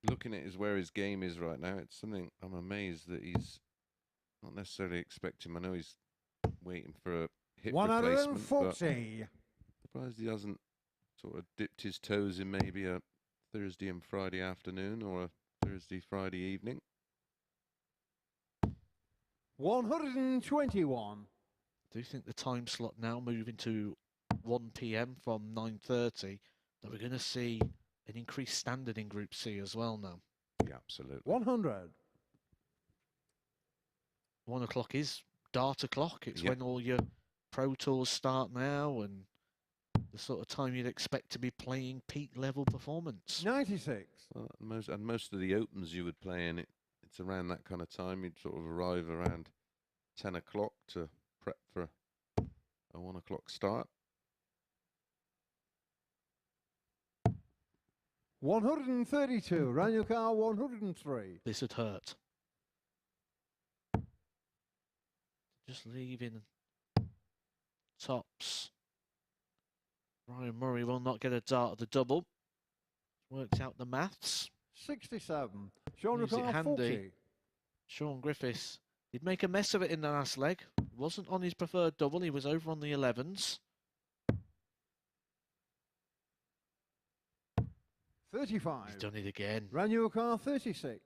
looking at is where his game is right now. It's something I'm amazed that he's not necessarily expecting. I know he's waiting for a hip replacement, but 140. surprised he hasn't sort of dipped his toes in maybe a Thursday and Friday afternoon or a Thursday, Friday evening. 121. Do you think the time slot now moving to 1 PM from 9:30 that we're going to see an increased standard in Group C as well now? Yeah, absolutely. 100. 1 o'clock is dart o'clock. It's Yep. when all your pro tours start now and the sort of time you'd expect to be playing peak level performance. 96. Well, most of the opens you would play in, it's around that kind of time. You'd sort of arrive around 10 o'clock to prep for a 1 o'clock start. 132. Ran your car 103. This would hurt. Just leaving tops. Ryan Murray will not get a dart at the double. Worked out the maths. 67. Shaun Leaves it car handy. 40. Shaun Griffiths did make a mess of it in the last leg. Wasn't on his preferred double. He was over on the 11s. 35. He's done it again. Ran your car 36.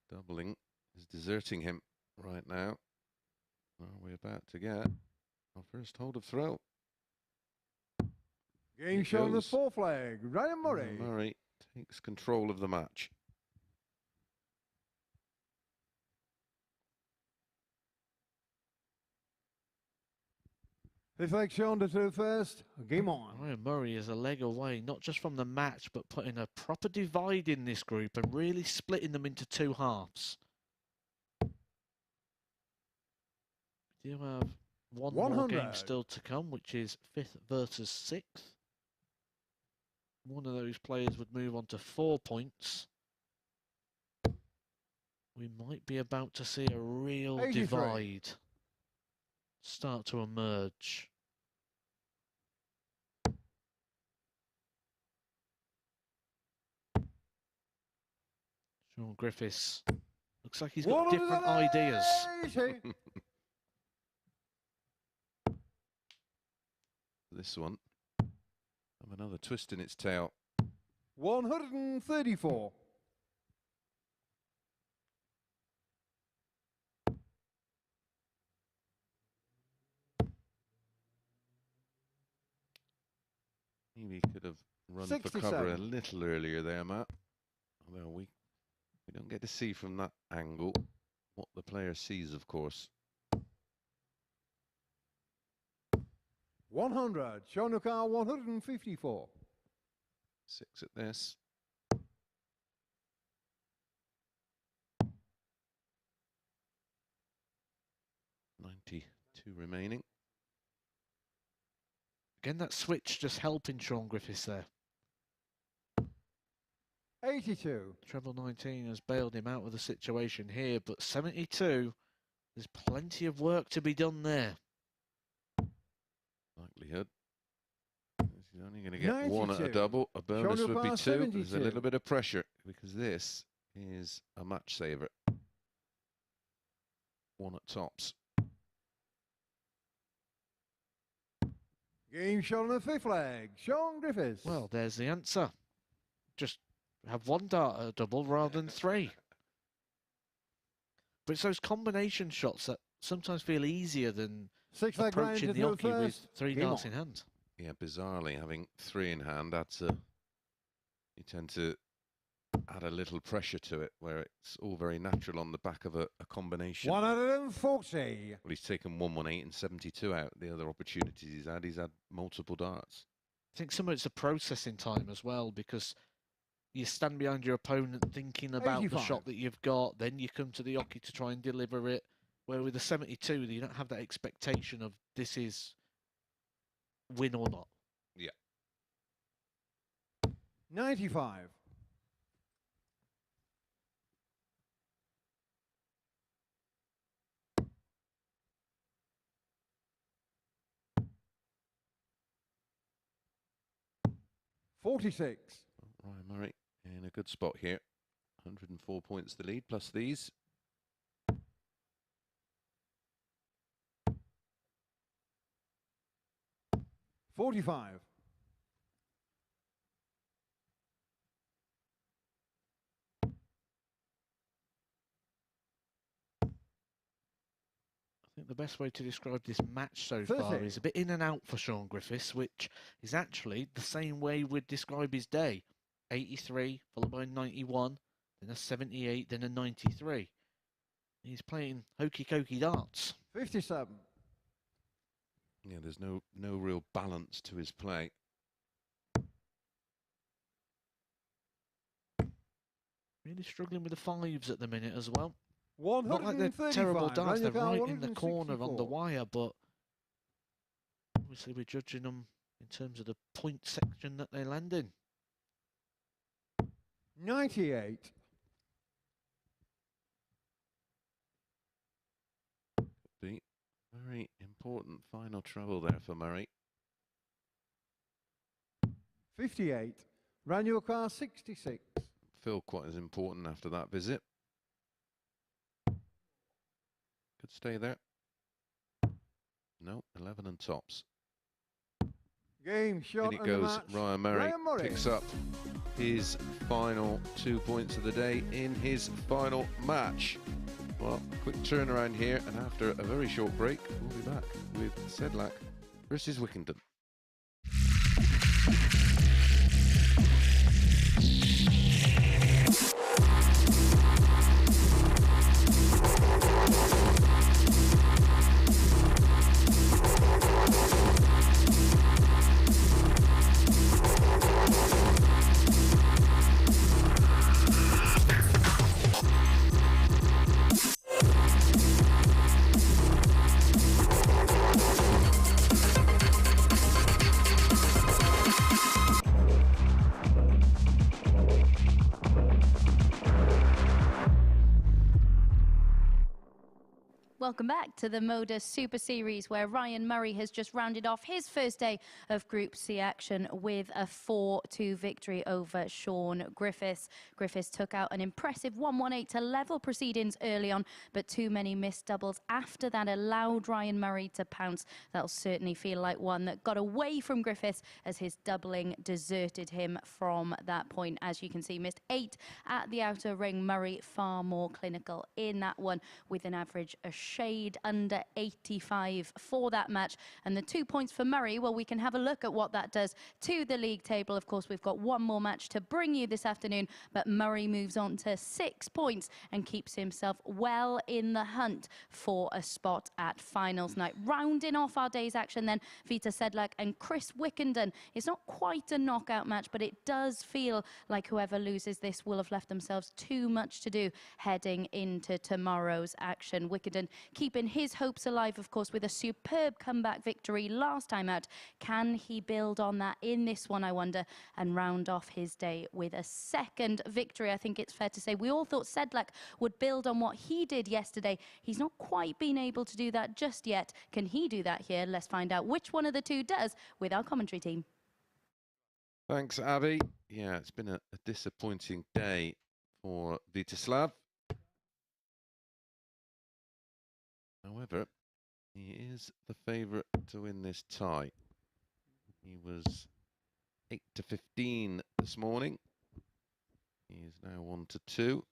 Doubling is deserting him right now. Well, we're about to get our first hold of throw. Game Here shown the goes. fourth leg. Ryan Murray. Murray takes control of the match. Fifth leg shown to through first. Game on. Ryan Murray is a leg away, not just from the match, but putting a proper divide in this group and really splitting them into two halves. We do have one more game 100. still to come, which is 5th versus 6th. one of those players would move on to 4 points, we might be about to see a real 83. divide start to emerge. Shaun Griffiths looks like he's got different ideas. This one have another twist in its tail. 134. Maybe could have run for cover a little earlier there, Matt. Although we don't get to see from that angle what the player sees, of course. 100. Shaun 154. 6 at this. $92 remaining. Again, that switch just helping Shaun Griffiths there. 82. Treble 19 has bailed him out of the situation here, but 72, there's plenty of work to be done there. Likelihood. He's only going to get 92. one at a double. A bonus would be 2. 72. There's a little bit of pressure because this is a match saver. 1 at tops. Game shot on the 5th leg. Shaun Griffiths. Well, there's the answer. Just have 1 dart at a double rather than 3. But it's those combination shots that sometimes feel easier than 6 leg approaching the hockey with 3 darts in hand. Yeah, bizarrely, having 3 in hand adds a... You tend to add a little pressure to it, where it's all very natural on the back of a combination. 140. Well, he's taken 118 and 72 out. The other opportunities he's had multiple darts. I think some of it's a processing time as well, because you stand behind your opponent thinking about 85. the shot that you've got, then you come to the hockey to try and deliver it. Where with the 72, you don't have that expectation of this is win or not. Yeah. 95. $46. Ryan Murray in a good spot here. 104 points the lead, plus these. $45. I think the best way to describe this match so far is a bit in and out for Shaun Griffiths, which is actually the same way we'd describe his day. 83, followed by 91, then a 78, then a 93. He's playing hokey-cokey darts. 57. Yeah, there's no real balance to his play. Really struggling with the 5s at the minute as well. 135. Not like they're terrible darts, they're right in the corner on the wire, but obviously we're judging them in terms of the point section that they land in. 98. Be very important final treble there for Murray. 58. Ran your car 66. Feel quite as important after that visit. Could stay there. No, 11 and tops. Game shot. In it goes. Ryan Murray picks up his final 2 points of the day in his final match. Well, quick turnaround here, and after a very short break, we'll be back with Sedlak versus Wickenden. Welcome back to the MODUS Super Series, where Ryan Murray has just rounded off his first day of Group C action with a 4-2 victory over Shaun Griffiths. Griffiths took out an impressive 1-1-8 to level proceedings early on, but too many missed doubles after that allowed Ryan Murray to pounce. That'll certainly feel like one that got away from Griffiths as his doubling deserted him from that point. As you can see, missed 8 at the outer ring. Murray far more clinical in that one, with an average a shade under 85 for that match. And the 2 points for Murray, well, we can have a look at what that does to the league table. Of course, we've got one more match to bring you this afternoon, but Murray moves on to 6 points and keeps himself well in the hunt for a spot at finals night. Rounding off our day's action then, Vitezslav Sedlak and Chris Wickenden. It's not quite a knockout match, but it does feel like whoever loses this will have left themselves too much to do heading into tomorrow's action. Wickenden keeping his hopes alive, of course, with a superb comeback victory last time out. Can he build on that in this one, I wonder, and round off his day with a second victory? I think it's fair to say we all thought Sedlak would build on what he did yesterday. He's not quite been able to do that just yet. Can he do that here? Let's find out which one of the two does with our commentary team. Thanks, Abby. Yeah, it's been a disappointing day for Vitezslav. However, he is the favourite to win this tie. He was 8-15 this morning. He is now 1-2.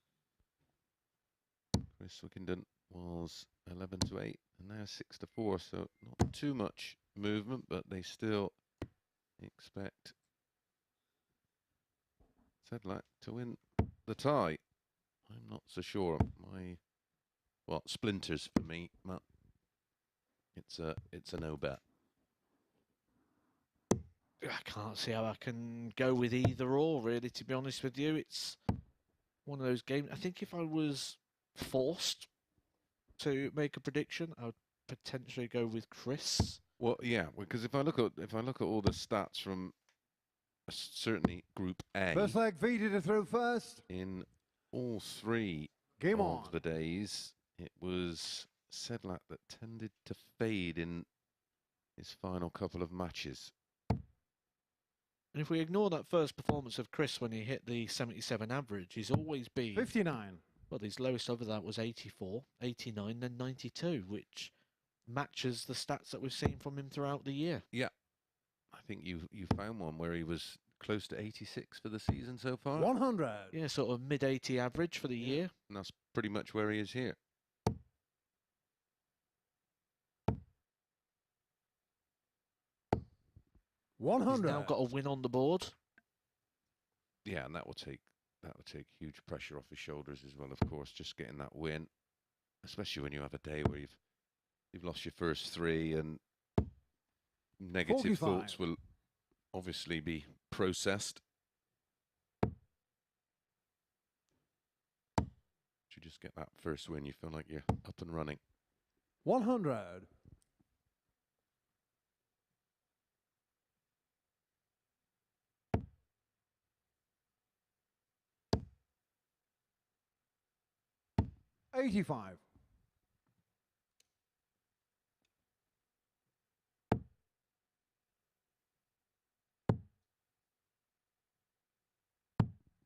Chris Wickenden was 11-8 and now 6-4. So not too much movement, but they still expect Sedlak to win the tie. I'm not so sure. Well, splinters for me, but it's a no bet. I can't see how I can go with either or, really, to be honest with you. It's one of those games. I think if I was forced to make a prediction, I would potentially go with Chris. Well, yeah, because if I look at all the stats from certainly Group A, first leg, Vita to throw first. In all 3 Game of on. the days, it was Sedlak that tended to fade in his final couple of matches. And if we ignore that first performance of Chris when he hit the 77 average, he's always been 59. Well, his lowest over that was 84, 89, then 92, which matches the stats that we've seen from him throughout the year. Yeah, I think you found one where he was close to 86 for the season so far. 100. Yeah, sort of mid-80 average for the year. And that's pretty much where he is here. He's 100. now got a win on the board. Yeah, and that will take huge pressure off his shoulders as well, of course, just getting that win. Especially when you have a day where you've lost your first 3 and negative 45. thoughts will obviously be processed. You just get that first win, you feel like you're up and running. 100. $85.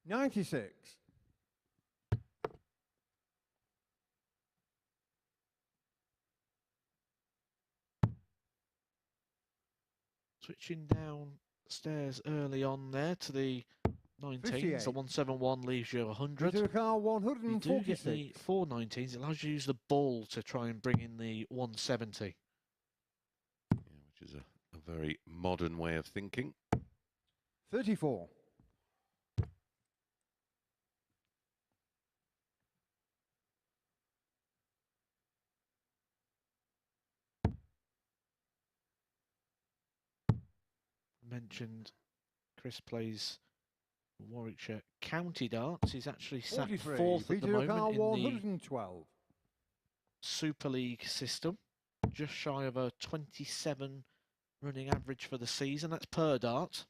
$96. Switching downstairs early on there to the 19s. The 171 leaves you 100. To the car, You do get 146. the 419s. It allows you to use the ball to try and bring in the 170. Yeah, which is a very modern way of thinking. 34. Mentioned Chris plays Warwickshire County Darts. He's actually sat 43. 4th at the moment in the 112. Super League system. Just shy of a 27 running average for the season. That's per dart.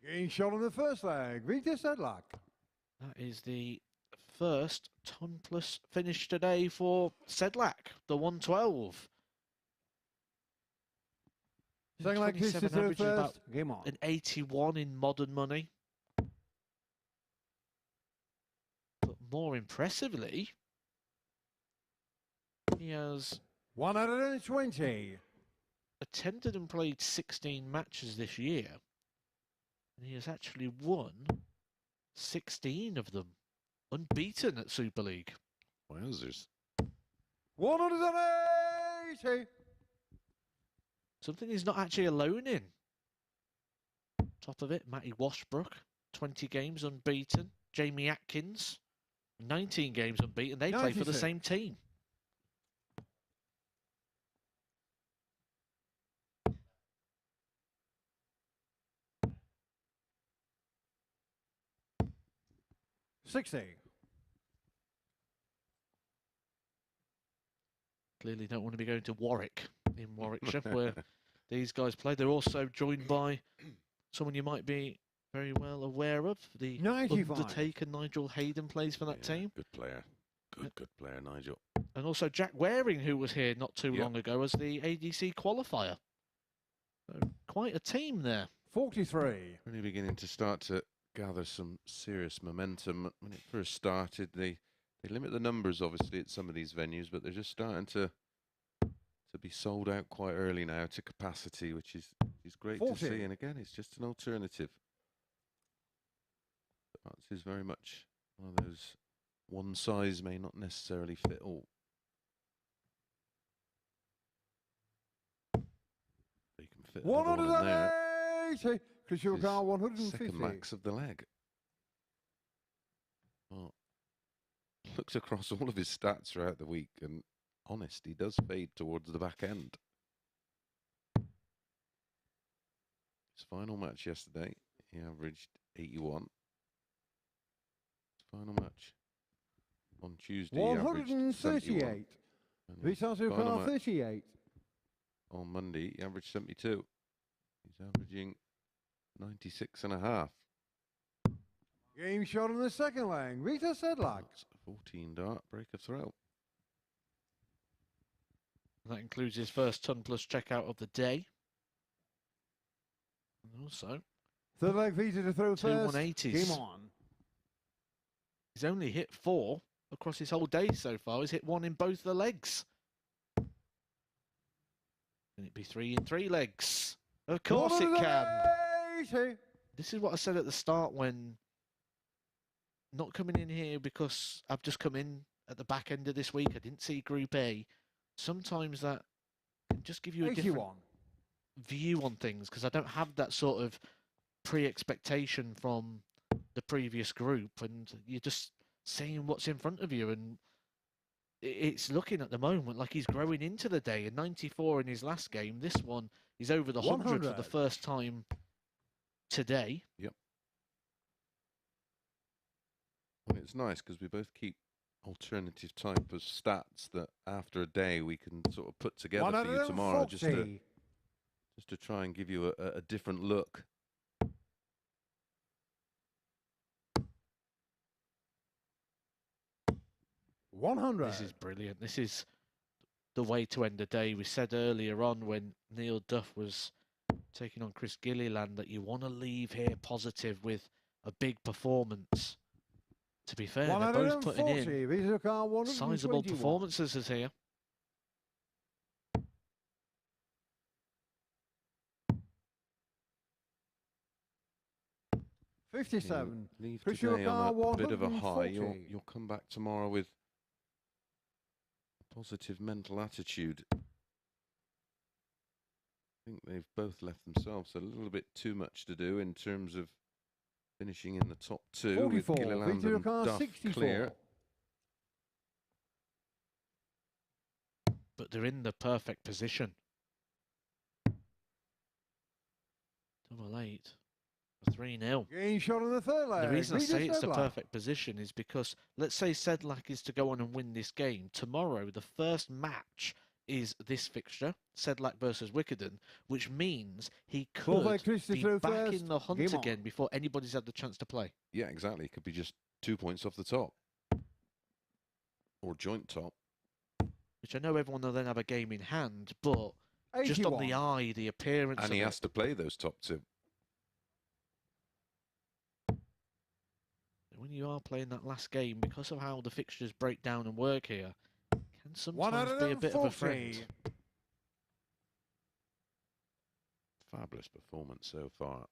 Getting shot on the first leg. Vitezslav Sedlak. That is the first ton-plus finish today for Sedlak, the 112. Sedlak is 27 through average is about first. Game on. an 81 in modern money. But more impressively, he has 120. attended and played 16 matches this year, and he has actually won 16 of them, unbeaten at Super League. Wowzers. 180. Something he's not actually alone in. Top of it, Matty Washbrook, 20 games unbeaten. Jamie Atkins, 19 games unbeaten. They play for the 96. same team. Clearly don't want to be going to Warwick in Warwickshire, where these guys play. They're also joined by someone you might be very well aware of. The 95. Undertaker Nigel Hayden plays for that team. Good player. Good player, Nigel. And also Jack Waring, who was here not too Yep. long ago as the ADC qualifier. So quite a team there. 43. Really beginning to start to gather some serious momentum. When it first started, they limit the numbers, obviously, at some of these venues, but they're just starting to be sold out quite early now to capacity, which is great 40. to see. And again, it's just an alternative. Darts is very much one of those one size may not necessarily fit all. You can fit another one in there. 180. Chris His Car 150. second max of the leg. Well, looks across all of his stats throughout the week, and honest, he does fade towards the back end. His final match yesterday, he averaged 81. His final match on Tuesday, he averaged 71. 138. And his Vitezslav final Sedlak match 38. on Monday, he averaged 72. He's averaging 96.5. Game shot in the second leg. Vitezslav Sedlak. That's a 14 dart break of throw. That includes his first ton-plus checkout of the day. And also, Third leg Vita to throw two first. 180s. Game on. He's only hit 4 across his whole day so far. He's hit 1 in both the legs. Can it be 3 in 3 legs? Of course it can. 180. This is what I said at the start when not coming in here because I've just come in at the back end of this week. I didn't see Group A. Sometimes that can just give you a different 81. view on things because I don't have that sort of pre-expectation from the previous group, and you're just seeing what's in front of you, and it's looking at the moment like he's growing into the day. A 94 in his last game. This one, he's over the 100 for 100. the first time today. Yep. And it's nice because we both keep alternative type of stats that after a day we can sort of put together for you tomorrow just to try and give you a different look. This is brilliant. This is the way to end the day. We said earlier on when Neil Duff was taking on Chris Gilliland that you want to leave here positive with a big performance. To be fair, they're both putting in sizable performances as here. $57. Leave Chris today on a bit of a high. 140. You'll come back tomorrow with a positive mental attitude. I think they've both left themselves a little bit too much to do in terms of finishing in the top 2 with 44. Gilliland and Duff 64. clear. But they're in the perfect position. 8. 3-0. Game shot on the third leg. The reason I say it's the Sedlak. perfect position is because let's say Sedlak is to go on and win this game. Tomorrow, the first match is this fixture, Sedlak versus Wickenden, which means he could be back in the hunt again before anybody's had the chance to play. Yeah, exactly. It could be just 2 points off the top. or joint top. Which I know everyone will then have a game in hand, but 81. just on the eye, the appearance And of he it. has to play those top two. When you are playing that last game, because of how the fixtures break down and work here, can sometimes be a bit of a friend. Fabulous performance so far.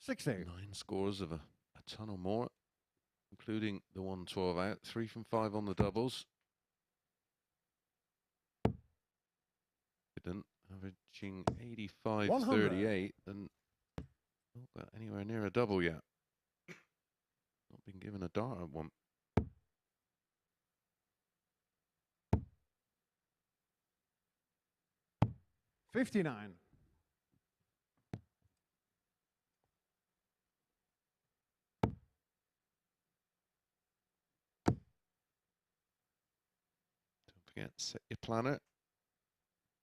60. 9 scores of a ton or more, including the 112 out, 3 from 5 on the doubles. Averaging 85.38 and not got anywhere near a double yet. Not been given a dart at one. $59. Don't forget, set your planner.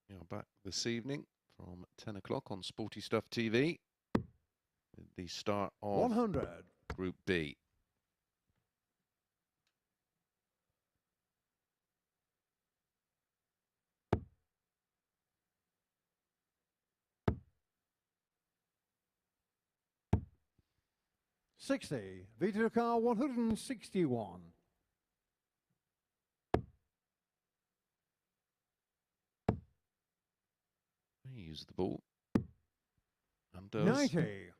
You're back this evening from 10 o'clock on Sporty Stuff TV with the start of 100. Group B. $60. Vitezslav 161. He used the ball and does. 90.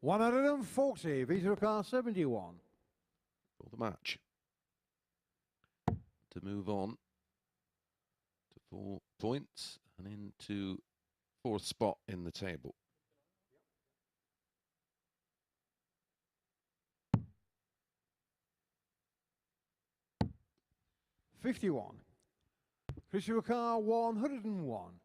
$140. Vitezslav 71. For the match. To move on to 4 points and into 4th spot in the table. $51. Vitezslav 101.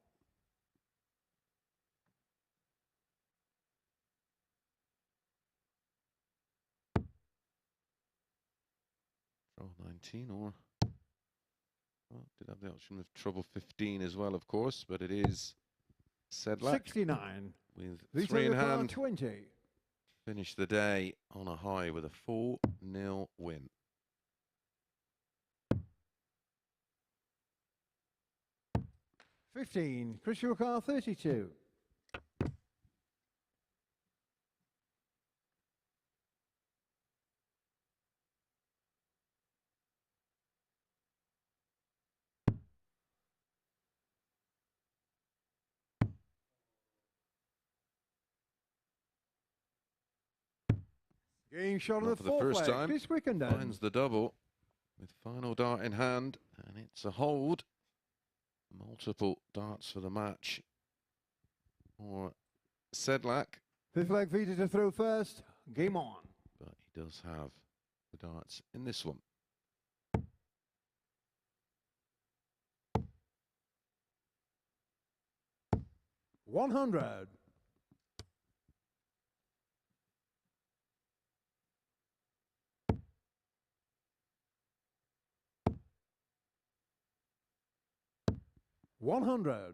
Draw 19 or well, did have the option of trouble 15 as well, of course, but it is Sedlak 69. with 3 in hand. 20. Finish the day on a high with a 4-0 win. $15. Vitezslav 32. Game shot on Not the for the first fourth leg. time. This Wickenden. Finds the double with final dart in hand, and it's a hold. Multiple darts for the match for Sedlak, Fifth leg Vita to throw first. Game on. but he does have the darts in this one. $100. $100.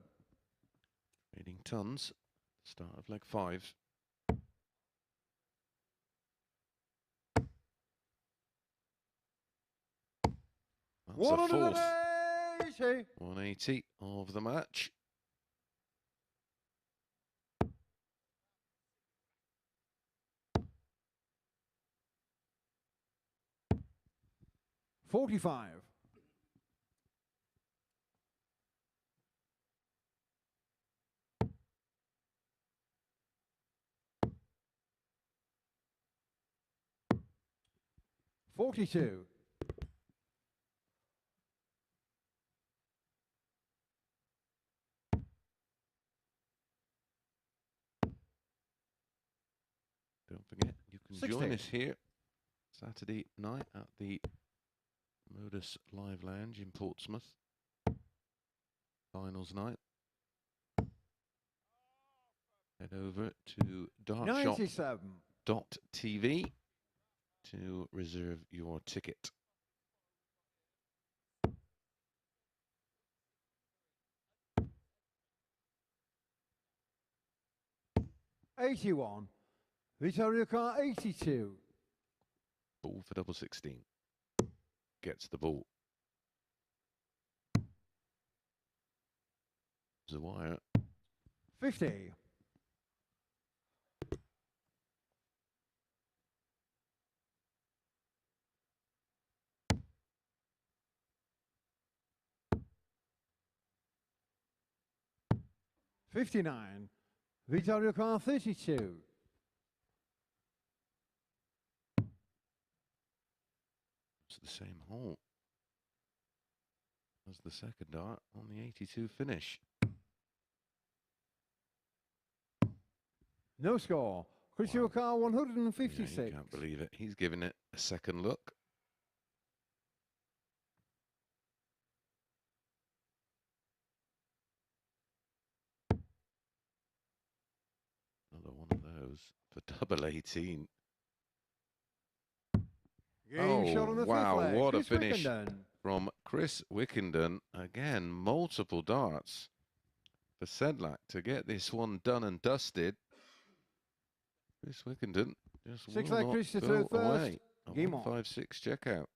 Trading tons. Start of leg 5. That's a 4th. 180 of the match. $45. $42. Don't forget, you can 60. join us here Saturday night at the MODUS Live Lounge in Portsmouth. Finals night. Head over to dartshop.tv. 97. to reserve your ticket. '81. Victoria car 82. Ball for double 16. Gets the ball. The wire. 50. '59. Victoria car 32. It's the same hole as the second dart on the 82 finish. No score. Christian car 156. Yeah, you can't believe it. He's giving it a second look. Another one of those for double 18. Oh, wow, what a finish from Chris Wickenden. Again, multiple darts for Sedlak to get this one done and dusted. Chris Wickenden just will not go away. A 156 checkout.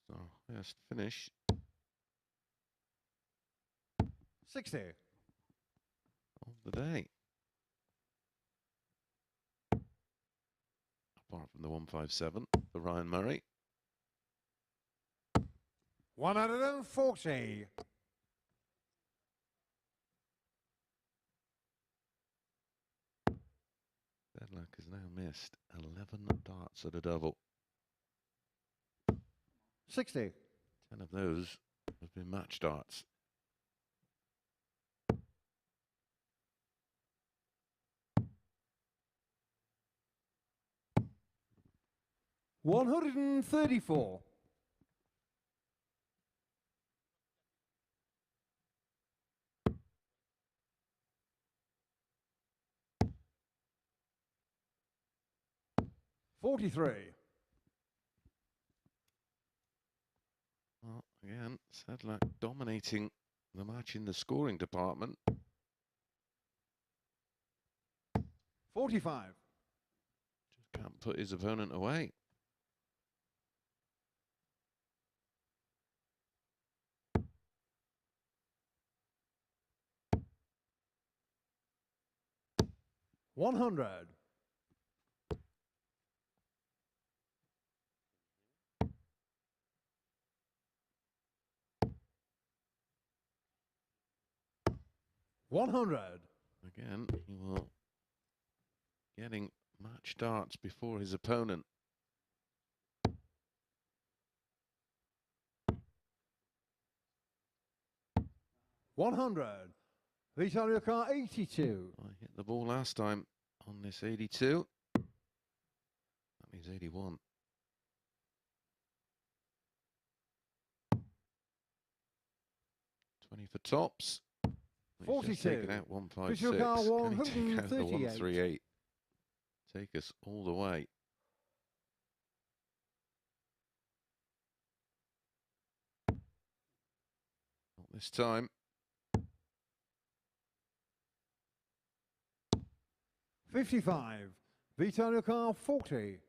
So, first finish. 60. Of the day. Apart from the 157 for Ryan Murray. 140. Sedlak has now missed 11 darts at a double. 60. 10 of those have been match darts. $134. $43. Well, again, Sedlak dominating the match in the scoring department. 45. Just can't put his opponent away. $100. $100. Again, he will getting match darts before his opponent. $100. Victoria car 82. I hit the ball last time on this 82. That means 81. For tops. 42. Taken out 156. Can he take out the 138? Take us all the way. Not this time. 55. Victoria car 40.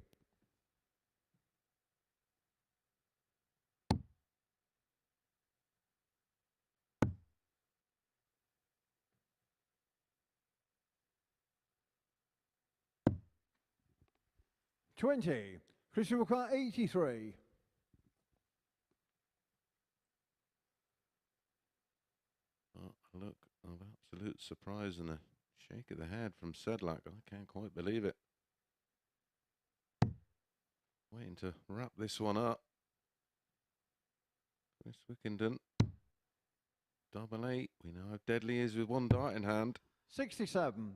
$20. Christian car 83. Oh, a look of absolute surprise and a shake of the head from Sedlak. I can't quite believe it. Waiting to wrap this one up. Chris Wickenden. Double 8. We know how deadly he is with one dart in hand. 67.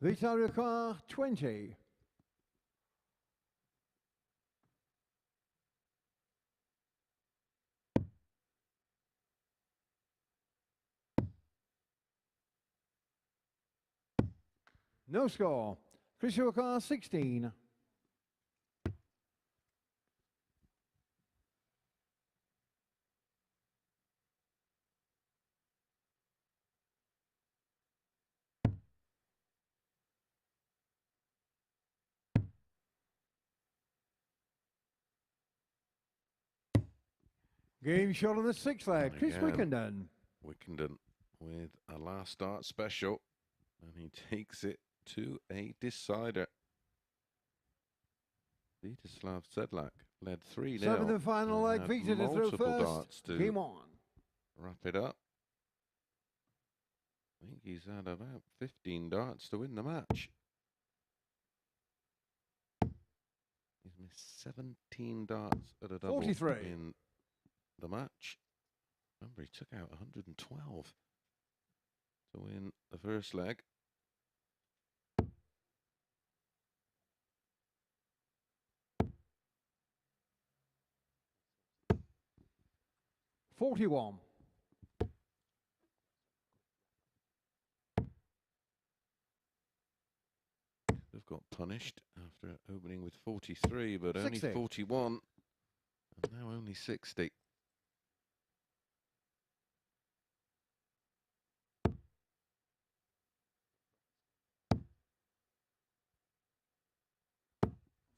Victoria car 20. No score. Chris Car 16. Game shot on the 6th leg. Chris Wickenden. Wickenden with a last start special, and he takes it to a decider. Vitezslav Sedlak led 3-0. 7th and final leg. Vita to throw first. Game on. Wrap it up. I think he's had about 15 darts to win the match. He's missed 17 darts at a double 43 in the match. Remember, he took out 112 to win the first leg. $41. They've got punished after opening with 43, but 60. only 41, and now only 60.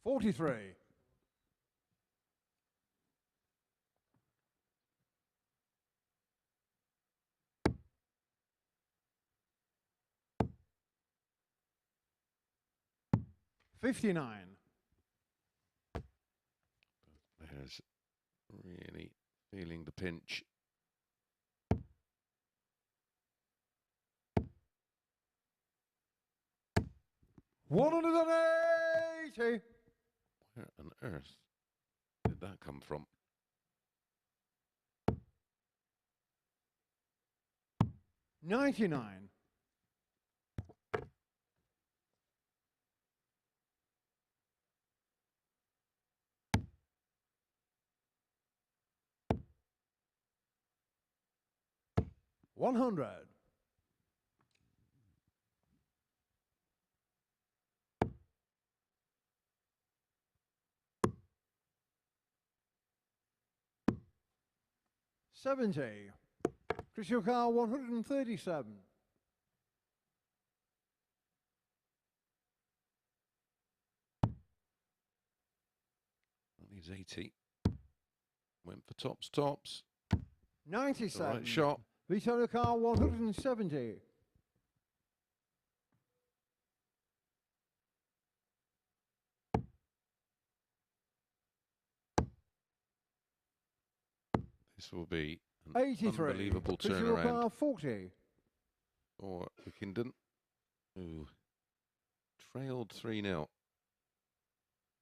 $43. $59. Players really feeling the pinch. $180. Where on earth did that come from? $99. $100. $70. Chris Car 137. That leaves 80. Went for tops. 97. Right shot. Vitezslav Car 170. This will be an 83. unbelievable Vitezslav turnaround Car 40. for Wickenden, who trailed 3-0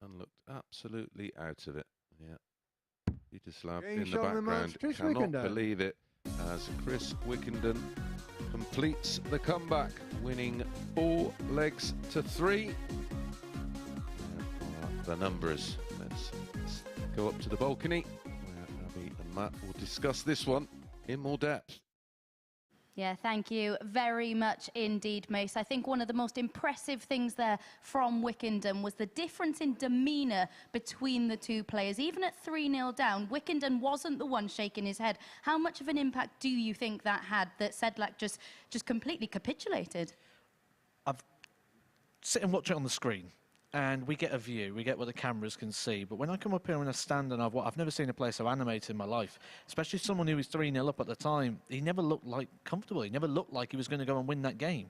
and looked absolutely out of it. Yeah, Vitezslav in the background cannot believe it as Chris Wickenden completes the comeback, winning 4 legs to 3. The numbers. Let's go up to the balcony where Abby and Matt will discuss this one in more depth. Yeah, thank you very much indeed, Mace. I think one of the most impressive things there from Wickenden was the difference in demeanour between the two players. Even at 3-0 down, Wickenden wasn't the one shaking his head. How much of an impact do you think that had, that Sedlak just completely capitulated? I've sit and watch it on the screen, and we get a view, we get what the cameras can see. But when I come up here in a stand and I've never seen a player so animated in my life, especially someone who was 3-0 up at the time. He never looked like comfortable. He never looked like he was going to go and win that game.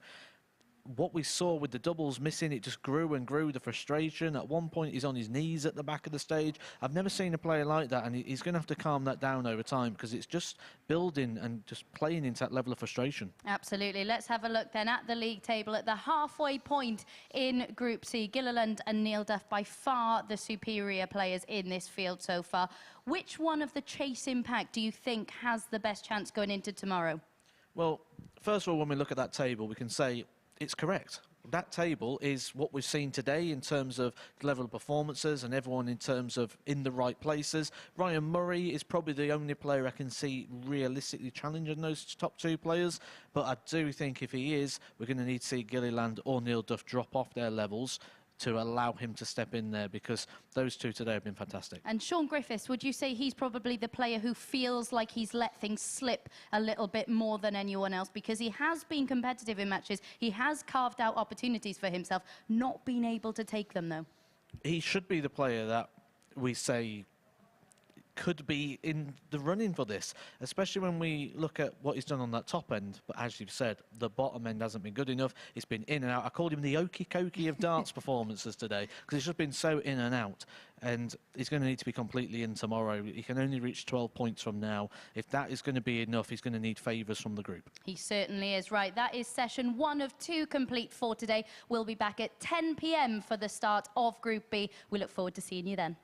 What we saw with the doubles missing, it just grew and grew, the frustration. At one point, he's on his knees at the back of the stage. I've never seen a player like that, and he's going to have to calm that down over time because it's just building and just playing into that level of frustration. Absolutely. Let's have a look then at the league table. At the halfway point in Group C, Gilliland and Neil Duff, by far the superior players in this field so far. Which one of the Chase Impact do you think has the best chance going into tomorrow? Well, first of all, when we look at that table, we can say it's correct. that table is what we've seen today in terms of level of performances and everyone in terms of in the right places. Ryan Murray is probably the only player I can see realistically challenging those top 2 players, but I do think if he is, we're going to need to see Gilliland or Neil Duff drop off their levels to allow him to step in there, because those 2 today have been fantastic. And Shaun Griffiths, would you say he's probably the player who feels like he's let things slip a little bit more than anyone else, because he has been competitive in matches, he has carved out opportunities for himself, not been able to take them though? He should be the player that we say could be in the running for this, especially when we look at what he's done on that top end. But as you've said, the bottom end hasn't been good enough. It's been in and out. I called him the okey-cokey of darts performances today, because it's just been so in and out. And he's going to need to be completely in tomorrow. He can only reach 12 points from now. If that is going to be enough, he's going to need favours from the group. He certainly is. Right, that is session 1 of 2 complete for today. We'll be back at 10 p.m. for the start of Group B. We look forward to seeing you then.